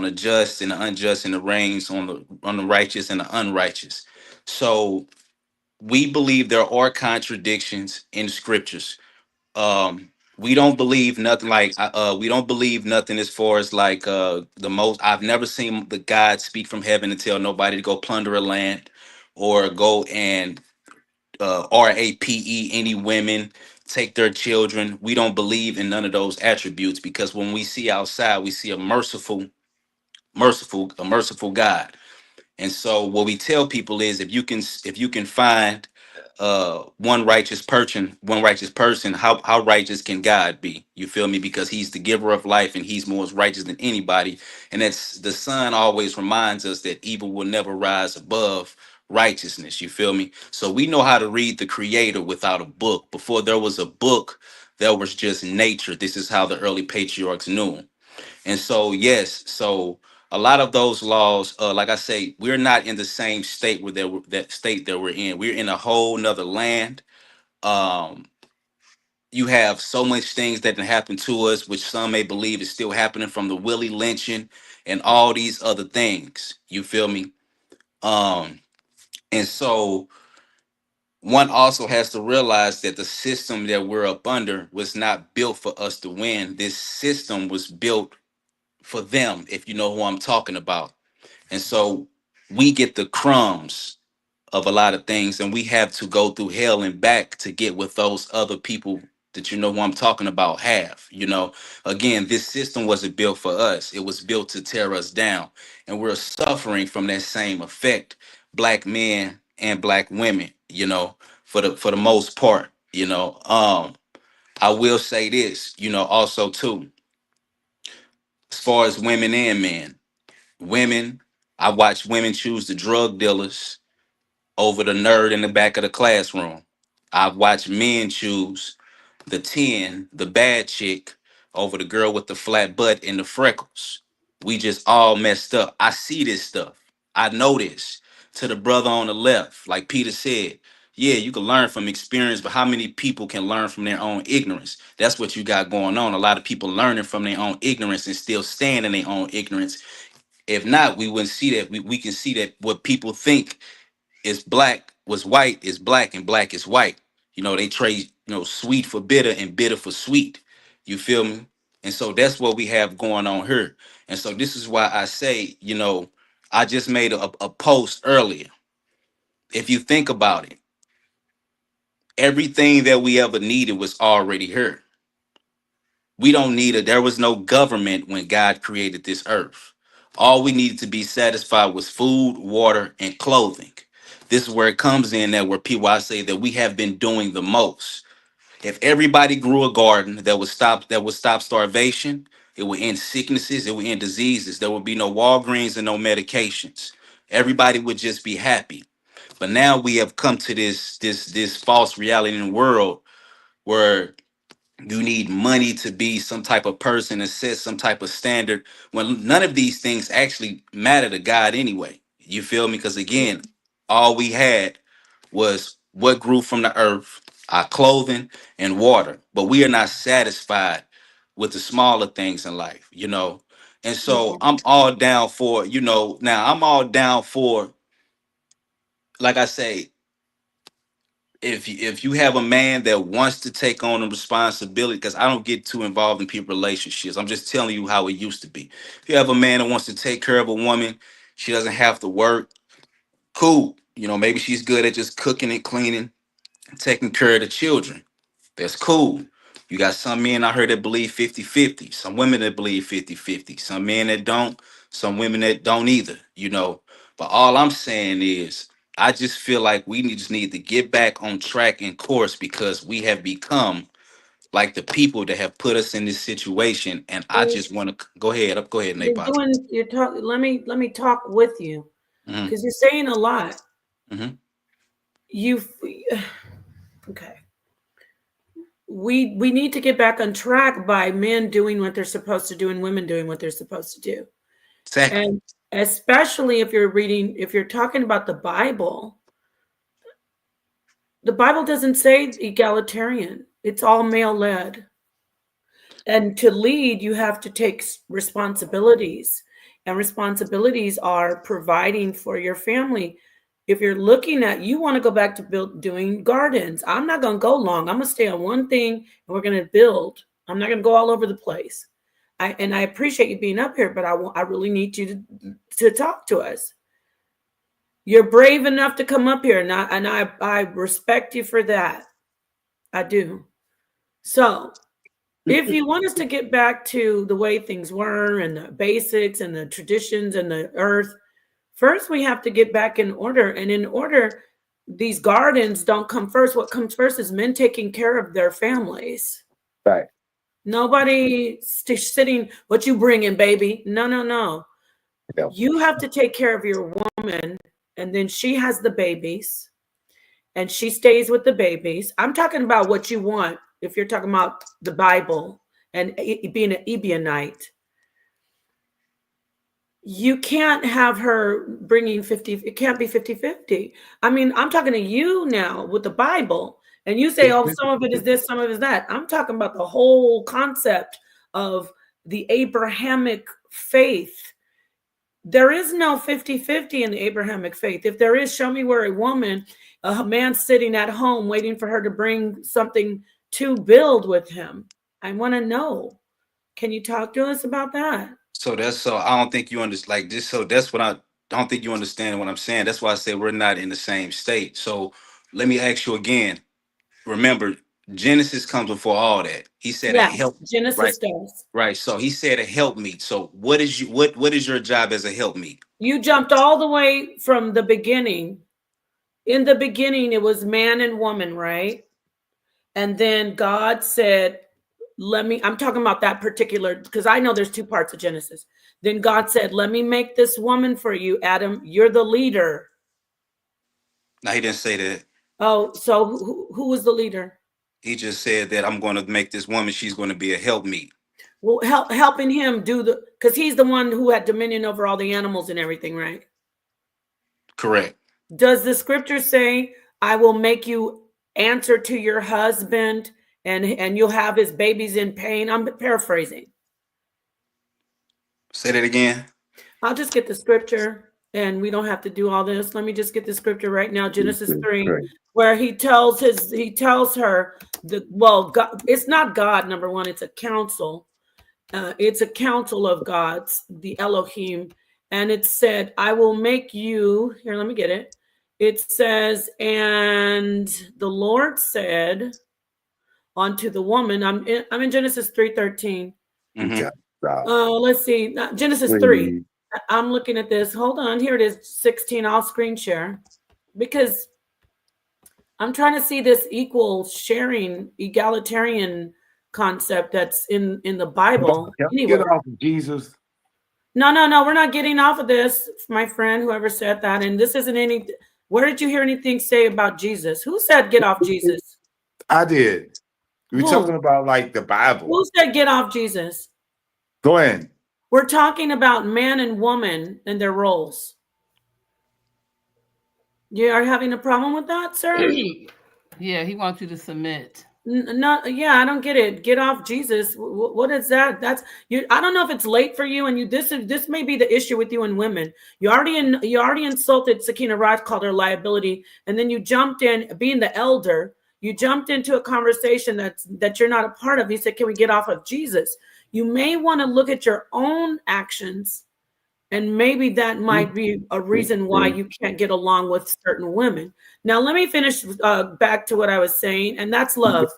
the just and the unjust, and the rains on the righteous and the unrighteous. So we believe there are contradictions in scriptures. We don't believe nothing like we don't believe nothing as far as like the most. I've never seen the God speak from heaven and tell nobody to go plunder a land or go and rape any women, take their children. We don't believe in none of those attributes, because when we see outside, we see a merciful God. And so what we tell people is, if you can find one righteous person, how righteous can God be? You feel me? Because he's the giver of life and he's more righteous than anybody. And that's the sun always reminds us that evil will never rise above righteousness. You feel me? So we know how to read the creator without a book. Before there was a book, there was just nature. This is how the early patriarchs knew. And so, yes, so a lot of those laws, like I say, we're not in the same state where that state that we're in. We're in a whole nother land. Um, you have so much things that can happen to us, which some may believe is still happening, from the Willie lynching and all these other things. You feel me? Um, and so one also has to realize that the system that we're up under was not built for us to win. This system was built for them, if you know who I'm talking about. And so we get the crumbs of a lot of things, and we have to go through hell and back to get what those other people that you know who I'm talking about have. Again, this system wasn't built for us. It was built to tear us down. And we're suffering from that same effect, black men and black women, for the most part. I will say this, also too. as far as women and men. Women, I watch women choose the drug dealers over the nerd in the back of the classroom. I've watched men choose the 10, the bad chick, over the girl with the flat butt and the freckles. We just all messed up. I see this stuff. I know this. To the brother on the left, like Peter said, yeah, you can learn from experience, but how many people can learn from their own ignorance? That's what you got going on. A lot of people learning from their own ignorance and still staying in their own ignorance. If not, we wouldn't see that. We can see that what people think is black was white is black and black is white. You know, they trade, sweet for bitter and bitter for sweet. You feel me? And so that's what we have going on here. And so this is why I say, I just made a post earlier. If you think about it, everything that we ever needed was already here. We don't need it. There was no government when God created this earth. All we needed to be satisfied was food, water, and clothing. This is where it comes in that where people I say that we have been doing the most. If everybody grew a garden that would stop starvation, it would end sicknesses, it would end diseases. There would be no Walgreens and no medications. Everybody would just be happy. But now we have come to this false reality in the world where you need money to be some type of person and set some type of standard when none of these things actually matter to God anyway. You feel me? Because again, all we had was what grew from the earth, our clothing and water. But we are not satisfied with the smaller things in life. And so I'm all down for, now I'm all down for, like I say, if you have a man that wants to take on the responsibility, because I don't get too involved in people relationships, I'm just telling you how it used to be. If you have a man that wants to take care of a woman, she doesn't have to work, cool. Maybe she's good at just cooking and cleaning, taking care of the children. That's cool. You got some men I heard that believe 50-50, some women that believe 50-50, some men that don't, some women that don't either. But all I'm saying is, I just feel like just need to get back on track and course because we have become like the people that have put us in this situation. And I just want to go ahead, Napot. Let me talk with you because you're saying a lot. Okay. We need to get back on track by men doing what they're supposed to do and women doing what they're supposed to do. Exactly. And especially if you're talking about the Bible doesn't say egalitarian. It's all male led. And to lead, you have to take responsibilities. And responsibilities are providing for your family. If you're looking at, you want to go back to doing gardens. I'm not going to go long. I'm going to stay on one thing and we're going to build. I'm not going to go all over the place. I appreciate you being up here, but I really need you to talk to us. You're brave enough to come up here, and I respect you for that. I do. So if you want us to get back to the way things were and the basics and the traditions and the earth, first we have to get back in order. And in order, these gardens don't come first. What comes first is men taking care of their families. Right. Nobody sitting, what you bringing, baby? No. Yeah. You have to take care of your woman, and then she has the babies, and she stays with the babies. I'm talking about what you want. If you're talking about the Bible and being an Ebionite, you can't have her bringing 50. It can't be 50-50. I mean, I'm talking to you now with the Bible, and you say, oh, some of it is this, some of it is that. I'm talking about the whole concept of the Abrahamic faith. There is no 50-50 in the Abrahamic faith. If there is, show me where a man sitting at home waiting for her to bring something to build with him. I want to know. Can you talk to us about that? So I don't think you understand. Like this, so that's what I don't think you understand what I'm saying. That's why I said we're not in the same state. So let me ask you again. Remember, Genesis comes before all that. He said a help. Genesis does. Right. So he said a helpmeet. So what is your job as a helpmeet? You jumped all the way from the beginning. In the beginning, it was man and woman, right? And then God said, I'm talking about that particular, because I know there's two parts of Genesis. Then God said, let me make this woman for you, Adam. You're the leader. No, he didn't say that. Oh, so who was the leader? He just said that I'm going to make this woman, she's going to be a helpmeet. Well, helping him do because he's the one who had dominion over all the animals and everything, right? Correct. Does the scripture say, I will make you answer to your husband and you'll have his babies in pain? I'm paraphrasing. Say that again. I'll just get the scripture and we don't have to do all this. Let me just get the scripture right now. Genesis 3, where he tells her God, it's not God, number one, it's a council. It's a council of gods, the Elohim. And it said, I will make you, here, let me get it. It says, and the Lord said unto the woman, I'm in Genesis 3:13. Let's see, Genesis 3. I'm looking at this. Hold on, here it is, 16. I'll screen share because I'm trying to see this equal sharing, egalitarian concept that's in the Bible. Get off of Jesus. No, we're not getting off of this, my friend, whoever said that. And this isn't any, where did you hear anything say about Jesus? Who said get off Jesus? I did. We're talking about like the Bible. Who said get off Jesus? Go ahead. We're talking about man and woman and their roles. You are having a problem with that, sir? Yeah, he wants you to submit. No, yeah, I don't get it. Get off Jesus. What is that? That's you. I don't know if it's late for you, and this may be the issue with you and women. You already insulted Sakina Raj, called her liability, and then you jumped in, being the elder. You jumped into a conversation that you're not a part of. You said, "Can we get off of Jesus?" You may want to look at your own actions, and maybe that might be a reason why you can't get along with certain women. Now, let me finish back to what I was saying, and that's love.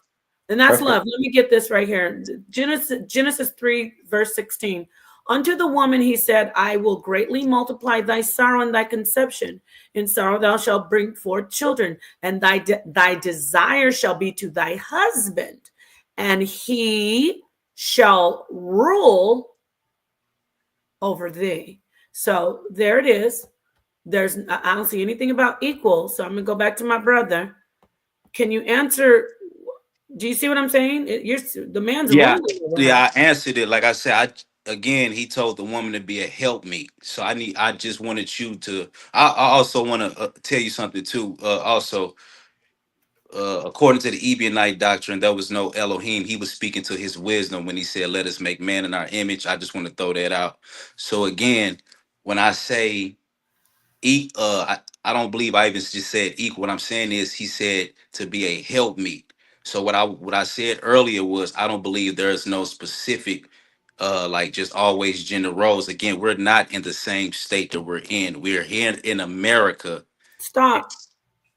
And that's love. Let me get this right here. Genesis 3, verse 16. Unto the woman he said, I will greatly multiply thy sorrow and thy conception. In sorrow thou shalt bring forth children, and thy desire shall be to thy husband, and he shall rule over thee. So there it is. I don't see anything about equal. So I'm gonna go back to my brother. Can you answer? Do you see what I'm saying? The man's yeah. I answered it. Like I said, again, he told the woman to be a helpmeet. So I just wanted you to. I also want to tell you something too. According to the Ebionite doctrine, there was no Elohim. He was speaking to his wisdom when he said, "Let us make man in our image." I just want to throw that out. So again, when I say I don't believe I even just said equal. What I'm saying is he said to be a helpmeet. So what I said earlier was I don't believe there's no specific like just always gender roles. Again, we're not in the same state that we're in. We're here in America. Stop,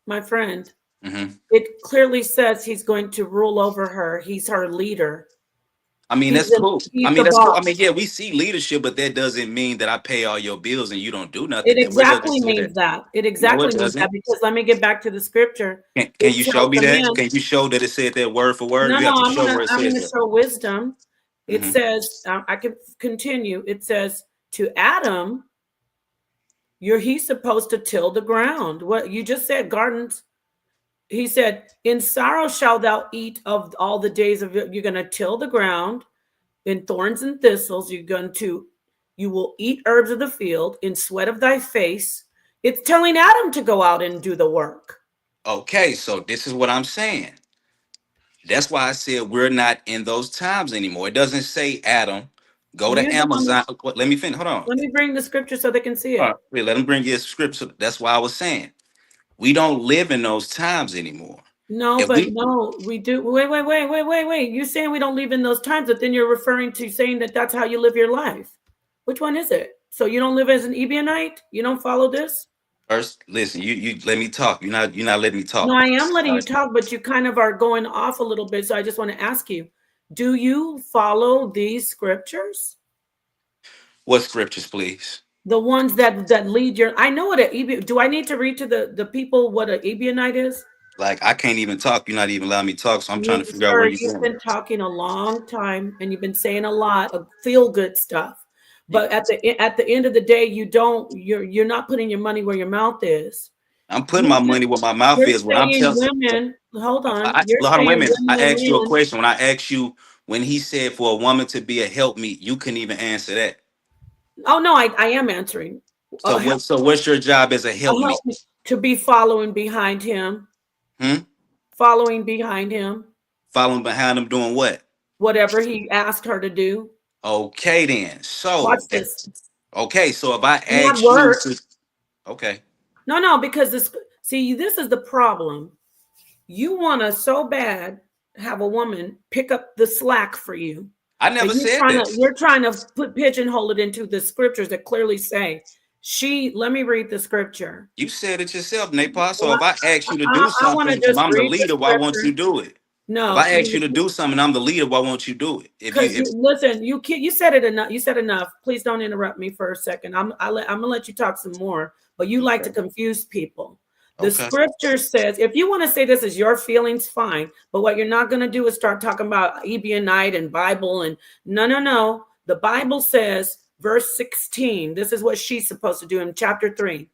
my friend. Mm-hmm. It clearly says he's going to rule over her. He's her leader. I mean, that's cool. I mean, that's cool. I mean, yeah, we see leadership, but that doesn't mean that I pay all your bills and you don't do nothing. It exactly means that. It exactly means that, because let me get back to the scripture. Can you show me that? Can you show that it said that word for word? No, I'm going to show wisdom. It says, I can continue. It says, to Adam, he's supposed to till the ground. What you just said, gardens. He said, in sorrow shalt thou eat of all the days of it. You're going to till the ground. In thorns and thistles, you will eat herbs of the field. In sweat of thy face. It's telling Adam to go out and do the work. Okay, so this is what I'm saying. That's why I said we're not in those times anymore. It doesn't say Adam, go to Amazon. Let me finish. Hold on. Let me bring the scripture so they can see it. Wait, let them bring you a scripture. That's why I was saying we don't live in those times anymore. No, we do. Wait. You're saying we don't live in those times, but then you're referring to saying that that's how you live your life. Which one is it? So you don't live as an Ebionite? You don't follow this? First, listen, you let me talk. You're not letting me talk. No, I am letting you talk, but you kind of are going off a little bit. So I just want to ask you, do you follow these scriptures? What scriptures, please? The ones that lead your. I know what do I need to read to the people what an Ebionite is? Like I can't even talk. You're not even allowing me to talk. So I'm trying to figure out where Sir, you're you've going. been talking a long time and you've been saying a lot of feel good stuff. But at the end of the day, you're not putting your money where your mouth is. I'm putting my money where my mouth You're is. When I'm saying telling, women, hold on, you're hold on, wait a saying minute. women I and asked you a men. question. When I asked you when he said for a woman to be a helpmeet, you couldn't even answer that. Oh no, I am answering. So what? So what's your job as a helpmeet? Help me to be following behind him. Following behind him. Following behind him, doing what? Whatever he asked her to do. Okay, then. So Watch this. okay, so if I Not ask you, work. okay. No, because this is the problem. You want to so bad have a woman pick up the slack for you. I never And said this. you're trying to pigeonhole it into the scriptures that clearly say let me read the scripture. You said it yourself, Napar. So Well, if I ask you to do I want to something and just I'm the read the leader, why won't scripture. you do it? No, If I ask you to do something and I'm the leader, why won't you do it? Because listen, you said it enough. You said enough. Please don't interrupt me for a second. I'm gonna let you talk some more. But you like to confuse people. The scripture says, if you want to say this is your feelings, fine. But what you're not going to do is start talking about Ebionite and Bible and no. The Bible says, verse 16. This is what she's supposed to do in chapter 3.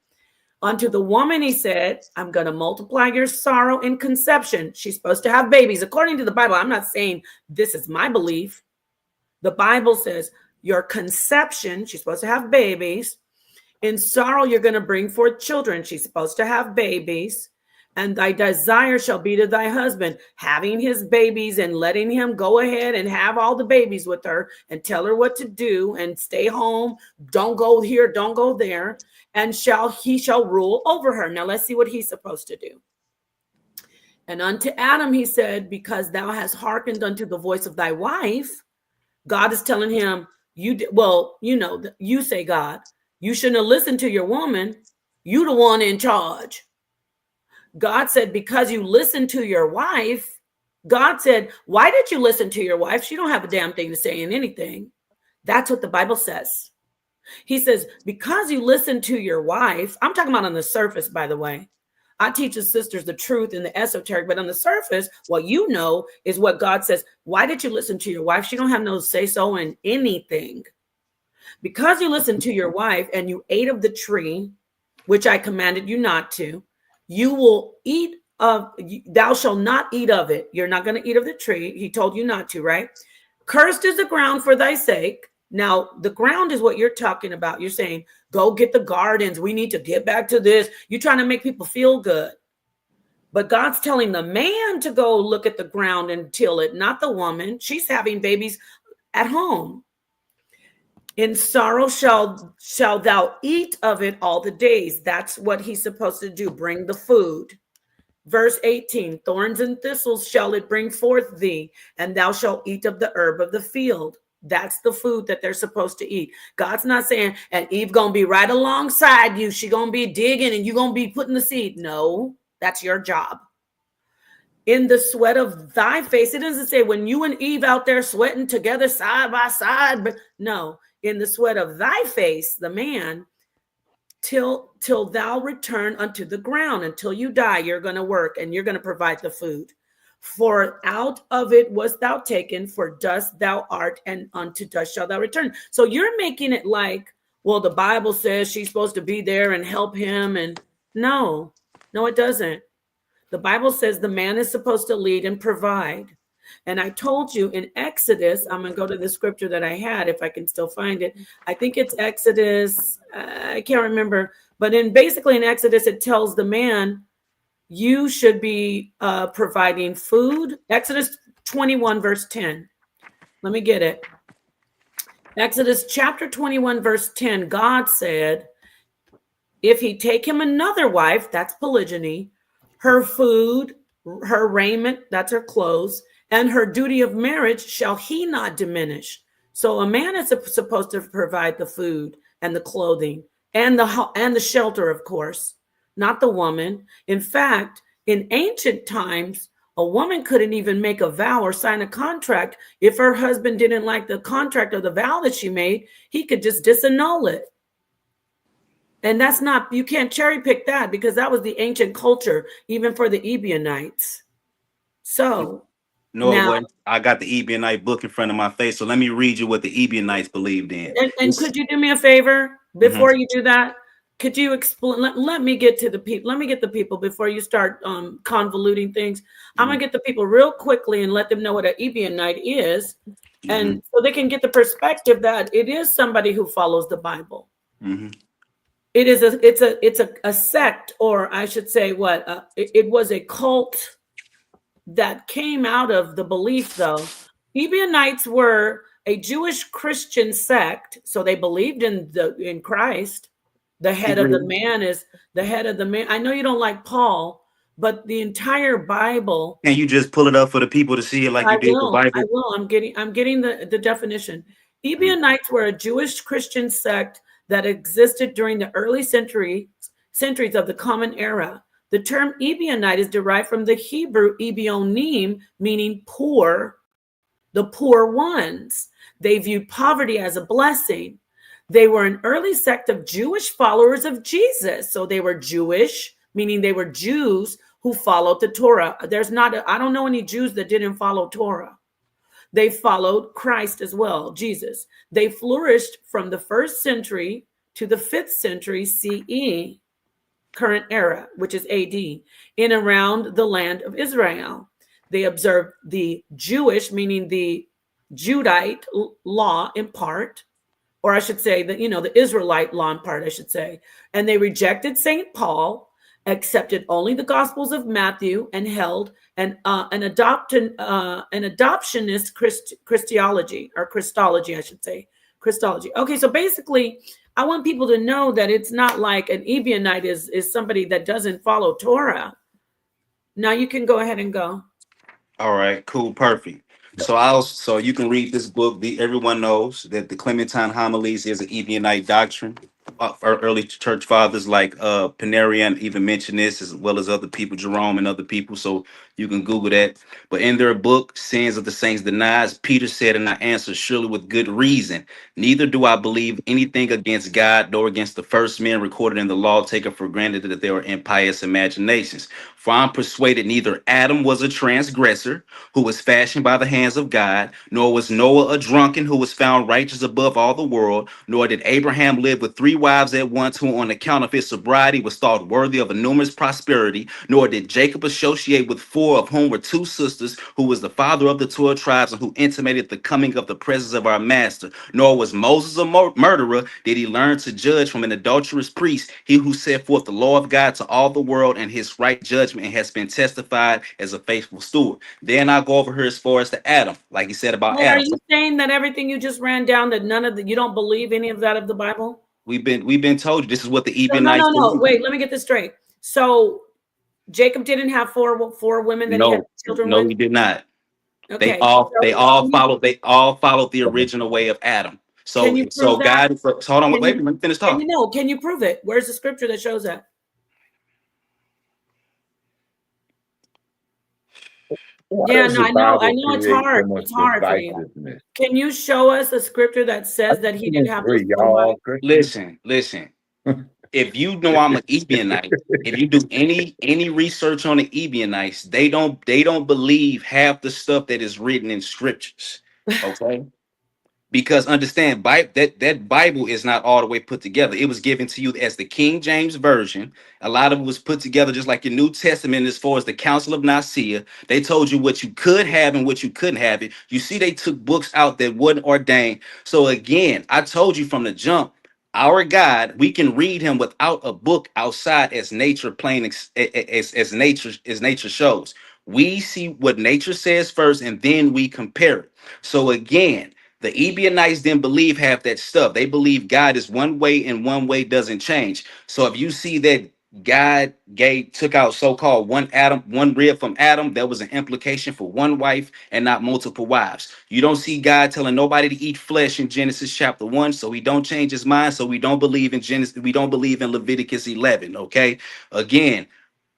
Unto the woman, he said, I'm going to multiply your sorrow in conception. She's supposed to have babies. According to the Bible, I'm not saying this is my belief. The Bible says your conception, she's supposed to have babies. In sorrow, you're going to bring forth children. She's supposed to have babies. And thy desire shall be to thy husband, having his babies and letting him go ahead and have all the babies with her and tell her what to do and stay home. Don't go here, don't go there. And he shall rule over her. Now let's see what he's supposed to do. And unto Adam, he said, because thou hast hearkened unto the voice of thy wife, God is telling him, you say, God, you shouldn't have listened to your woman. You the one in charge. God said, because you listened to your wife, God said, why did you listen to your wife? She don't have a damn thing to say in anything. That's what the Bible says. He says, because you listen to your wife, I'm talking about on the surface, by the way. I teach the sisters the truth in the esoteric, but on the surface, what you know is what God says. Why did you listen to your wife? She don't have no say-so in anything. Because you listened to your wife and you ate of the tree, which I commanded you not to, you will eat of, thou shalt not eat of it. You're not going to eat of the tree. He told you not to, right? Cursed is the ground for thy sake. Now, the ground is what you're talking about. You're saying, go get the gardens. We need to get back to this. You're trying to make people feel good. But God's telling the man to go look at the ground and till it, not the woman. She's having babies at home. In sorrow shall thou eat of it all the days. That's what he's supposed to do. Bring the food. Verse 18, thorns and thistles shall it bring forth thee, and thou shalt eat of the herb of the field. That's the food that they're supposed to eat. God's not saying, and Eve going to be right alongside you. She going to be digging and you're going to be putting the seed. No, that's your job. In the sweat of thy face. It doesn't say when you and Eve out there sweating together side by side. But no, in the sweat of thy face, the man, till thou return unto the ground. Until you die, you're going to work and you're going to provide the food. For out of it wast thou taken, for dust thou art, and unto dust shalt thou return. So you're making it like, well, the Bible says she's supposed to be there and help him. And no, it doesn't. The Bible says the man is supposed to lead and provide. And I told you in Exodus, I'm going to go to the scripture that I had, if I can still find it. I think it's Exodus. I can't remember. But basically in Exodus, it tells the man, you should be providing food. Exodus 21, verse 10. Let me get it. Exodus chapter 21, verse 10. God said, if he take him another wife, that's polygyny, her food, her raiment, that's her clothes, and her duty of marriage shall he not diminish. So a man is supposed to provide the food and the clothing and the shelter, of course, not the woman. In fact, in ancient times, a woman couldn't even make a vow or sign a contract. If her husband didn't like the contract or the vow that she made, he could just disannul it. And that's not, you can't cherry pick that because that was the ancient culture, even for the Ebionites. So No, it now, wasn't. I got the Ebionite book in front of my face, so let me read you what the Ebionites believed in. and could you do me a favor Mhm. before you do that? Could you explain? Let me get to the people. Let me get the people before you start convoluting things. I'm gonna get the people real quickly and let them know what an Ebionite is, and so they can get the perspective that it is somebody who follows the Bible. It is a sect, or I should say, it was a cult that came out of the belief, though. Ebionites were a Jewish Christian sect, so they believed in Christ. The head of the man is the head of the man. I know you don't like Paul, but the entire Bible. Can you just pull it up for the people to see it like I you did the will. I Bible? will. I'm getting the definition. Ebionites were a Jewish Christian sect that existed during the early centuries of the Common Era. The term Ebionite is derived from the Hebrew Ebionim, meaning poor, the poor ones. They viewed poverty as a blessing. They were an early sect of Jewish followers of Jesus. So they were Jewish, meaning they were Jews who followed the Torah. I don't know any Jews that didn't follow Torah. They followed Christ as well, Jesus. They flourished from the 1st century to the 5th century CE, current era, which is AD, in around the land of Israel. They observed the Jewish, meaning the Judite law in part, or I should say the Israelite law in part, I should say. And they rejected St. Paul, accepted only the Gospels of Matthew, and held an adoptionist Christology, or Christology, I should say. Christology. Okay, so basically, I want people to know that it's not like an Ebionite is somebody that doesn't follow Torah. Now you can go ahead and go. All right, cool, perfect. So you can read this book. Everyone knows that the Clementine Homilies is an Ebionite doctrine. Early church fathers like Panarian even mentioned this, as well as other people, Jerome and other people. So you can Google that. But in their book, Sins of the Saints Denies, Peter said, and I answered, surely with good reason. Neither do I believe anything against God, nor against the first men recorded in the law, taken for granted that they were impious imaginations. For I'm persuaded neither Adam was a transgressor, who was fashioned by the hands of God, nor was Noah a drunken, who was found righteous above all the world, nor did Abraham live with 3 wives at once, who on account of his sobriety was thought worthy of enormous prosperity, nor did Jacob associate with 4, of whom were 2 sisters, who was the father of the 12 tribes, and who intimated the coming of the presence of our master, nor was Moses a murderer, did he learn to judge from an adulterous priest, he who set forth the law of God to all the world, and his right judgment has been testified as a faithful steward. Then I go over here as far as to Adam, like he said about Well, are Adam. you saying that everything you just ran down, that you don't believe any of that of the Bible? We've been told you this is what the No. Ebionites believe. Wait, let me get this straight. So Jacob didn't have four women that he had children with? No, he did not. Okay. They all followed the original way of Adam. Can you prove that? God, hold on, wait, let me finish talking. Can you prove it? Where's the scripture that shows that? Yeah, no, I know it's hard. It's hard for you. Can you show us a scripture that says that he didn't have those four wives? Listen. If you know I'm an Ebionite, if you do any research on the Ebionites, they don't believe half the stuff that is written in scriptures. Okay. Because understand, that Bible is not all the way put together. It was given to you as the King James Version. A lot of it was put together just like your New Testament as far as the Council of Nicaea. They told you what you could have and what you couldn't have. It. You see, they took books out that wasn't ordained. So again, I told you from the jump, our God, we can read him without a book outside as nature as nature shows. We see what nature says first, and then we compare it. So again, the Ebionites didn't believe half that stuff. They believe God is one way and one way doesn't change. So if you see that God took out so-called one rib from Adam, that was an implication for one wife and not multiple wives. You don't see God telling nobody to eat flesh in Genesis chapter 1, so he don't change his mind. So we don't believe in Leviticus 11. Okay, again,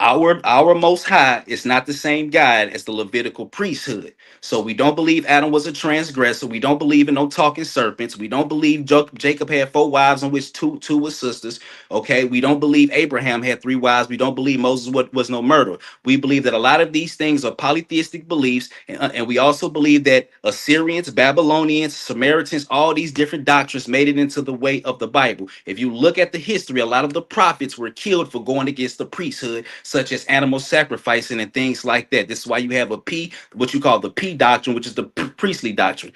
Our Most High is not the same God as the Levitical priesthood. So we don't believe Adam was a transgressor. We don't believe in no talking serpents. We don't believe Jacob had 4 wives, on which two were sisters. Okay, we don't believe Abraham had 3 wives. We don't believe Moses was no murderer. We believe that a lot of these things are polytheistic beliefs, and we also believe that Assyrians, Babylonians, Samaritans, all these different doctrines made it into the way of the Bible. If you look at the history, a lot of the prophets were killed for going against the priesthood, such as animal sacrificing and things like that. This is why you have what you call the P doctrine, which is the priestly doctrine.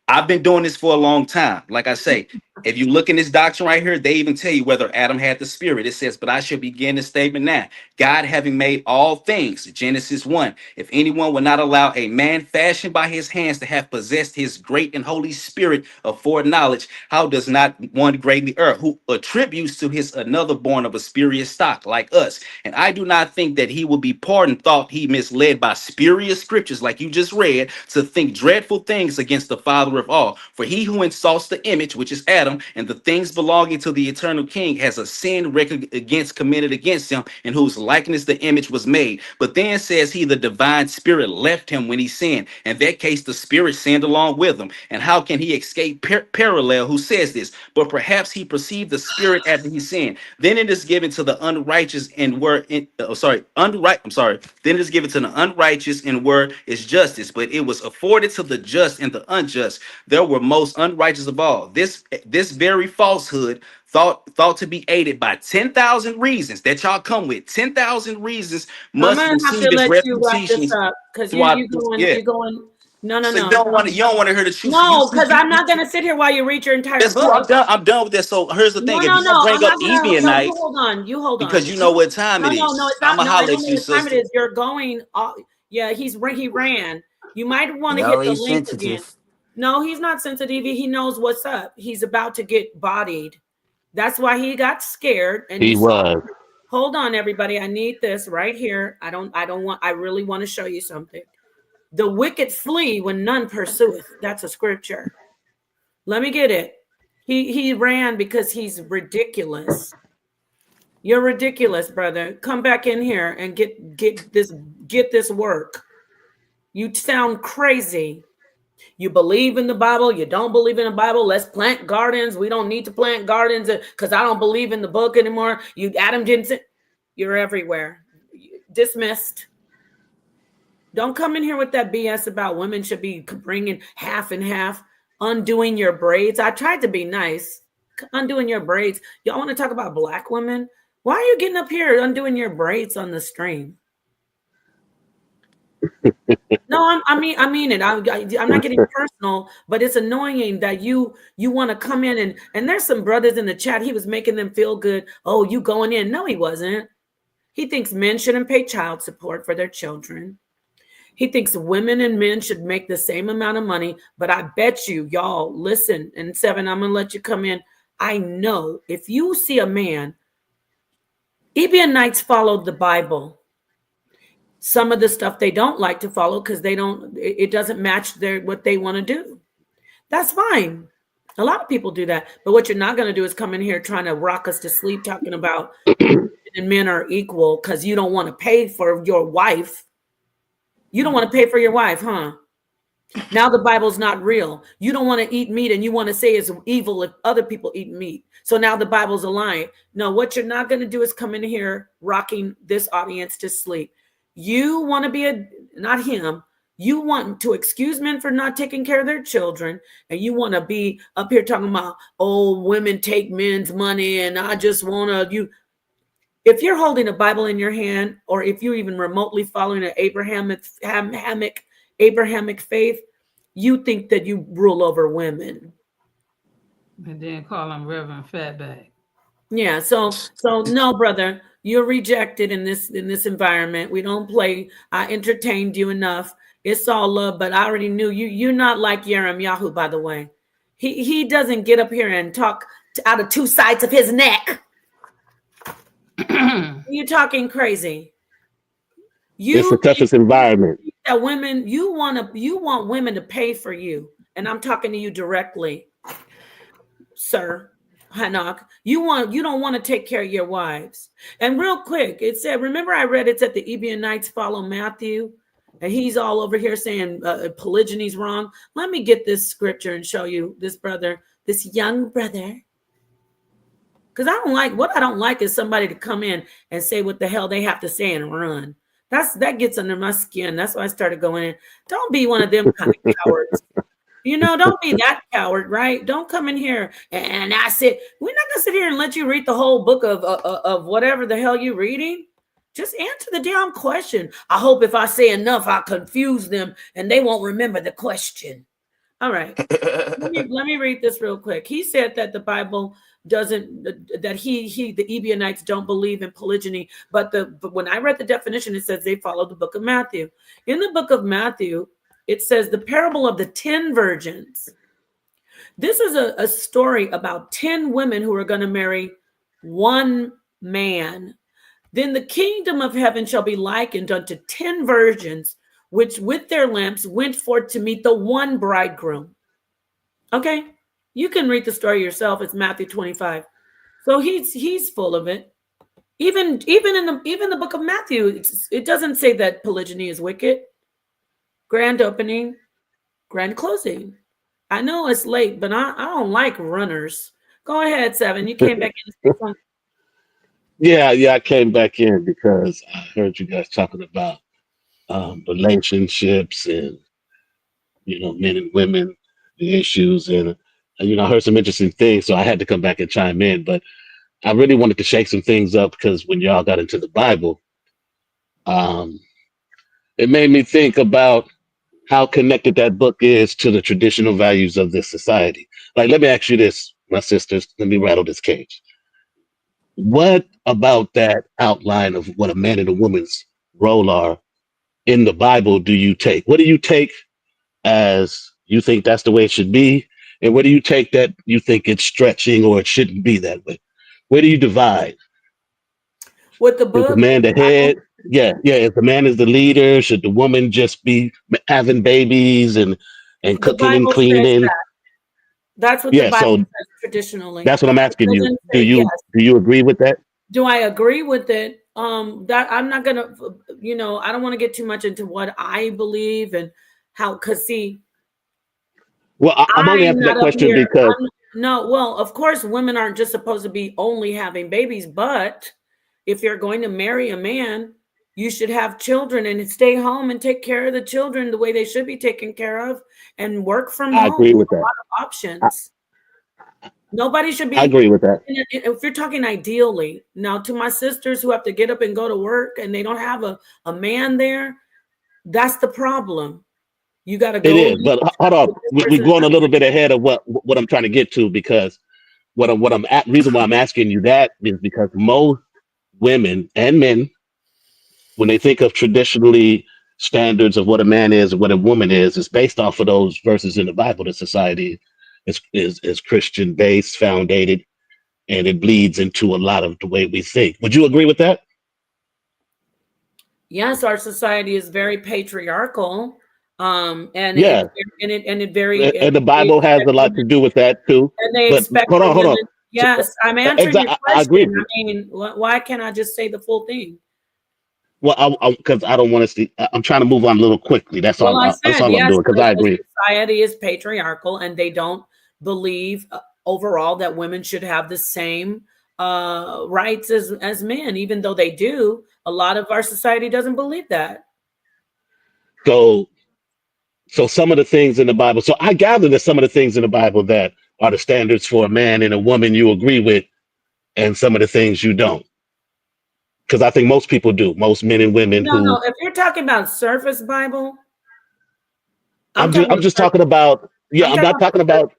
I've been doing this for a long time. Like I say, if you look in this doctrine right here, they even tell you whether Adam had the spirit. It says, but I shall begin the statement now. God having made all things, Genesis 1. If anyone will not allow a man fashioned by his hands to have possessed his great and holy spirit of foreknowledge, how does not one greatly err, who attributes to his another born of a spurious stock like us? And I do not think that he will be pardoned, thought he misled by spurious scriptures like you just read, to think dreadful things against the Father of all. For he who insults the image, which is Adam, and the things belonging to the eternal King, has a sin reckoned against, committed against him, in whose likeness the image was made. But then says he, the divine spirit left him when he sinned. In that case, the spirit sinned along with him. And how can he escape parallel? Who says this? But perhaps he perceived the spirit after he sinned. Then it is given to the unrighteous, and word then it is given to the unrighteous, and word is justice. But it was afforded to the just and the unjust. There were most unrighteous of all. This very falsehood thought to be aided by 10,000 reasons that y'all come with. 10,000 reasons I'm must gonna have receive to its let you wrap repetition this up because throughout. you're going. No, no, So no. you don't want to hear the truth. No, because I'm not gonna sit here while you read your entire That's cool. book. I'm done with that. So here's the No, thing: if no, you don't no. I'm bring up not gonna. No, you Ebionites, hold on. You hold on. because you know what time No, it no, no. is, It's not. I'ma No, I holler don't at know you, what time it sister. is. You're going. Yeah, he ran. You might want to No, hit the he's link again. sensitive. No, he's not sensitive. He knows what's up. He's about to get bodied. That's why he got scared. And He you saw. was. Hold on, everybody. I need this right here. I really want to show you something. The wicked flee when none pursueth. That's a scripture. Let me get it. He ran because he's ridiculous. You're ridiculous, brother. Come back in here and get this work. You sound crazy. You believe in the Bible, you don't believe in the Bible. Let's plant gardens. We don't need to plant gardens because I don't believe in the book anymore. Adam didn't say. You're everywhere. Dismissed. Don't come in here with that BS about women should be bringing half and half, undoing your braids. I tried to be nice. Undoing your braids. Y'all want to talk about black women? Why are you getting up here undoing your braids on the stream? No, I mean it. I'm not getting personal, but it's annoying that you want to come in and there's some brothers in the chat. He was making them feel good. Oh, you going in? No, he wasn't. He thinks men shouldn't pay child support for their children. He thinks women and men should make the same amount of money. But I bet you, y'all, listen. And 7, I'm gonna let you come in. I know if you see a man, Ebionites followed the Bible. Some of the stuff they don't like to follow because it doesn't match what they want to do. That's fine. A lot of people do that. But what you're not going to do is come in here trying to rock us to sleep talking about and men are equal because you don't want to pay for your wife. You don't want to pay for your wife, huh? Now the Bible's not real. You don't want to eat meat and you want to say it's evil if other people eat meat. So now the Bible's a lie. No, what you're not going to do is come in here rocking this audience to sleep. You want to be not him. You want to excuse men for not taking care of their children. And you want to be up here talking about, oh, women take men's money. And I just want to, if you're holding a Bible in your hand, or if you're even remotely following an Abrahamic faith, you think that you rule over women. And then call him Reverend Fatback. Yeah, so no, brother, you're rejected in this environment. We don't play. I entertained you enough. It's all love, but I already knew you. You're not like Yahoo, by the way. He doesn't get up here and talk out of two sides of his neck. You're talking crazy. It's the toughest environment. That women, you want women to pay for you, and I'm talking to you directly, sir. Hanok, you don't want to take care of your wives. And real quick, it said, remember I read it's at the Ebionites follow Matthew, and he's all over here saying polygyny's wrong. Let me get this scripture and show you this brother, this young brother. Because what I don't like is somebody to come in and say what the hell they have to say and run. That gets under my skin. That's why I started going in. Don't be one of them kind of cowards. Don't be that coward, right? Don't come in here and I said, we're not gonna sit here and let you read the whole book of whatever the hell you're reading. Just answer the damn question. I hope if I say enough, I'll confuse them and they won't remember the question. All right. let me read this real quick. He said that the Bible doesn't, that the Ebionites don't believe in polygyny, but when I read the definition, it says they follow the book of Matthew. In the book of Matthew, it says the parable of the 10 virgins. This is a story about 10 women who are going to marry one man. Then the kingdom of heaven shall be likened unto 10 virgins, which with their lamps went forth to meet the one bridegroom. Okay, you can read the story yourself. It's Matthew 25. So he's full of it. Even in the book of Matthew, it doesn't say that polygyny is wicked. Grand opening, grand closing. I know it's late, but I don't like runners. Go ahead, Seven. You came back in. Yeah, I came back in because I heard you guys talking about relationships and men and women, the issues, and I heard some interesting things, so I had to come back and chime in. But I really wanted to shake some things up because when y'all got into the Bible, it made me think about how connected that book is to the traditional values of this society. Like, let me ask you this, my sisters, let me rattle this cage. What about that outline of what a man and a woman's role are in the Bible do you take? What do you take as you think that's the way it should be? And what do you take that you think it's stretching or it shouldn't be that way? Where do you divide? With the book? Is the man the head? Yeah. If the man is the leader, should the woman just be having babies and cooking and cleaning? That's what the Bible says traditionally. That's what I'm asking you. Do you agree with that? Do I agree with it? That I'm not gonna, I don't want to get too much into what I believe and how. Cause see, well, I'm only asking that question because of course, women aren't just supposed to be only having babies, but if you're going to marry a man, you should have children and stay home and take care of the children the way they should be taken care of and work from home. I agree with that. A lot of options. Nobody should be. I agree with that. If you're talking ideally, now to my sisters who have to get up and go to work and they don't have a man there, that's the problem. You got to go. It is, but hold on. We're going a little bit ahead of what I'm trying to get to, because reason why I'm asking you that is because most women and men, when they think of traditionally standards of what a man is and what a woman is, it's based off of those verses in the Bible that society is Christian based, founded, and it bleeds into a lot of the way we think. Would you agree with that? Yes, our society is very patriarchal. And the Bible has a lot to do with that too. And they expect hold on. Yes, I'm answering your question. I agree. I mean, why can't I just say the full thing? Well, because I don't want to see. I'm trying to move on a little quickly. That's all. That's all I'm doing, because I agree. Society is patriarchal, and they don't believe overall that women should have the same rights as men, even though they do. A lot of our society doesn't believe that. So some of the things in the Bible. So I gather that some of the things in the Bible that are the standards for a man and a woman you agree with, and some of the things you don't. Because I think most people do. Most men and women. No. If you're talking about surface Bible, I'm just talking about. Yeah, I'm not talking about.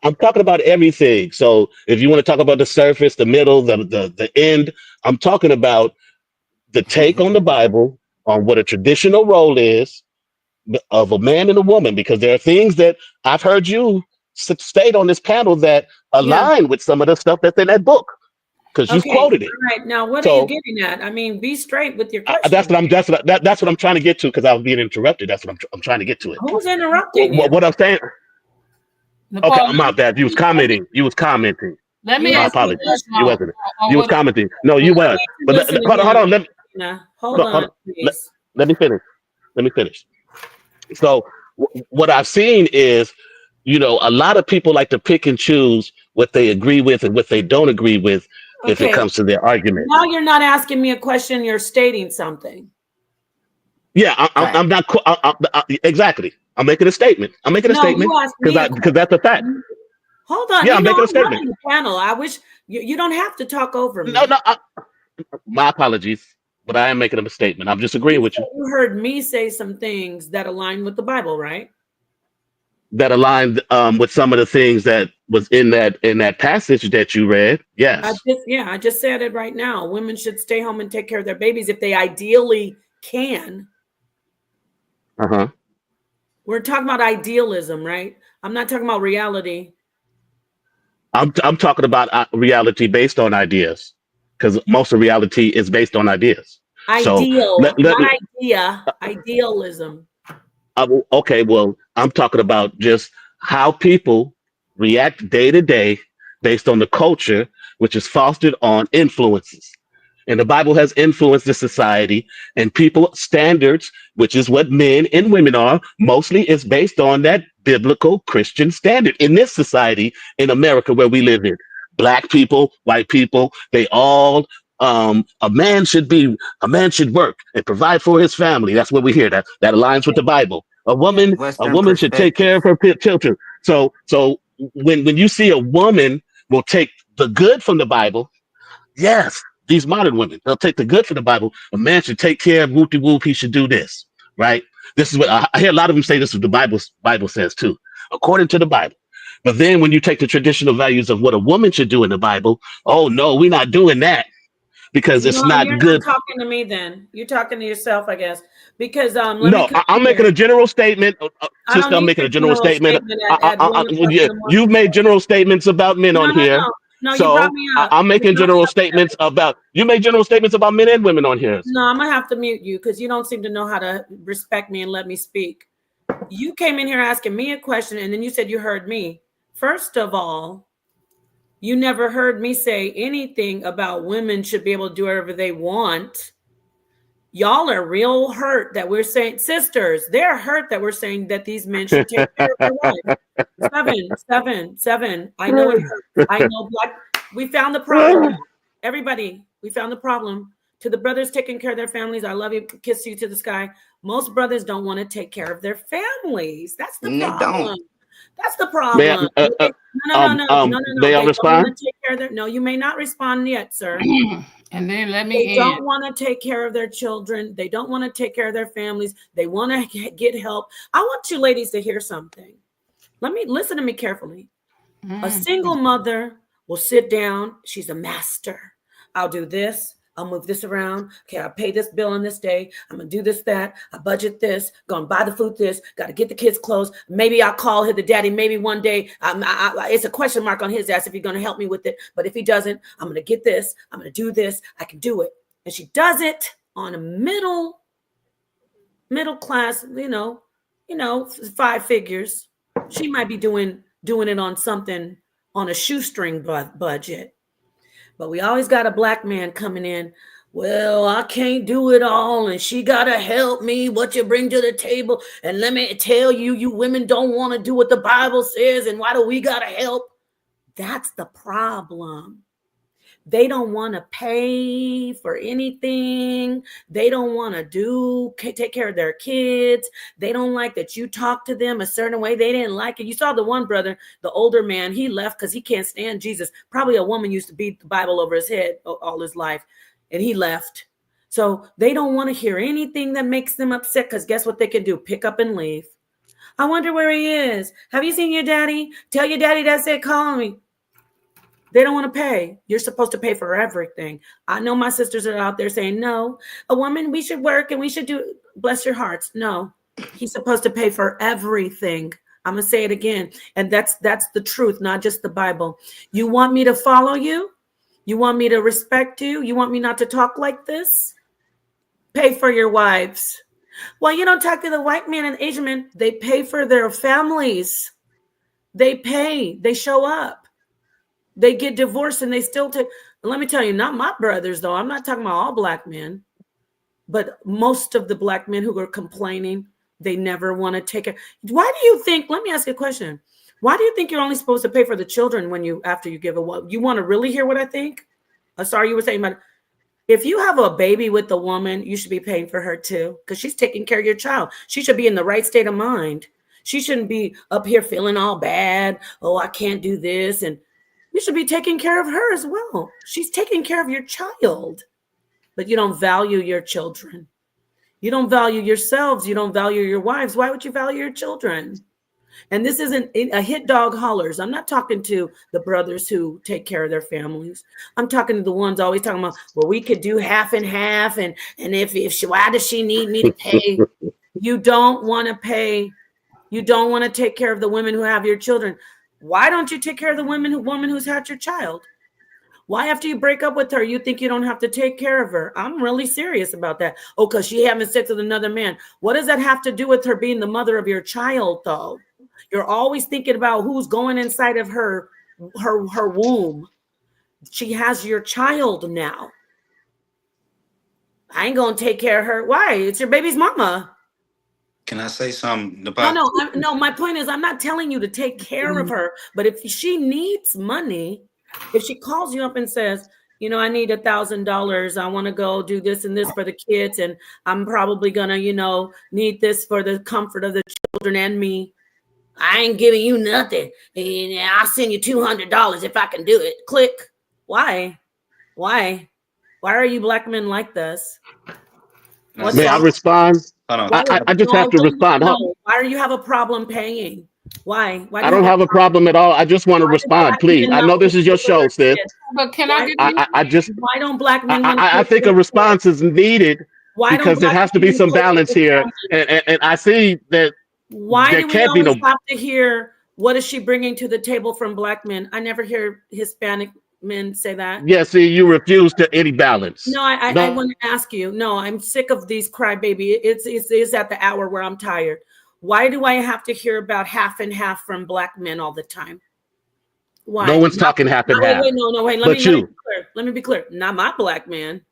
I'm talking about everything. So if you want to talk about the surface, the middle, the end, I'm talking about the take on the Bible on what a traditional role is of a man and a woman. Because there are things that I've heard you state on this panel that align with some of the stuff that's in that book. Because you quoted it. All right. Now, what are you getting at? I mean, be straight with your question. That's what I'm trying to get to, because I was being interrupted. That's what I'm trying to get to it. Who's interrupting you? What I'm saying? Nicole, okay, my bad. You was commenting. Let me My ask you a apologies. question You wasn't. on You was what commenting. No, you You weren't. need to But listen to hold on, him. hold on. Now, Hold hold on, hold on, on. please. Let me finish. Let me finish. So what I've seen is, a lot of people like to pick and choose what they agree with and what they don't agree with if it Okay. comes to their arguments. Now you're not asking me a question. You're stating something. Yeah, I'm not exactly. I'm making a statement. I'm making a No, statement you asked me a because that's a fact. question. Hold on. Yeah, I'm making a I'm statement. running the panel. I wish you don't have to talk over me. No, my apologies, but I am making a statement. I'm just agreeing with you. You heard me say some things that align with the Bible, right? That aligned with some of the things that was in that passage that you read. Yes. I just said it right now. Women should stay home and take care of their babies if they ideally can. Uh-huh. We're talking about idealism, right? I'm not talking about reality. I'm talking about reality based on ideas, because most of reality is based on ideas. So Ideal, let, let not idea. Idealism. okay, well, I'm talking about just how people react day to day based on the culture, which is fostered on influences. And the Bible has influenced the society, and people standards, which is what men and women are, mostly is based on that biblical Christian standard in this society in America where we live in. Black people, white people, they all a man should work and provide for his family. That's what we hear. That aligns with the Bible. A Western woman should take care of perspectives. her children. So when you see a woman will take the good from the Bible, yes, these modern women, they'll take the good from the Bible. A man should take care of whoopty whoop. He should do this, right? This is what I hear a lot of them say. This is what the Bible says too, according to the Bible. But then when you take the traditional values of what a woman should do in the Bible, oh no, we're not doing that because it's No, you're not not good. talking to me then. You're talking to yourself, I guess. Because let me No, come I'm making here. a general statement, I don't sister. I'm need making your a general general statement. statement at 1 o'clock in Yeah, the morning. you've made general statements about men No, on no, here, no. No, you brought so me up. I'm making general statements about. You made general statements about men and women on here. No, I'm gonna have to mute you because you don't seem to know how to respect me and let me speak. You came in here asking me a question, and then you said you heard me. First of all, you never heard me say anything about women should be able to do whatever they want. Y'all are real hurt that we're saying, sisters, they're hurt that we're saying that these men should take care of their wives. Seven. I know it hurts. I know we found the problem. Everybody, we found the problem. To the brothers taking care of their families, I love you, kiss you to the sky. Most brothers don't want to take care of their families. That's the And they problem. don't. That's the May problem. I, No. may I They don't want respond? to take care of their. No, you may not respond yet, sir. And then let They me don't end. want to take care of their children. They don't want to take care of their families. They want to get help. I want you ladies to hear something. Listen to me carefully. A single mother will sit down. She's a master. I'll do this. I'll move this around. Okay, I'll pay this bill on this day. I'm going to do this, that. I budget this. Going to buy the food this. Got to get the kids clothes. Maybe I'll call the daddy. Maybe one day. It's a question mark on his ass if he's going to help me with it. But if he doesn't, I'm going to get this. I'm going to do this. I can do it. And she does it on a middle class, 5 figures. She might be doing it on something on a shoestring budget. But we always got a black man coming in. Well, I can't do it all, and she gotta help me. What you bring to the table, and let me tell you, you women don't want to do what the Bible says, and why do we gotta help? That's the problem. They don't want to pay for anything. They don't want to take care of their kids. They don't like that you talk to them a certain way. They didn't like it. You saw the one brother, the older man, he left because he can't stand Jesus. Probably a woman used to beat the Bible over his head all his life, and he left. So they don't want to hear anything that makes them upset because guess what they can do? Pick up and leave. I wonder where he is. Have you seen your daddy? Tell your daddy that said call me. They don't want to pay. You're supposed to pay for everything. I know my sisters are out there saying, no, a woman, we should work and we should do, bless your hearts. No, he's supposed to pay for everything. I'm going to say it again. And that's the truth, not just the Bible. You want me to follow you? You want me to respect you? You want me not to talk like this? Pay for your wives. Well, you don't talk to the white man and Asian man. They pay for their families. They pay. They show up. They get divorced and they still take. Let me tell you, not my brothers though. I'm not talking about all black men, but most of the black men who are complaining, they never want to take it. Why do you think? Let me ask you a question. Why do you think you're only supposed to pay for the children when you after you give a what? You want to really hear what I think? Sorry, you were saying about if you have a baby with a woman, you should be paying for her too, because she's taking care of your child. She should be in the right state of mind. She shouldn't be up here feeling all bad. Oh, I can't do this. And you should be taking care of her as well. She's taking care of your child, but you don't value your children. You don't value yourselves. You don't value your wives. Why would you value your children? And this isn't a hit dog hollers. I'm not talking to the brothers who take care of their families. I'm talking to the ones always talking about, well, we could do half and half. And if she, why does she need me to pay? You don't want to pay. You don't want to take care of the women who have your children. Why don't you take care of the woman who's had your child? Why after you break up with her, you think you don't have to take care of her? I'm really serious about that. Oh, because she having sex with another man. What does that have to do with her being the mother of your child, though? You're always thinking about who's going inside of her womb. She has your child now. I ain't gonna take care of her. Why? It's your baby's mama. Can I say something about? No. My point is, I'm not telling you to take care of her, but if she needs money, if she calls you up and says, you know, I need $1,000, I want to go do this and this for the kids, and I'm probably gonna, you know, need this for the comfort of the children and me. I ain't giving you nothing. And I'll send you $200 if I can do it. Click. Why? Why are you black men like this? May I respond? I just have to respond. Why do you have a problem paying? Why? I don't have a problem at all. I just want to respond, please. I know this is your show, sis. But can I get why don't black men? I think a response is needed because there has to be some balance here, and I see that. Why do we always have to hear what is she bringing to the table from black men? I never hear Hispanic men say that. Yeah, see, you refuse to any balance. No, I want to ask you. No, I'm sick of these crybaby. It's at the hour where I'm tired. Why do I have to hear about half and half from black men all the time? Why? No one's talking half and half. Wait. Let me be clear. Not my black man.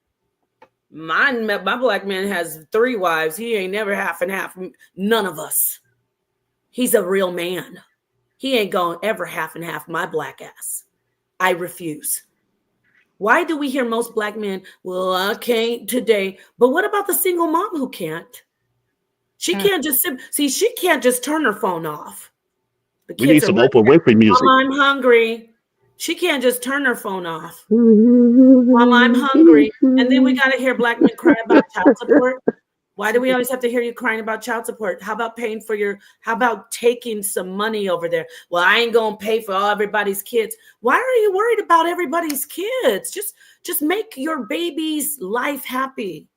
My black man has 3 wives. He ain't never half and half. None of us. He's a real man. He ain't going ever half and half my black ass. I refuse. Why do we hear most black men, well, I can't today. But what about the single mom who can't? She can't just she can't just turn her phone off. We need some Oprah Winfrey music. Mom, I'm hungry. She can't just turn her phone off. Mom, I'm hungry. And then we got to hear black men cry about child support. Why do we always have to hear you crying about child support? How about how about taking some money over there? Well, I ain't going to pay for everybody's kids. Why are you worried about everybody's kids? Just make your baby's life happy.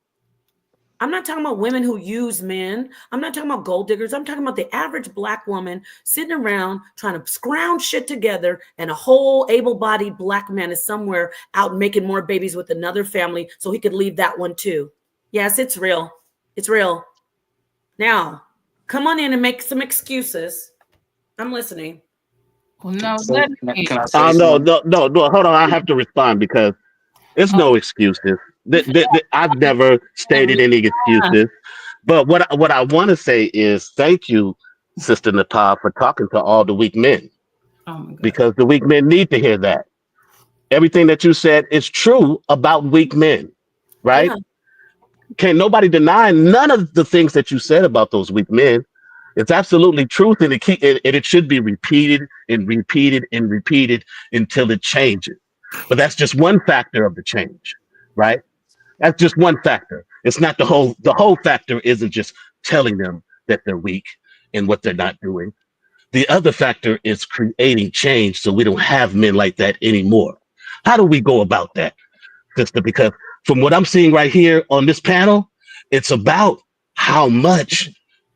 I'm not talking about women who use men. I'm not talking about gold diggers. I'm talking about the average black woman sitting around trying to scrounge shit together, and a whole able-bodied black man is somewhere out making more babies with another family so he could leave that one too. Yes, it's real. It's real. Now, come on in and make some excuses. I'm listening. Well, no, no. Hold on. I have to respond because it's no excuses. I've never stated any excuses. But what I want to say is thank you, Sister Natal, for talking to all the weak men. Oh my God. Because the weak men need to hear that. Everything that you said is true about weak men, right? Yeah. Can nobody deny none of the things that you said about those weak men? It's absolutely truth, and it should be repeated and repeated and repeated until it changes. But that's just one factor of the change, right? That's just one factor. It's not the whole. The whole factor isn't just telling them that they're weak and what they're not doing. The other factor is creating change so we don't have men like that anymore. How do we go about that, sister? Because from what I'm seeing right here on this panel, it's about how much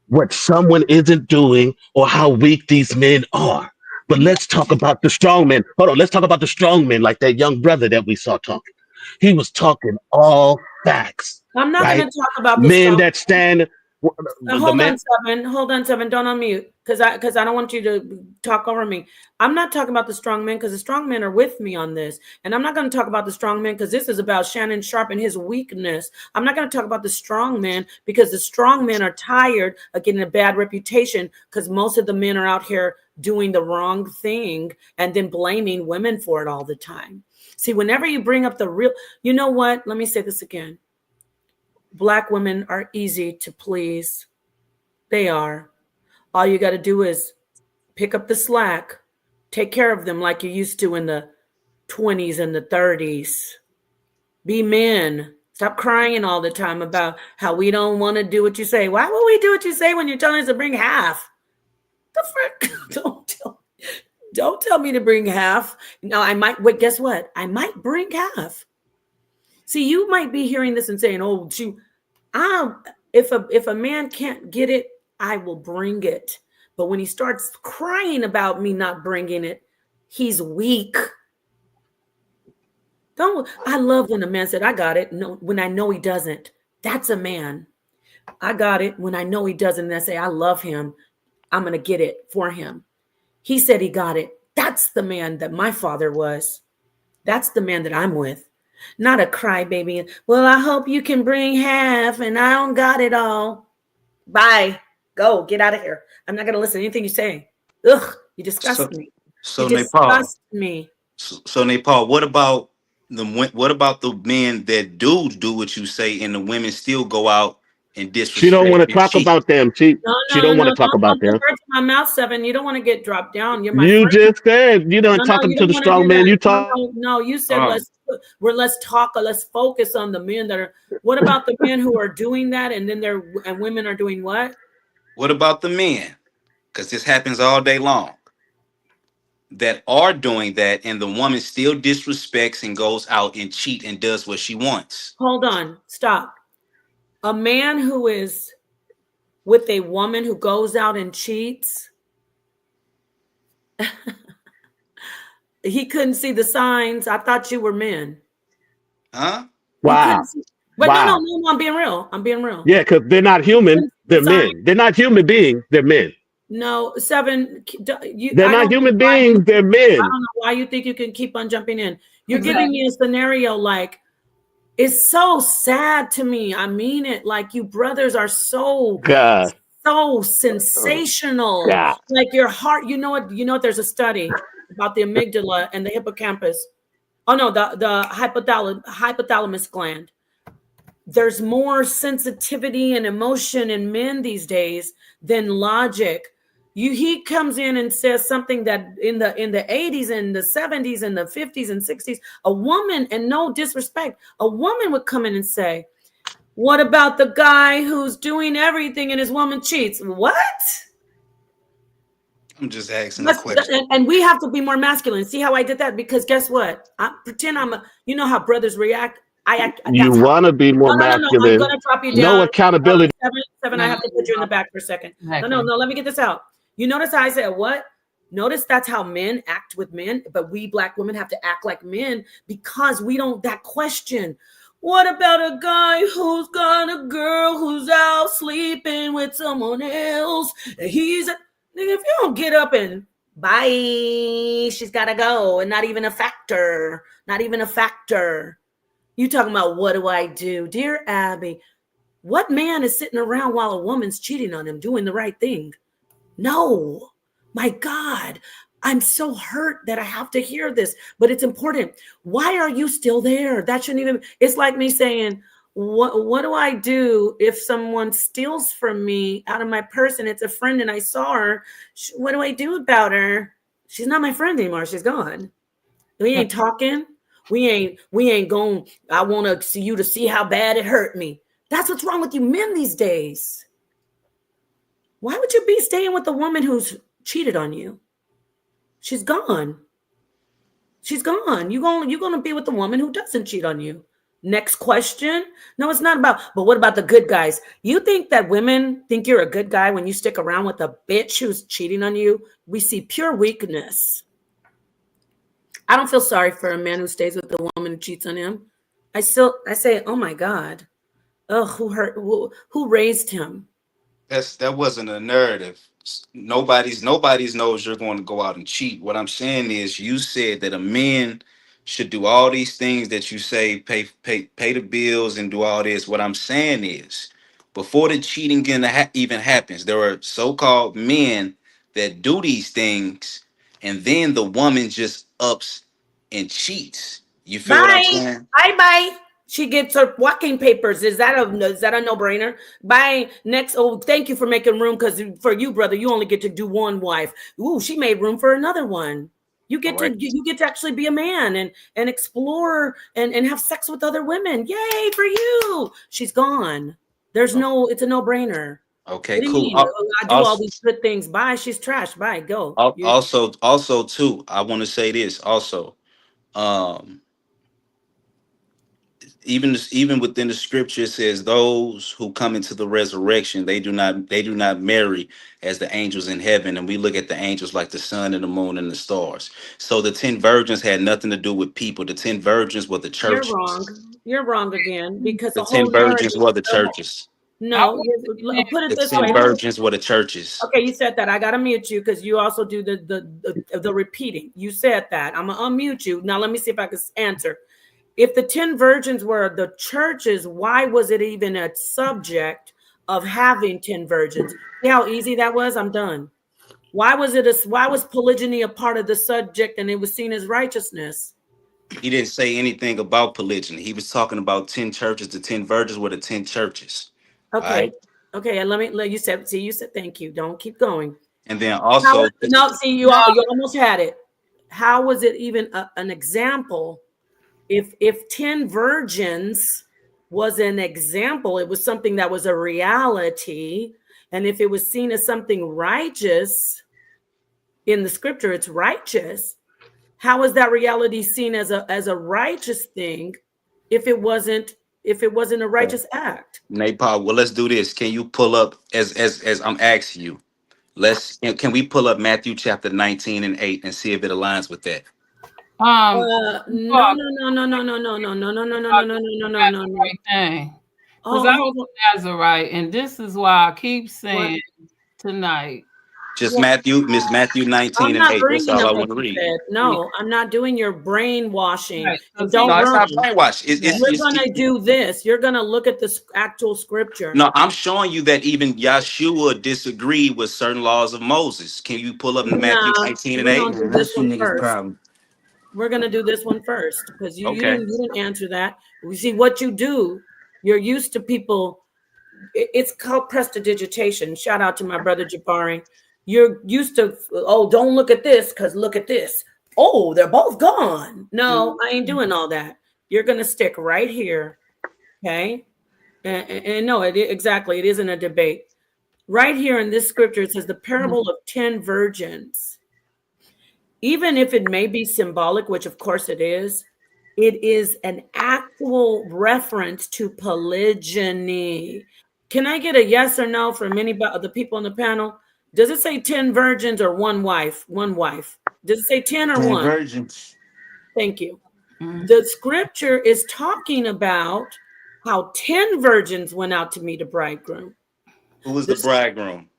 what someone isn't doing or how weak these men are. But let's talk about the strong men. Hold on, let's talk about the strong men, like that young brother that we saw talking. He was talking all facts. I'm not right? going to talk about men that stand. Hold on, Seven. Hold on, Seven. Don't unmute because I don't want you to talk over me. I'm not talking about the strong men because the strong men are with me on this, and I'm not going to talk about the strong men because this is about Shannon Sharpe and his weakness. I'm not going to talk about the strong men because the strong men are tired of getting a bad reputation because most of the men are out here doing the wrong thing and then blaming women for it all the time. See, whenever you bring up the real, you know what? Let me say this again. Black women are easy to please. They are. All you got to do is pick up the slack, take care of them like you used to in the 20s and the 30s. Be men. Stop crying all the time about how we don't want to do what you say. Why would we do what you say when you're telling us to bring half? The frick? Don't tell me to bring half. No, I might. Wait, guess what? I might bring half. See, you might be hearing this and saying, "Oh, if a man can't get it, I will bring it." But when he starts crying about me not bringing it, he's weak. I love when a man said, "I got it." No, when I know he doesn't, that's a man. I got it when I know he doesn't. And I say, "I love him. I'm gonna get it for him." He said he got it. That's the man that my father was. That's the man that I'm with. Not a crybaby. Well, I hope you can bring half and I don't got it all. Bye. Go. Get out of here. I'm not going to listen to anything you say. Ugh. You disgust me. So You Nepal. disgust me. So Nepal, what about the men that do what you say and the women still go out and disrespect? She don't want to talk cheat? about them. She don't want to talk about them. Don't to my mouth, Seven. You don't want to get dropped down. You're my You friend. just said you don't talking You to don't the want to strong do man. that. You talk. No, you said let's talk or let's focus on the men that are. What about the men who are doing that and then and women are doing what? What about the men? Because this happens all day long. That are doing that, and the woman still disrespects and goes out and cheat and does what she wants. Hold on, stop. A man who is with a woman who goes out and cheats, he couldn't see the signs. I thought you were men. Huh? Wow. But wow. No, I'm being real. I'm being real. Yeah, because they're not human. They're men. They're not human beings. They're men. No, Seven. They're not human beings. They're men. I don't know why you think you can keep on jumping in. You're giving me a scenario like it's so sad to me. I mean it. Like you brothers are so sensational. God. Like your heart. You know what? There's a study about the amygdala and the hippocampus. Oh no, the hypothalamus gland. There's more sensitivity and emotion in men these days than logic. He comes in and says something that in the 80s and the 70s and the 50s and 60s, a woman, and no disrespect, a woman would come in and say, "What about the guy who's doing everything and his woman cheats?" What? I'm just asking a question. And we have to be more masculine. See how I did that? Because guess what? I pretend you know how brothers react. You want to be more masculine. I'm gonna drop you down. No accountability. Seven, I have to put you in the back for a second. No. Let me get this out. You notice how I said what? Notice that's how men act with men, but we black women have to act like men because we don't. That question. What about a guy who's got a girl who's out sleeping with someone else? And he's nigga, if you don't get up and bye, she's got to go, and not even a factor. Not even a factor. You talking about what do I do? Dear Abby, what man is sitting around while a woman's cheating on him doing the right thing? No. My God, I'm so hurt that I have to hear this, but it's important. Why are you still there? That shouldn't even, it's like me saying, what do I do if someone steals from me out of my purse and it's a friend and I saw her? What do I do about her? She's not my friend anymore. She's gone. We ain't talking. We ain't going, I want to see you to see how bad it hurt me. That's what's wrong with you men these days. Why would you be staying with the woman who's cheated on you? She's gone. She's gone. You're going to be with the woman who doesn't cheat on you. Next question. No, it's not about, but what about the good guys? You think that women think you're a good guy when you stick around with a bitch who's cheating on you? We see pure weakness. I don't feel sorry for a man who stays with the woman who cheats on him. I say, oh my God. Oh, who raised him? That wasn't a narrative. Nobody's knows you're going to go out and cheat. What I'm saying is, you said that a man should do all these things that you say, pay the bills and do all this. What I'm saying is, before the cheating even happens, there are so-called men that do these things, and then the woman just ups and cheats. You feel what I'm Bye. saying? Bye. She gets her walking papers. Is that a no-brainer? Bye. Next. Oh, thank you for making room, because for you, brother, you only get to do one wife. Ooh, she made room for another one. You All get to right. you get to actually be a man and explore and have sex with other women. Yay for you. She's gone. There's no, it's a no-brainer. Okay, What do you cool. mean? Oh, I do all Also, these good things. Bye. She's trash. Bye. Go. also too, I want to say this also. Um, even within the scripture, it says those who come into the resurrection, they do not marry as the angels in heaven. And we look at the angels like the sun and the moon and the stars. So the 10 virgins had nothing to do with people. The 10 virgins were the You're churches. wrong. You're wrong again, because The the 10 whole virgins narrative. were the churches. I No, want put it The this 10 way. virgins were the churches. Okay, you said that. I gotta mute you because you also do the repeating. You said that. I'm gonna unmute you. Now let me see if I can answer. If the 10 virgins were the churches, why was it even a subject of having 10 virgins? See how easy that was? I'm done. Why was polygyny a part of the subject and it was seen as righteousness? He didn't say anything about polygyny. He was talking about 10 churches. The 10 virgins were the 10 churches. All Okay. right. Okay, and let you said, see, you said thank you. Don't keep going. And then How, also, no, see, you almost had it. How was it even an example? If 10 virgins was an example, it was something that was a reality. And if it was seen as something righteous in the scripture, it's righteous. How is that reality seen as a righteous thing if it wasn't a righteous act? Napal, well, let's do this. Can you pull up as I'm asking you? Can we pull up Matthew chapter 19 and 8 and see if it aligns with that? No, no, no, no, no, no, no, no, no, no, no, no, no, no, no, no, no. Because I was a Nazarite, and this is why I keep saying tonight. Just Matthew 19 I'm and not 8. That's bringing all up I what want to you read. said. No, I'm not doing your brainwashing. Right, And see, don't No, it's run. not brainwash. We're going to do this. You're going to look at the actual scripture. No, I'm showing you that even Yahshua disagreed with certain laws of Moses. Can you pull up Matthew Nah, 19 and we're 8? going to do this one first. We're going to do this one first because you Okay. didn't answer that. We see what you do. You're used to people. It's called prestidigitation. Shout out to my brother Jabari. You're used to, oh, don't look at this because look at this. Oh, they're both gone. No, I ain't doing all that. You're going to stick right here. Okay. And no, exactly. It isn't a debate. Right here in this scripture, it says the parable of 10 virgins. Even if it may be symbolic, which of course it is an actual reference to polygyny. Can I get a yes or no from any of the people on the panel? Does it say 10 virgins or one wife? One wife. Does it say 10 or 10 one? virgins. Thank you. The scripture is talking about how 10 virgins went out to meet a bridegroom. Who was the bridegroom?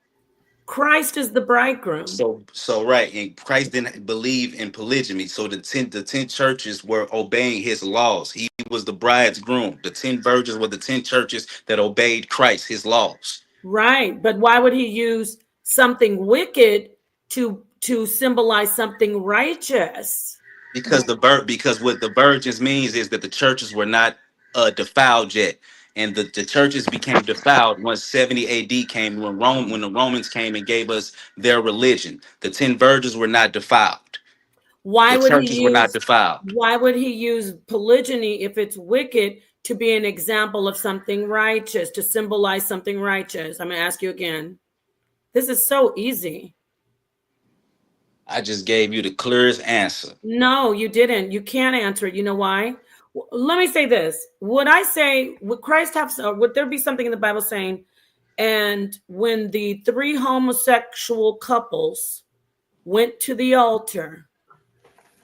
Christ is the bridegroom. So right, and Christ didn't believe in polygyny. So the 10 churches were obeying his laws. He was the bridegroom. The 10 virgins were the 10 churches that obeyed Christ, his laws. Right, but why would he use something wicked to symbolize something righteous? Because what the virgins means is that the churches were not defiled yet. And the churches became defiled once 70 AD came, when the Romans came and gave us their religion. The 10 virgins were not defiled. Why The would churches were not defiled. Why would he use polygyny if it's wicked to be an example of something righteous, to symbolize something righteous? I'm going to ask you again. This is so easy. I just gave you the clearest answer. No, you didn't. You can't answer it. You know why? Let me say this. Would Christ have, would there be something in the Bible saying, and when the 3 homosexual couples went to the altar,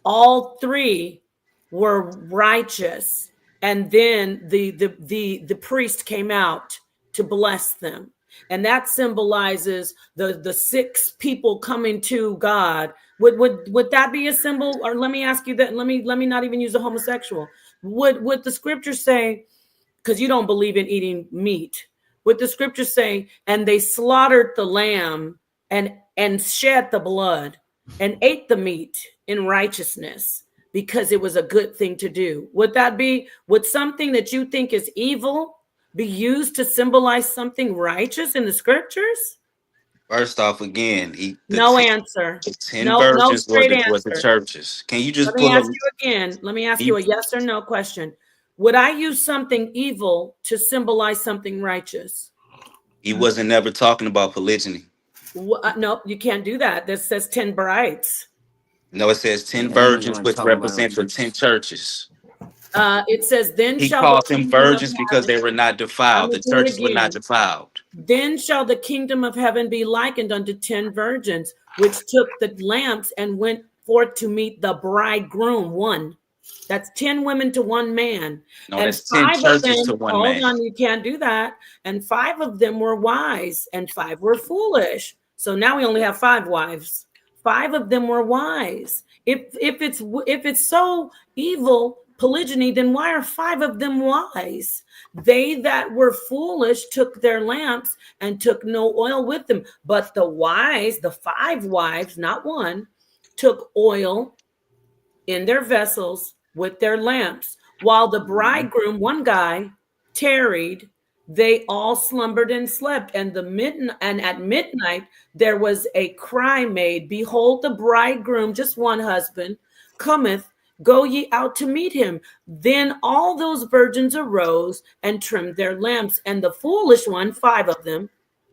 all 3 were righteous, and then the priest came out to bless them? and that symbolizes the 6 people coming to God. Would that be a symbol? Or let me ask you that. Let me not even use a homosexual. Would the scripture say, because you don't believe in eating meat, would the scripture say, and they slaughtered the lamb and shed the blood and ate the meat in righteousness because it was a good thing to do? Would something that you think is evil be used to symbolize something righteous in the scriptures? First off, again, No answer. the 10 No virgins straight was the answer. churches. Can you just Let me pull up? ask you again. Let me ask He, you a yes or no question. Would I use something evil to symbolize something righteous? he wasn't never talking about polygyny. No, you can't do that. This says 10 brides. No, it says 10 Yeah, he virgins, wasn't which talking about represent the 10 churches. It says, then He shall the called them kingdom of virgins because heaven. they were not I'm defiled. going The to do it churches were not again. defiled. Then shall the kingdom of heaven be likened unto 10 virgins, which took the lamps and went forth to meet the bridegroom. One. That's 10 women to one man. No, And that's 10 5 of churches them, to one hold man. on, you can't do that. And 5 of them were wise and 5 were foolish. So now we only have 5 wives. 5 of them were wise. If it's so evil, polygyny, then why are 5 of them wise? They that were foolish took their lamps and took no oil with them. But the wise, the 5 wives, not one, took oil in their vessels with their lamps, while the bridegroom, one guy, tarried. They all slumbered and slept, and at midnight there was a cry made, behold, the bridegroom, just one husband, cometh, go ye out to meet him. Then all those virgins arose and trimmed their lamps, and the foolish one, 5 of them,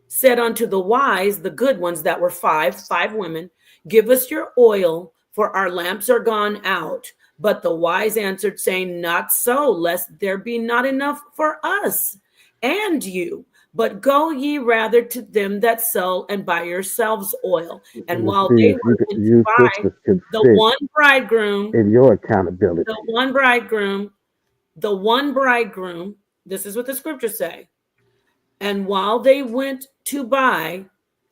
said unto the wise, the good ones that were 5 women, give us your oil, for our lamps are gone out. But the wise answered, saying, not so, lest there be not enough for us and you. But go ye rather to them that sell and buy yourselves oil. And while they were to buy, the one bridegroom, in your accountability. the one bridegroom, this is what the scriptures say. And while they went to buy,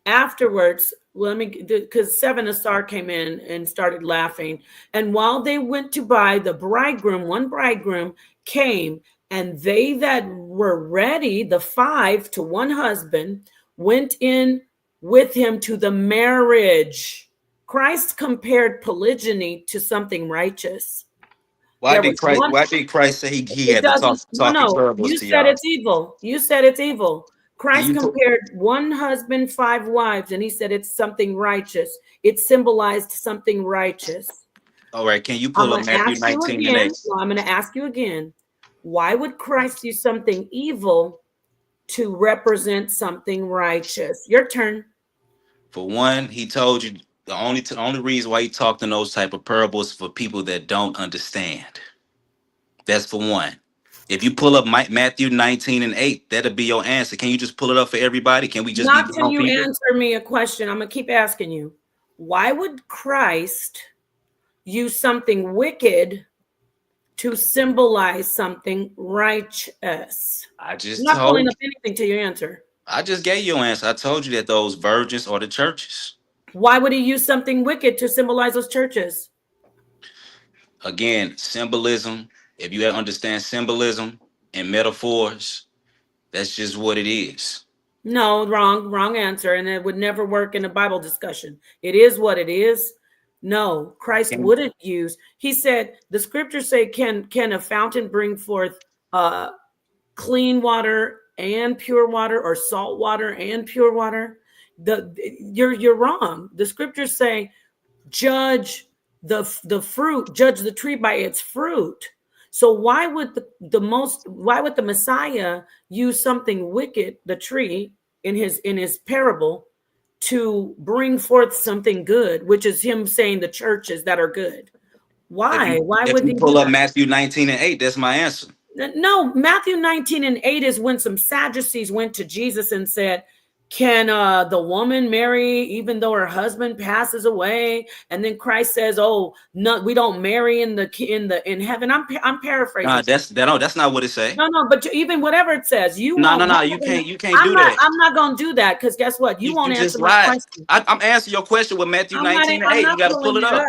afterwards, because 7 Asar came in and started laughing. And while they went to buy, the bridegroom, one bridegroom, came, and they that were ready, the 5 to one husband, went in with him to the marriage. Christ compared polygyny to something righteous. Why did Christ say he had to talk in parables You to said y'all? it's evil. You said it's evil. Christ compared one husband, 5 wives, and he said it's something righteous. It symbolized something righteous. All right, can you pull up Matthew 19 and 8? I'm going to ask you again. Why would Christ use something evil to represent something righteous? Your turn. For one, he told you the only reason why he talked in those type of parables for people that don't understand. That's for one. If you pull up Matthew 19 and 8, that'll be your answer. Can you just pull it up for everybody? Can we just Not be till you people? answer me a question. I'm going to keep asking you. Why would Christ use something wicked to symbolize something righteous? I just I'm not pulling told up anything till you answer. I just gave you an answer. I told you that those virgins are the churches. Why would he use something wicked to symbolize those churches? Again, symbolism. If you understand symbolism and metaphors, that's just what it is. No, wrong answer. And it would never work in a Bible discussion. It is what it is. No, Christ wouldn't use. He said, the scriptures say, can a fountain bring forth clean water and pure water, or salt water and pure water? You're wrong. The scriptures say, judge the fruit, judge the tree by its fruit. So why would the Messiah use something wicked, the tree, in his parable, to bring forth something good, which is him saying the churches that are good? Why? If you pull up Matthew 19 and 8, that's my answer. No, Matthew 19 and 8 is when some Sadducees went to Jesus and said, Can the woman marry even though her husband passes away? And then Christ says, "Oh, no, we don't marry in heaven." I'm paraphrasing. That's not what it say. No, but even whatever it says, you No, won't. no, no. You can't do that. I'm not gonna do that because guess what? You won't You answer just my lied. question. I'm answering your question with Matthew 19 and I'm 8. You not got to pull pulling it it up. up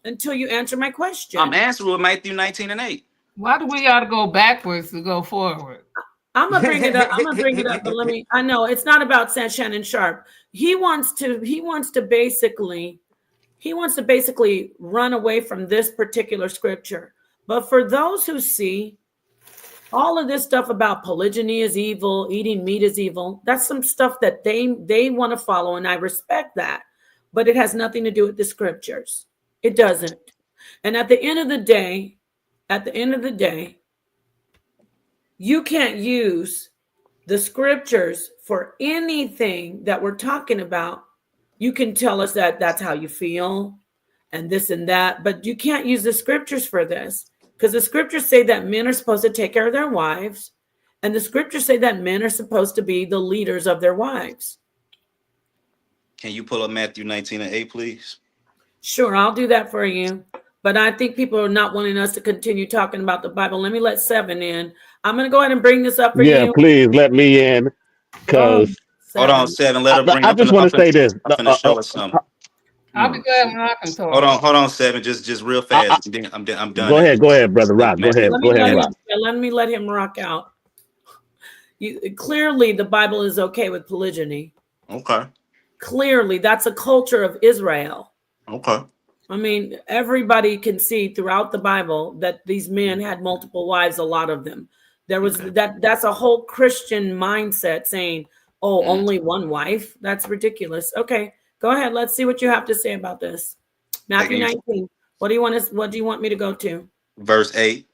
until you answer my question. I'm answering with Matthew 19 and 8. Why do we ought to go backwards to go forward? I'm gonna bring it up. But I know it's not about Shannon Sharpe. He wants to basically run away from this particular scripture. But for those who see all of this stuff about polygyny is evil, eating meat is evil, that's some stuff that they want to follow, and I respect that. But it has nothing to do with the scriptures. It doesn't. And at the end of the day, you can't use the scriptures for anything that we're talking about. You can tell us that that's how you feel and this and that, but you can't use the scriptures for this because the scriptures say that men are supposed to take care of their wives, and the scriptures say that men are supposed to be the leaders of their wives. Can you pull up Matthew 19 and 8, please? Sure, I'll do that for you. But I think people are not wanting us to continue talking about the Bible. Let me let 7 in. I'm going to go ahead and bring this up for you. Yeah, please let me in. Because hold on, 7. Let her bring. I just want to say this. I'm finna show us something. I'll be glad when I can talk. Hold on, 7. Just real fast. I'm done. Go ahead, brother Rock. Go ahead, Rock. Let me let him rock out. Clearly, the Bible is okay with polygyny. Okay. Clearly, that's a culture of Israel. Okay. I mean, everybody can see throughout the Bible that these men had multiple wives, a lot of them. There was that's a whole Christian mindset saying, "Oh, only one wife? That's ridiculous." Okay, go ahead. Let's see what you have to say about this. Matthew 19. What do you want me to go to? Verse 8.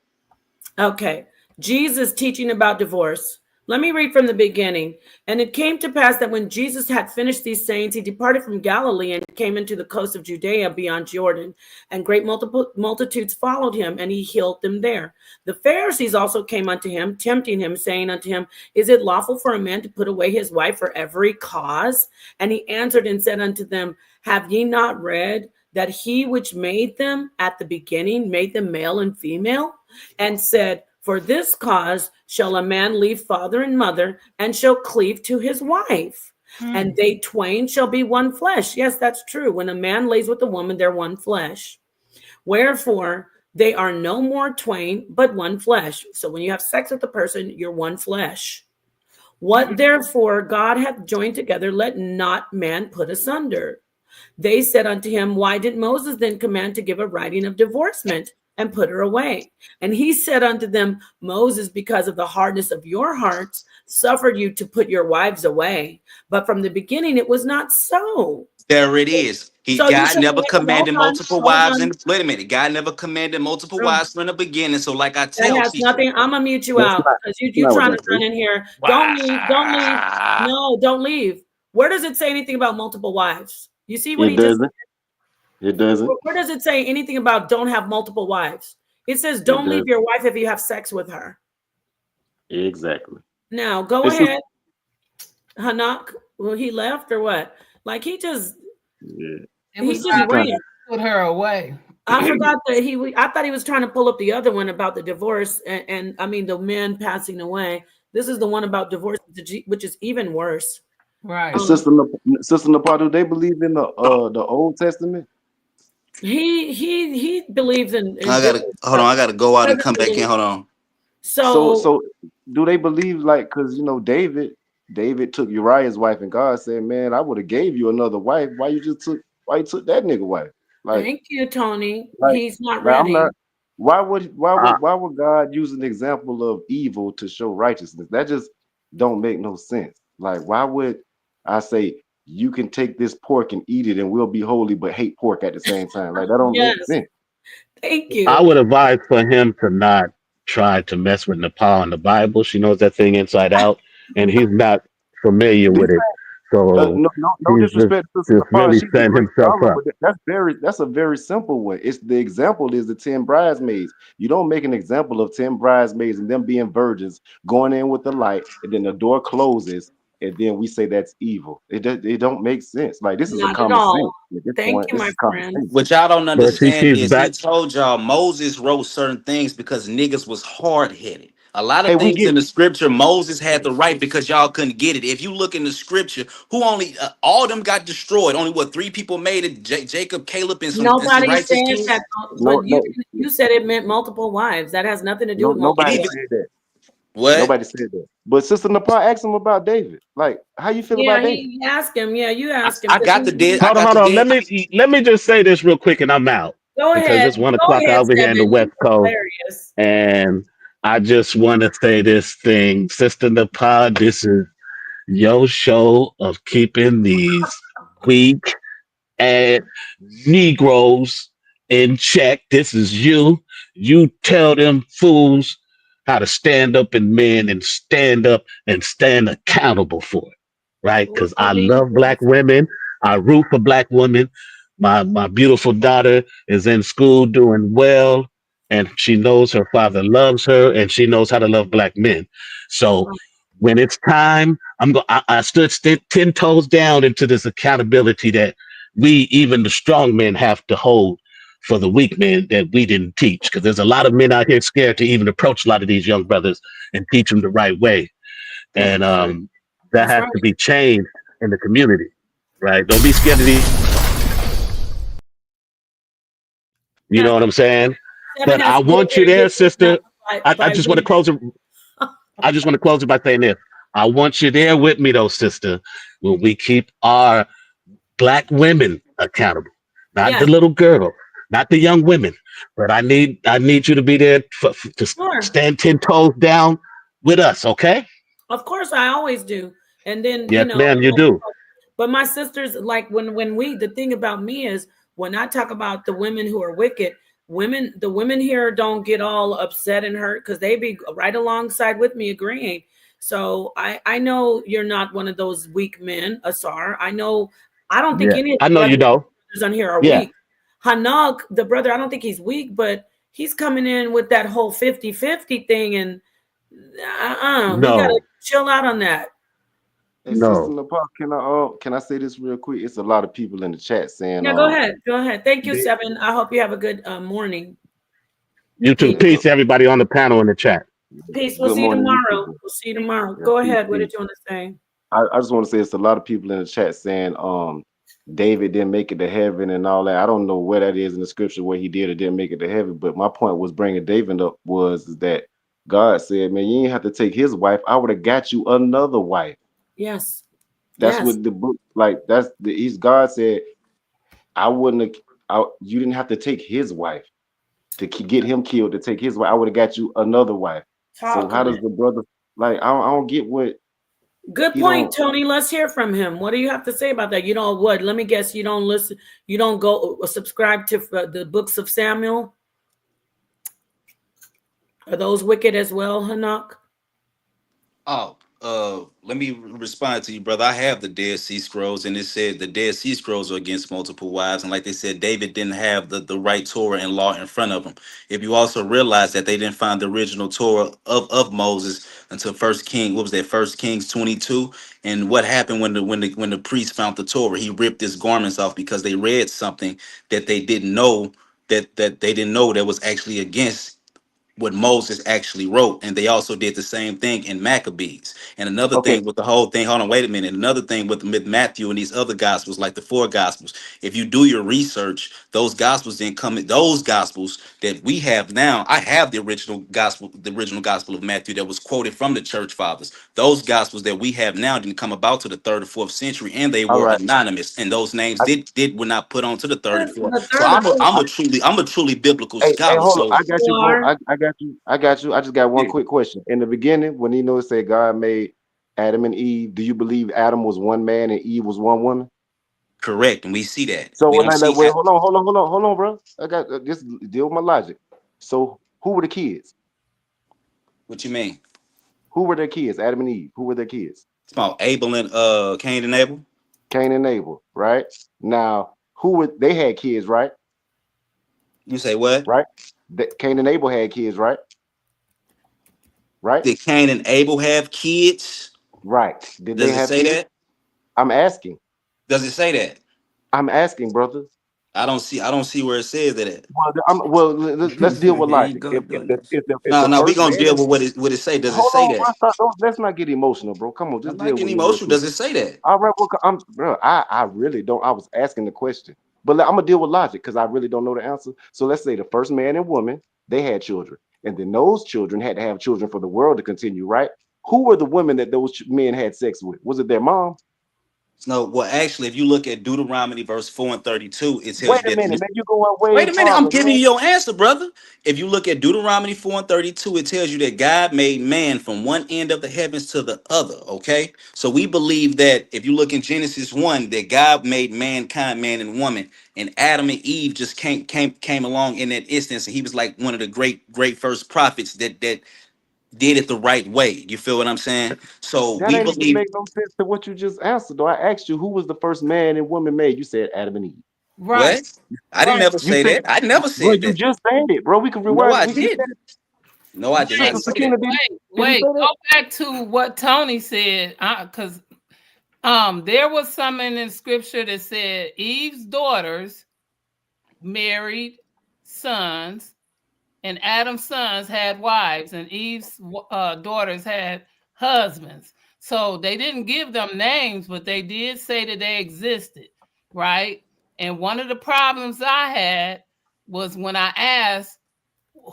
Okay. Jesus teaching about divorce. Let me read from the beginning. And it came to pass that when Jesus had finished these sayings, he departed from Galilee and came into the coast of Judea beyond Jordan. And great multitudes followed him, and he healed them there. The Pharisees also came unto him, tempting him, saying unto him, Is it lawful for a man to put away his wife for every cause? And he answered and said unto them, Have ye not read that he which made them at the beginning made them male and female? And said, For this cause shall a man leave father and mother, and shall cleave to his wife, and they twain shall be one flesh. Yes, that's true. When a man lays with a woman, they're one flesh. Wherefore, they are no more twain, but one flesh. So when you have sex with a person, you're one flesh. What therefore God hath joined together, let not man put asunder. They said unto him, Why did Moses then command to give a writing of divorcement and put her away? And he said unto them, Moses, because of the hardness of your hearts, suffered you to put your wives away. But from the beginning, it was not so. There it is. God never commanded multiple wives. Wait a minute. God never commanded multiple wives from the beginning. So, like I tell that has nothing. I'm gonna mute you out because you're trying to run in here. Don't leave. Don't leave. No, don't leave. Where does it say anything about multiple wives? You see what he just said? It doesn't. Where does it say anything about don't have multiple wives? It says don't leave your wife if you have sex with her. Exactly. Now go ahead. Hanak, well, he left or what? Like he just ran. Put her away. I forgot that I thought he was trying to pull up the other one about the divorce and I mean the men passing away. This is the one about divorce, which is even worse. Right. Sister Nepal, do they believe in the Old Testament? He believes in I gotta go out and come back in. Hold on. So do they believe because David took Uriah's wife and God said, Man, I would have gave you another wife. Why you took that nigga wife? Thank you, Tony. He's not ready. Why would God use an example of evil to show righteousness? That just don't make no sense. Like, why would I say you can take this pork and eat it and we'll be holy, but hate pork at the same time? Like that don't make sense. Thank you. I would advise for him to not try to mess with Nepal in the Bible. She knows that thing inside out, and he's not familiar with it. So no disrespect to just really setting himself up. That's a very simple one. It's the example is the 10 bridesmaids. You don't make an example of 10 bridesmaids and them being virgins going in with the light, and then the door closes, and then we say that's evil. It don't make sense. Like this is a Not at common sense all. at this Thank point. you, This my is common friend. sense. What y'all don't But see, understand she's is he back. told y'all Moses wrote certain things because niggas was hard headed. A lot Hey, of we things get in the scripture Moses had to write because y'all couldn't get it. If you look in the scripture, who only all of them got destroyed. Only what 3 people made it: Jacob, Caleb, and some Nobody righteous said kids. that, no, but no, you said it meant multiple wives. That has nothing to do no. with multiple It Nobody even wives. said that. what? Nobody said that. But Sister Nepal asked him about David. Like, how you feel Yeah, about David? he asked him. Yeah, you asked him I because got the dead. I Hold on, got hold the on. dead. Let me just say this real quick, and I'm out go because ahead. it's 1 o'clock Go ahead, over here in the Seven. West Coast, Hilarious. and I just want to say this thing, Sister Nepal. This is your show of keeping these weak and Negroes in check. This is you. You tell them fools how to stand up in men and stand accountable for it, right? Because I love black women. I root for black women. My beautiful daughter is in school doing well, and she knows her father loves her, and she knows how to love black men. So when it's time, I stood 10 toes down into this accountability that we, even the strong men, have to hold for the weak men that we didn't teach. Because there's a lot of men out here scared to even approach a lot of these young brothers and teach them the right way. And that That's has right. to be changed in the community, right? Don't be scared of these. You know what I'm saying? Seven But has I to get want there you and there, get sister. I by just want to women. close it. I just want to close it by saying this. I want you there with me, though, sister, when we keep our black women accountable, not the Yes, little girl, not the young women, but I need you to be there to sure. stand 10 toes down with us, okay? Of course, I always do. And then, Yes, ma'am, you do. but my sisters, like the thing about me is when I talk about the women who are wicked, the women here don't get all upset and hurt because they be right alongside with me agreeing. So I know you're not one of those weak men, Asar. I don't think Yeah, any of I the know you brothers know. on here are Yeah, weak. Hanog, the brother, I don't think he's weak, but he's coming in with that whole 50-50 thing, and we gotta no, chill out on that. Hey, Sister no. Nepal, can I say this real quick? It's a lot of people in the chat saying Yeah, go ahead. Go ahead. Thank you, they, Seven. I hope you have a good morning. You too. Peace. yeah, Peace, to everybody on the panel in the chat. Peace. We'll good see you morning, you tomorrow. people. We'll see you tomorrow. Yeah, Go peace, ahead. What peace. did you want to say? I just want to say it's a lot of people in the chat saying David didn't make it to heaven and all that. I don't know where that is in the scripture where he did or didn't make it to heaven, but my point was bringing David up was that God said, man, you ain't have to take his wife. I would have got you another wife. Yes. That's Yes. what the book like. He's God said, I wouldn't have. You didn't have to take his wife to get him killed to take his wife. I would have got you another wife. So Talk how of does it. the brother like? I don't get what Good he point, don't. Tony. Let's hear from him. What do you have to say about that? You don't what? Let me guess. You don't listen. You don't go subscribe to the books of Samuel. Are those wicked as well, Hanak? Oh, let me respond to you, brother. I have the Dead Sea Scrolls, and it said the Dead Sea Scrolls are against multiple wives. And like they said, David didn't have the right Torah and law in front of him. If you also realize that they didn't find the original Torah of Moses until what was that, First Kings 22? And what happened when the priest found the Torah? He ripped his garments off because they read something that they didn't know that they didn't know that was actually against what Moses actually wrote. And they also did the same thing in Maccabees. And another Okay, thing with the whole thing, hold on, wait a minute. Another thing with Matthew and these other gospels, like the 4 gospels, if you do your research, those gospels didn't come in. Those gospels that we have now, I have the original gospel of Matthew that was quoted from the church fathers. Those gospels that we have now didn't come about to the 3rd or 4th century, and they all were right. anonymous. And those names I, were not put on to the 3rd and 4th. The So third or fourth. I'm a truly biblical hey, scholar. hold on. So I got You you, bro. are. I got you. I got you. I just got one yeah. quick question. In the beginning, when it said God made Adam and Eve, do you believe Adam was one man and Eve was one woman? Correct, and we see that. So We don't see wait, hold on, bro. I got just deal with my logic. So who were the kids? what you mean. Who were their kids? Adam and Eve. Who were their kids? It's about Abel and Cain and Abel. Cain and Abel, right? Now, they had kids, right? You say what? Right? Cain and Abel had kids, right? Right? Did Cain and Abel have kids? Right. Did they Does it have say kids? that? I'm asking. Does it say that? I'm asking, brother. I don't see where it says that at. Let's deal with Here you logic. go If doing this. the No, we first gonna man deal and with what it say. Does it hold say on, that? bro. Let's not get emotional, bro. Come on, I'm just not deal with getting me real emotional. quick. Does it say that? All right, well, bro. I really don't. I was asking the question, but I'm gonna deal with logic because I really don't know the answer. So let's say the first man and woman they had children, and then those children had to have children for the world to continue, right? Who were the women that those men had sex with? Was it their mom? No, well, actually, if you look at Deuteronomy verse 4 and 32, it tells Wait you a minute, that. man. You're going way Wait a minute, I'm farther, giving man. you your answer, brother. If you look at Deuteronomy 4 and 32, it tells you that God made man from one end of the heavens to the other. Okay. So we believe that if you look in Genesis 1, that God made mankind, man and woman, and Adam and Eve just came along in that instance. And he was like one of the great first prophets that did it the right way. You feel what I'm saying? So That we ain't even believe make no sense to what you just answered. Though I asked you who was the first man and woman made. You said Adam and Eve. Right. what? I didn't Right. never You say said, that. I never bro. said You that. just said it, bro. We can No, rewind. I You said didn't. No, I it. did Wait, not Sister say Sakina that. did he say Go that? back to what Tony said, because there was something in scripture that said Eve's daughters married sons, and Adam's sons had wives, and Eve's daughters had husbands. So they didn't give them names, but they did say that they existed, right? And one of the problems I had was when I asked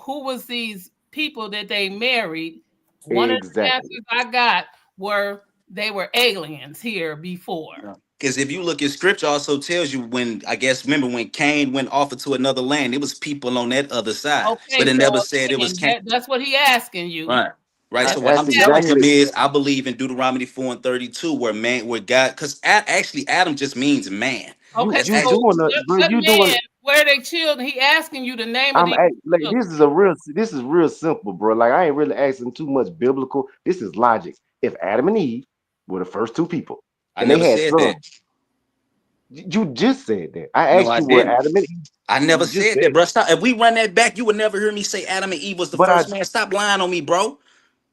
who was these people that they married, one of the Exactly. answers I got were they were aliens here before. Because if you look at scripture, also tells you when I guess remember when Cain went off into another land, it was people on that other side, but Okay, it so never said it was again, Cain. that's what he asking you. Right. Right. So That's what what I'm That's he telling asking. him exactly. is I believe in Deuteronomy 4 and 32, where God, because actually Adam just means man. You Okay, That's you so actually doing the bro. what You doing. man, where they children? He asking you the name of these Like children. this is real simple, bro. Like I ain't really asking too much biblical. This is logic. If Adam and Eve were the first two people, I and they never had said sons, that. you just said that. I No, asked I you were didn't. Adam and Eve. I never You just said said that, it. bro. Stop. If we run that back, you would never hear me say Adam and Eve was the But I first man. Stop lying on me, bro.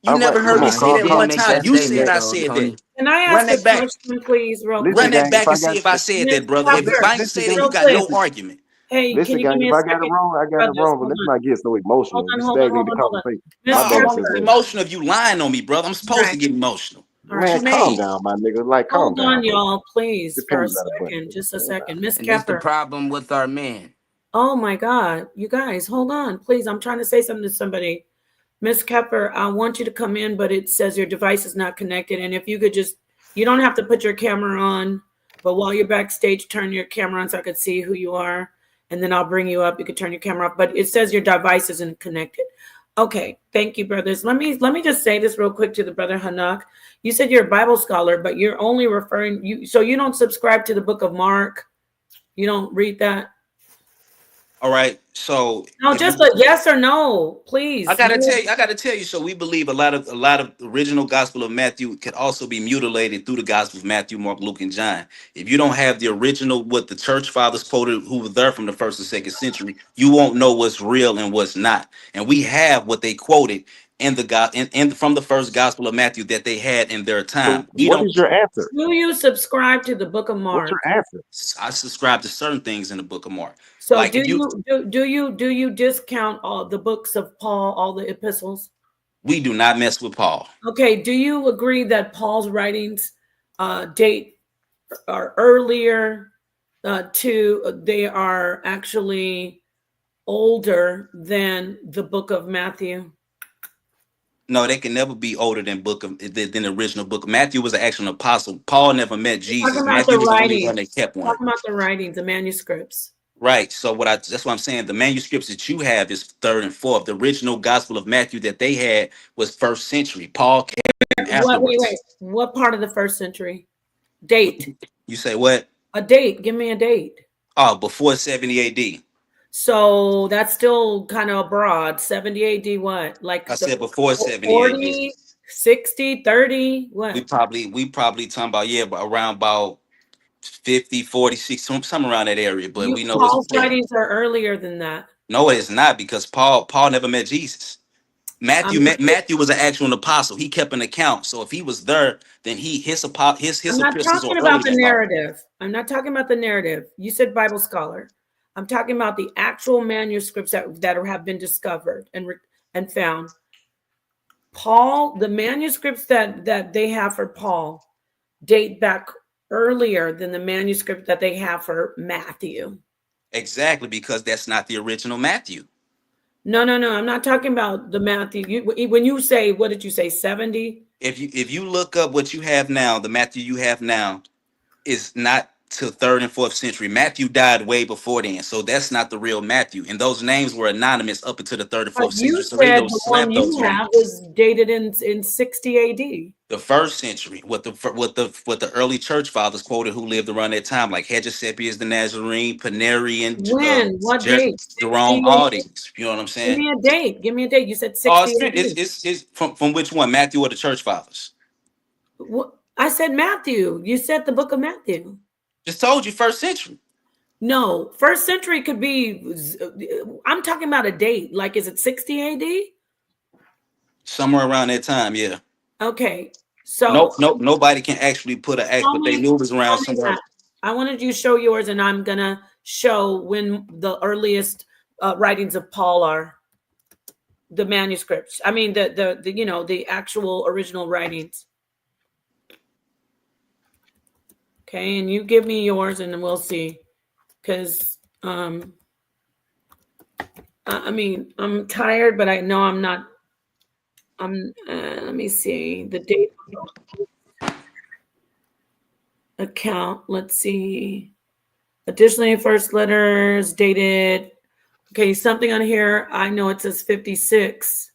You all right. never heard Come me on, say He that did one make time. that You listen, said gang. statement I though, said that. Tony. Can I Run ask a that back. question, please, real Listen, Run quick? that gang. If back I and got see if I said Miss that, brother. If Pepper, I ain't listen, say that, gang. you real got quick. no argument. Hey, can Listen, you give gang. me If a I got it second, wrong, I got it brothers? wrong. But Hold let's on. not get so Hold emotional. on, We hold on, hold stagnate the on, hold on. conversation. No, Miss My I'm bad, only sis. Pepper. emotional if you lying on me, brother. I'm All supposed to right, get emotional. all What right. you Man, calm mean? down, my nigga. Like, calm Hold down, on, bro. y'all, please, The for a peanut butter button. second. Just a Calm down. second. Miss And this the Kepper. problem with our men. Oh my God. You guys, hold on. Please, I'm trying to say something to somebody. Miss Kepper, I want you to come in, but it says your device is not connected. And if you could just, you don't have to put your camera on, but while you're backstage, turn your camera on so I could see who you are. And then I'll bring you up. You could turn your camera off, but it says your device isn't connected. Okay, thank you, brothers. Let me just say this real quick to the brother Hanak. You said you're a Bible scholar, but you're only referring you, so you don't subscribe to the book of Mark. You don't read that. All right. So No, if you just a yes or no, please. I gotta tell you, so we believe a lot of the original gospel of Matthew could also be mutilated through the gospel of Matthew, Mark, Luke, and John. If you don't have the original, what the church fathers quoted, who were there from the first and second century, you won't know what's real and what's not. And we have what they quoted in the God in from the first gospel of Matthew that they had in their So, time. We what don't. is your answer? Do you subscribe to the book of What's Mark? your answer? I subscribe to certain things in the book of Mark. So Like if you do you discount all the books of Paul, all the epistles? we do not mess with Paul. Okay, do you agree that Paul's writings date are earlier they are actually older than the book of Matthew? No, they can never be older than than the original book. Matthew was an actual apostle. Paul never met Talking Jesus. about the Matthew was the only one that writings. kept one. Talking about the writings, the manuscripts. Right. So that's what I'm saying. The manuscripts that you have is third and fourth. The original gospel of Matthew that they had was first century. Paul came Wait. afterwards. What part of the first century? Date. You say what? A date. Give me a date. Oh, before 70 AD. So that's still kind of broad. 70 AD, what? I Like the said before 70 AD. 40, 60, 30, We what? probably talking about, yeah, but around about 50, 46, somewhere around that area. But we know it's Paul's before. writings are earlier than that. No, it's not because Paul never met Jesus. Matthew was an actual apostle. He kept an account. So if he was there, then his I'm not epistles are talking about early the in Bible. narrative. I'm not talking about the narrative. You said Bible scholar. I'm talking about the actual manuscripts that have been discovered and found. Paul, the manuscripts that they have for Paul date back earlier than the manuscript that they have for Matthew. Exactly, because that's not the original Matthew. No. I'm not talking about the Matthew. When you say, what did you say, 70? If you look up what you have now, the Matthew you have now is not till 3rd and 4th century. Matthew died way before then, so that's not the real Matthew. And those names were anonymous up until the 3rd and 4th You century. So they said don't the one slap you those have names. was dated in 60 AD. The 1st century, what the early church fathers quoted, who lived around that time, like Hegesepius the Nazarene, Panarian, When? What date? 60 Jerome, all these. You know what I'm Give saying? me a date. Give me a date. You said 60 Oh, AD. it's from which one, Matthew or the church fathers? What? I said Matthew. You said the book of Matthew. Just told you 1st century. No, 1st century could be. I'm talking about a date. Like, is it 60 AD? Somewhere around that time, yeah. Okay, so Nobody can actually put an X, but they knew it was around somewhere. I wanted you to show yours, and I'm gonna show when the earliest writings of Paul are. The manuscripts. I mean, the actual original writings. Okay, and you give me yours, and then we'll see. Because I mean, I'm tired, but I know I'm not. Let me see the date account. Let's see. Additionally, first letters dated. Okay, something on here. I know it says 56.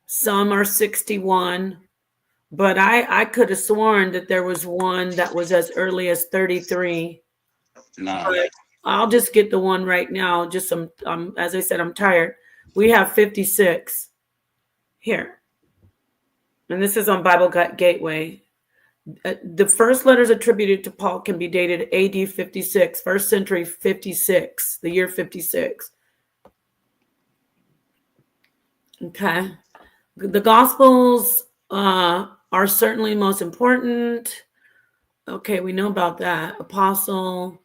Some are 61. But I could have sworn that there was one that was as early as 33. Nah. But I'll just get the one right now. Just as I said, I'm tired. We have 56 here. And this is on Bible Gateway. The first letters attributed to Paul can be dated AD 56, 1st century 56, the year 56. Okay. The Gospels are certainly most important. Okay, we know about that. Apostle,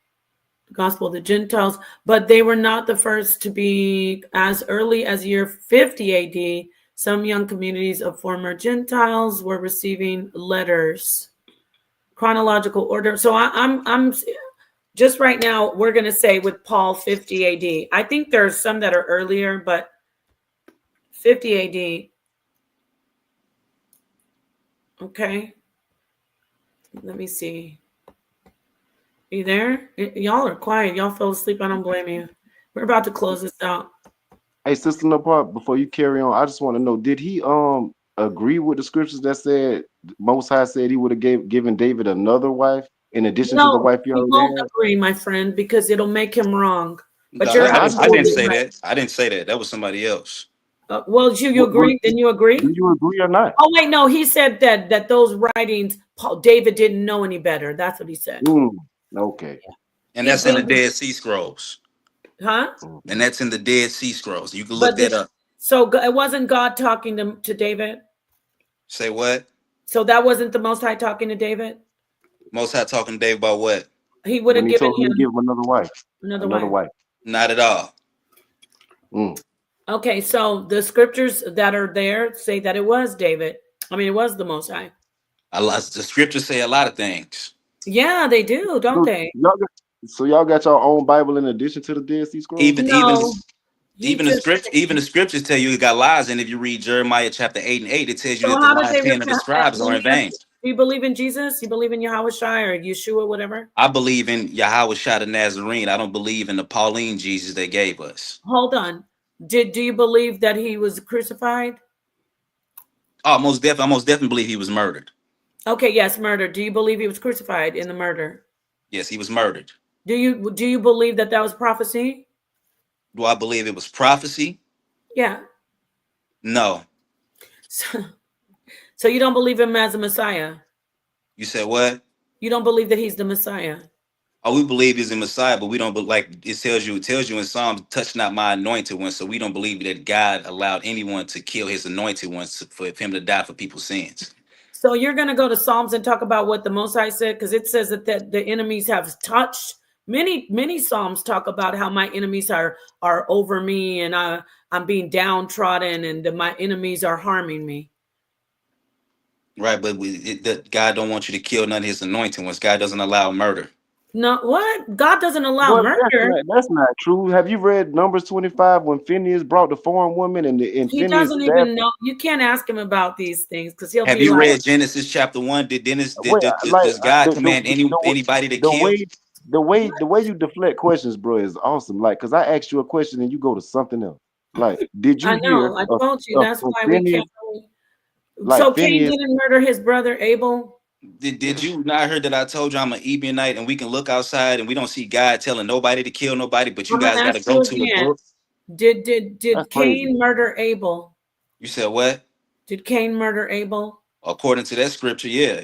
Gospel of the Gentiles, but they were not the first to be as early as year 50 AD. Some young communities of former Gentiles were receiving letters. Chronological order. So I'm just right now, we're going to say with Paul 50 AD. I think there's some that are earlier, but 50 AD. Okay. Let me see. Are you there? Y'all are quiet. Y'all fell asleep. I don't blame you. We're about to close this out. Hey, Sister Napar, before you carry on, I just want to know, did he agree with the scriptures that said Most High said he would have given David another wife in addition to the wife he already won't had? agree, my friend, because it'll make him wrong. But No, you're I didn't say right. that. I didn't say that. That was somebody else. Well, you agree? Then you agree? Do you agree or not? Oh wait, no. He said that those writings, David didn't know any better. That's what he said. Okay. And that's in the Dead Sea Scrolls. Huh? And that's in the Dead Sea Scrolls. You can look that up. So it wasn't God talking to David? Say what? So that wasn't the Most High talking to David? Most High talking to David about what? He would have given him to give him another wife. Another wife. Not at all. Okay, so the scriptures that are there say that it was David. I mean, it was the Most High. The scriptures say a lot of things. Yeah, they do, don't they? Y'all got your own Bible in addition to the Dead Sea Scrolls? Even the scriptures tell you it got lies. And if you read Jeremiah chapter 8 and 8, it tells you that the lies pen of the scribes are in vain. Do you believe in Jesus? You believe in Yahweh Shai or Yeshua, whatever? I believe in Yahweh Shai the Nazarene. I don't believe in the Pauline Jesus they gave us. Hold on. Do you believe that he was crucified? Oh, I most definitely believe he was murdered. Okay, yes, murdered. Do you believe he was crucified in the murder? Yes, he was murdered. Do you believe that was prophecy? Do I believe it was prophecy? Yeah. No. So you don't believe him as a Messiah? You said what? You don't believe that he's the Messiah? Oh, we believe he's the Messiah, but we don't. But like it tells you in Psalms, touch not my anointed one. So we don't believe that God allowed anyone to kill his anointed ones for him to die for people's sins. So you're going to go to Psalms and talk about what the Most High said, because it says that the enemies have touched. Many Psalms talk about how my enemies are over me, and I'm being downtrodden, and my enemies are harming me. Right, but God don't want you to kill none of his anointed ones. God doesn't allow murder. No, what? God doesn't allow Well, murder. that's not true. Have you read Numbers 25 when Phineas brought the foreign woman and He Phineas doesn't is even asking? know. You can't ask him about these things because he'll Have be you like, read Genesis chapter 1? Wait, like Does God command the anybody to the kill? way the way you deflect questions, bro, is awesome. Like, cause I asked you a question and you go to something else. Like, did you I hear know. I told you that's of why we Phineas? can't. Really... So Like Cain Phineas, didn't murder his brother Abel. Did you not heard that I told you I'm an Ebionite and we can look outside and we don't see God telling nobody to kill nobody, but you I'm gonna guys got to ask go you to a again. book? Did that's crazy. Cain murder Abel? You said what? Did Cain murder Abel? According to that scripture, yeah.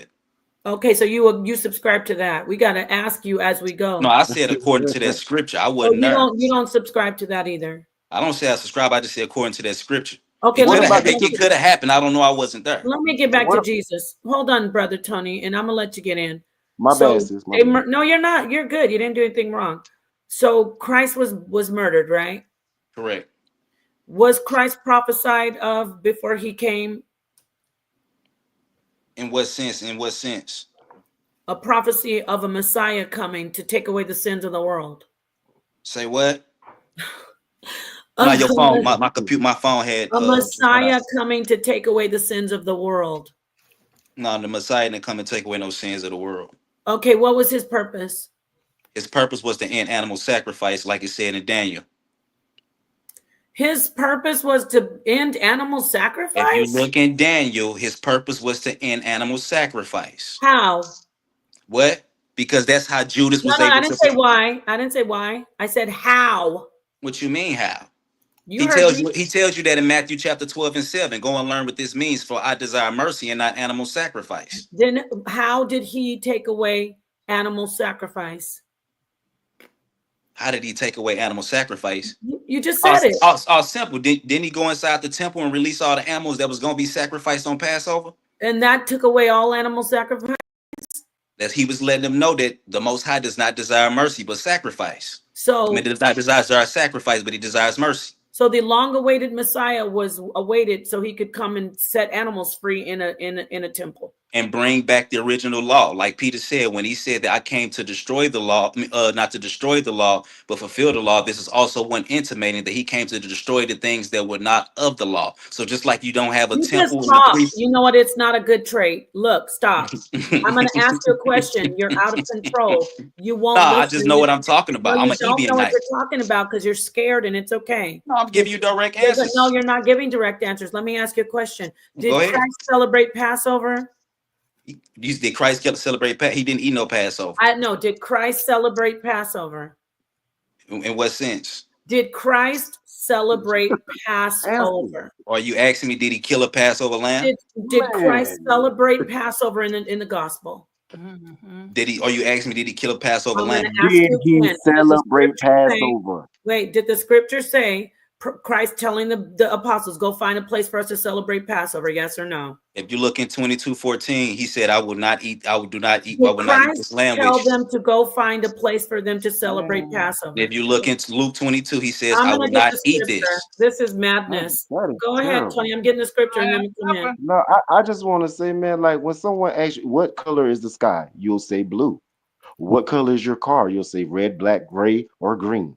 Okay, so you subscribe to that. We got to ask you as we go. No, I said according to that scripture. I Oh, wasn't you there. don't subscribe to that either. I don't say I subscribe. I just say according to that scripture. Okay, What about the It could have happened. I don't know. I wasn't there. let me get back to what? Jesus. Hold on, brother Tony, and I'm gonna let you get in. My bad, sis. My bad. No, you're not. You're good. You didn't do anything wrong. So Christ was murdered, right? Correct. Was Christ prophesied of before he came? In what sense? In what sense? A prophecy of a Messiah coming to take away the sins of the world. Say what? No, your phone. My computer. My phone had a Messiah coming to take away the sins of the world. No, the Messiah didn't come and take away no sins of the world. Okay, what was his purpose? His purpose was to end animal sacrifice, like it said in Daniel. His purpose was to end animal sacrifice? If you look in Daniel, his purpose was to end animal sacrifice. How? What? Because that's how Judas was No, able I didn't say why. I didn't say why. I said how. What you mean how? He tells you that in Matthew chapter 12 and 7. Go and learn what this means, for I desire mercy and not animal sacrifice. Then how did he take away animal sacrifice? How did he take away animal sacrifice? You just said it. All simple. Didn't he go inside the temple and release all the animals that was going to be sacrificed on Passover? And that took away all animal sacrifice? That he was letting them know that the Most High does not desire mercy, but sacrifice. So, he does not desire sacrifice, but he desires mercy. So the long-awaited Messiah was awaited so he could come and set animals free in a temple and bring back the original law, like Peter said when he said that I came to destroy the law, not to destroy the law, but fulfill the law. This is also one intimating that he came to destroy the things that were not of the law. So just like you don't have a temple, you know what? It's not a good trait. Look, stop. I'm going to ask you a question. You're out of control. You won't. I just know what I'm talking about. I'm an don't know what Ebionite. you're talking about because you're scared, and it's okay. No, I'm giving you direct answers. No, you're not giving direct answers. Let me ask you a question. Did Christ celebrate Passover? Did Christ celebrate? He didn't eat no Passover. I know. Did Christ celebrate Passover? In what sense? Did Christ celebrate Passover? Are you asking me, did he kill a Passover lamb? Did Christ celebrate Passover in the gospel? Did he? Are you asking me, did he kill a Passover lamb? Did he celebrate Passover? Wait, did the scripture say Christ telling the apostles, go find a place for us to celebrate Passover? Yes or no? If you look in 22:14, he said, I do not eat this lamb. Tell them to go find a place for them to celebrate Passover. If you look into Luke 22, he says, I will not eat this. This is madness. Go ahead, Tony. I'm getting the scripture and then we come in. No, I just want to say, man, like when someone asks you, what color is the sky? You'll say blue. What color is your car? You'll say red, black, gray, or green.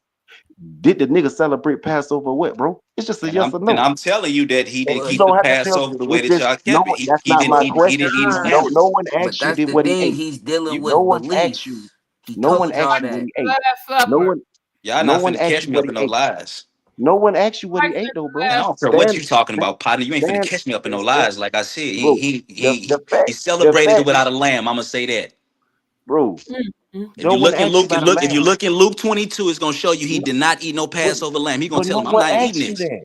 Did the nigga celebrate Passover what, bro? It's just a yes or no. And I'm telling you that he didn't keep the Passover the way that y'all kept it. That's not my question. No one asked you did what he ate. He's dealing with no one asked you. No one asked you what he ate. No one. Y'all not finna catch me up in no lies. No one asked you what he ate though, bro. I don't care what you talking about, partner. You ain't finna catch me up in no lies. Like I said, he celebrated it without a lamb. I'm gonna say that, bro. If you look in Luke 22, it's gonna show you he did not eat no Passover lamb. He gonna tell him, I'm not eating this.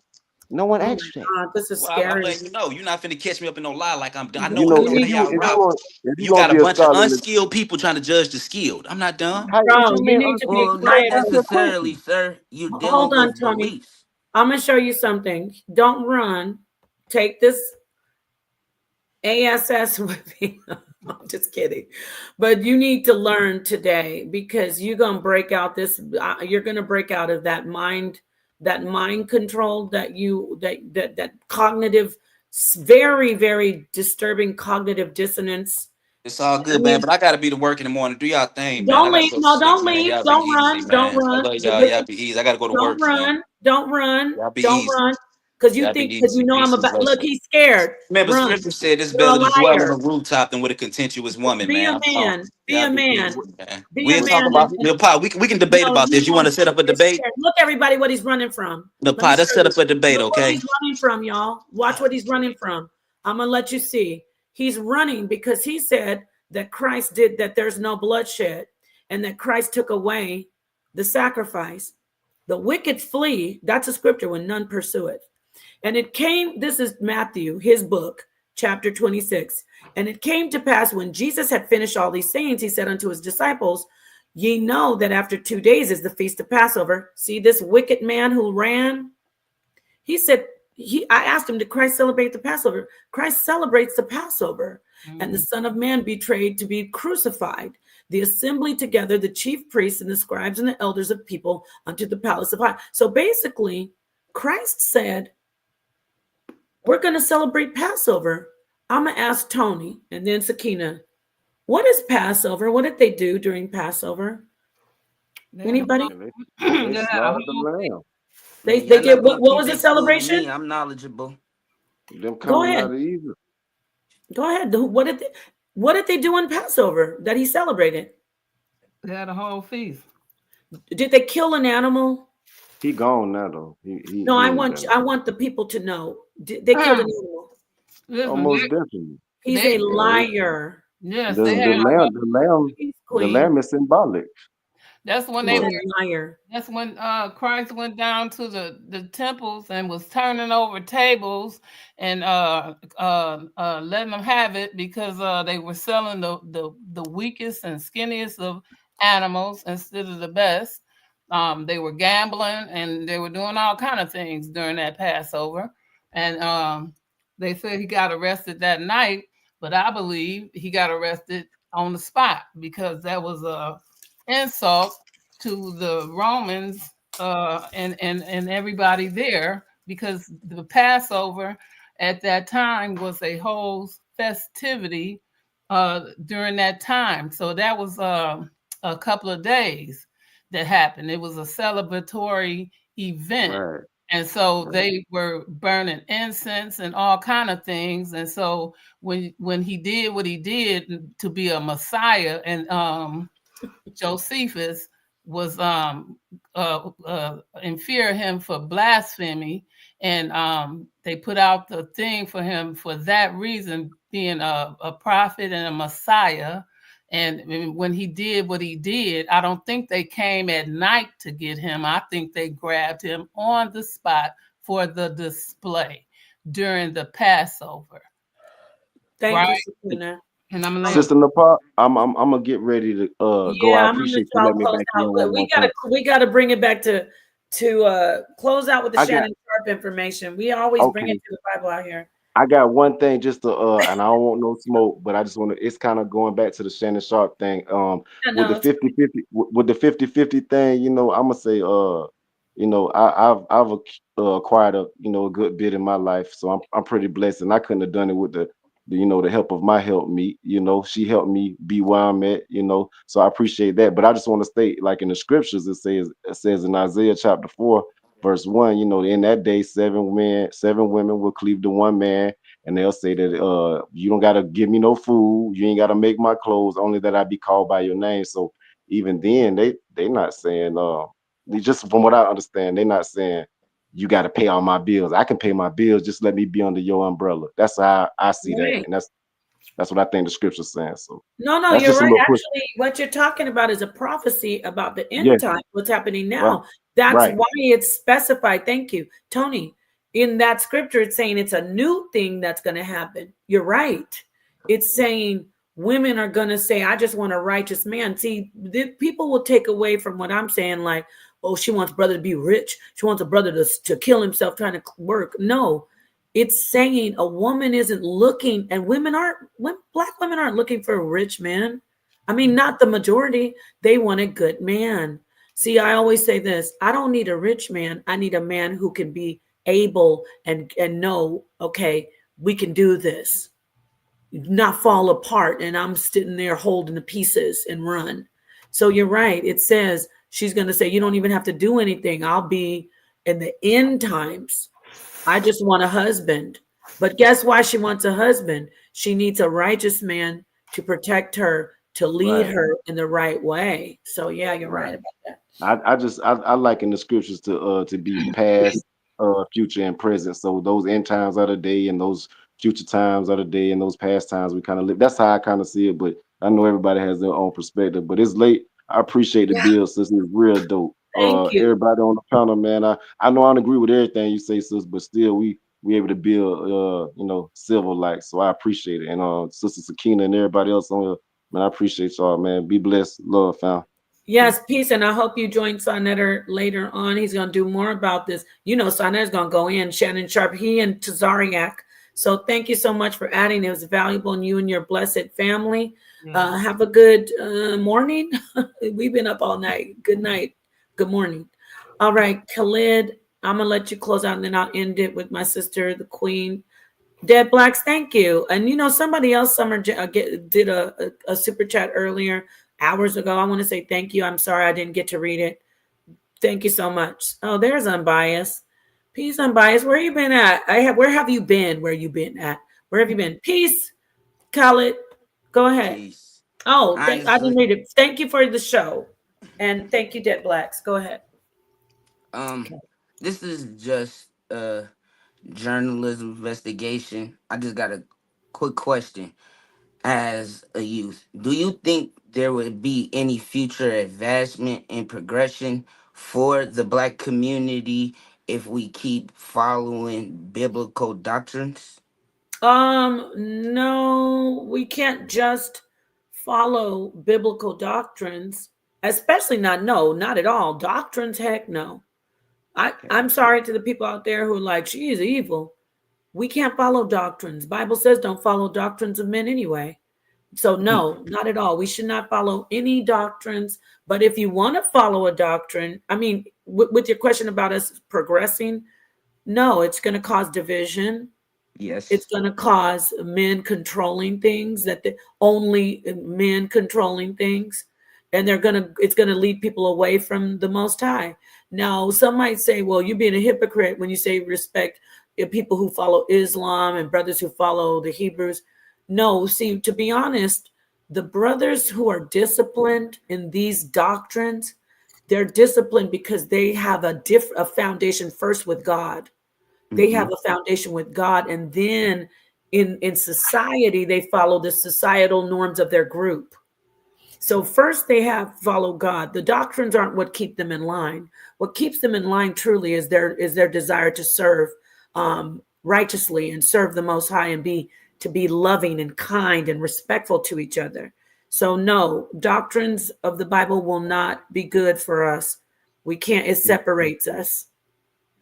No one Oh asked you that. my God, this is Well, I'm scary. letting you know. You're not finna catch me up in no lie like I'm done. I You know. know, I You know need how if y'all you to, rock. if you You gonna got a be a bunch of scholar, unskilled people trying to judge the skilled. I'm not done. what bro, you you mean? need to be Well, not quiet. Ask your necessarily, question. sir. You're Hold dealing on, with Tony. beliefs. I'm gonna show you something. Don't run. Take this ASS with me. I'm just kidding. But you need to learn today because you're gonna break out this. You're gonna break out of that mind control that cognitive, very very disturbing cognitive dissonance. It's all I good, man. mean, But I gotta be to work in the morning. Do y'all thing, man. I don't gotta leave. go to No, sleep, don't man. leave. Y'all be Don't easy, run. Don't man. I run. love y'all. Y'all be easy. I gotta go to Don't work, man. run. Don't run. Y'all be Don't easy. run. Because you Y'all think, be because you easy. know I'm Peace and about. Look, blessings. he's scared. Remember, Run. scripture said it's You're a better to dwell on liar. a rooftop than with a contentious woman, Be man. a I'm on. man. Be Y'all a be man. easy, man. Be a We'll talk man. about we can debate No, about you this. You want won't. to set up a You're debate? scared. Look, everybody, what he's running from. The Let me pot. show Let's set you. up a debate, Look where okay? he's running from, y'all. Watch what he's running from. I'm gonna let you see. He's running because he said that Christ did that. There's no bloodshed, and that Christ took away the sacrifice. The wicked flee. That's a scripture when none pursue it. And it came, this is Matthew, his book, chapter 26. And it came to pass when Jesus had finished all these sayings, he said unto his disciples, ye know that after 2 days is the feast of Passover. See this wicked man who ran? He said, I asked him, did Christ celebrate the Passover? Christ celebrates the Passover. And the Son of Man betrayed to be crucified. The assembly together, the chief priests and the scribes and the elders of people unto the palace of high. So basically, Christ said, we're going to celebrate Passover. I'm going to ask Tony and then Sakina, what is Passover? What did they do during Passover? Anybody? They slaughtered the lamb. They Man, y'all did not gonna what keep was the excluding me. celebration? I'm knowledgeable. Them Go coming ahead. out of Egypt. Go ahead. What did they do on Passover that he celebrated? They had a whole feast. Did they kill an animal? He gone now though. He No, I ain't want done I want the people to know. They killed an animal. it. Listen, Almost definitely. He's they a liar. yes, The they had the a whole lamb the lamb He's the queen. lamb is symbolic. that's when they He's But a were liar. that's when Christ went down to the temples and was turning over tables and letting them have it because they were selling the weakest and skinniest of animals instead of the best. They were gambling and they were doing all kind of things during that Passover. And they said he got arrested that night, but I believe he got arrested on the spot because that was a insult to the Romans and everybody there because the Passover at that time was a whole festivity during that time. So that was a couple of days that happened. It was a celebratory event. right, And so right. they were burning incense and all kind of things. And so when he did what he did to be a Messiah and Josephus was in fear of him for blasphemy, and they put out the thing for him for that reason, being a prophet and a Messiah. And when he did what he did, I don't think they came at night to get him. I think they grabbed him on the spot for the display during the Passover. Thank you, Right? Sakina. And I'm like, Sister Nepal, I'm gonna get ready to go. Yeah, I I'm gonna let appreciate you y'all letting me close back out, in but one more time. we gotta bring it back to close out with the I got Shannon Sharpe information. We always bring it okay. to the Bible out here. I got one thing just to and I don't want no smoke, but I just want to, it's kind of going back to the Shannon Sharpe thing. With the No, 50-50 with the 50-50 thing, I'm gonna say I've acquired a a good bit in my life, so I'm pretty blessed, and I couldn't have done it with the help of my help me. She helped me be where I'm at, so I appreciate that. But I just want to state, like in the scriptures, it says in Isaiah chapter 4 verse 1, in that day, seven women will cleave to one man, and they'll say that you don't gotta give me no food, you ain't gotta make my clothes, only that I be called by your name. So even then, they not saying they, just from what I understand, they're not saying you gotta pay all my bills. I can pay my bills, just let me be under your umbrella. That's how I see that, right. and that's what I think the scripture's saying. So No, that's you're just a right. little push. Actually, what you're talking about is a prophecy about the end Yes, time, what's happening right, now. That's right. why it's specified. Thank you, Tony. in that scripture, it's saying it's a new thing that's going to happen. You're right. It's saying women are going to say, I just want a righteous man. See, people will take away from what I'm saying, like, oh, she wants brother to be rich. She wants a brother to kill himself trying to work. No, it's saying a woman isn't looking, and black women aren't looking for a rich man. I mean, not the majority. They want a good man. See, I always say this, I don't need a rich man. I need a man who can be able and know, okay, we can do this, not fall apart and I'm sitting there holding the pieces and run. So you're right. It says she's going to say, you don't even have to do anything. I'll be in the end times. I just want a husband. But guess why she wants a husband? She needs a righteous man to protect her, to lead her in the right way. So yeah, you're right about that. I liken the scriptures to be past, future, and present. So those end times are the day, and those future times are the day, and those past times we kind of live. That's how I kind of see it. But I know everybody has their own perspective. But it's late. I appreciate the bill, sis. It's real dope. Thank you. Everybody on the panel, man. I know I don't agree with everything you say, sis, but still we able to build civil like. So I appreciate it. And Sister Sakina and everybody else on here, man, I appreciate y'all, man. Be blessed. Love, fam. Yes, peace. And I hope you join Sonetter later on. He's going to do more about this. You know, Sonetter's going to go in, Shannon Sharpe, he and Tazariak. So thank you so much for adding. It was valuable, and you and your blessed family. Have a good morning. We've been up all night. Good night. Good morning. All right, Khalid, I'm going to let you close out, and then I'll end it with my sister, the queen. Dead Blacks, thank you. And you know, somebody else, Summer, did a super chat earlier, hours ago. I want to say thank you. I'm sorry I didn't get to read it. Thank you so much. Oh, there's Unbiased. Peace, Unbiased. Where you been at? Where have you been? Where you been at? Where have you been? Peace, Khaled. Go ahead. Peace. Oh, I didn't read it. Thank you for the show. And thank you, Dead Blacks. Go ahead. This is just journalism investigation. I just got a quick question. As a youth, do you think there would be any future advancement and progression for the Black community if we keep following biblical doctrines? No, we can't just follow biblical doctrines, especially not at all. Doctrines, heck no. I'm sorry to the people out there who are like, she is evil. We can't follow doctrines. Bible says don't follow doctrines of men anyway. So no, not at all. We should not follow any doctrines. But if you want to follow a doctrine, I mean, with your question about us progressing, no, it's going to cause division. Yes. It's going to cause men controlling things, only men controlling things. And it's going to lead people away from the Most High. Now, some might say, well, you're being a hypocrite when you say respect people who follow Islam and brothers who follow the Hebrews. No, see, to be honest, the brothers who are disciplined in these doctrines, they're disciplined because they have a foundation first with God. They have a foundation with God, and then in society, they follow the societal norms of their group. So first they follow God. The doctrines aren't what keep them in line. What keeps them in line truly is their desire to serve righteously and serve the Most High and to be loving and kind and respectful to each other. So no, doctrines of the Bible will not be good for us. We can't, it separates us.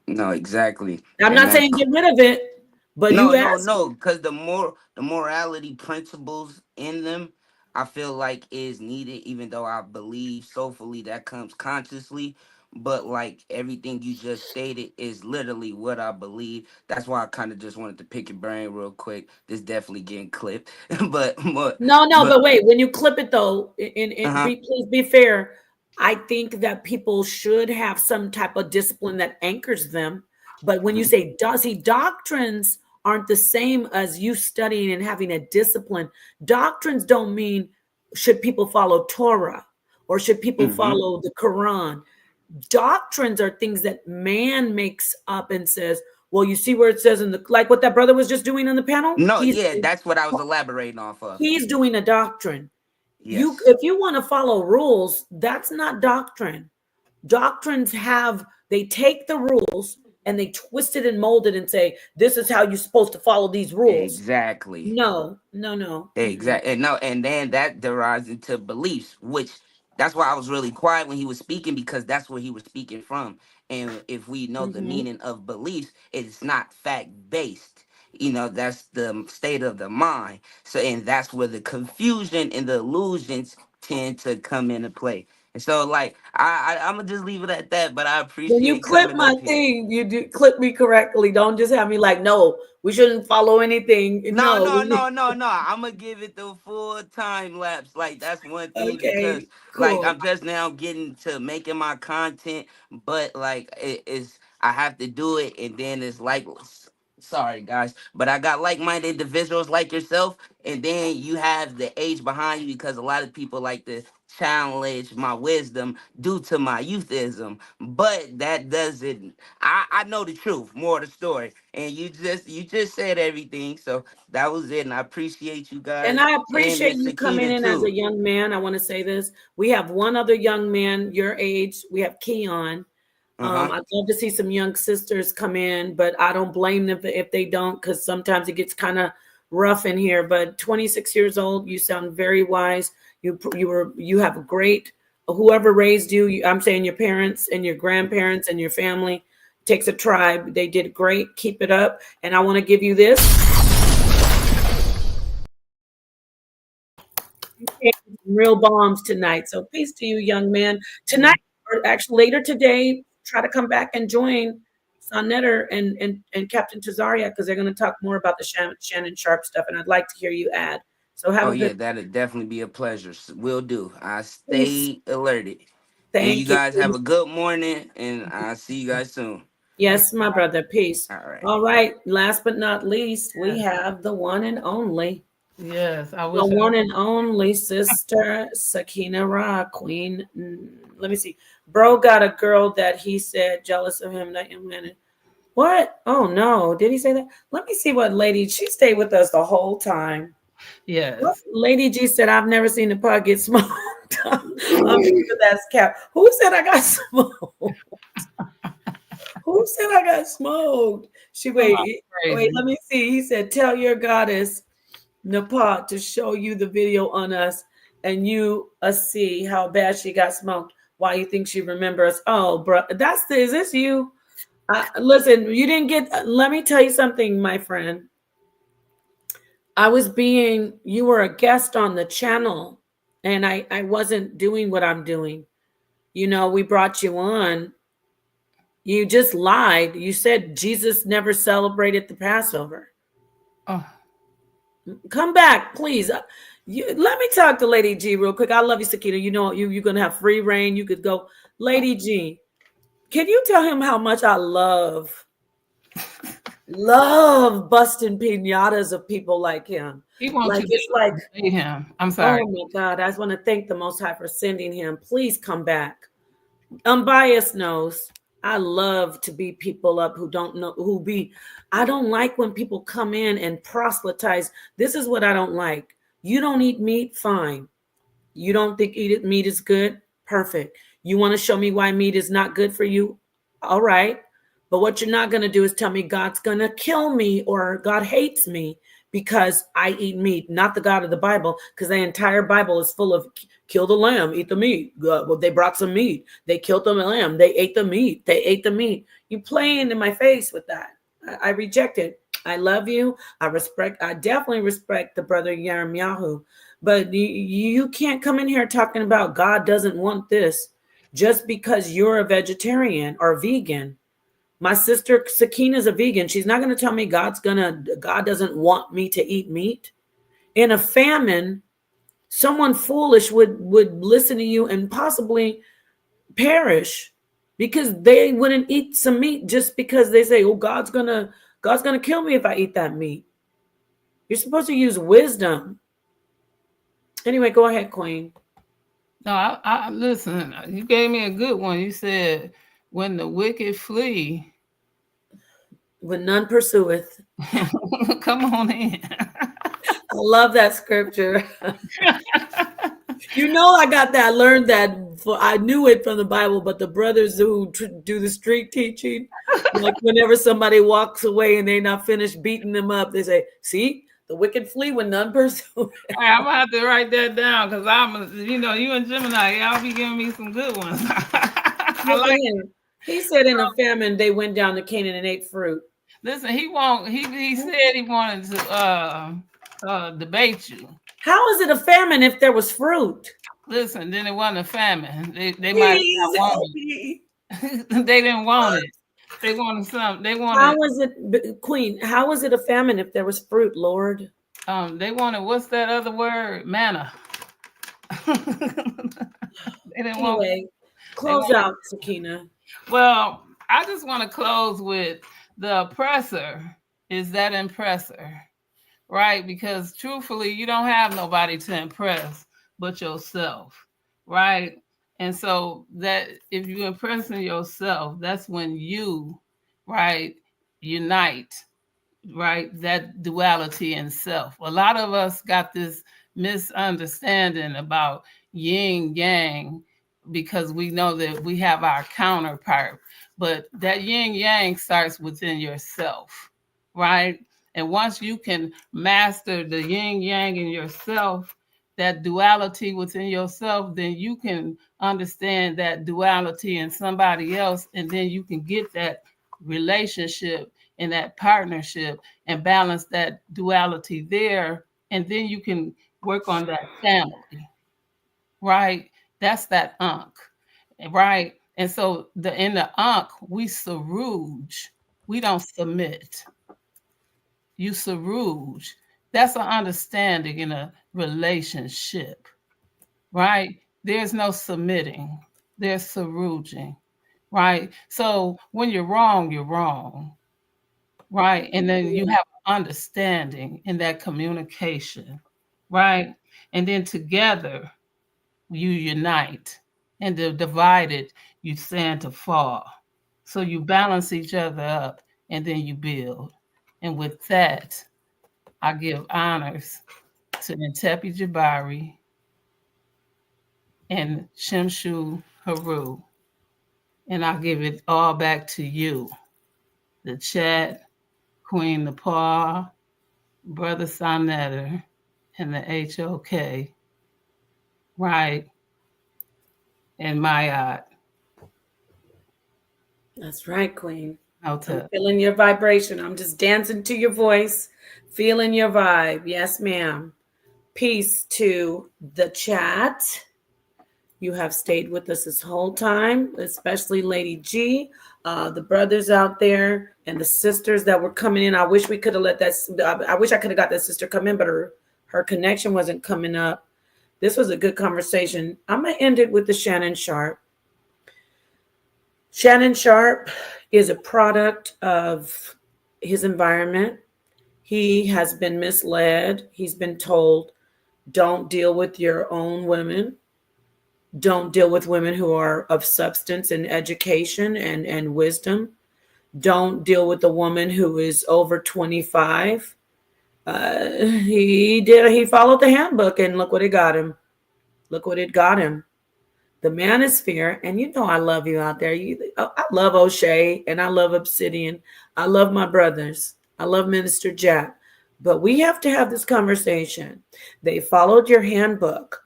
No, exactly. I'm not saying get rid of it, but no, because the morality principles in them, I feel like is needed, even though I believe soulfully that comes consciously. But like everything you just stated is literally what I believe. That's why I kind of just wanted to pick your brain real quick. This definitely getting clipped, but wait. When you clip it though, please be fair. I think that people should have some type of discipline that anchors them. But when you say doctrines aren't the same as you studying and having a discipline. Doctrines don't mean should people follow Torah or should people follow the Quran. Doctrines are things that man makes up and says, well, you see where it says like what that brother was just doing on the panel? That's what I was elaborating off of. He's doing a doctrine. Yes. If you want to follow rules, that's not doctrine. Doctrines they take the rules and they twist it and mold it and say, this is how you're supposed to follow these rules. Exactly. No. Exactly. And no, and then that derives into beliefs, which that's why I was really quiet when he was speaking, because that's where he was speaking from. And if we know the meaning of beliefs, it's not fact based. That's the state of the mind. So, and that's where the confusion and the illusions tend to come into play. And so, like, I'm gonna just leave it at that. But I When you appreciate clip coming my up here. thing, you do clip me correctly. Don't just have me like, no, we shouldn't follow anything. No, No. no, no, no, no. I'm gonna give it the full time lapse. Like, that's one thing, because Okay, like cool. I'm just now getting to making my content, but like it's I have to do it, and then it's like, sorry guys, but I got like-minded individuals like yourself, and then you have the age behind you, because a lot of people like to challenge my wisdom due to my youthism, but that doesn't. I know the truth, more of the story, and you just said everything, so that was it, and I appreciate you And guys I and appreciate Miss you coming Akita in as a too. young man. I want to say this. We have one other young man your age. We have Keon. Uh-huh. I'd love to see some young sisters come in, but I don't blame them if they don't, because sometimes it gets kind of rough in here. But 26 years old, you sound very wise. You have a great, whoever raised you. I'm saying your parents and your grandparents and your family takes a tribe. They did great. Keep it up. And I want to give you this. Real bombs tonight. So peace to you, young man. Tonight, or actually later today, try to come back and join Sonetter and Captain Tazaria, because they're going to talk more about the Shannon Sharpe stuff, and I'd like to hear you add. So have Oh a good yeah, that'd definitely be a pleasure. Will do. I peace. stay alerted. And you Thank you. guys have a good morning, and I'll see you guys soon. Yes, my brother. Peace. All right. All right. Last but not least, we have the one and only. Yes, I The wish one and only sister Sakina Ra, Queen. Let me see. Bro got a girl that he said jealous of him. That young man. What? Oh no! Did he say that? Let me see what Lady. She stayed with us the whole time. What? yes. Lady G said, "I've never seen the pot get smoked." I'm sure that's cap. Who said I got smoked? Who said I got smoked? She Oh, wait. crazy. Let me see. He said, "Tell your goddess Nepal to show you the video on us, and you see how bad she got smoked. Why you think she remembers?" Oh, bro, is this you? Listen, you didn't get. Let me tell you something, my friend. You were a guest on the channel, and I wasn't doing what I'm doing. We brought you on. You just lied. You said Jesus never celebrated the Passover. Oh, Come back, please. Let me talk to Lady G real quick. I love you, Sakina. You're gonna have free reign. You could go, Lady G. Can you tell him how much I love busting pinatas of people like him? he wants Like you it's like, to obey him. I'm oh sorry. my God, I just want to thank the Most High for sending him. Please come back. Unbiased knows I love to beat people up who don't know I don't like when people come in and proselytize. This is what I don't like. You don't eat meat, fine. You don't think meat is good, perfect. You want to show me why meat is not good for you, all right. But what you're not going to do is tell me God's going to kill me or God hates me because I eat meat, not the God of the Bible, because the entire Bible is full of kill the lamb, eat the meat. Well, they brought some meat. They killed the lamb. They ate the meat. They ate the meat. You playing in my face with that. I reject it. I love you. I definitely respect the brother Yeremiyahu. But you can't come in here talking about God doesn't want this just because you're a vegetarian or vegan. My sister Sakina is a vegan. She's not going to tell me God doesn't want me to eat meat. In a famine, someone foolish would listen to you and possibly perish because they wouldn't eat some meat just because they say, "Oh, God's gonna kill me if I eat that meat." You're supposed to use wisdom. Anyway, go ahead, Queen. No, I listen. You gave me a good one. You said, "When the wicked flee, when none pursueth." Come on in. I love that scripture. You know, I got that. I learned that. I knew it from the Bible, but the brothers who do the street teaching, like whenever somebody walks away and they not finished beating them up, they say, "See, the wicked flee when none pursue." I'm gonna have to write that down because you and Gemini, y'all be giving me some good ones. I like it. He said in a famine they went down to Canaan and ate fruit. Listen, he said he wanted to debate you. How is it a famine if there was fruit? Listen, then it wasn't a famine. They might have wanted it. They didn't want it. They wanted something. They wanted. How was it, Queen? How was it a famine if there was fruit, Lord? They wanted, what's that other word? Manna. They didn't anyway, close out, Sakina. Well, I just want to close with the oppressor is that impressor, right? Because truthfully, you don't have nobody to impress but yourself, right? And so that if you're impressing yourself, that's when you, right, unite, right? That duality in self. A lot of us got this misunderstanding about yin yang because we know that we have our counterpart, but that yin yang starts within yourself, right? And once you can master the yin yang in yourself, that duality within yourself, then you can understand that duality in somebody else, and then you can get that relationship and that partnership and balance that duality there, and then you can work on that family, right? That's that Ankh, right? And so in the Ankh, we saruj, we don't submit. You saruj. That's an understanding in a relationship, right? There's no submitting. There's sarujing, right? So when you're wrong, you're wrong, right? And then you have understanding in that communication, right? And then together you unite, and the divided you stand to fall. So you balance each other up, and then you build. And with that, I give honors to Ntepi Jabari and Shemshu Haru. And I give it all back to you, the chat, Queen Nepal, Brother Sonetter, and the HOK, right, and Mayat. That's right, Queen. I'm feeling your vibration. I'm just dancing to your voice, feeling your vibe. Yes, ma'am. Peace to the chat. You have stayed with us this whole time, especially Lady G, the brothers out there, and the sisters that were coming in. I wish we could have let that. I wish I could have got that sister come in, but her connection wasn't coming up. This was a good conversation. I'm gonna end it with the Shannon Sharpe. Shannon Sharpe is a product of his environment. He has been misled. He's been told, don't deal with your own women. Don't deal with women who are of substance and education and wisdom. Don't deal with a woman who is over 25. He followed the handbook, and look what it got him. Look what it got him. The Manosphere, and you know I love you out there. I love O'Shea, and I love Obsidian. I love my brothers. I love Minister Jack. But we have to have this conversation. They followed your handbook.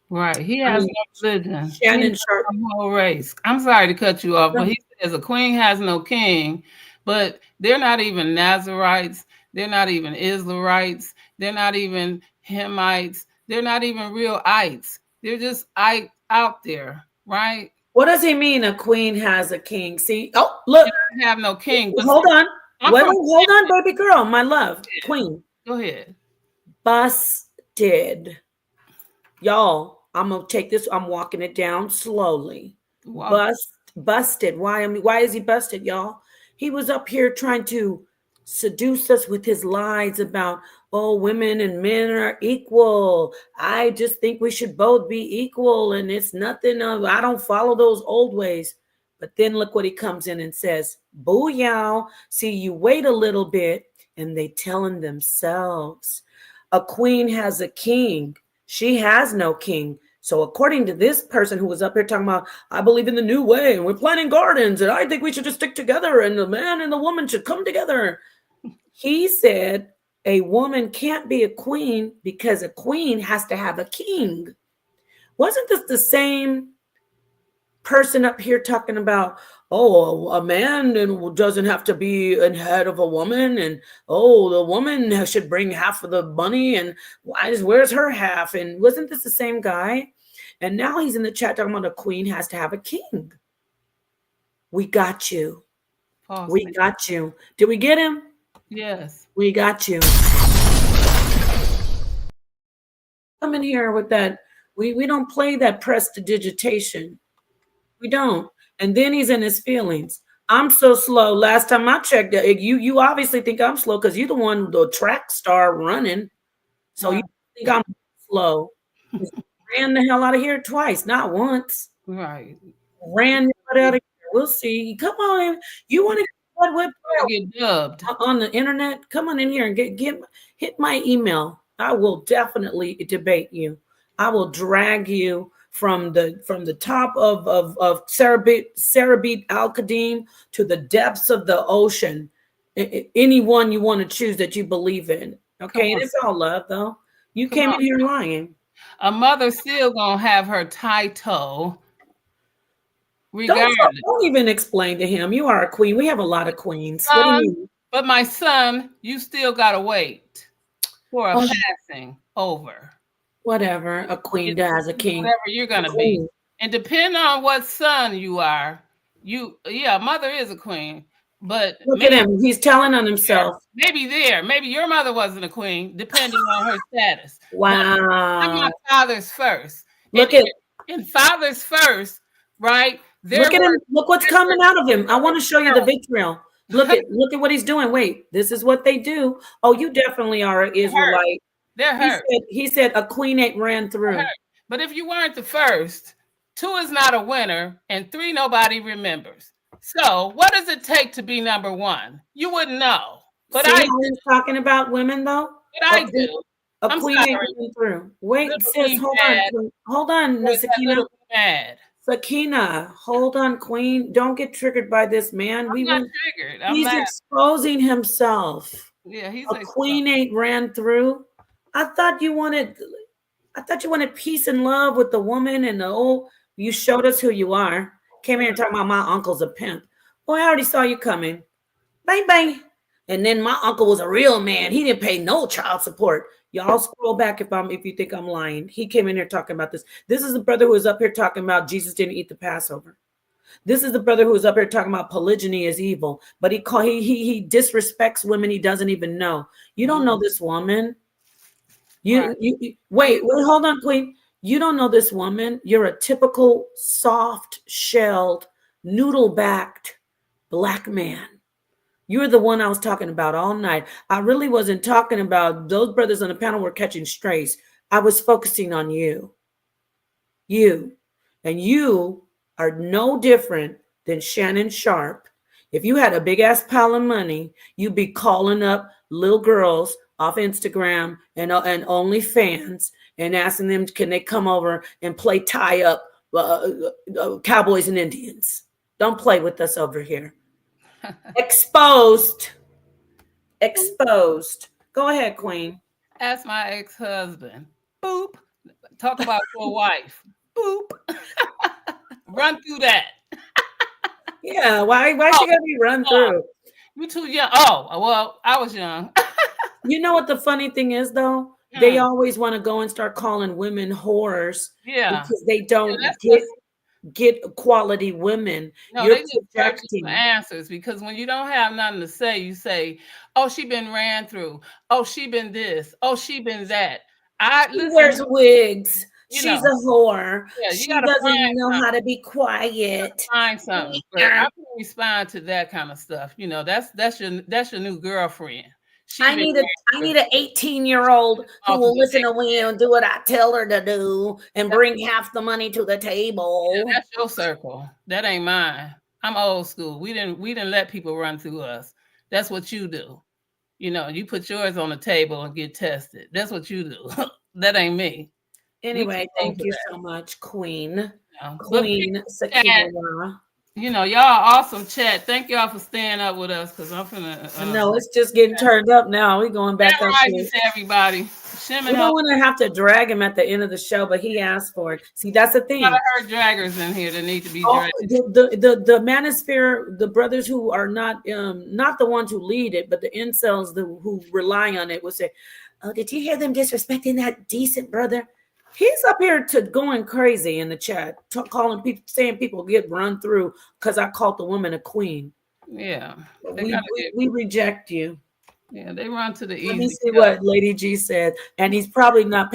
Right. He has no religion. Shannon Sharpe. Whole race. I'm sorry to cut you off, but he says a queen has no king, but they're not even Nazarites. They're not even Israelites. They're not even Hamites. They're not even real ites. They're just out there, right? What does he mean a queen has a king? See, oh, look. They have no king. Hold on. Hold on, baby girl, my love. Queen. Go ahead. Busted. Y'all, I'm going to take this. I'm walking it down slowly. Wow. Busted. Why is he busted, y'all? He was up here trying to seduce us with his lies about, oh, women and men are equal. I just think we should both be equal. And it's nothing of, I don't follow those old ways. But then look what he comes in and says, booyah. See, you wait a little bit and they telling themselves. A queen has a king. She has no king. So according to this person who was up here talking about, I believe in the new way and we're planting gardens and I think we should just stick together and the man and the woman should come together. He said a woman can't be a queen because a queen has to have a king. Wasn't this the same person up here talking about, oh, a man doesn't have to be in head of a woman, and oh, the woman should bring half of the money, and where's her half? And wasn't this the same guy? And now he's in the chat talking about a queen has to have a king. We got you. We got you. Did we get him? Yes. We got you. Come in here with that. We don't play that prestidigitation. We don't. And then he's in his feelings. I'm so slow. Last time I checked, you obviously think I'm slow because you're the one, the track star running. So you think I'm slow. Ran the hell out of here twice, not once. Right. Ran out of here. We'll see. Come on. You want to get dubbed on the internet? Come on in here and hit my email. I will definitely debate you. I will drag you from the top of Cerebit Al-Qadim to the depths of the ocean. Anyone you want to choose that you believe in. Okay, and it's all love though. You came in here lying. A mother still gonna have her title. Regardless. Don't even explain to him. You are a queen. We have a lot of queens. What do you mean? But my son, you still gotta wait for a passing over. Whatever, a queen has a king. Whatever you're gonna be. And depending on what son you are, mother is a queen. But look at him. He's telling on himself. Maybe your mother wasn't a queen, depending on her status. Wow. I'm my father's first. Look in father's first, right? Look at him. Look what's coming out of him. I want to show you the vitriol. Look at what he's doing. Wait, this is what they do. Oh, you definitely are an Israelite. They're hurt. He said a queen ain't ran through. But if you weren't the first, 2 is not a winner, and 3 nobody remembers. So what does it take to be number 1? You wouldn't know. But I was talking about women though. But I do. A queen ain't run through. Wait, sis, hold on, Sakina. Sakina, hold on, queen. Don't get triggered by this man. I'm not triggered. He's exposing himself. Yeah, he's a queen ain't ran through. I thought you wanted peace and love with the woman and you showed us who you are. Came here and talking about my uncle's a pimp. Boy, I already saw you coming. Bang, bang. And then my uncle was a real man. He didn't pay no child support. Y'all scroll back if you think I'm lying. He came in here talking about this. This is the brother who was up here talking about Jesus didn't eat the Passover. This is the brother who was up here talking about polygyny is evil, but he disrespects women he doesn't even know. You don't know this woman. Wait, hold on, queen. You don't know this woman. You're a typical soft-shelled, noodle-backed black man. You're the one I was talking about all night. I really wasn't talking about those brothers on the panel were catching strays. I was focusing on you. You. And you are no different than Shannon Sharpe. If you had a big-ass pile of money, you'd be calling up little girls off Instagram and OnlyFans and asking them, can they come over and play tie up cowboys and Indians? Don't play with us over here. Exposed. Go ahead, queen. Ask my ex-husband. Boop. Talk about your wife. Boop. Run through that. Yeah, why she gotta be run through? You too young. Oh, well, I was young. You know what the funny thing is, though? They always want to go and start calling women whores. Yeah. Because they don't get quality women. No, they just projecting answers, because when you don't have nothing to say, you say, oh, she been ran through. Oh, she been this. Oh, she been that. She wears wigs. She's a whore. Yeah, she doesn't know how to be quiet. Find something. But I can respond to that kind of stuff. You know, that's your new girlfriend. I need an 18-year-old who will listen to me and do what I tell her to do and bring half the money to the table. Yeah, that's your circle. That ain't mine. I'm old school. We didn't let people run through us. That's what you do. You know, you put yours on the table and get tested. That's what you do. That ain't me. Anyway, thank you so much, Queen. But Queen chat, Sakina. you know, y'all awesome chat. Thank y'all for staying up with us because I'm finna. No, it's just getting turned up now. We're going back up Right here. to everybody. We don't want to have to drag him at the end of the show, but he asked for it. See, that's the thing. A lot of her draggers in here that need to be dragged. The Manosphere, the brothers who are not the ones who lead it, but the incels who rely on it will say, "Oh, did you hear them disrespecting that decent brother?" He's up here to going crazy in the chat, calling people, saying people get run through because I called the woman a queen. Yeah, we reject you. Yeah, they run to the easy. Let me see what Lady G said, and he's probably not.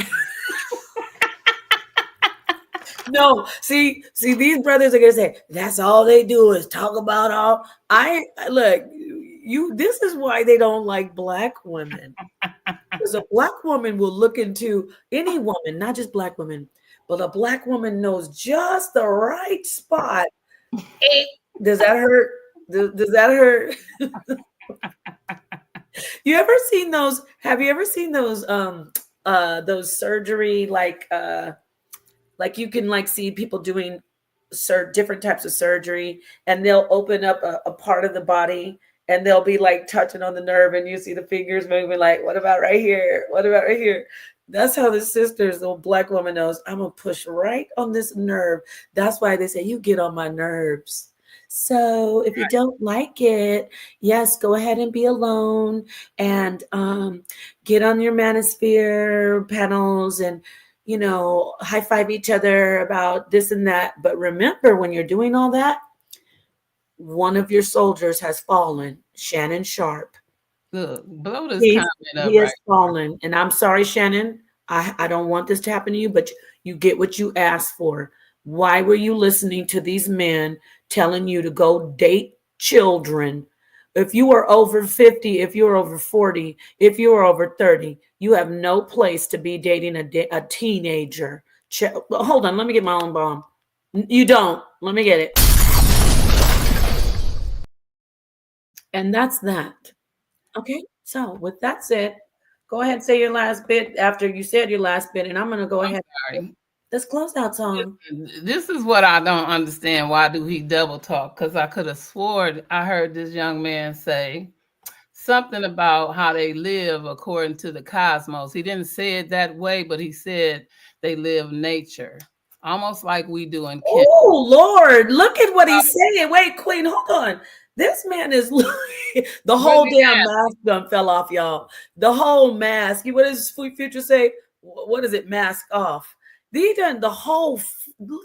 No, see, these brothers are gonna say that's all they do is talk about all. Look, you. This is why they don't like black women. Because a black woman will look into any woman, not just black women, but a black woman knows just the right spot. Does that hurt? Does that hurt? You ever seen those? Have you ever seen those surgery like you can like see people doing different types of surgery, and they'll open up a part of the body and they'll be like touching on the nerve, and you see the fingers moving like, what about right here? What about right here? That's how the sisters, the black woman knows, I'm gonna push right on this nerve. That's why they say you get on my nerves. So if you don't like it, yes, go ahead and be alone and get on your Manosphere panels and, you know, high five each other about this and that. But remember, when you're doing all that, one of your soldiers has fallen, Shannon Sharpe. Look, blow this He comment up. He has fallen. And I'm sorry, Shannon. I don't want this to happen to you, but you get what you asked for. Why were you listening to these men telling you to go date children? If you are over 50, if you're over 40, if you are over 30, you have no place to be dating a teenager. Hold on, let me get my own bomb. You don't. Let me get it. And that's that. Okay, so with that said, go ahead and say your last bit after you said your last bit, and I'm going to go ahead. Sorry. Let's close out song. This is what I don't understand. Why do he double talk? Because I could have sworn I heard this young man say something about how they live according to the cosmos. He didn't say it that way, but he said they live nature, almost like we do in Kenya. Oh, Lord, look at what he's saying. Wait, Queen, hold on. This man is the whole damn mask done fell off, y'all. The whole mask. What does Future say? What is it? Mask off. They done the whole,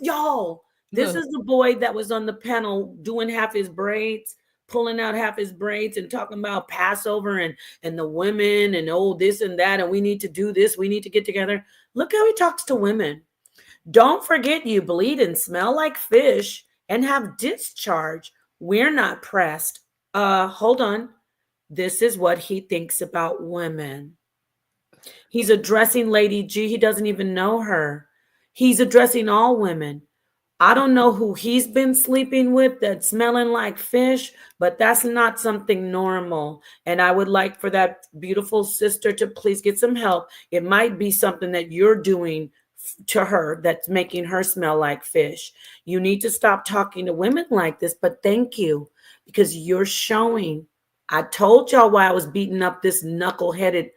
y'all. This is the boy that was on the panel doing half his braids, pulling out half his braids and talking about Passover and the women and this and that. And we need to do this. We need to get together. Look how he talks to women. Don't forget you bleed and smell like fish and have discharge. We're not pressed. Hold on. This is what he thinks about women. He's addressing Lady G. He doesn't even know her. He's addressing all women. I don't know who he's been sleeping with that's smelling like fish, but that's not something normal. And I would like for that beautiful sister to please get some help. It might be something that you're doing to her that's making her smell like fish. You need to stop talking to women like this, but thank you, because you're showing. I told y'all why I was beating up this knuckle-headed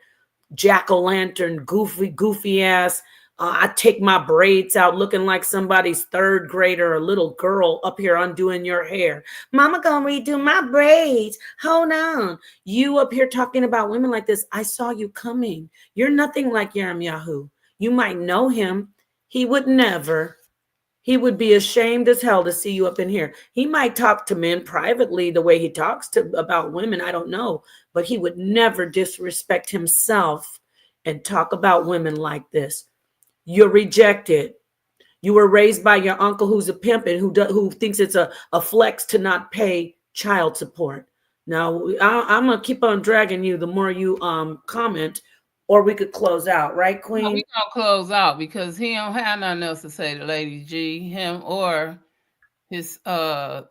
jack-o'-lantern goofy ass. I take my braids out looking like somebody's third grader, a little girl up here undoing your hair. Mama gonna redo my braids. Hold on. You up here talking about women like this. I saw you coming. You're nothing like Yahoo. You might know him. He would never. He would be ashamed as hell to see you up in here. He might talk to men privately the way he talks about women. I don't know. But he would never disrespect himself and talk about women like this. You're rejected. You were raised by your uncle who's a pimp and who thinks it's a flex to not pay child support. Now, I'm going to keep on dragging you the more you comment, or we could close out, right, Queen? No, we gonna close out because he don't have nothing else to say to Lady G, him or his sidebar,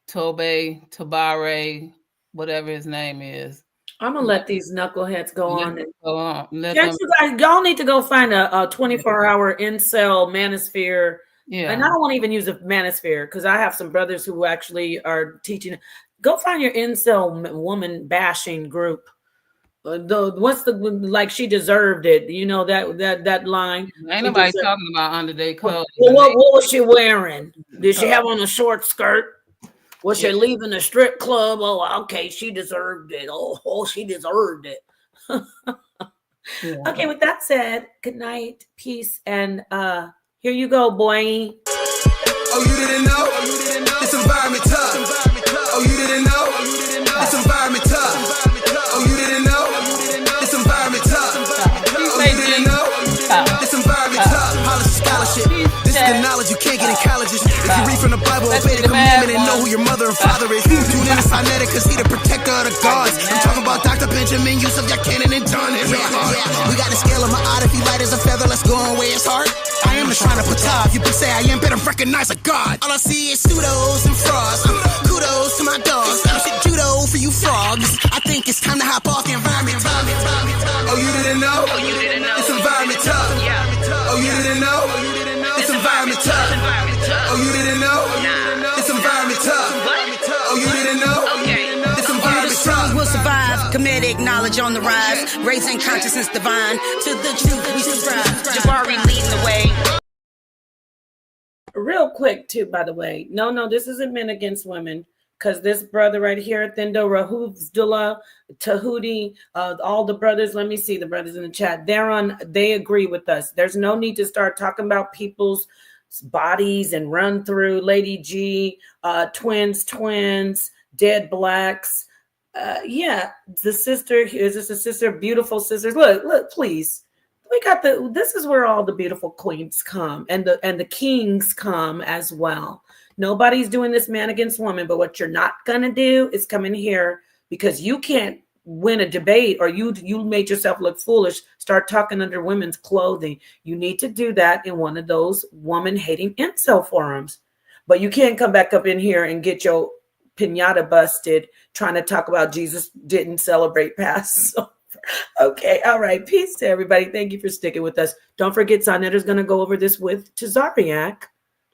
Tabare, whatever his name is. I'm gonna let these knuckleheads go Let on. them go on. Let Yes, them. you guys, y'all need to go find a 24-hour incel manosphere. Yeah. And I don't want to even use a manosphere because I have some brothers who actually are teaching. Go find your incel woman bashing group. What's the like? She deserved it. You know that line. Ain't She nobody deserved- talking about under their clothes. Well, what was she wearing? Did she have on a short skirt? Was she leaving the strip club? Oh, okay, she deserved it. Oh, she deserved it. Okay, with that said, good night, peace, and here you go, boy. Oh, you didn't know? This environment tough. Oh, you didn't know? This environment tough. Oh, you didn't know? This environment tough. Oh, you didn't know? This environment tough. Polish scholarship. This is the knowledge you can't get in colleges. If you read from the Bible, obey the commandment and know who your mother and father is. Tune in to Sinetta, cause he the protector of the gods. I'm talking about Dr. Benjamin, Yusuf, Yacanan, and John. We got a scale of my odd. If he light as a feather, let's go on where it's hard. I am the shrine of Ptah. You can say I am, better recognize a god. All I see is pseudos and frauds. Kudos to my dogs. Shit judo for you frogs. I think it's time to hop off the environment. Oh, you didn't know? This environment tough. Oh, you didn't know? This environment tough. Oh, you didn't know? This environment tough. Oh, you didn't know? This environment tough. Will survive. Comedic knowledge on the rise. Raising consciousness divine. To the truth we subscribe. Jabari leading the way. Real quick, too, by the way. No, this isn't men against women. Because this brother right here, Thindo Rahuvzdullah, Tahuti, all the brothers, let me see the brothers in the chat. They agree with us. There's no need to start talking about people's bodies and run through Lady G, twins, dead blacks. Yeah, the sister, is this a sister? Beautiful sisters. Look, please. We got this is where all the beautiful queens come and the kings come as well. Nobody's doing this man against woman, but what you're not gonna do is come in here because you can't win a debate or you made yourself look foolish. Start talking under women's clothing. You need to do that in one of those woman-hating incel forums. But you can't come back up in here and get your piñata busted trying to talk about Jesus didn't celebrate Passover. Okay, all right. Peace to everybody. Thank you for sticking with us. Don't forget, Sonetta's going to go over this with Tazariak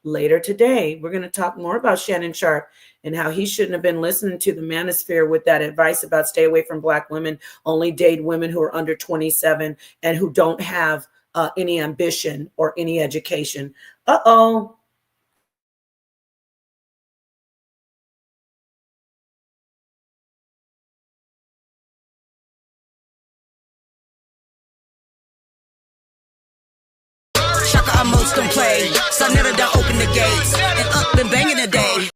later today. We're going to talk more about Shannon Sharpe and how he shouldn't have been listening to the Manosphere with that advice about stay away from Black women, only date women who are under 27 and who don't have any ambition or any education. Uh-oh. Shaka almost don't play. Sonetta done open the gates. And up and banging the day.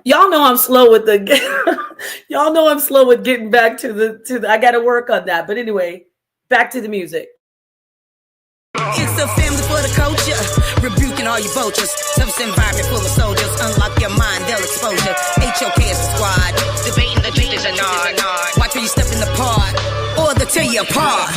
Y'all know I'm slow with y'all know I'm slow with getting back to the I gotta work on that. But anyway, back to the music. It's a family for the culture. Rebuking all you vultures. Service environment full of soldiers. Unlock your mind, they'll exposure. HOK is the squad. Debating the truth is a nod. Watch where you step in the pod. Or they'll tear you apart.